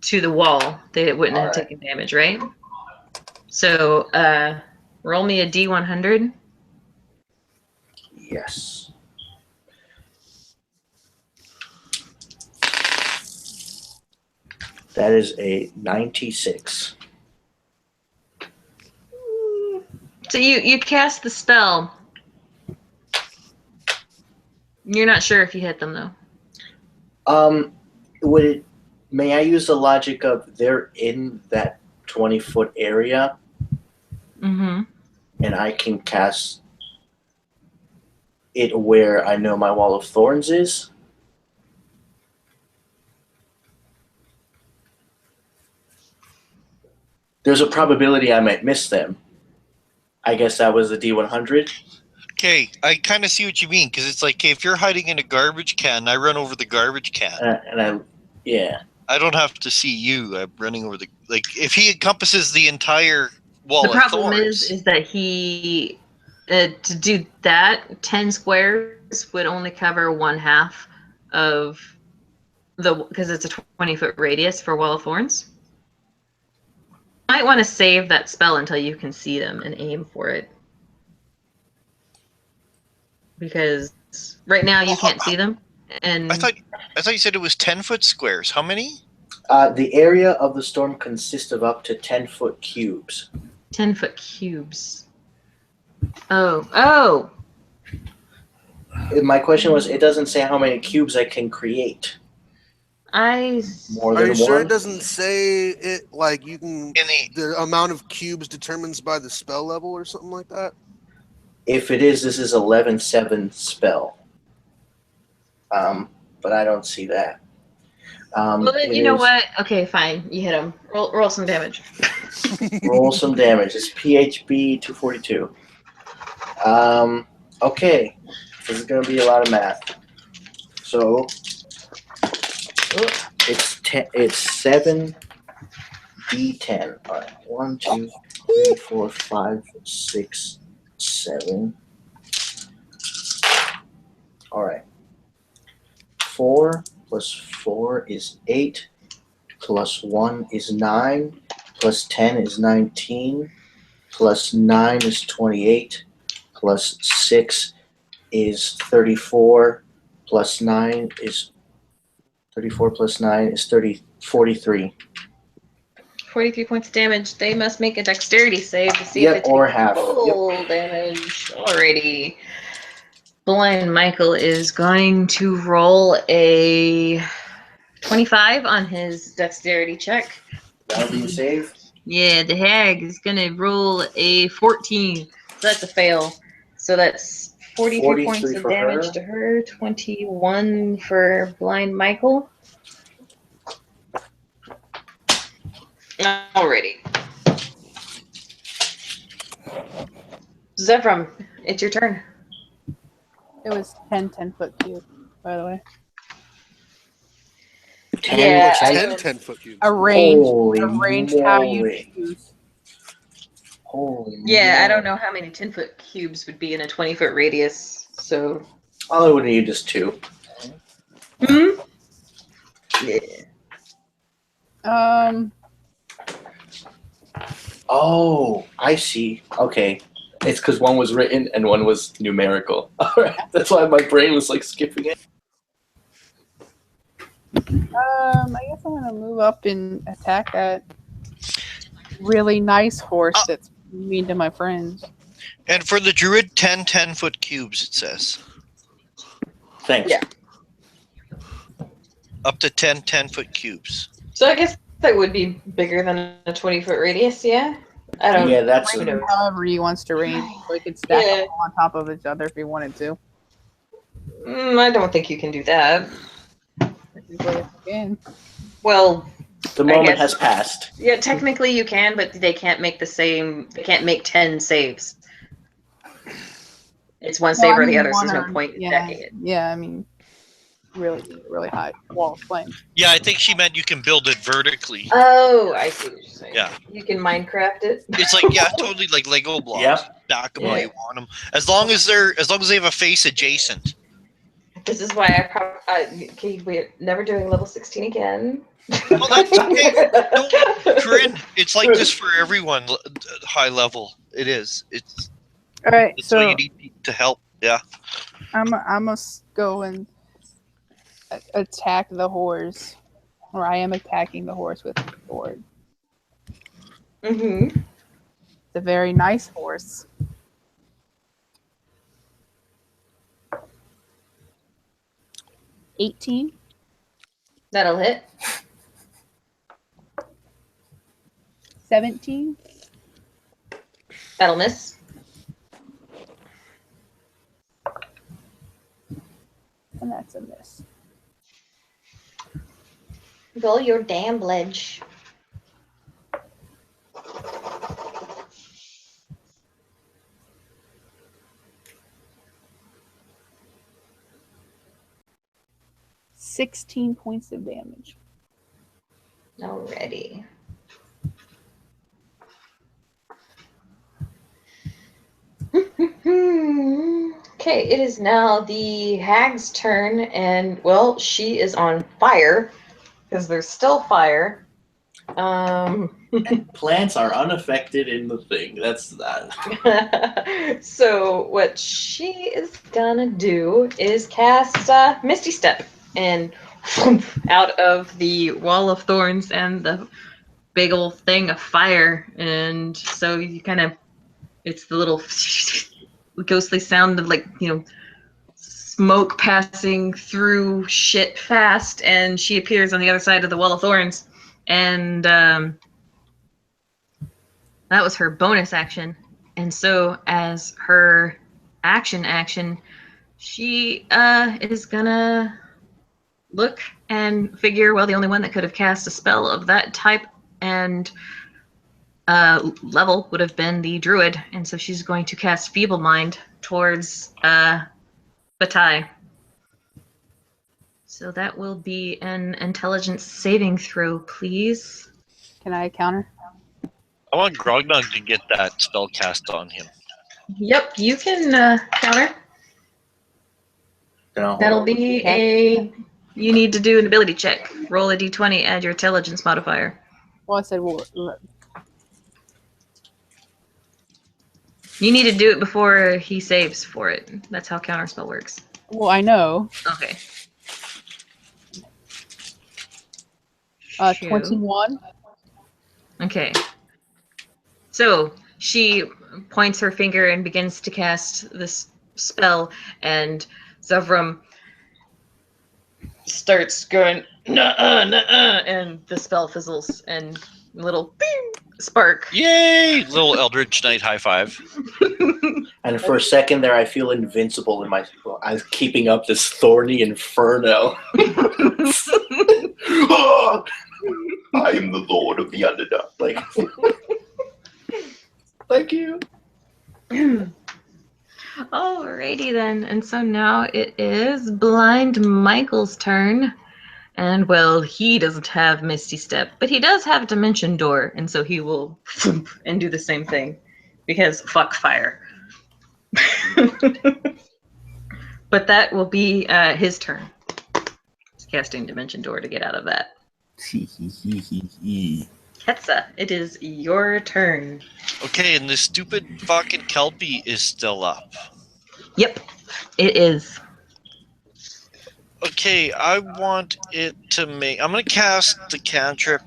to the wall, they wouldn't have taken damage, right? So roll me a D100. Yes. That is a 96. So you cast the spell. You're not sure if you hit them though. May I use the logic of they're in that 20-foot area Mm-hmm. and I can cast it where I know my wall of thorns is? There's a probability I might miss them. I guess that was the D100. Okay, I kind of see what you mean, because it's like, okay, if you're hiding in a garbage can, I run over the garbage can. Yeah. I don't have to see you. I'm running over the, like, if he encompasses the entire wall The of problem thorns. is that he to do that 10 squares would only cover 1/2 of because it's a 20-foot radius for Wall of Thorns. You might want to save that spell until you can see them and aim for it. Because right now you can't see them. And I thought you said it was 10-foot squares. How many? The area of the storm consists of up to 10-foot cubes. 10-foot cubes. Oh. My question was, it doesn't say how many cubes I can create. More Are than you sure one? it doesn't say it like you can? In The amount of cubes determines by the spell level or something like that. If it is, this is 11/7 spell. But I don't see that. Well, then you know what? Okay, fine. You hit him. Roll some damage. Roll some damage. It's PHB 242. Okay. This is going to be a lot of math. So it's 10. It's 7 D10. All right. 1, 2, 3, 4, 5, 6, 7. All right. 4 plus 4 is 8. Plus 1 is 9. Plus 10 is 19. Plus 9 is 28. Plus 6 is 34. Plus 9 is 34 plus 9 is 43. 43 points of damage. They must make a dexterity save to see Yep, if they or take half. full damage. Alrighty. Blind Michael is going to roll a 25 on his dexterity check. That'll be a save. Yeah, the hag is going to roll a 14. So that's a fail. So that's 43 points of for damage her. to her, 21 for Blind Michael. Alrighty. Zevram, it's your turn. It was 10-foot cube, by the way. 10, Yeah, What's I 10 don't- 10-foot cubes? Arranged how you moly. choose. Holy Yeah, I don't moly. know how many 10-foot cubes would be in a 20-foot radius, so. All I would need is 2. Hmm? Yeah. Oh, I see. Okay. It's because one was written and one was numerical. All right. That's why my brain was like skipping it. I guess I'm gonna move up and attack that really nice horse that's mean to my friends. And for the druid, 10-foot cubes, it says. Thanks. Yeah. Up to 10-foot cubes. So I guess that would be bigger than a 20-foot radius, yeah? I don't Yeah, that's Who knows? However he wants to range, so he could stack Yeah. them all on top of each other if he wanted to. I don't think you can do that. Again. Well, the I moment guess- has passed. yeah, technically you can, but they can't make the same. They can't make 10 saves. It's one save or the other, so there's no point in Yeah, attacking it. yeah. I mean, really high wall of flame. Yeah, I think she meant you can build it vertically. Oh, I see what you're saying. Yeah. You can Minecraft it. It's like, yeah, totally like Lego blocks. Yep. Stack them how Yeah. you want them, as long as they have a face adjacent. This is why I probably. Okay, we're never doing level 16 again. Oh, that's okay. No, Corinne, it's like this for everyone. High level, it is. It's All right, that's so why you need to help. Yeah. I'm gonna go and attack the horse, or I am attacking the horse with the sword. Mm-hmm. It's a very nice horse. $18. That'll hit. 17. That'll miss. And that's a miss. Roll your damage. $16 points of damage. Alrighty. Okay, it is now the hag's turn, and well, she is on fire because there's still fire. Plants are unaffected in the thing. That's that. So what she is gonna do is cast Misty Step, and out of the wall of thorns and the big old thing of fire, and so you kind of, it's the little ghostly sound of, like, you know, smoke passing through shit fast, and she appears on the other side of the wall of thorns, and that was her bonus action. And so as her action, she is gonna look and figure, well, the only one that could have cast a spell of that type and level would have been the druid, and so she's going to cast Feeble Mind towards Batai. So that will be an intelligence saving throw, please. Can I counter? I want Grognog to get that spell cast on him. Yep, you can counter. No. That'll be you need to do an ability check. Roll a d20, add your intelligence modifier. Well, I said, well, You need to do it before he saves for it. That's how counterspell works. I know. Okay. 21. Okay. So she points her finger and begins to cast this spell, and Zevram starts going, nuh-uh, nuh-uh, and the spell fizzles, and a little bing, spark. Yay! Little Eldritch Knight high five. And for a second there, I feel invincible in my. I'm keeping up this thorny inferno. Oh, I am the lord of the underdark. Like, thank you. Alrighty then, and so now it is Blind Michael's turn. And well, he doesn't have Misty Step, but he does have Dimension Door, and so he will and do the same thing, because fuck fire. But that will be his turn. He's casting Dimension Door to get out of that. Ketsa, it is your turn. Okay, and this stupid fucking Kelpie is still up. Yep, it is. Okay, I want it to make. I'm gonna cast the cantrip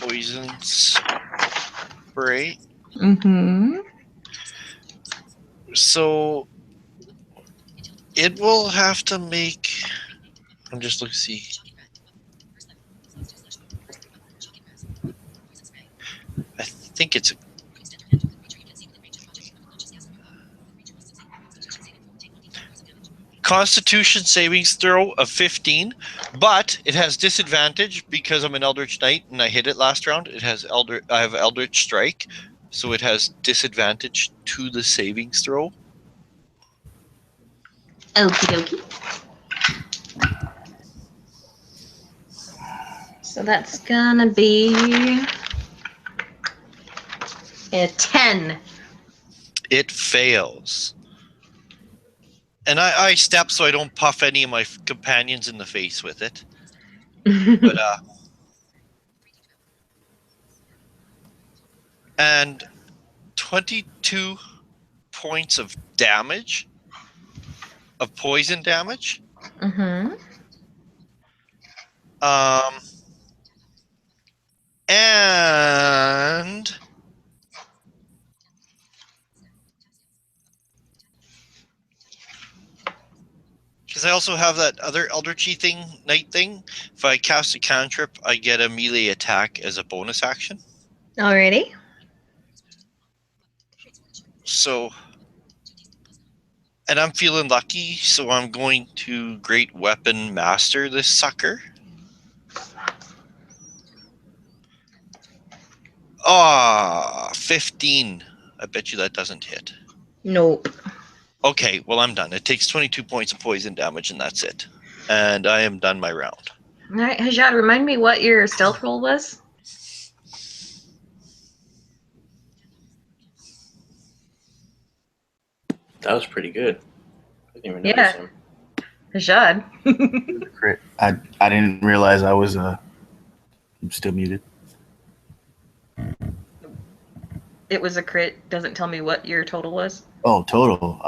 Poison Spray. Mm-hmm. So it will have to make. I'm just looking to see. I think it's a. Constitution savings throw of 15, but it has disadvantage because I'm an Eldritch Knight and I hit it last round. It has I have Eldritch Strike, so it has disadvantage to the savings throw. Okie dokie. So that's gonna be a 10. It fails. And I step so I don't puff any of my companions in the face with it. But and 22 points of damage, of poison damage. Mm-hmm. And because I also have that other Eldritchy thing, night thing. If I cast a cantrip, I get a melee attack as a bonus action. Alrighty. So, and I'm feeling lucky, so I'm going to Great Weapon Master this sucker. 15. I bet you that doesn't hit. Nope. Okay, well, I'm done. It takes 22 points of poison damage, and that's it. And I am done my round. Alright, Hajad, remind me what your stealth roll was? That was pretty good. I didn't even Yeah. notice him. Hajad. Crit. I didn't realize I was I'm still muted. It was a crit. Doesn't tell me what your total was. Oh, total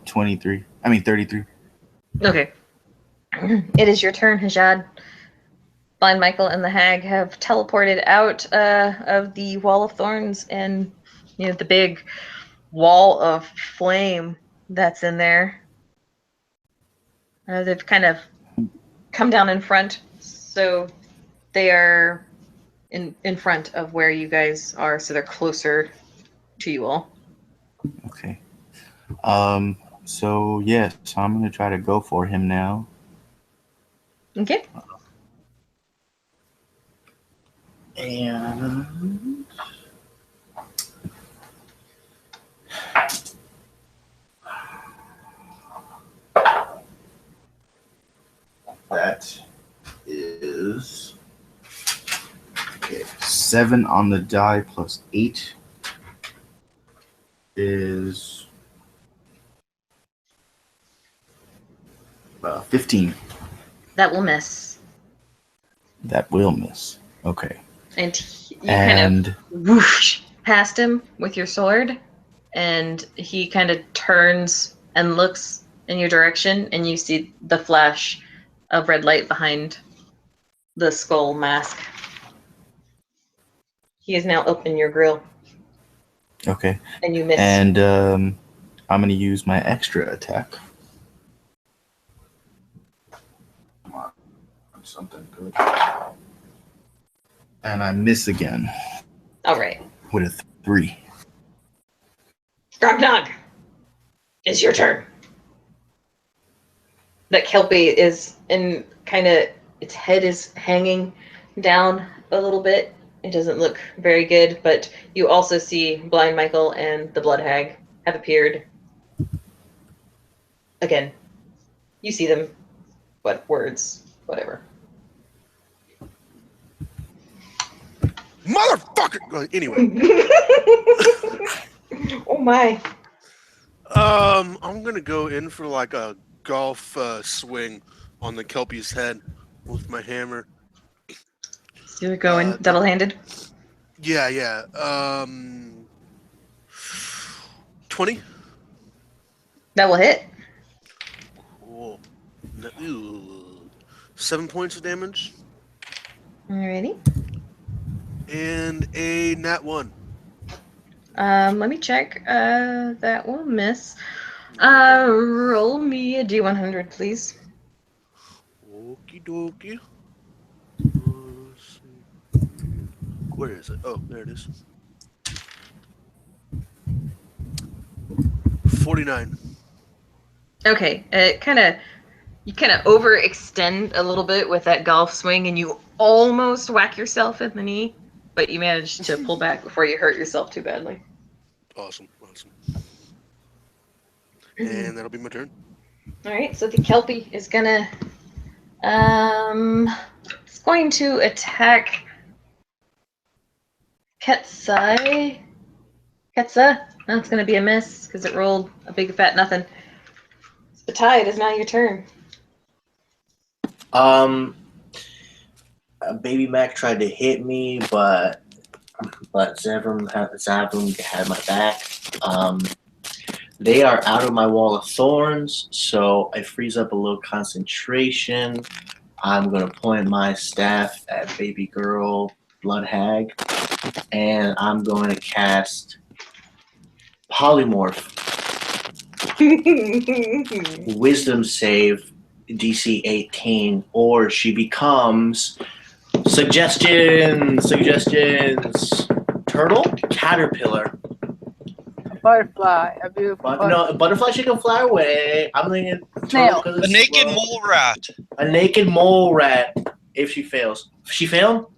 23. I mean 33. Okay. It is your turn, Hajad. Blind Michael and the hag have teleported out of the wall of thorns and the big wall of flame that's in there. They've kind of come down in front, so they are in front of where you guys are, so they're closer to you all. Okay. So yes, I'm gonna try to go for him now. Okay. And that is 7 on the die plus 8 is 15. That will miss. That will miss. Okay. And you kind of whoosh past him with your sword, and he kind of turns and looks in your direction, and you see the flash of red light behind the skull mask. He is now up in your grill. Okay. And you miss. And I'm going to use my extra attack. Come on. Something good. And I miss again. All right. With a 3. Grognog, it's your turn. That Kelpie is in kind of, its head is hanging down a little bit. It doesn't look very good, but you also see Blind Michael and the Blood Hag have appeared. Again, you see them. What words? Whatever. Motherfucker! Anyway. Oh my. I'm gonna go in for like a golf swing on the Kelpie's head with my hammer. So you're going double-handed? Yeah. 20? That will hit. Cool. 7 points of damage. Alrighty. And a nat 1. Let me check. That will miss. Roll me a D100, please. Okie dokie. Let's see. Where is it? Oh, there it is. 49. Okay, you kind of overextend a little bit with that golf swing, and you almost whack yourself in the knee, but you managed to pull back before you hurt yourself too badly. Awesome. And that'll be my turn. All right, so the Kelpie is gonna going to attack Ketsa. That's going to be a miss because it rolled a big fat nothing. The tide is now your turn. Baby Mac tried to hit me, but Zavrum had my back. They are out of my wall of thorns, so I freeze up a little concentration. I'm gonna point my staff at baby girl Blood Hag, and I'm going to cast Polymorph. Wisdom save DC 18, or she becomes suggestions. Turtle, caterpillar. A butterfly. A beautiful butterfly. No, a butterfly she can fly away. I'm thinking Snail. turtle A naked mole rat. A naked mole rat. If she fails, she failed.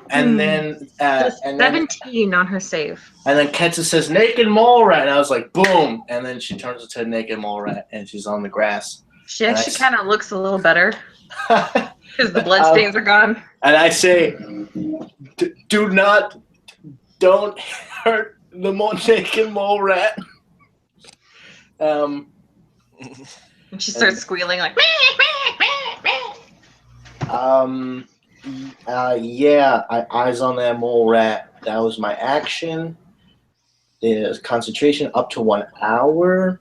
And then, Just 17 on her save. And then Ketsa says naked mole rat, and I was like, boom! And then she turns into a naked mole rat, and she's on the grass. She actually kind of looks a little better because the bloodstains are gone. And I say, don't hurt the naked mole rat. And she starts squealing like. Yeah, eyes on that mole rat. That was my action. There's concentration up to 1 hour,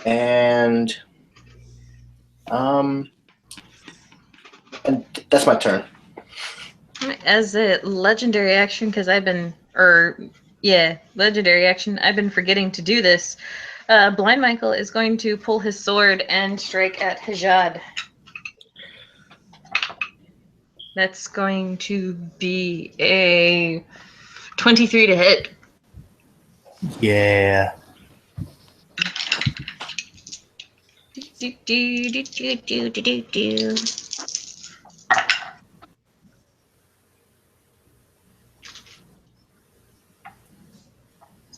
and that's my turn. As a legendary action, because legendary action, I've been forgetting to do this. Blind Michael is going to pull his sword and strike at Hajad. That's going to be a 23 to hit. Yeah. It's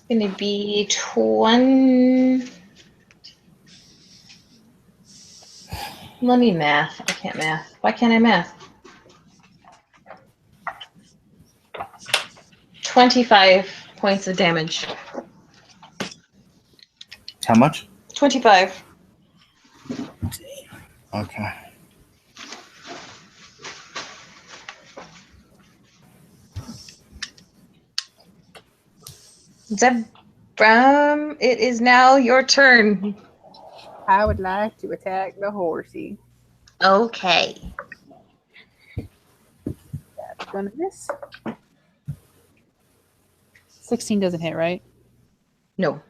going to be 20. Let me math. I can't math. Why can't I math? 25 points of damage. How much? 25. Okay. Zebram, it is now your turn. I would like to attack the horsey. Okay. That's gonna miss. 16 doesn't hit, right? No.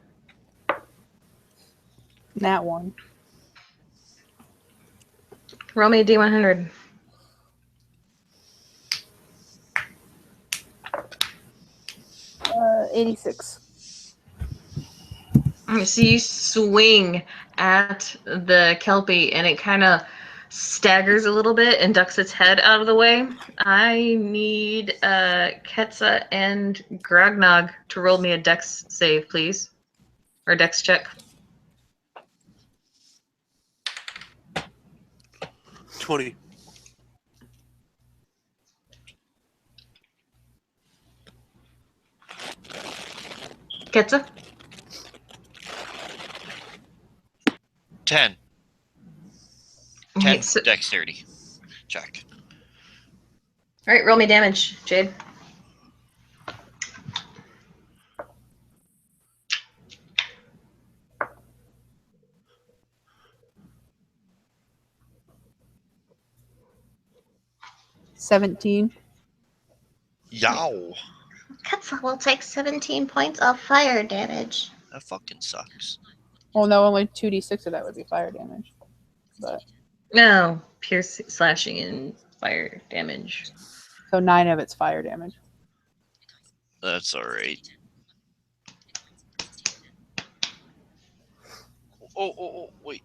That one. Roll me a D100. Uh, 86. So you swing at the Kelpie and it kind of staggers a little bit and ducks its head out of the way. I need Ketsa and Grognog to roll me a dex save, please. Or dex check. 20. Ketsa? 10. Okay, 10 so, dexterity. Check. all right, roll me damage, Jade. $17. Yow. Ketsa will take 17 points of fire damage. That fucking sucks. Well, no, only 2d6 of that would be fire damage. But No, pierce, slashing, and fire damage. so 9 of it's fire damage. That's alright. Oh, wait.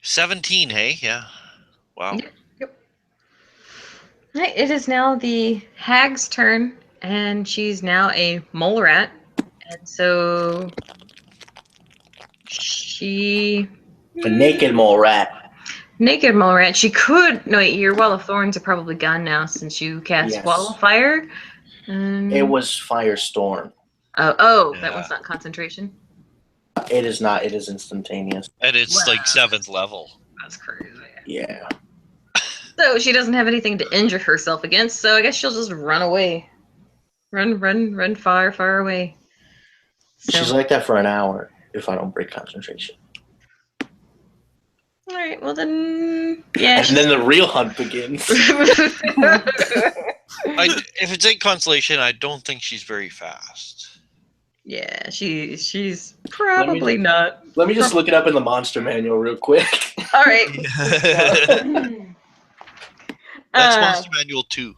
$17, hey? Yeah. Wow. Yep. All right, it is now the hag's turn, and she's now a mole rat. And so She A naked mole rat. naked mole rat. She could. No, wait. Your wall of thorns are probably gone now since you cast Yes. wall of fire. It was firestorm. Oh, that Yeah. one's not concentration. It is not. It is instantaneous. And it's like Wow. 7th level. That's crazy. Yeah. So she doesn't have anything to injure herself against. So I guess she'll just run away. Run far, far away. So, She's like that for an hour if I don't break concentration. all right. Well then, yeah. And then the real hunt begins. If it's 8 constellation, I don't think she's very fast. Yeah, she's probably not. Let me just look it up in the monster manual real quick. All right. That's Monster Manual 2.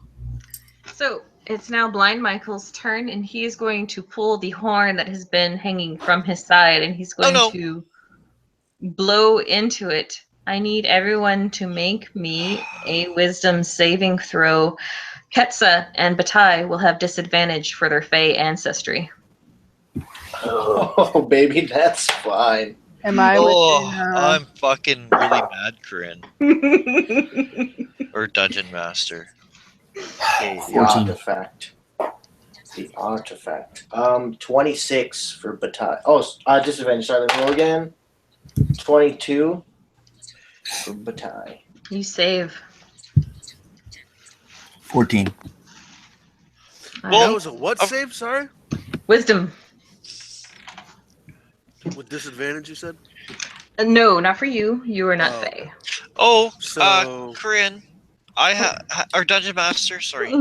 So it's now Blind Michael's turn, and he is going to pull the horn that has been hanging from his side, and he's going to blow into it. I need everyone to make me a wisdom saving throw. Ketsa and Batai will have disadvantage for their Fey ancestry. Oh, baby, that's fine. Am I Oh, within, I'm fucking really mad, Corinne. Or Dungeon Master. Okay, the 14. artifact. The artifact. 26 for Batai. Oh, disadvantage. Sorry, let's roll again. 22 for Batai. You save. 14. That was a what save? Sorry, Wisdom. with disadvantage. You said. No, not for you. You are not Oh. Fey. Oh, So Corinne, or Dungeon Master, sorry.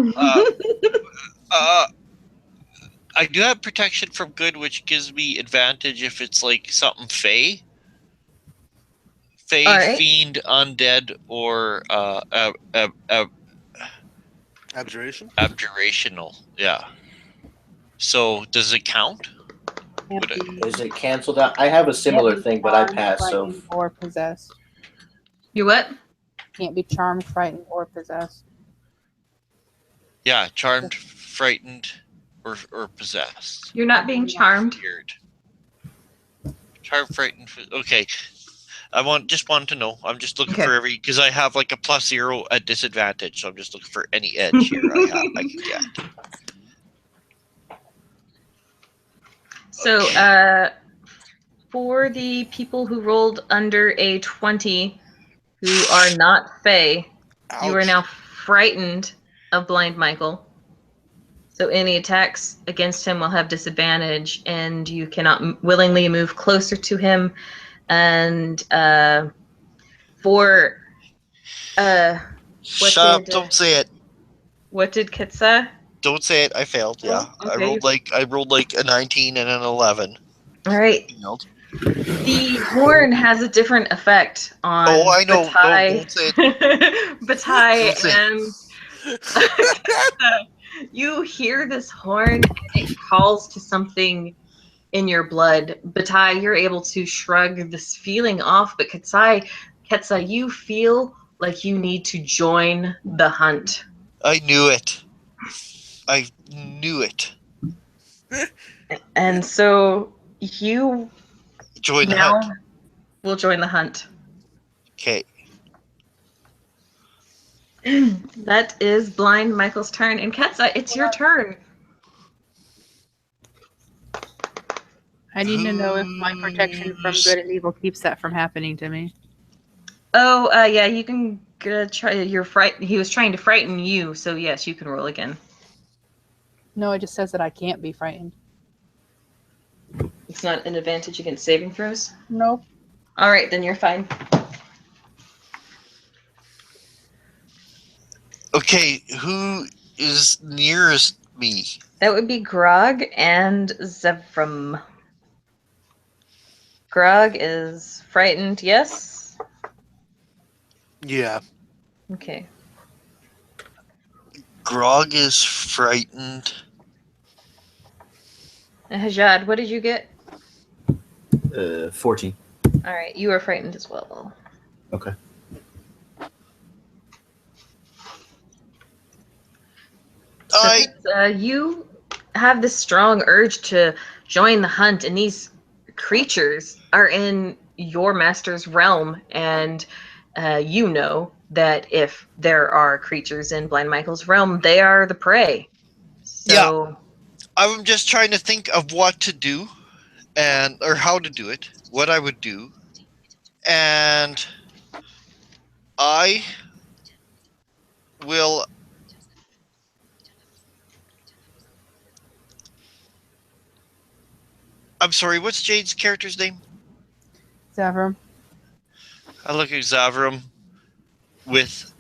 I do have protection from good, which gives me advantage if it's like something Fey. Fey, Alright. Fiend, Undead, or abjuration. Abjurational. Yeah. So, does it count? Would it- Is it canceled out? I have a similar thing, but I passed. So Frightened or possessed. You what? Can't be charmed, frightened, or possessed. Yeah, charmed, frightened, or possessed. You're not being charmed. Weird. Charmed, frightened. Okay. Just wanted to know. I'm just looking Okay. for every because I have like a +0 at disadvantage, so I'm just looking for any edge here I can get. So, for the people who rolled under a 20 who are not Fey, you are Ouch. now frightened of Blind Michael. So any attacks against him will have disadvantage, and you cannot willingly move closer to him. And for Shut up! Don't say it. what did Kitsa? Don't say it. I failed. Yeah, Oh, I okay. rolled like a 19 and an 11. All right. Failed. The horn has a different effect on Oh, I know. Batai, Don't say it. Batai Don't say and you hear this horn and it calls to something in your blood. Batai, you're able to shrug this feeling off, but Ketsa, you feel like you need to join the hunt. I knew it. I knew it. And so you Join the now hunt. will join the hunt. Okay. That is Blind Michael's turn. And Ketsa, it's your turn. I need to know if my protection from good and evil keeps that from happening to me. Oh, yeah, you can try your fright. He was trying to frighten you, so yes, you can roll again. No, it just says that I can't be frightened. It's not an advantage against saving throws? Nope. All right, then you're fine. Okay, who is nearest me? That would be Grog and Zevram. Grog is frightened, yes? Yeah. Okay. Grog is frightened. And Hajad, what did you get? 14. All right, you are frightened as well. Okay. So you have this strong urge to join the hunt, and these creatures are in your master's realm, and you know that if there are creatures in Blind Michael's realm, they are the prey. So I'm just trying to think of what to do, or how to do it, what I would do, and I will. I'm sorry. What's Jade's character's name? Zavram. I look at Zavram with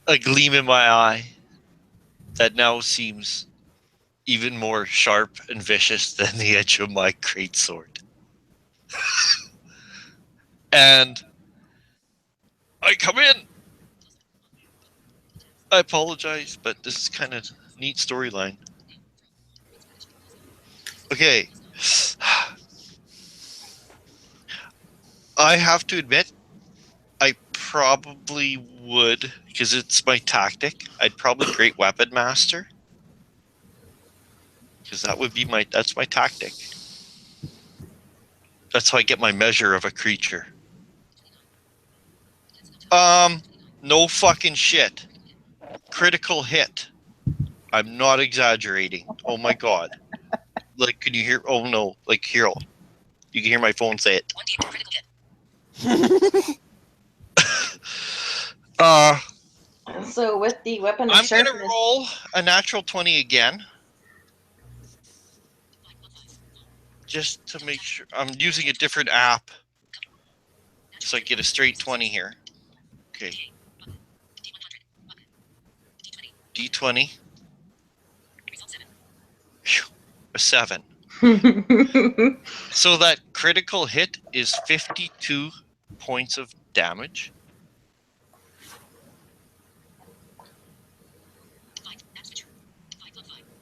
a gleam in my eye that now seems even more sharp and vicious than the edge of my greatsword. And I come in. I apologize, but this is kind of neat storyline. Okay. I have to admit, I probably would, because it's my tactic, I'd probably Great Weapon Master. Because that's my tactic. That's how I get my measure of a creature. No fucking shit. Critical hit. I'm not exaggerating. Oh my god. Like, can you hear? Oh no. Like, here. You can hear my phone say it. So with the weapon of I'm sharpness, gonna roll a natural 20 again. Just to make sure. I'm using a different app. So I get a straight 20 here. Okay. D20. Whew, a 7. So that critical hit is 52 points of damage.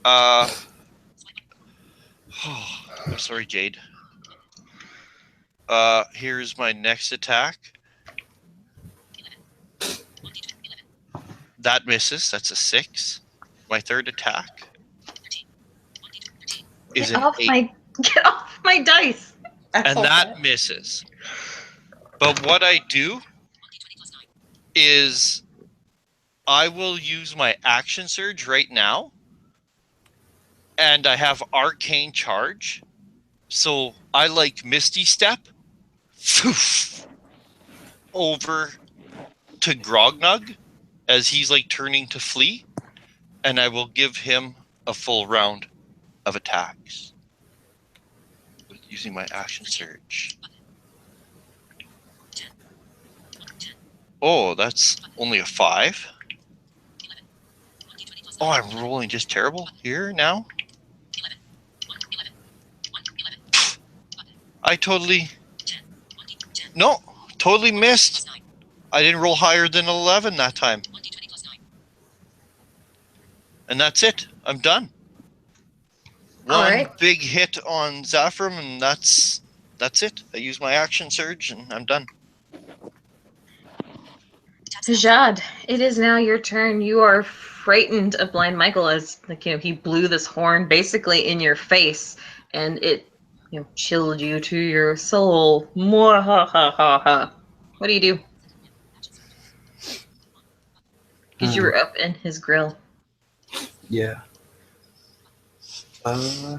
I'm sorry, Jade. Here's my next attack. That misses. That's a 6. My third attack is an 8. Get off my dice. And that misses. But what I do is I will use my action surge right now. And I have arcane charge. So I like Misty Step over to Grognug as he's like turning to flee. And I will give him a full round of attacks with using my action surge. Oh, that's only a 5. Oh, I'm rolling just terrible here now. I totally missed. I didn't roll higher than 11 that time. And that's it. I'm done. One big hit on Zaphram, and that's it. I use my action surge, and I'm done. Jad, it is now your turn. You are frightened of Blind Michael as he blew this horn basically in your face, and it chilled you to your soul. Mwahahaha. What do you do? Because you were up in his grill. Yeah. I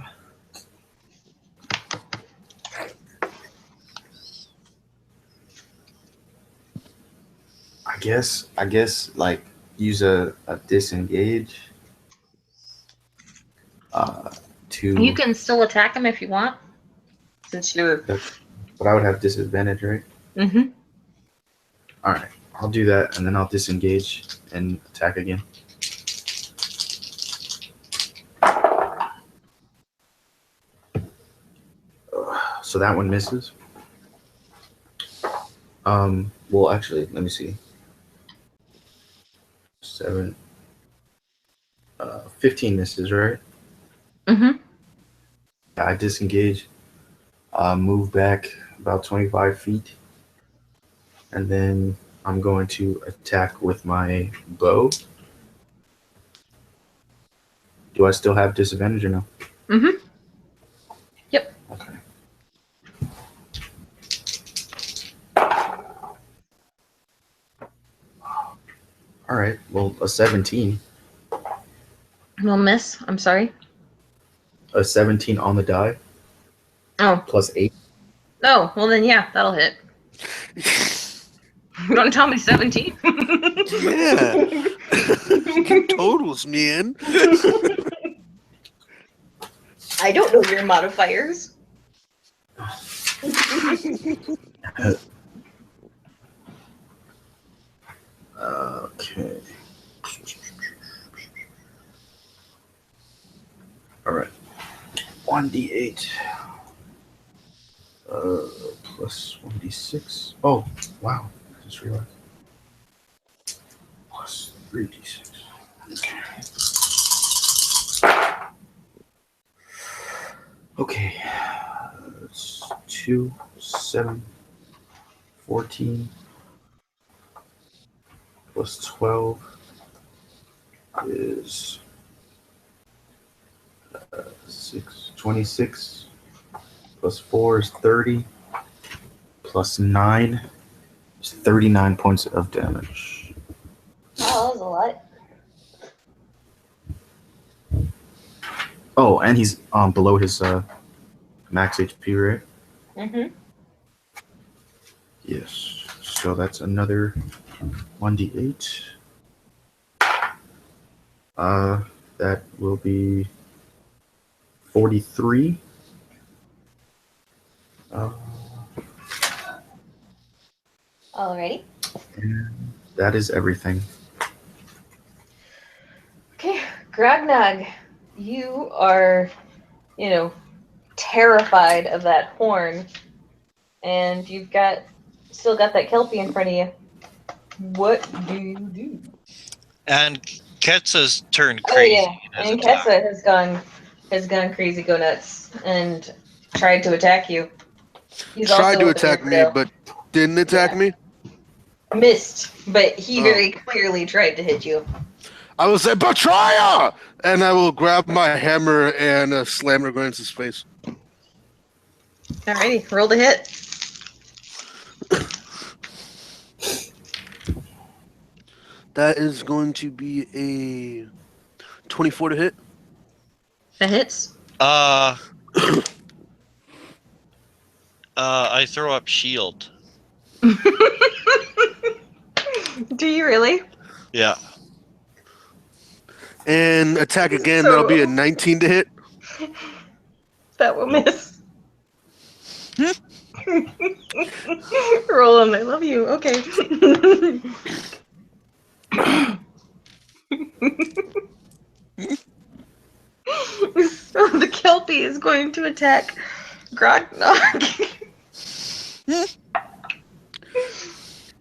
guess like use a disengage to. You can still attack him if you want, since you're. But I would have disadvantage, right? Mm-hmm. All right, I'll do that, and then I'll disengage and attack again. So that one misses. Well, actually, let me see. 7, 15 misses, right? Mm-hmm. I disengage, move back about 25 feet, and then I'm going to attack with my bow. Do I still have disadvantage or no? Mm-hmm. Yep. Okay. All right. Well, a 17. We'll miss. I'm sorry. A 17 on the die Oh. plus 8. Oh, well then, yeah, that'll hit. You want to tell me 17? Yeah. Keep totals, man. I don't know your modifiers. Okay. All right. 1d8. Plus 1d6. Oh, wow. I just realized. Plus 3d6. Okay. It's 2, 7, 14, plus 12 is 26, plus 4 is 30, plus 9 is 39 points of damage. Oh, that was a lot. Oh, and he's below his max HP, right? Mm-hmm. Yes. So that's another 1d8. That will be 43. Alrighty. And that is everything. Okay, Grognog, you are, terrified of that horn, and you've still got that Kelpie in front of you. What do you do? And Ketsa's turned crazy. Oh yeah, and Ketsa has gone crazy, go nuts, and tried to attack you. He's Tried also to with the attack me, Riverdale. but didn't attack me. Missed, but he Oh. very clearly tried to hit you. I will say, Betrayer! And I will grab my hammer and slam her against his face. Alrighty, roll to hit. That is going to be a 24 to hit. That hits. I throw up shield. Do you really? Yeah. And attack again, So- that'll be a 19 to hit. That will miss. Roll them. I love you. Okay. So the Kelpie is going to attack Grognog.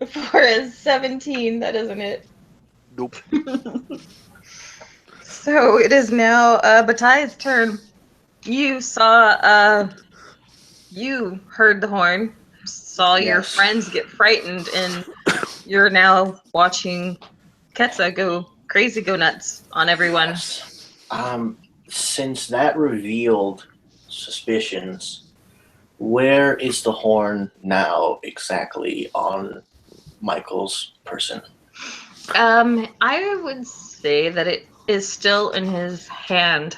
For a 17, that isn't it. Nope. So it is now Batai's turn. You saw, you heard the horn, saw your Yes. friends get frightened, and you're now watching Ketsa go crazy, go nuts on everyone. Yes. Since that revealed suspicions, where is the horn now exactly on Michael's person? I would say that it is still in his hand.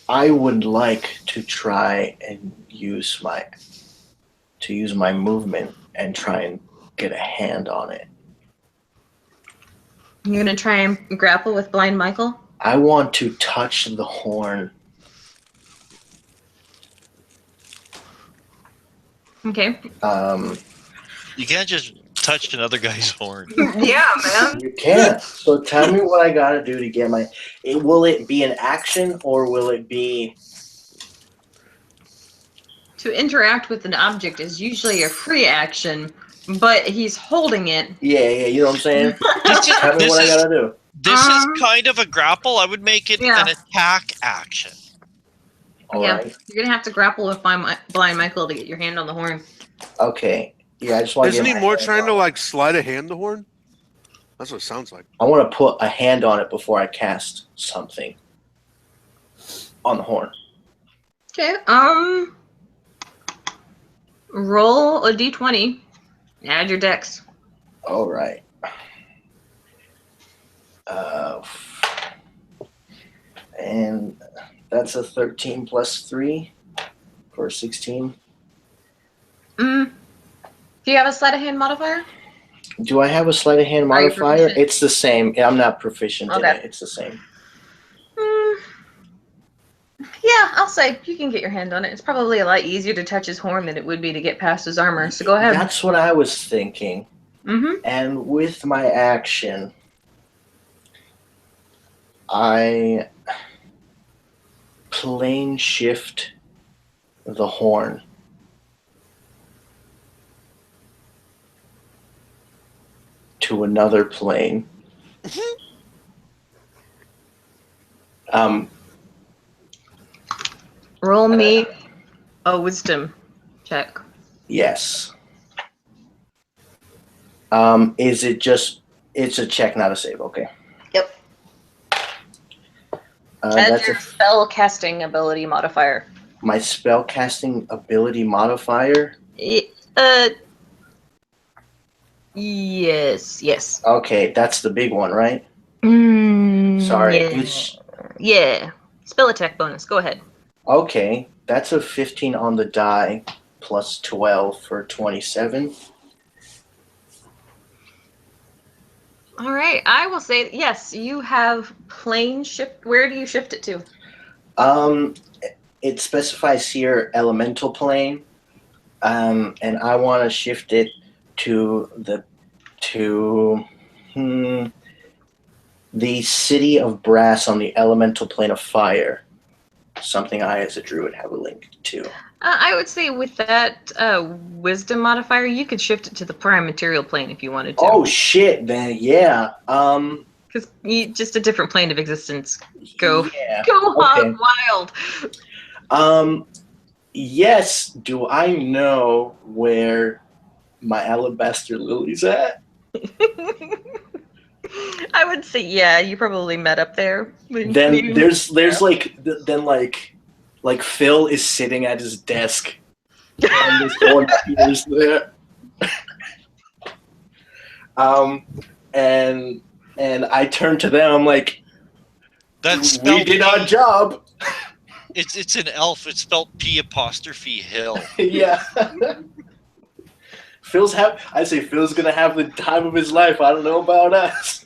I would like to try and use my movement and try and get a hand on it. You're gonna try and grapple with Blind Michael? I want to touch the horn. Okay. You can't just touch another guy's horn. Yeah, man. You can't. So tell me what I gotta do to get my. Will it be an action or will it be? To interact with an object is usually a free action, but he's holding it. Yeah, you know what I'm saying. This is, Tell me what I gotta do. this is kind of a grapple. I would make it Yeah. an attack action. All Yeah. right. You're gonna have to grapple with Blind Michael to get your hand on the horn. Okay. Yeah, I just want. Isn't he more trying to like slide a hand the horn? That's what it sounds like. I want to put a hand on it before I cast something on the horn. Okay. Roll a d20. Add your dex. All right. And that's a 13 plus 3 for 16. Do you have a sleight of hand modifier? Do I have a sleight of hand Are you modifier? proficient? It's the same. I'm not proficient in Okay. it. It's the same. Yeah, I'll say you can get your hand on it. It's probably a lot easier to touch his horn than it would be to get past his armor. So go ahead. That's what I was thinking. Mm-hmm. And with my action, I plane shift the horn. To another plane. Roll me a wisdom check. Yes. Is it just? It's a check, not a save. Okay. Yep. That's That's your spell casting ability modifier. my spell casting ability modifier. Yes. Okay, that's the big one, right? Sorry. Yeah. Spell attack bonus. Go ahead. Okay, that's a 15 on the die plus 12 for 27. All right. I will say yes. You have plane shift. Where do you shift it to? It specifies here elemental plane, and I want to shift it to the city of Brass on the elemental plane of fire. Something I, as a druid, have a link to. I would say with that wisdom modifier, you could shift it to the prime material plane if you wanted to. Oh shit, then yeah. Because just a different plane of existence. Go Yeah. hog wild. Yes. Do I know where my alabaster lily's at? I would say yeah. You probably met up there. Then there's like Phil is sitting at his desk and this horn appears there. And I turn to them. I'm like, That's we did our job. It's an elf. It's spelled P' Hill. Yeah. I say Phil's gonna have the time of his life. I don't know about us.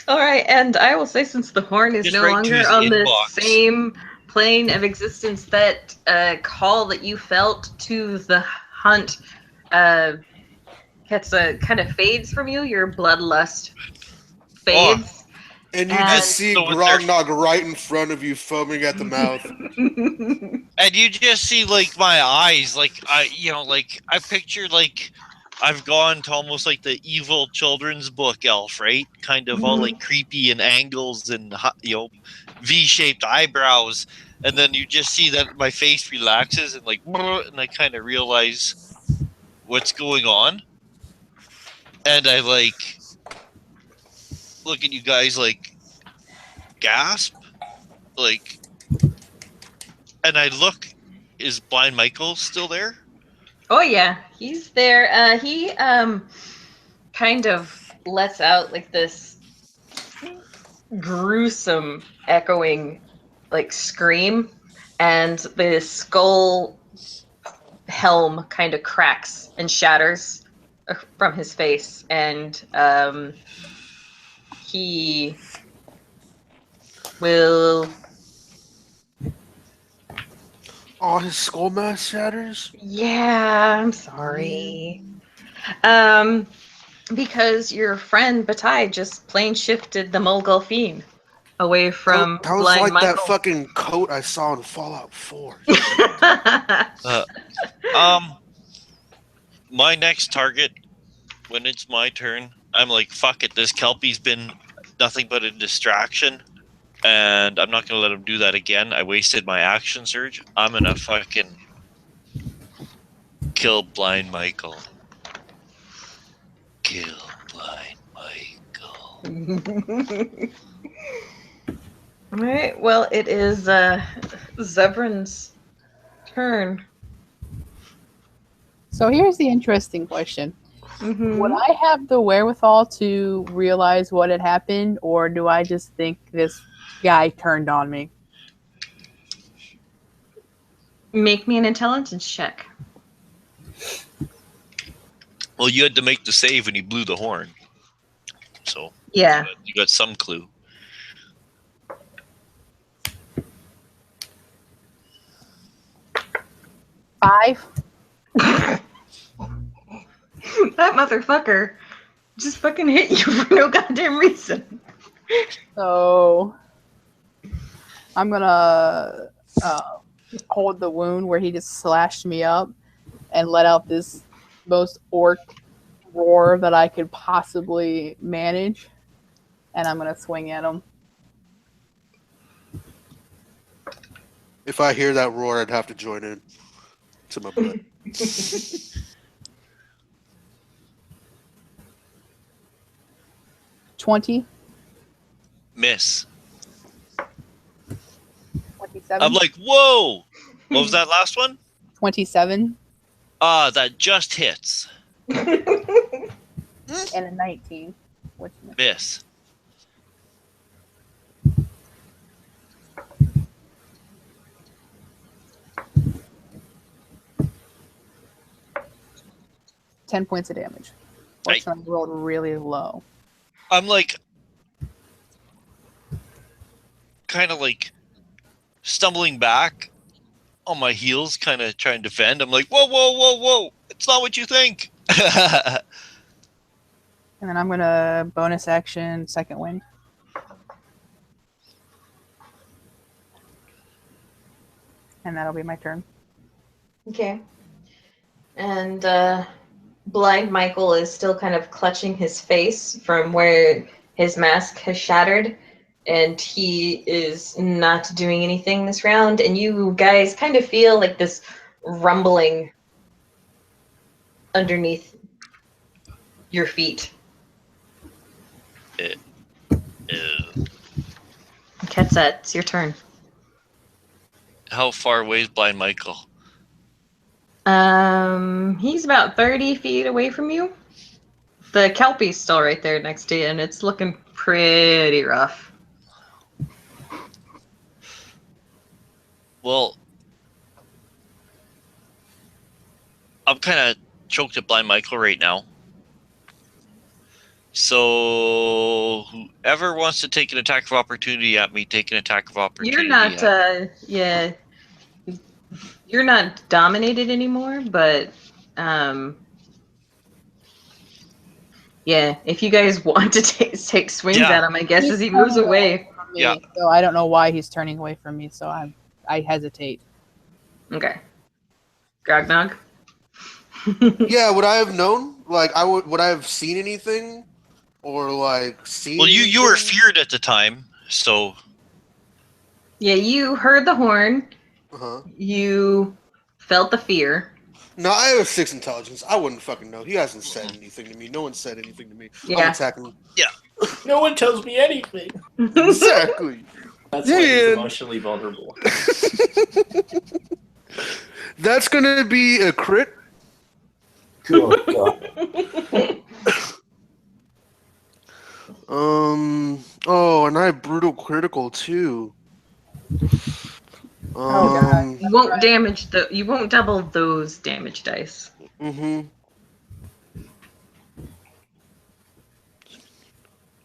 All right, and I will say since the horn is Just no right to longer his on the inbox. same plane of existence, that call that you felt to the hunt gets kind of fades from you. Your bloodlust fades. And you And- just see So with their- Grognog right in front of you, foaming at the mouth. And you just see like my eyes, like I picture like I've gone to almost like the evil children's book elf, right? Kind of all like creepy and angles and V-shaped eyebrows, and then you just see that my face relaxes and like, and I kind of realize what's going on, and I like look at you guys like gasp, like. And I look, is Blind Michael still there? Oh yeah, he's there. He kind of lets out like this gruesome echoing like scream, and the skull helm kind of cracks and shatters from his face, and he will. Oh, his skull mass shatters? Yeah, I'm sorry. Because your friend Batai just plane shifted the Molgolfine away from That was Blind like Michael. that fucking coat I saw in Fallout 4. My next target, when it's my turn, I'm like, fuck it, this Kelpie's been nothing but a distraction, and I'm not gonna let him do that again. I wasted my action surge. I'm gonna fucking kill Blind Michael. Kill Blind Michael. All right. Well, it is Zebran's turn. So here's the interesting question. Mhm. Would I have the wherewithal to realize what had happened, or do I just think this guy turned on me? Make me an intelligence check. Well, you had to make the save when he blew the horn. So Yeah. you got some clue. Five. That motherfucker just fucking hit you for no goddamn reason. So I'm gonna hold the wound where he just slashed me up and let out this most orc roar that I could possibly manage, and I'm gonna swing at him. If I hear that roar, I'd have to join in to my blood. 20, Miss. 27, I'm like, whoa! What was that last one? 27, That just hits. and a 19. Which Miss. $10 points of damage. Fortunately, I rolled really low. I'm like, kind of like stumbling back on my heels, kind of trying to defend. I'm like, whoa, whoa, whoa, whoa! It's not what you think. And then I'm gonna bonus action second wind. And that'll be my turn. Okay. And Blind Michael is still kind of clutching his face from where his mask has shattered, and he is not doing anything this round. And you guys kind of feel like this rumbling underneath your feet. Ketsa, it's your turn. How far away is Blind Michael? He's about 30 feet away from you. The Kelpie's still right there next to you, and it's looking pretty rough. Well, I'm kind of choked at Blind Michael right now. So whoever wants to take an attack of opportunity at me, take an attack of opportunity. You're not, yeah, you're not dominated anymore, but, yeah, if you guys want to take swings at him, I guess, as he moves away. From me, so I don't know why he's turning away from me, so I hesitate. Okay. Grognog? Yeah, would I have known? Like, would I have seen anything? Or, like, seen Well, you were anything? feared at the time, so... Yeah, you heard the horn. Uh-huh. You felt the fear. No, I have a 6 intelligence. I wouldn't fucking know. He hasn't said anything to me. No one said anything to me. Yeah. I'm attacking him. Yeah. No one tells me anything. Exactly. That's why he's emotionally vulnerable. That's gonna be a crit. Oh, God. Oh, and I have brutal critical too. You won't damage you won't double those damage dice. Mm-hmm.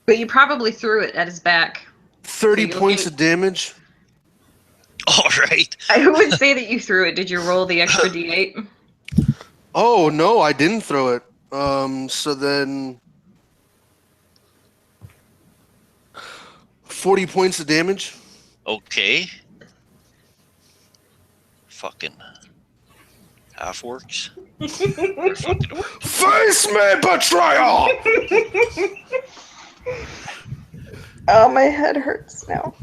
But you probably threw it at his back. 30 points of damage. All right. I would say that you threw it. Did you roll the extra d8? Oh no, I didn't throw it. So then 40 points of damage. Okay. Fucking half works. Face me, betrayal! Oh, my head hurts now.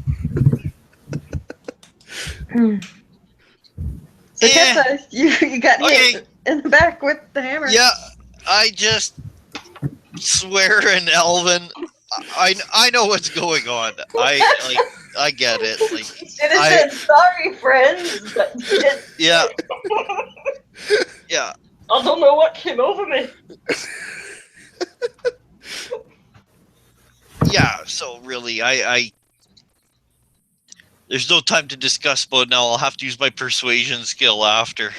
So Tessa, you got hit in the back with the hammer. Yeah, I just swear in Elven. I know what's going on. I get it. Like, You should have said sorry, friends. But you didn't. Yeah. Yeah. I don't know what came over me. Yeah, so really, I there's no time to discuss about it now. I'll have to use my persuasion skill after.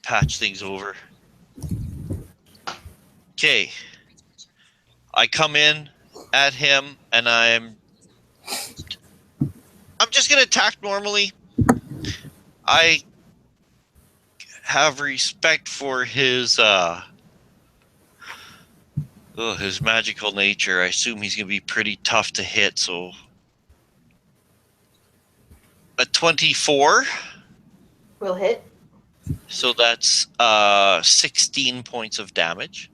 Patch things over. Okay. I come in at him and I'm just gonna attack normally. I have respect for his magical nature. I assume he's gonna be pretty tough to hit, so a 24. Will hit. So that's 16 points of damage.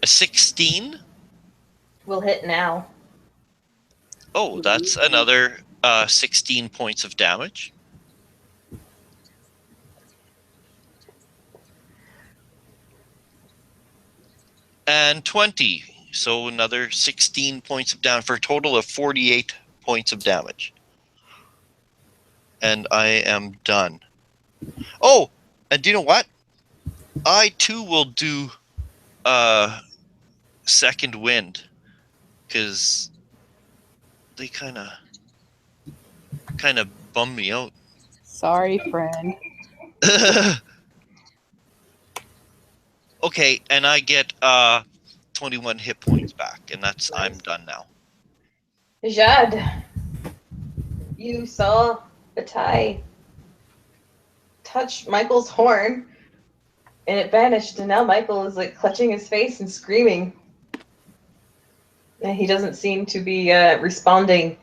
A 16. Will hit now. Oh, that's another 16 points of damage. And 20. So another 16 points of damage for a total of 48 points of damage. And I am done. Oh, and do you know what? I too will do second wind, because they kind of bum me out. Sorry, friend. Okay, and I get 21 hit points back, and that's I'm done now. Jad, you saw Batai touch Michael's horn, and it vanished, and now Michael is like clutching his face and screaming. And he doesn't seem to be responding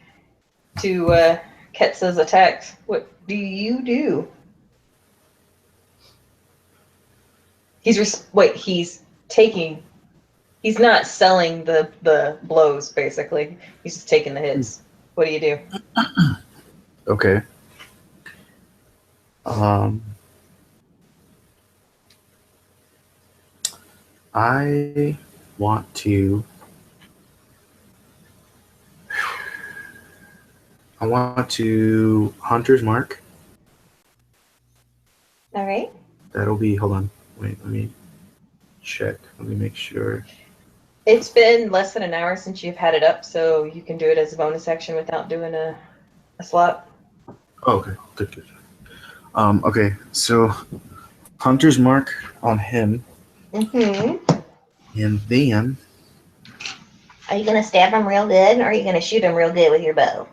to Ketsa's attacks. What do you do? He's taking. He's not selling the blows. Basically, he's just taking the hits. What do you do? Okay. I want to. Hunter's Mark. All right. That'll be. Hold on. Wait. Let me check. Let me make sure. It's been less than an hour since you've had it up, so you can do it as a bonus action without doing a slot. Oh, okay. Good. Okay. So, Hunter's Mark on him, Mm-hmm. and then. Are you gonna stab him real good, or are you gonna shoot him real good with your bow?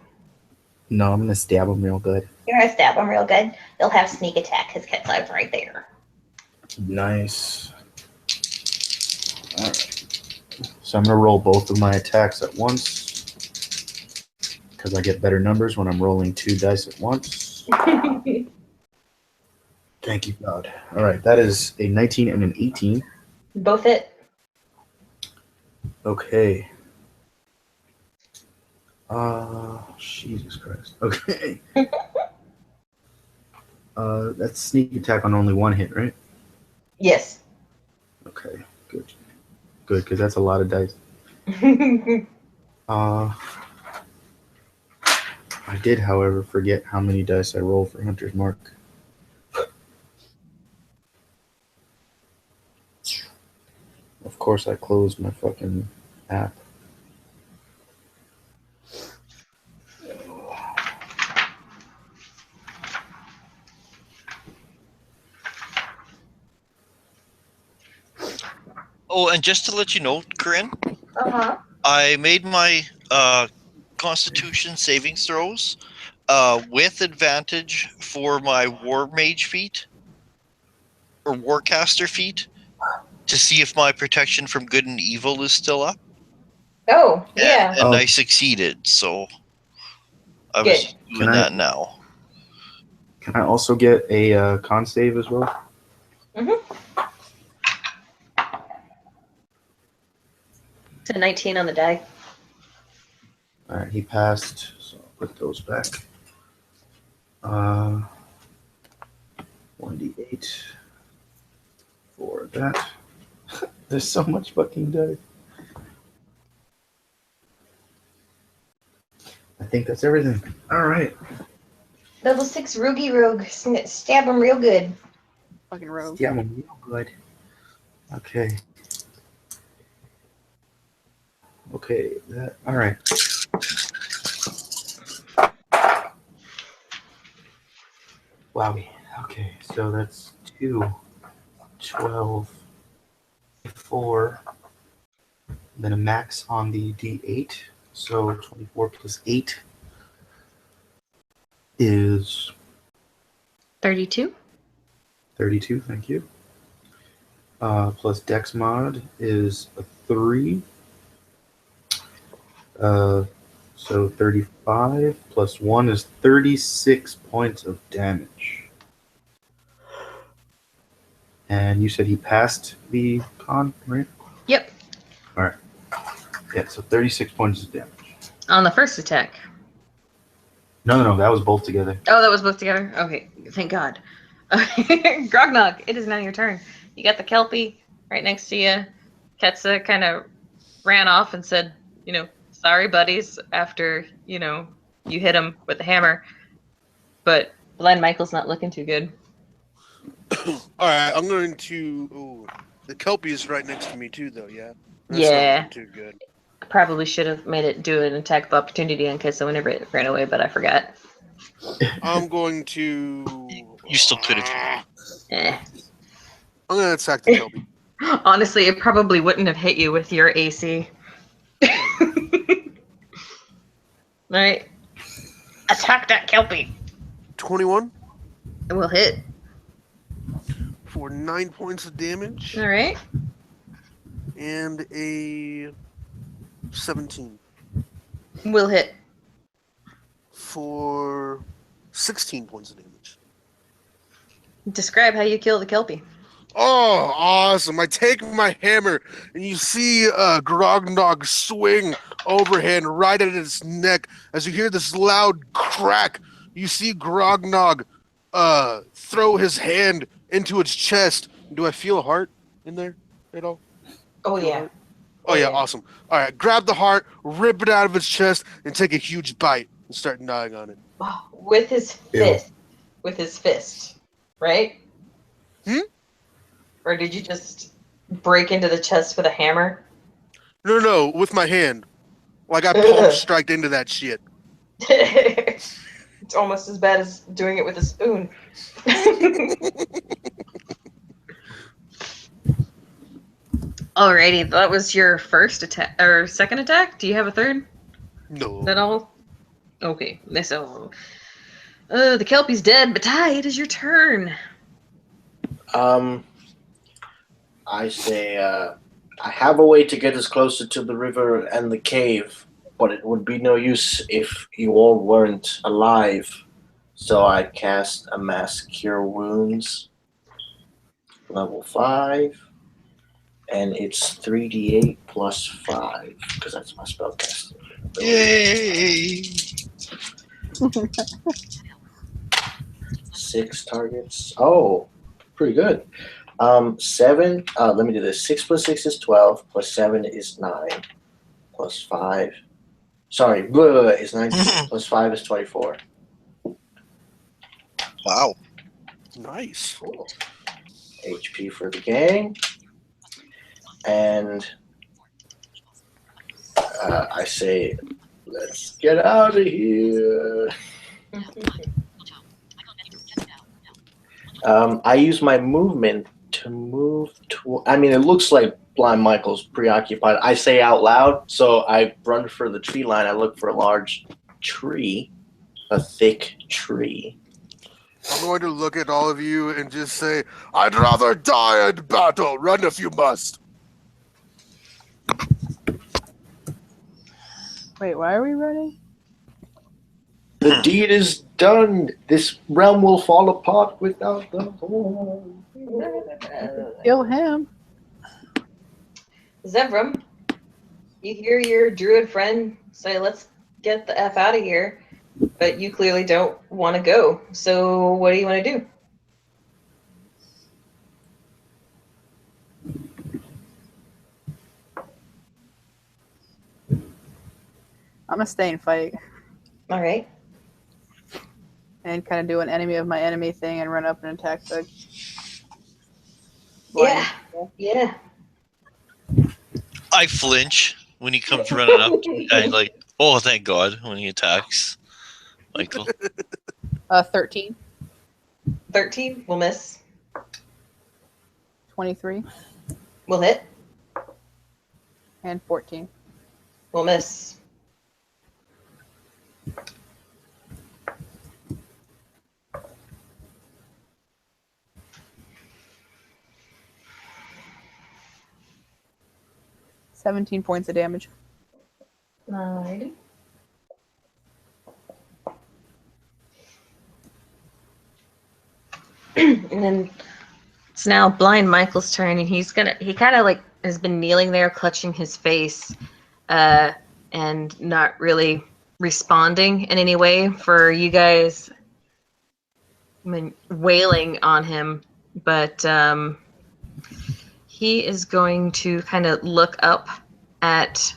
No, I'm gonna stab him real good. You're gonna stab him real good. They'll have sneak attack because Ketlive's right there. Nice. All right. So I'm gonna roll both of my attacks at once because I get better numbers when I'm rolling 2 dice at once. Thank you, God. All right, that is a 19 and an 18. Both hit. Okay. Jesus Christ. Okay. That's sneak attack on only 1 hit, right? Yes. Okay, good, because that's a lot of dice. I did, however, forget how many dice I roll for Hunter's Mark. Of course, I closed my fucking app. Oh, and just to let you know, Corinne, Uh-huh. I made my Constitution savings throws with advantage for my War Mage feat or Warcaster feat to see if my protection from good and evil is still up. Oh, yeah. And I succeeded, so I Good. was doing that now. Can I also get a con save as well? Mm-hmm. It's a 19 on the die. All right, he passed, so I'll put those back. 1d8 for that. There's so much fucking dice. I think that's everything. All right. Level 6 Roogie Rogue. Stab him real good. Fucking rogue. Yeah, I'm real good. Okay. Okay. All right. Wowie. Okay, so that's 2, 12, 4, then a max on the D8. So 24 plus 8 is 32. 32. Thank you. Plus Dex mod is a 3. So 35 plus 1 is 36 points of damage. And you said he passed the con, right? Yep. All right. Yeah, so 36 points of damage. On the first attack. No, that was both together. Oh, that was both together? Okay, thank God. Grognog, it is now your turn. You got the Kelpie right next to you. Ketsa kind of ran off and said, sorry, buddies, after, you hit him with the hammer. But Blind Michael's not looking too good. All right, I'm going to. Ooh, the Kelpie is right next to me too, though. Yeah. That's Yeah. not looking too good. I probably should have made it do an attack of opportunity on Ketsa whenever it ran away, but I forgot. I'm going to. You still could have. Eh. I'm going to attack the Kelpie. Honestly, it probably wouldn't have hit you with your AC. Alright. Attack that Kelpie. 21 It will hit. for 9 points of damage Alright. and a 17 Will hit. for 16 points of damage. Describe how you kill the Kelpie. Oh, awesome. I take my hammer, and you see Grognog swing overhand right at its neck. As you hear this loud crack, you see Grognog throw his hand into its chest. Do I feel a heart in there at all? Oh, Feel a yeah. heart? Oh, yeah, awesome. All right, grab the heart, rip it out of its chest, and take a huge bite and start gnawing on it. With his fist. With his fist. Right? Or did you just break into the chest with a hammer? No, with my hand. Like I palm striked into that shit. It's almost as bad as doing it with a spoon. Alrighty, that was your first attack or second attack. Do you have a third? No. Is that all? Okay, so the Kelpie's dead, but Ty, it is your turn. I say, I have a way to get us closer to the river and the cave, but it would be no use if you all weren't alive. So I cast a Mass Cure Wounds, level 5, and it's 3d8 plus 5, because that's my spellcasting. Yay! 6 targets. Oh, pretty good. 7. Let me do this. 6 plus 6 is 12. Plus 7 is 9. Plus 5. Sorry, is 19. Plus 5 is 24. Wow. Nice. Cool. HP for the gang. And I say, let's get out of here. I use my movement to move to. I mean, it looks like Blind Michael's preoccupied. I say out loud, so I run for the tree line. I look for a large tree, a thick tree. I'm going to look at all of you and just say, I'd rather die in battle. Run if you must. Wait, why are we running? The deed is done. This realm will fall apart without the horn. Kill him. Zevram, you hear your druid friend say, let's get the F out of here, but you clearly don't want to go. So what do you want to do? I'm gonna stay and fight. All right. And kind of do an enemy of my enemy thing and run up and attack the Yeah. blind people. Yeah. I flinch when he comes running up. I'm like, oh, thank God, when he attacks Michael. 13, 13 will miss. 23, Will hit. and 14. Will miss. $17 points of damage. Alrighty. And then it's now Blind Michael's turn, and he kind of like has been kneeling there, clutching his face, and not really responding in any way for you guys. I mean, wailing on him, but he is going to kind of look up at.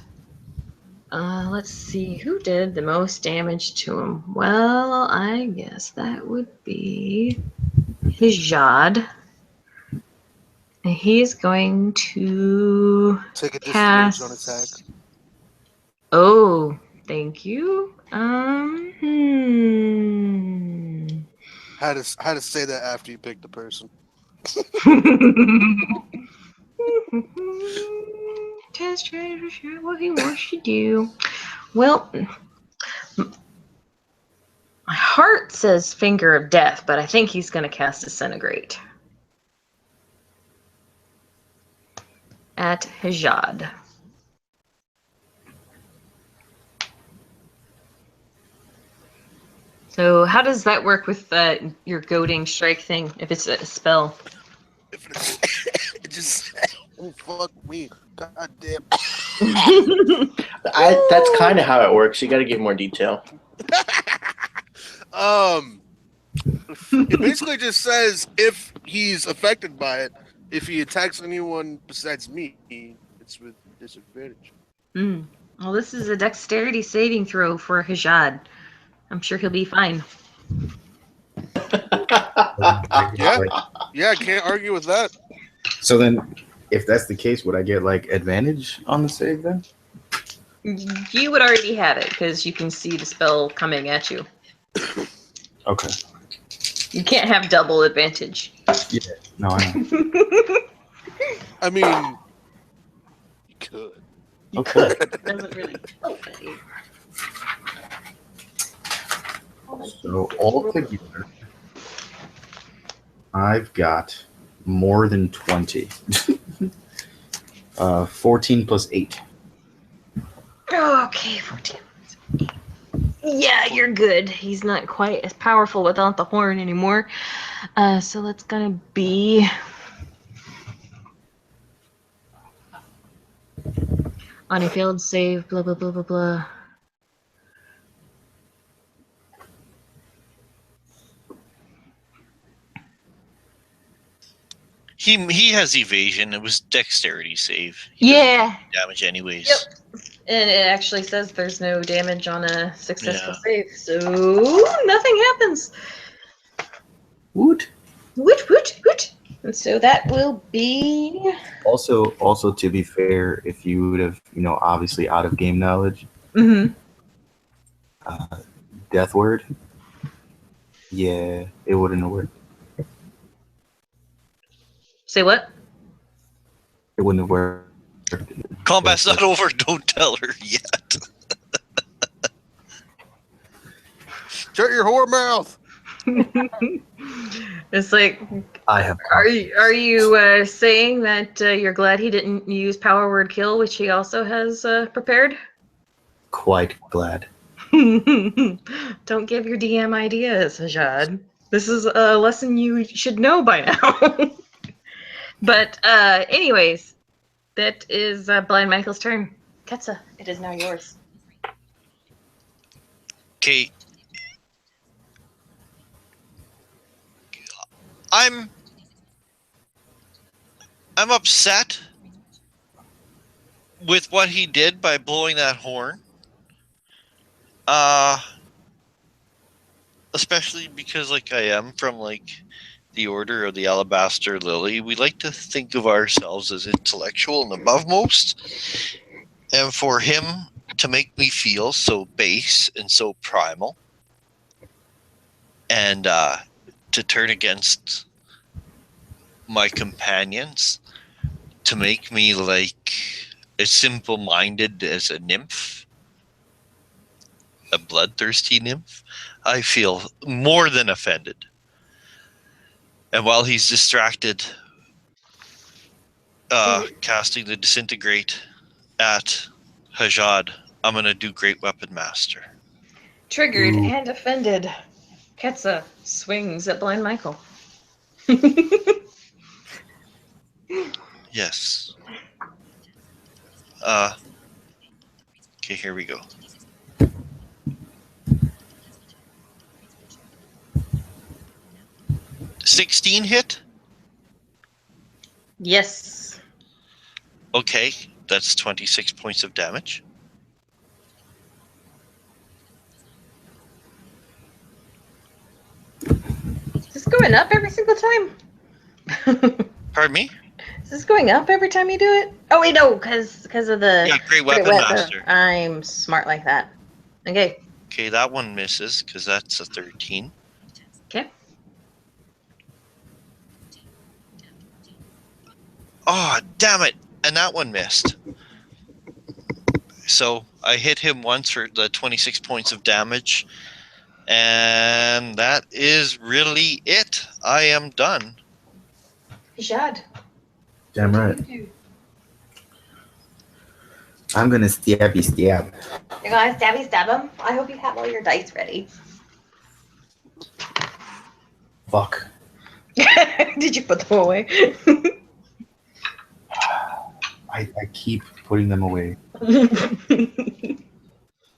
Let's see, who did the most damage to him? Well, I guess that would be Hijad. And he's going to Take a cast. disadvantage on attack. Oh, thank you. How to say that after you pick the person. Test treasure, sure what he wants to do. Well, my heart says Finger of Death, but I think he's going to cast Disintegrate at Hijad. So how does that work with your goading strike thing, if it's a spell? If it just oh fuck me, god damn. That's kind of how it works. You got to give more detail. It basically just says if he's affected by it, if he attacks anyone besides me, it's with disadvantage. Well, this is a dexterity saving throw for Hijad. I'm sure he'll be fine. Yeah, I can't argue with that. So then, if that's the case, would I get like advantage on the save then? You would already have it because you can see the spell coming at you. Okay. You can't have double advantage. Yeah. No, I know. I mean, you could. Okay. Doesn't really help you. So altogether, I've got more than 20. 14 plus 8. Okay, 14. Yeah, you're good. He's not quite as powerful without the horn anymore. So that's gonna be on a failed save. Blah blah blah blah blah. He has evasion. It was dexterity save. He Yeah. damage anyways. Yep. And it actually says there's no damage on a successful Yeah. save, so nothing happens. Woot. Woot woot woot. And so that will be. Also, to be fair, if you would have, obviously out of game knowledge, Mm-hmm. Death Word, yeah, it wouldn't have worked. Say what? It wouldn't have worked. Combat's not over. Don't tell her yet. Shut your whore mouth. It's like, I have. are you saying that you're glad he didn't use Power Word Kill, which he also has prepared? Quite glad. Don't give your DM ideas, Ajad. This is a lesson you should know by now. But anyways, that is Blind Michael's turn. Ketsa, it is now yours. Okay. I'm upset with what he did by blowing that horn. especially because like I am from like the Order of the Alabaster Lily, we like to think of ourselves as intellectual and above most. And for him to make me feel so base and so primal, and to turn against my companions, to make me like as simple-minded as a nymph, a bloodthirsty nymph, I feel more than offended. And while he's distracted, casting the disintegrate at Hajad, I'm gonna do Great Weapon Master. Triggered Ooh. and offended. Ketsa swings at Blind Michael. Yes. Okay, here we go. $16 hit? Yes. Okay, that's 26 points of damage. Is this going up every single time? Pardon me? Is this going up every time you do it? Oh wait, no, because of the Yeah, Great Weapon Master. I'm smart like that. Okay. Okay, that one misses because that's a 13. Okay. Oh, damn it! And that one missed. So I hit him once for the 26 points of damage. And that is really it. I am done. Jad. Damn right. I'm gonna stabby stab. You're gonna stab him? I hope you have all your dice ready. Fuck. Did you put them away? I keep putting them away.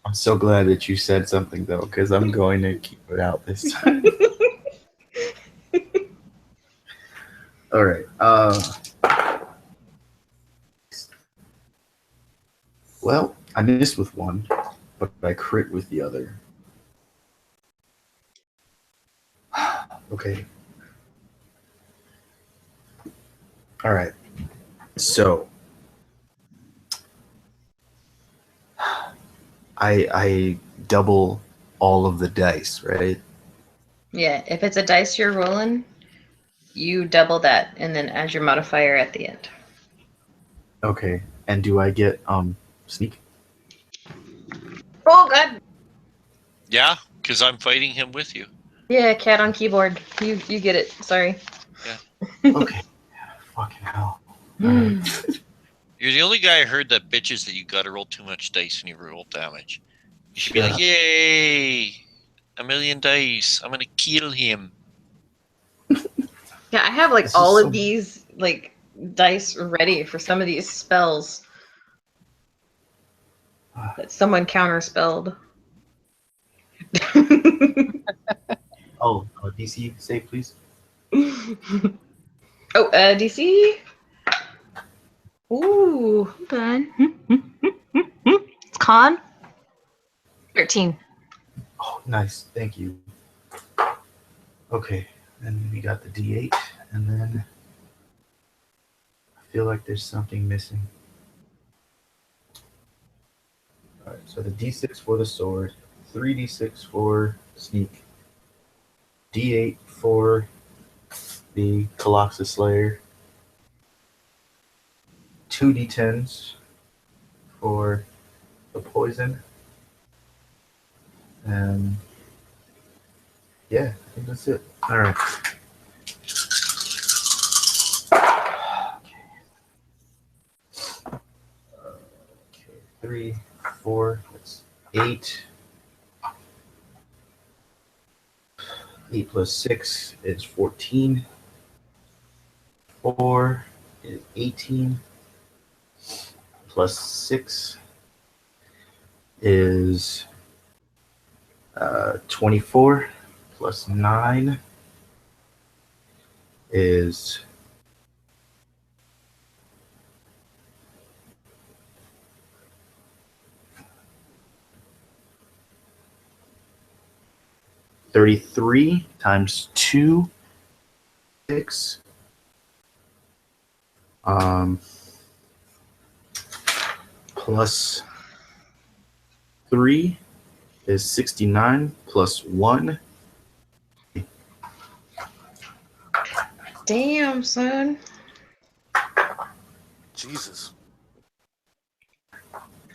I'm so glad that you said something though, because I'm going to keep it out this time. All right. Well, I missed with one, but I crit with the other. Okay. All right. So I double all of the dice, right? Yeah, if it's a dice you're rolling, you double that and then add your modifier at the end. Okay. And do I get sneak? Oh god. Yeah, because I'm fighting him with you. Yeah, cat on keyboard. You get it. Sorry. Okay. Fucking hell. All right. You're the only guy I heard that bitches that you gotta roll too much dice when you roll damage. You should be Yeah. like, yay! A million dice. I'm gonna kill him. Yeah, I have like This is all so- of these like dice ready for some of these spells that someone counterspelled. Oh, DC save, please. Oh, DC. Ooh, hold on. Con 13. Oh, nice. Thank you. Okay. Then we got the D8, and then I feel like there's something missing. All right. So the D6 for the sword, 3D6 for sneak, D8 for the Colossus Slayer, 2D10s for the poison, and yeah, I think that's it. All right. Okay, 3, 4, that's 8. 8 plus 6 is 14. 4 is 18. Plus 6 is 24. Plus 9 is 13. 33 times 2, 6. Plus 3 is 69 plus 1. Damn, son. Jesus.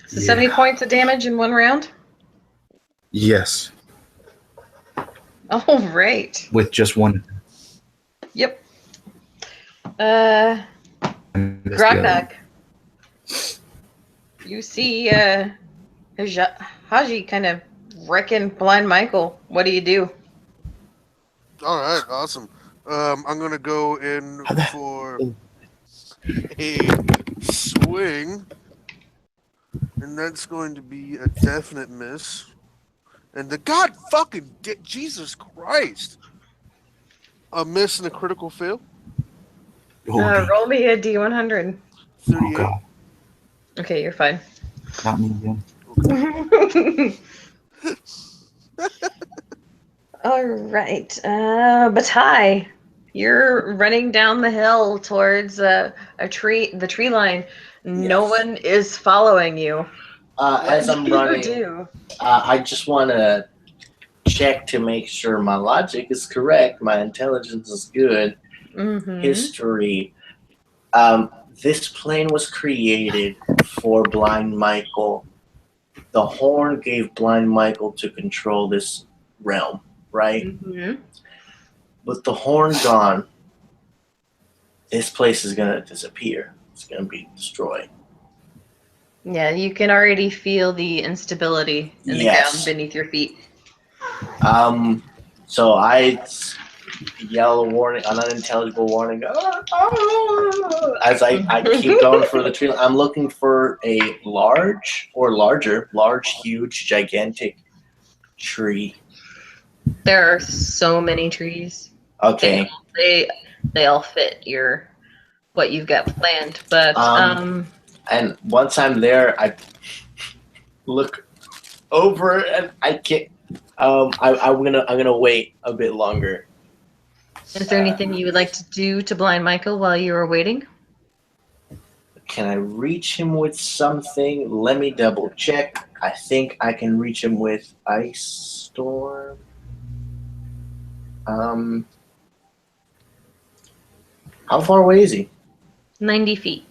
So 70 points of damage in one round? Yes, All right. with just one. Yep. I missed the other Grognak. You see Haji kind of wrecking Blind Michael. What do you do? All right, awesome. I'm gonna go in How the- for a swing, and that's going to be a definite miss. And the Jesus Christ, a miss and a critical fail. Oh, damn. Roll me a D100. Oh, 38. God. Okay, you're fine. Not me again. All right, Batai, you're running down the hill towards the tree line. No Yes. one is following you. As What I'm do you running, do? I just want to check to make sure my logic is correct, my intelligence is good. Mm-hmm. History. This plane was created for Blind Michael. The horn gave Blind Michael to control this realm, right? Mm-hmm. With the horn gone, this place is going to disappear. It's going to be destroyed. Yeah, you can already feel the instability in the Yes. ground beneath your feet. So I yell a warning, an unintelligible warning, as I keep going for the tree. I'm looking for a large, huge, gigantic tree. There are so many trees. Okay. They all fit what you've got planned, but And once I'm there, I look over and I can't. I'm gonna wait a bit longer. is there anything you would like to do to Blind Michael while you are waiting? Can I reach him with something? Let me double check. I think I can reach him with Ice Storm. How far away is he? 90 feet.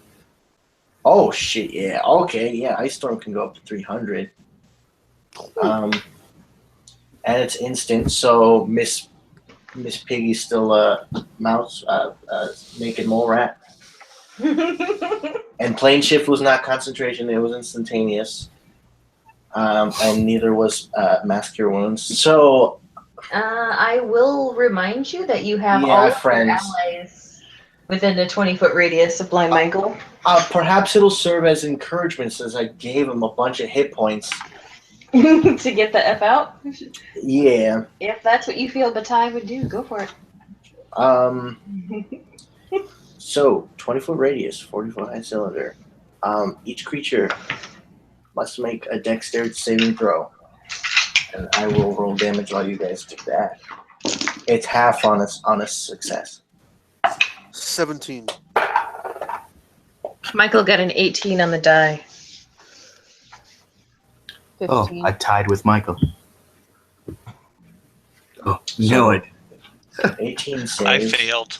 Oh shit! Yeah. Okay. Yeah. Ice Storm can go up to 300. And it's instant. So Miss Piggy's still mouse naked mole rat. And plane shift was not concentration; it was instantaneous. And neither was mass cure wounds. So I will remind you that you have Yeah, all of your friends. allies within a 20-foot radius of Blind Michael. perhaps it'll serve as encouragement, since I gave him a bunch of hit points. To get the F out? Yeah. If that's what you feel Batai would do, go for it. So 20-foot radius, 40-foot high cylinder. Each creature must make a dexterity saving throw, and I will roll damage while you guys do that. It's half on a success. 17. Michael got an 18 on the die. 15. Oh, I tied with Michael. Oh, no, it. 18 I save. failed.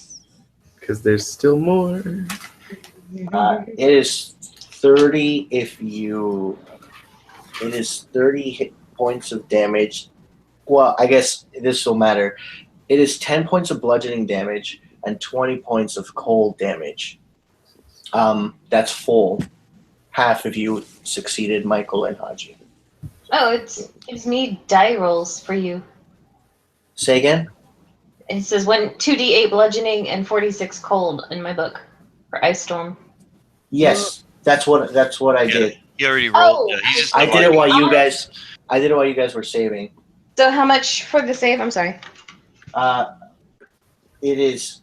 Because there's still more. It is 30 if you. It is 30 hit points of damage. Well, I guess this will matter. It is 10 points of bludgeoning damage and 20 points of cold damage. That's full. Half if you succeeded, Michael and Haji. Oh, it gives me die rolls for you. Say again? It says 2d8 bludgeoning and 46 cold in my book for Ice Storm. Yes, that's what I Yeah. did. He already rolled. Oh, He's just I did it while you Oh. guys. I did it while you guys were saving. So how much for the save? I'm sorry. It is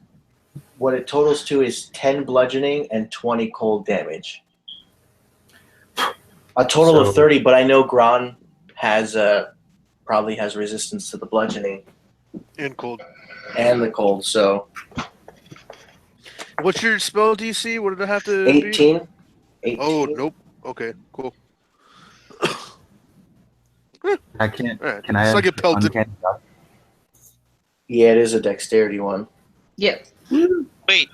what it totals to is 10 bludgeoning and 20 cold damage. A total So- of 30, but I know Gran has probably has resistance to the bludgeoning And cold. and the cold. So What's your spell DC? What did it have to 18. be? 18. Oh, nope. Okay, cool. I can't. All right. Can I So I have get pelted. uncanny dodge? Yeah, it is a dexterity one. Yep. Wait,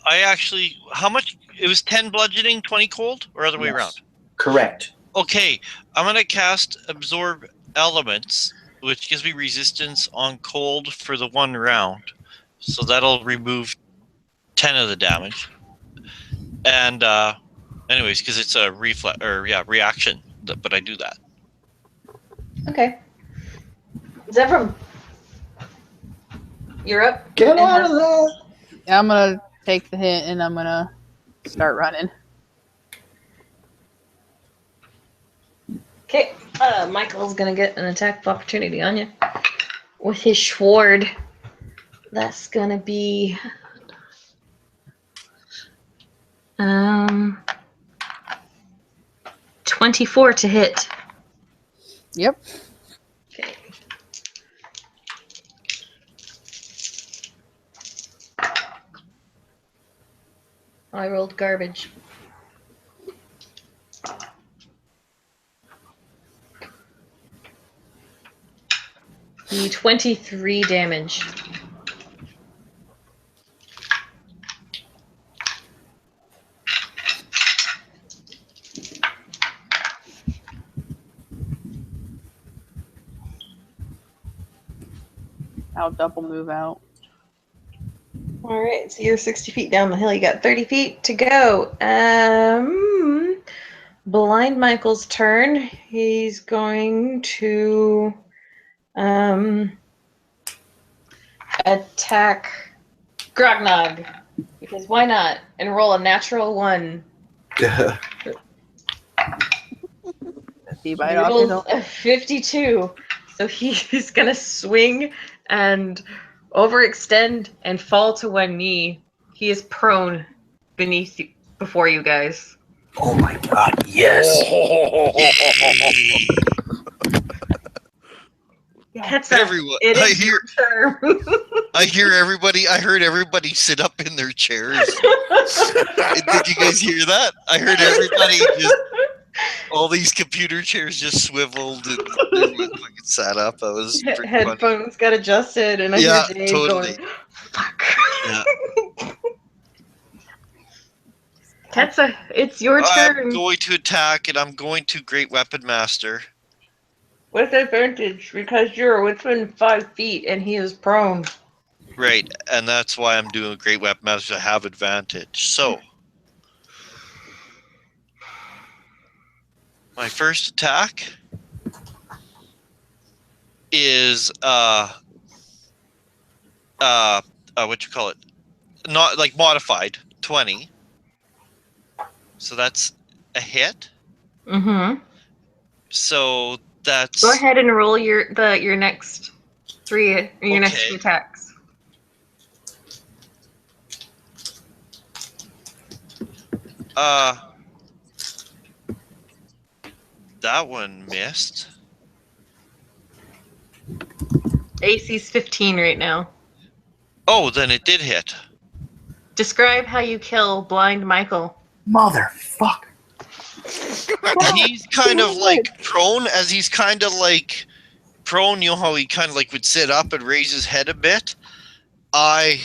I actually. How much? It was 10 bludgeoning, 20 cold, or other way Yes. around? Correct. Okay, I'm gonna cast Absorb Elements, which gives me resistance on cold for the 1 round. So that'll remove 10 of the damage. And anyways, because it's a reaction, but I do that. Okay. Zevram, you're up. Get And out of there! I'm gonna take the hit and I'm gonna start running. Okay. Michael's gonna get an attack of opportunity on you with his sword. That's gonna be 24 to hit. Yep. Okay. I rolled garbage. The 23 damage. I'll double move out. All right, so you're 60 feet down the hill. You got 30 feet to go. Blind Michael's turn. He's going to attack Grognog because why not? And roll a natural 1. He He bite off rolls his own. a 52, so he's gonna swing and overextend and fall to one knee. He is prone before you guys. Oh my god, yes. That's Everyone, it I is hear, your turn. I hear everybody. I heard everybody sit up in their chairs. Did you guys hear that? I heard everybody just. All these computer chairs just swiveled and everyone fucking sat up. That was pretty funny. Headphones got adjusted, and I Yeah, hear Dave totally. going, "Fuck." Yeah. Ketsa, it's your I'm turn. going to attack, and I'm going to Great Weapon Master. With advantage, because you're within 5 feet, and he is prone. Right, and that's why I'm doing Great Weapon Master. I have advantage. So, my first attack is what you call it? Not like modified 20. So that's a hit. Mm-hmm. So that's Go ahead and roll your next next 2 attacks. That one missed. AC's 15 right now. Oh, then it did hit. Describe how you kill Blind Michael. Motherfucker. He's kind of like prone, as he's kind of like prone. You know how he kind of like would sit up and raise his head a bit? My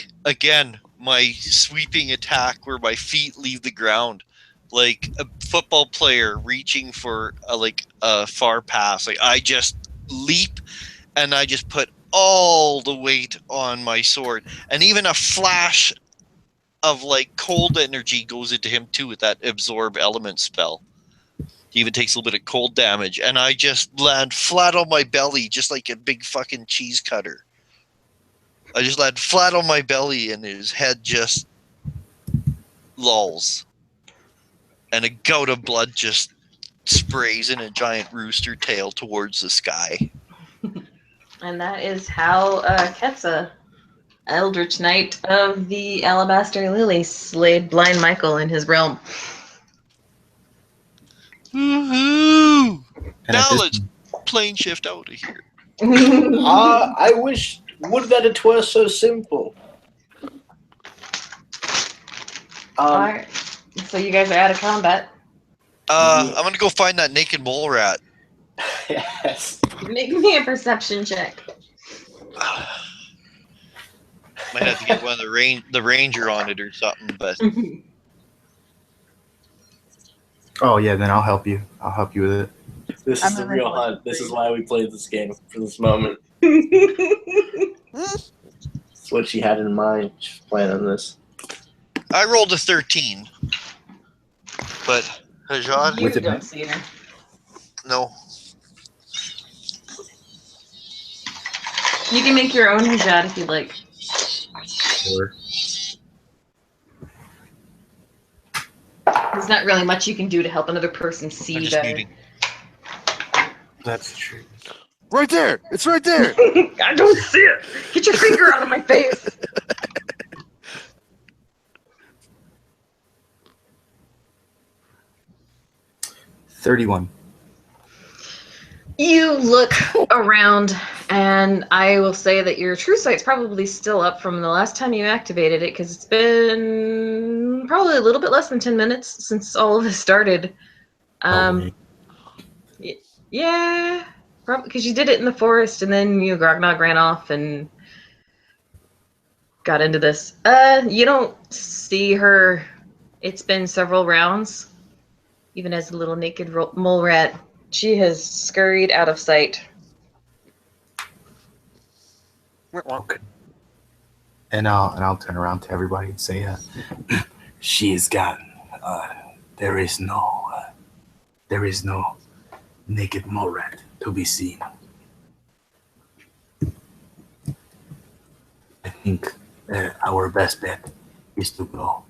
sweeping attack where my feet leave the ground, like a football player reaching for a far pass. Like I just leap and I just put all the weight on my sword, and even a flash of like cold energy goes into him too with that absorb element spell. He even takes a little bit of cold damage, and I just land flat on my belly, just like a big fucking cheese cutter. I just land flat on my belly, and his head just lolls, and a gout of blood just sprays in a giant rooster tail towards the sky. And that is how Ketsa, Eldritch Knight of the Alabaster Lily, slayed Blind Michael in his realm. Woohoo! And Now at this, let's plane shift out of here. I wish, would that it were so simple. Alright. So you guys are out of combat. I'm gonna go find that naked mole rat. Yes. Make me a perception check. Might have to get one of the ranger on it or something, but Oh yeah, then I'll help you. I'll help you with it. This I'm is the gonna real make one. hunt. This is why we played this game, for this moment. That's what she had in mind. She was playing on this. I rolled a 13. But Hajad, You With it, don't see her. no. You can make your own hijab if you'd like. Sure. There's not really much you can do to help another person I'm see just better. muting. That's true. Right there. It's right there. I don't see it. Get your finger out of my face. $31. You look around, and I will say that your true sight's probably still up from the last time you activated it, because it's been probably a little bit less than 10 minutes since all of this started. Yeah, probably because you did it in the forest, and then you Grognog ran off and got into this. You don't see her. It's been several rounds. Even as a little naked mole rat, she has scurried out of sight. Okay. And I'll turn around to everybody and say, she is gone. There is no naked mole rat to be seen. I think our best bet is to go.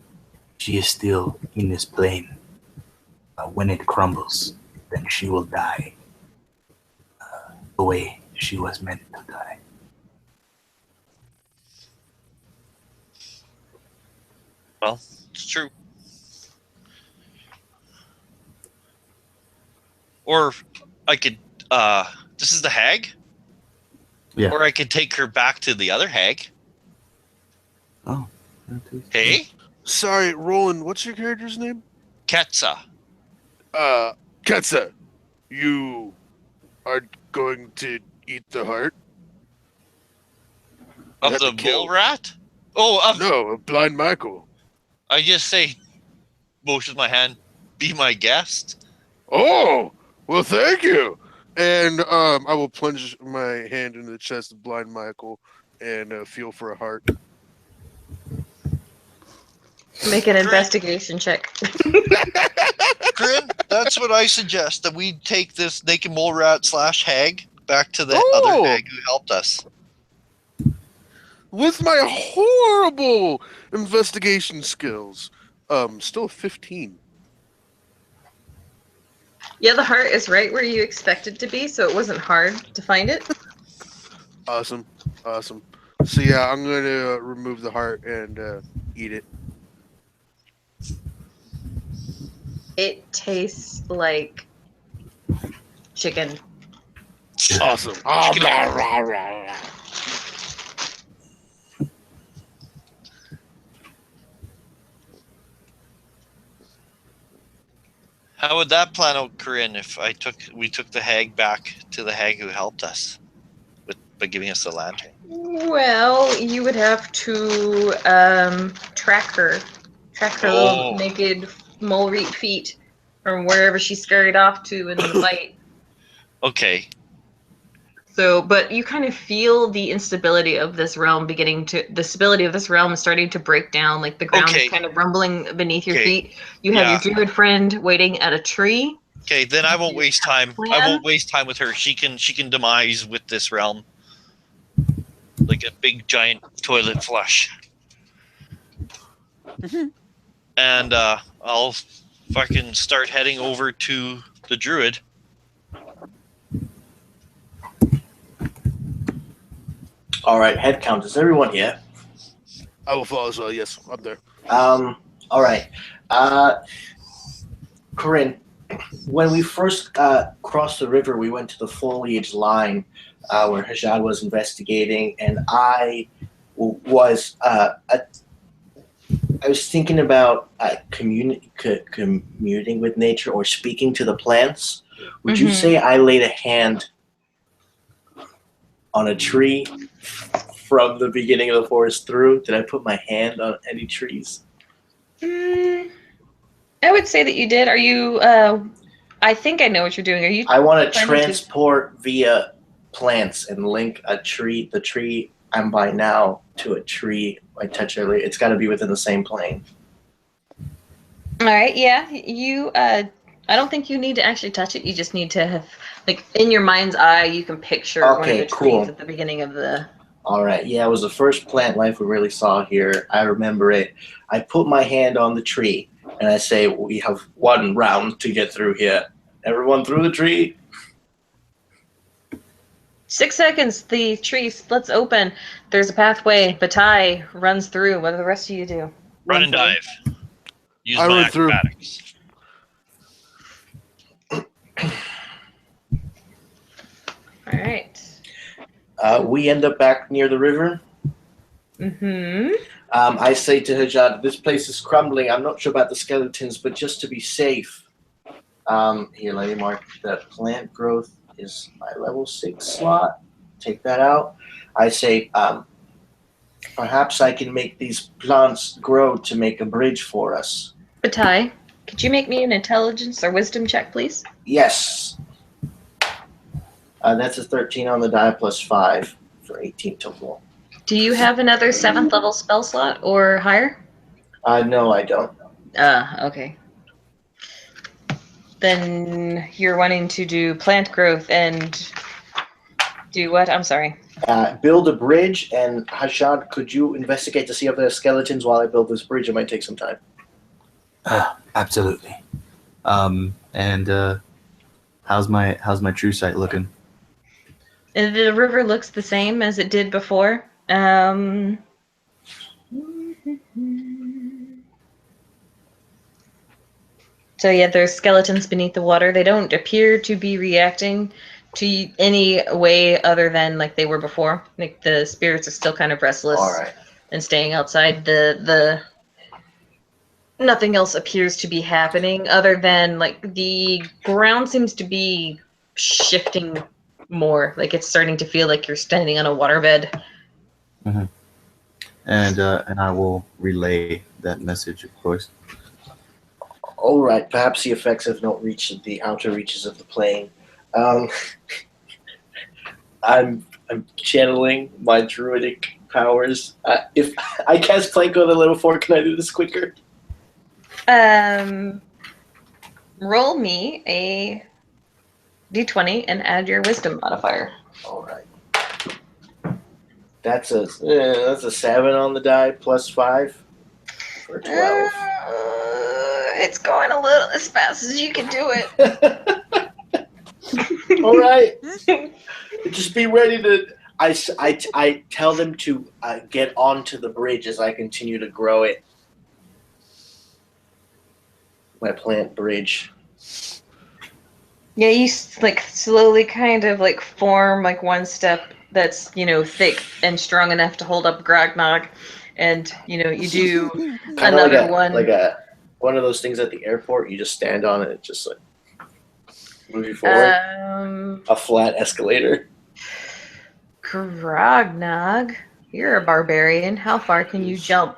She is still in this plane. When it crumbles, then she will die the way she was meant to die. Well, it's true. Or I could this is the hag? Yeah. Or I could take her back to the other hag. Oh. Hey? Sorry, Roland, what's your character's name? Ketsa. Ketsa, you are going to eat the heart? Of have the to kill. mole rat? Oh, No, of Blind Michael. I just say, motions my hand, be my guest. Oh, well, thank you. And I will plunge my hand into the chest of Blind Michael and feel for a heart. Make an investigation check. Corinne, that's what I suggest, that we take this naked mole rat / hag back to the Oh! other hag who helped us. With my horrible investigation skills, still 15. Yeah, the heart is right where you expect it to be, so it wasn't hard to find it. Awesome. So yeah, I'm gonna remove the heart and eat it. It tastes like chicken. Awesome. How would that plan out, Corinne, if we took the hag back to the hag who helped us by giving us the lantern? Well, you would have to track her little naked mole reet feet from wherever she scurried off to in the fight. Okay. So, but you kind of feel the instability of this realm the stability of this realm is starting to break down. Like the ground is kind of rumbling beneath your feet. You have your druid friend waiting at a tree. Okay, then I won't waste time. I won't waste time with her. She can demise with this realm. Like a big giant toilet flush. And I'll fucking start heading over to the druid. All right, head count. Is everyone here? I will follow as well. Yes, I'm there. All right. Corinne, when we first crossed the river, we went to the foliage line where Hajad was investigating, and I was I was thinking about communing with nature or speaking to the plants. Would you say I laid a hand on a tree from the beginning of the forest through? Did I put my hand on any trees? I would say that you did. Are you? I think I know what you're doing. Are you? I want to planning to- transport via plants and link the tree I'm by now, to a tree I touched earlier. It's got to be within the same plane. All right. Yeah. You. I don't think you need to actually touch it. You just need to have, like, in your mind's eye, you can picture one of Okay, the cool. trees at the beginning of the. All right. Yeah, it was the first plant life we really saw here. I remember it. I put my hand on the tree and I say, "We have one round to get through here. Everyone through the tree." 6 seconds. The tree splits open. There's a pathway. Batai runs through. What do the rest of you do? Run and through? dive. Use I my run through. acrobatics. All right. We end up back near the river. I say to Hajad, "This place is crumbling. I'm not sure about the skeletons, but just to be safe." Here, let me mark that plant growth is my level 6 slot. Take that out. I say, perhaps I can make these plants grow to make a bridge for us. Batai, could you make me an intelligence or wisdom check, please? Yes. That's a 13 on the die plus 5 for 18 total. Do you have another 7th level spell slot or higher? No, I don't. Okay. Then you're wanting to do plant growth and do what? I'm sorry. Build a bridge, and Hashad, could you investigate to see if there are skeletons while I build this bridge? It might take some time. Absolutely. And how's my true sight looking? The river looks the same as it did before. So yeah, there's skeletons beneath the water. They don't appear to be reacting to any way other than like they were before. Like the spirits are still kind of restless All right. and staying outside. The nothing else appears to be happening other than like the ground seems to be shifting more. Like it's starting to feel like you're standing on a waterbed. Mm-hmm. And I will relay that message, of course. All right. Perhaps the effects have not reached the outer reaches of the plane. I'm channeling my druidic powers. If I cast Plank on the level 4, can I do this quicker? Roll me a d20 and add your wisdom modifier. All right. That's a 7 on the die plus 5 for 12. It's going a little as fast as you can do it. All right. Just be ready to. I tell them to get onto the bridge as I continue to grow it. My plant bridge. Yeah, you like slowly kind of like form like one step that's, you know, thick and strong enough to hold up Grognog, and you know you do Kinda another one. Like one of those things at the airport. You just stand on it, and just like move you forward. A flat escalator. Grognog, you're a barbarian. How far can you jump?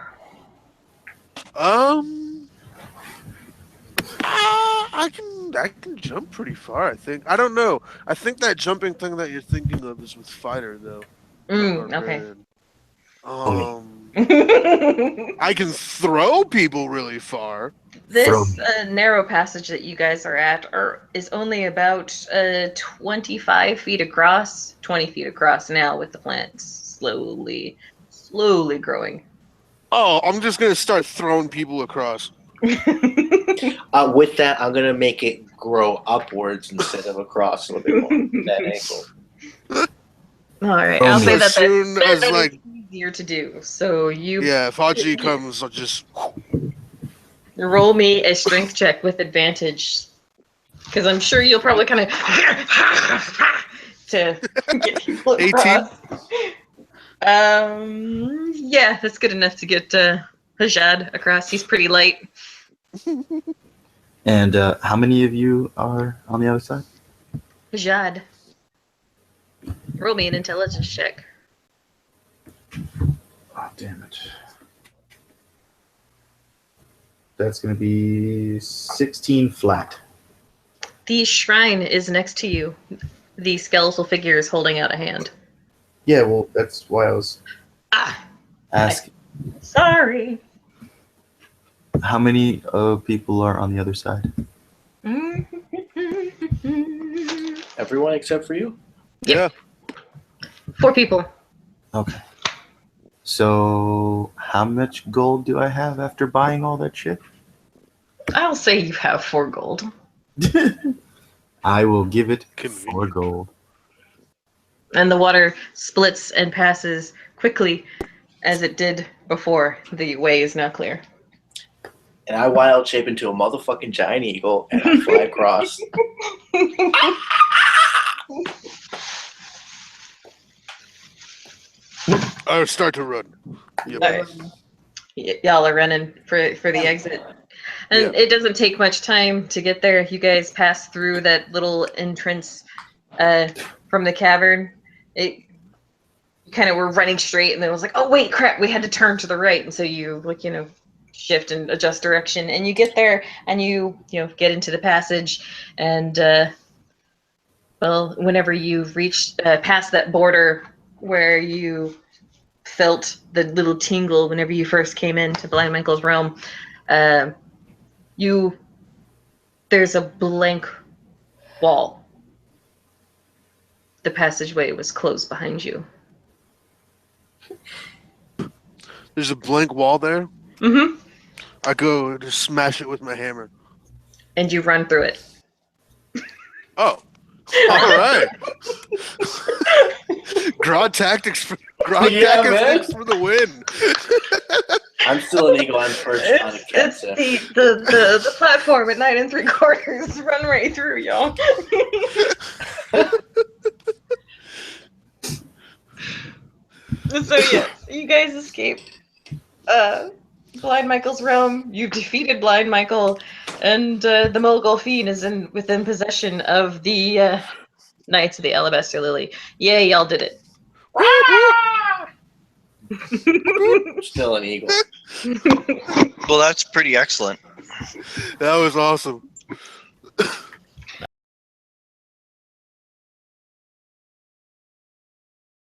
I can jump pretty far, I think. I don't know. I think that jumping thing that you're thinking of is with fighter though. Okay. I can throw people really far. This narrow passage that you guys are at is only about 25 feet across, 20 feet across now with the plants slowly growing. Oh, I'm just going to start throwing people across. With that, I'm going to make it grow upwards instead of across a little bit more at that angle. All right, I'll say that as like easier to do. So you. Yeah, if Haji comes, I'll just roll me a strength check with advantage. Because I'm sure you'll probably kind of to get people 18? across. Yeah, that's good enough to get Hajad across. He's pretty light. And how many of you are on the other side? Hajad, roll me an intelligence check. Oh, damn it. That's going to be 16 flat. The shrine is next to you. The skeletal figure is holding out a hand. Yeah, well, that's why I was Ah, asking. sorry. How many people are on the other side? Everyone except for you. Yep. 4 people. Okay. So, how much gold do I have after buying all that shit? I'll say you have 4 gold. I will give it 4 Convenient. gold. And the water splits and passes quickly as it did before. The way is now clear. And I wild shape into a motherfucking giant eagle and I fly across. I start to run. Yep. All right. Y'all are running for the exit. And it doesn't take much time to get there. You guys pass through that little entrance from the cavern. You kind of were running straight, and then it was like, oh wait, crap, we had to turn to the right. And so you shift and adjust direction, and you get there, and you get into the passage, and well, whenever you've reached past that border where you felt the little tingle whenever you first came into Blind Michael's realm, there's a blank wall. The passageway was closed behind you. There's a blank wall there. Mm-hmm. I go to smash it with my hammer. And you run through it. Oh. All right. Grog tactics for the win. I'm still an eagle. I'm perched on a It's cat. the platform at 9 3/4. Run right through, y'all. So yes, you guys escape Blind Michael's realm. You've defeated Blind Michael, and the Mogul Fiend is within possession of the Knights of the Alabaster Lily. Yay, y'all did it. Still an eagle. Well, that's pretty excellent. That was awesome.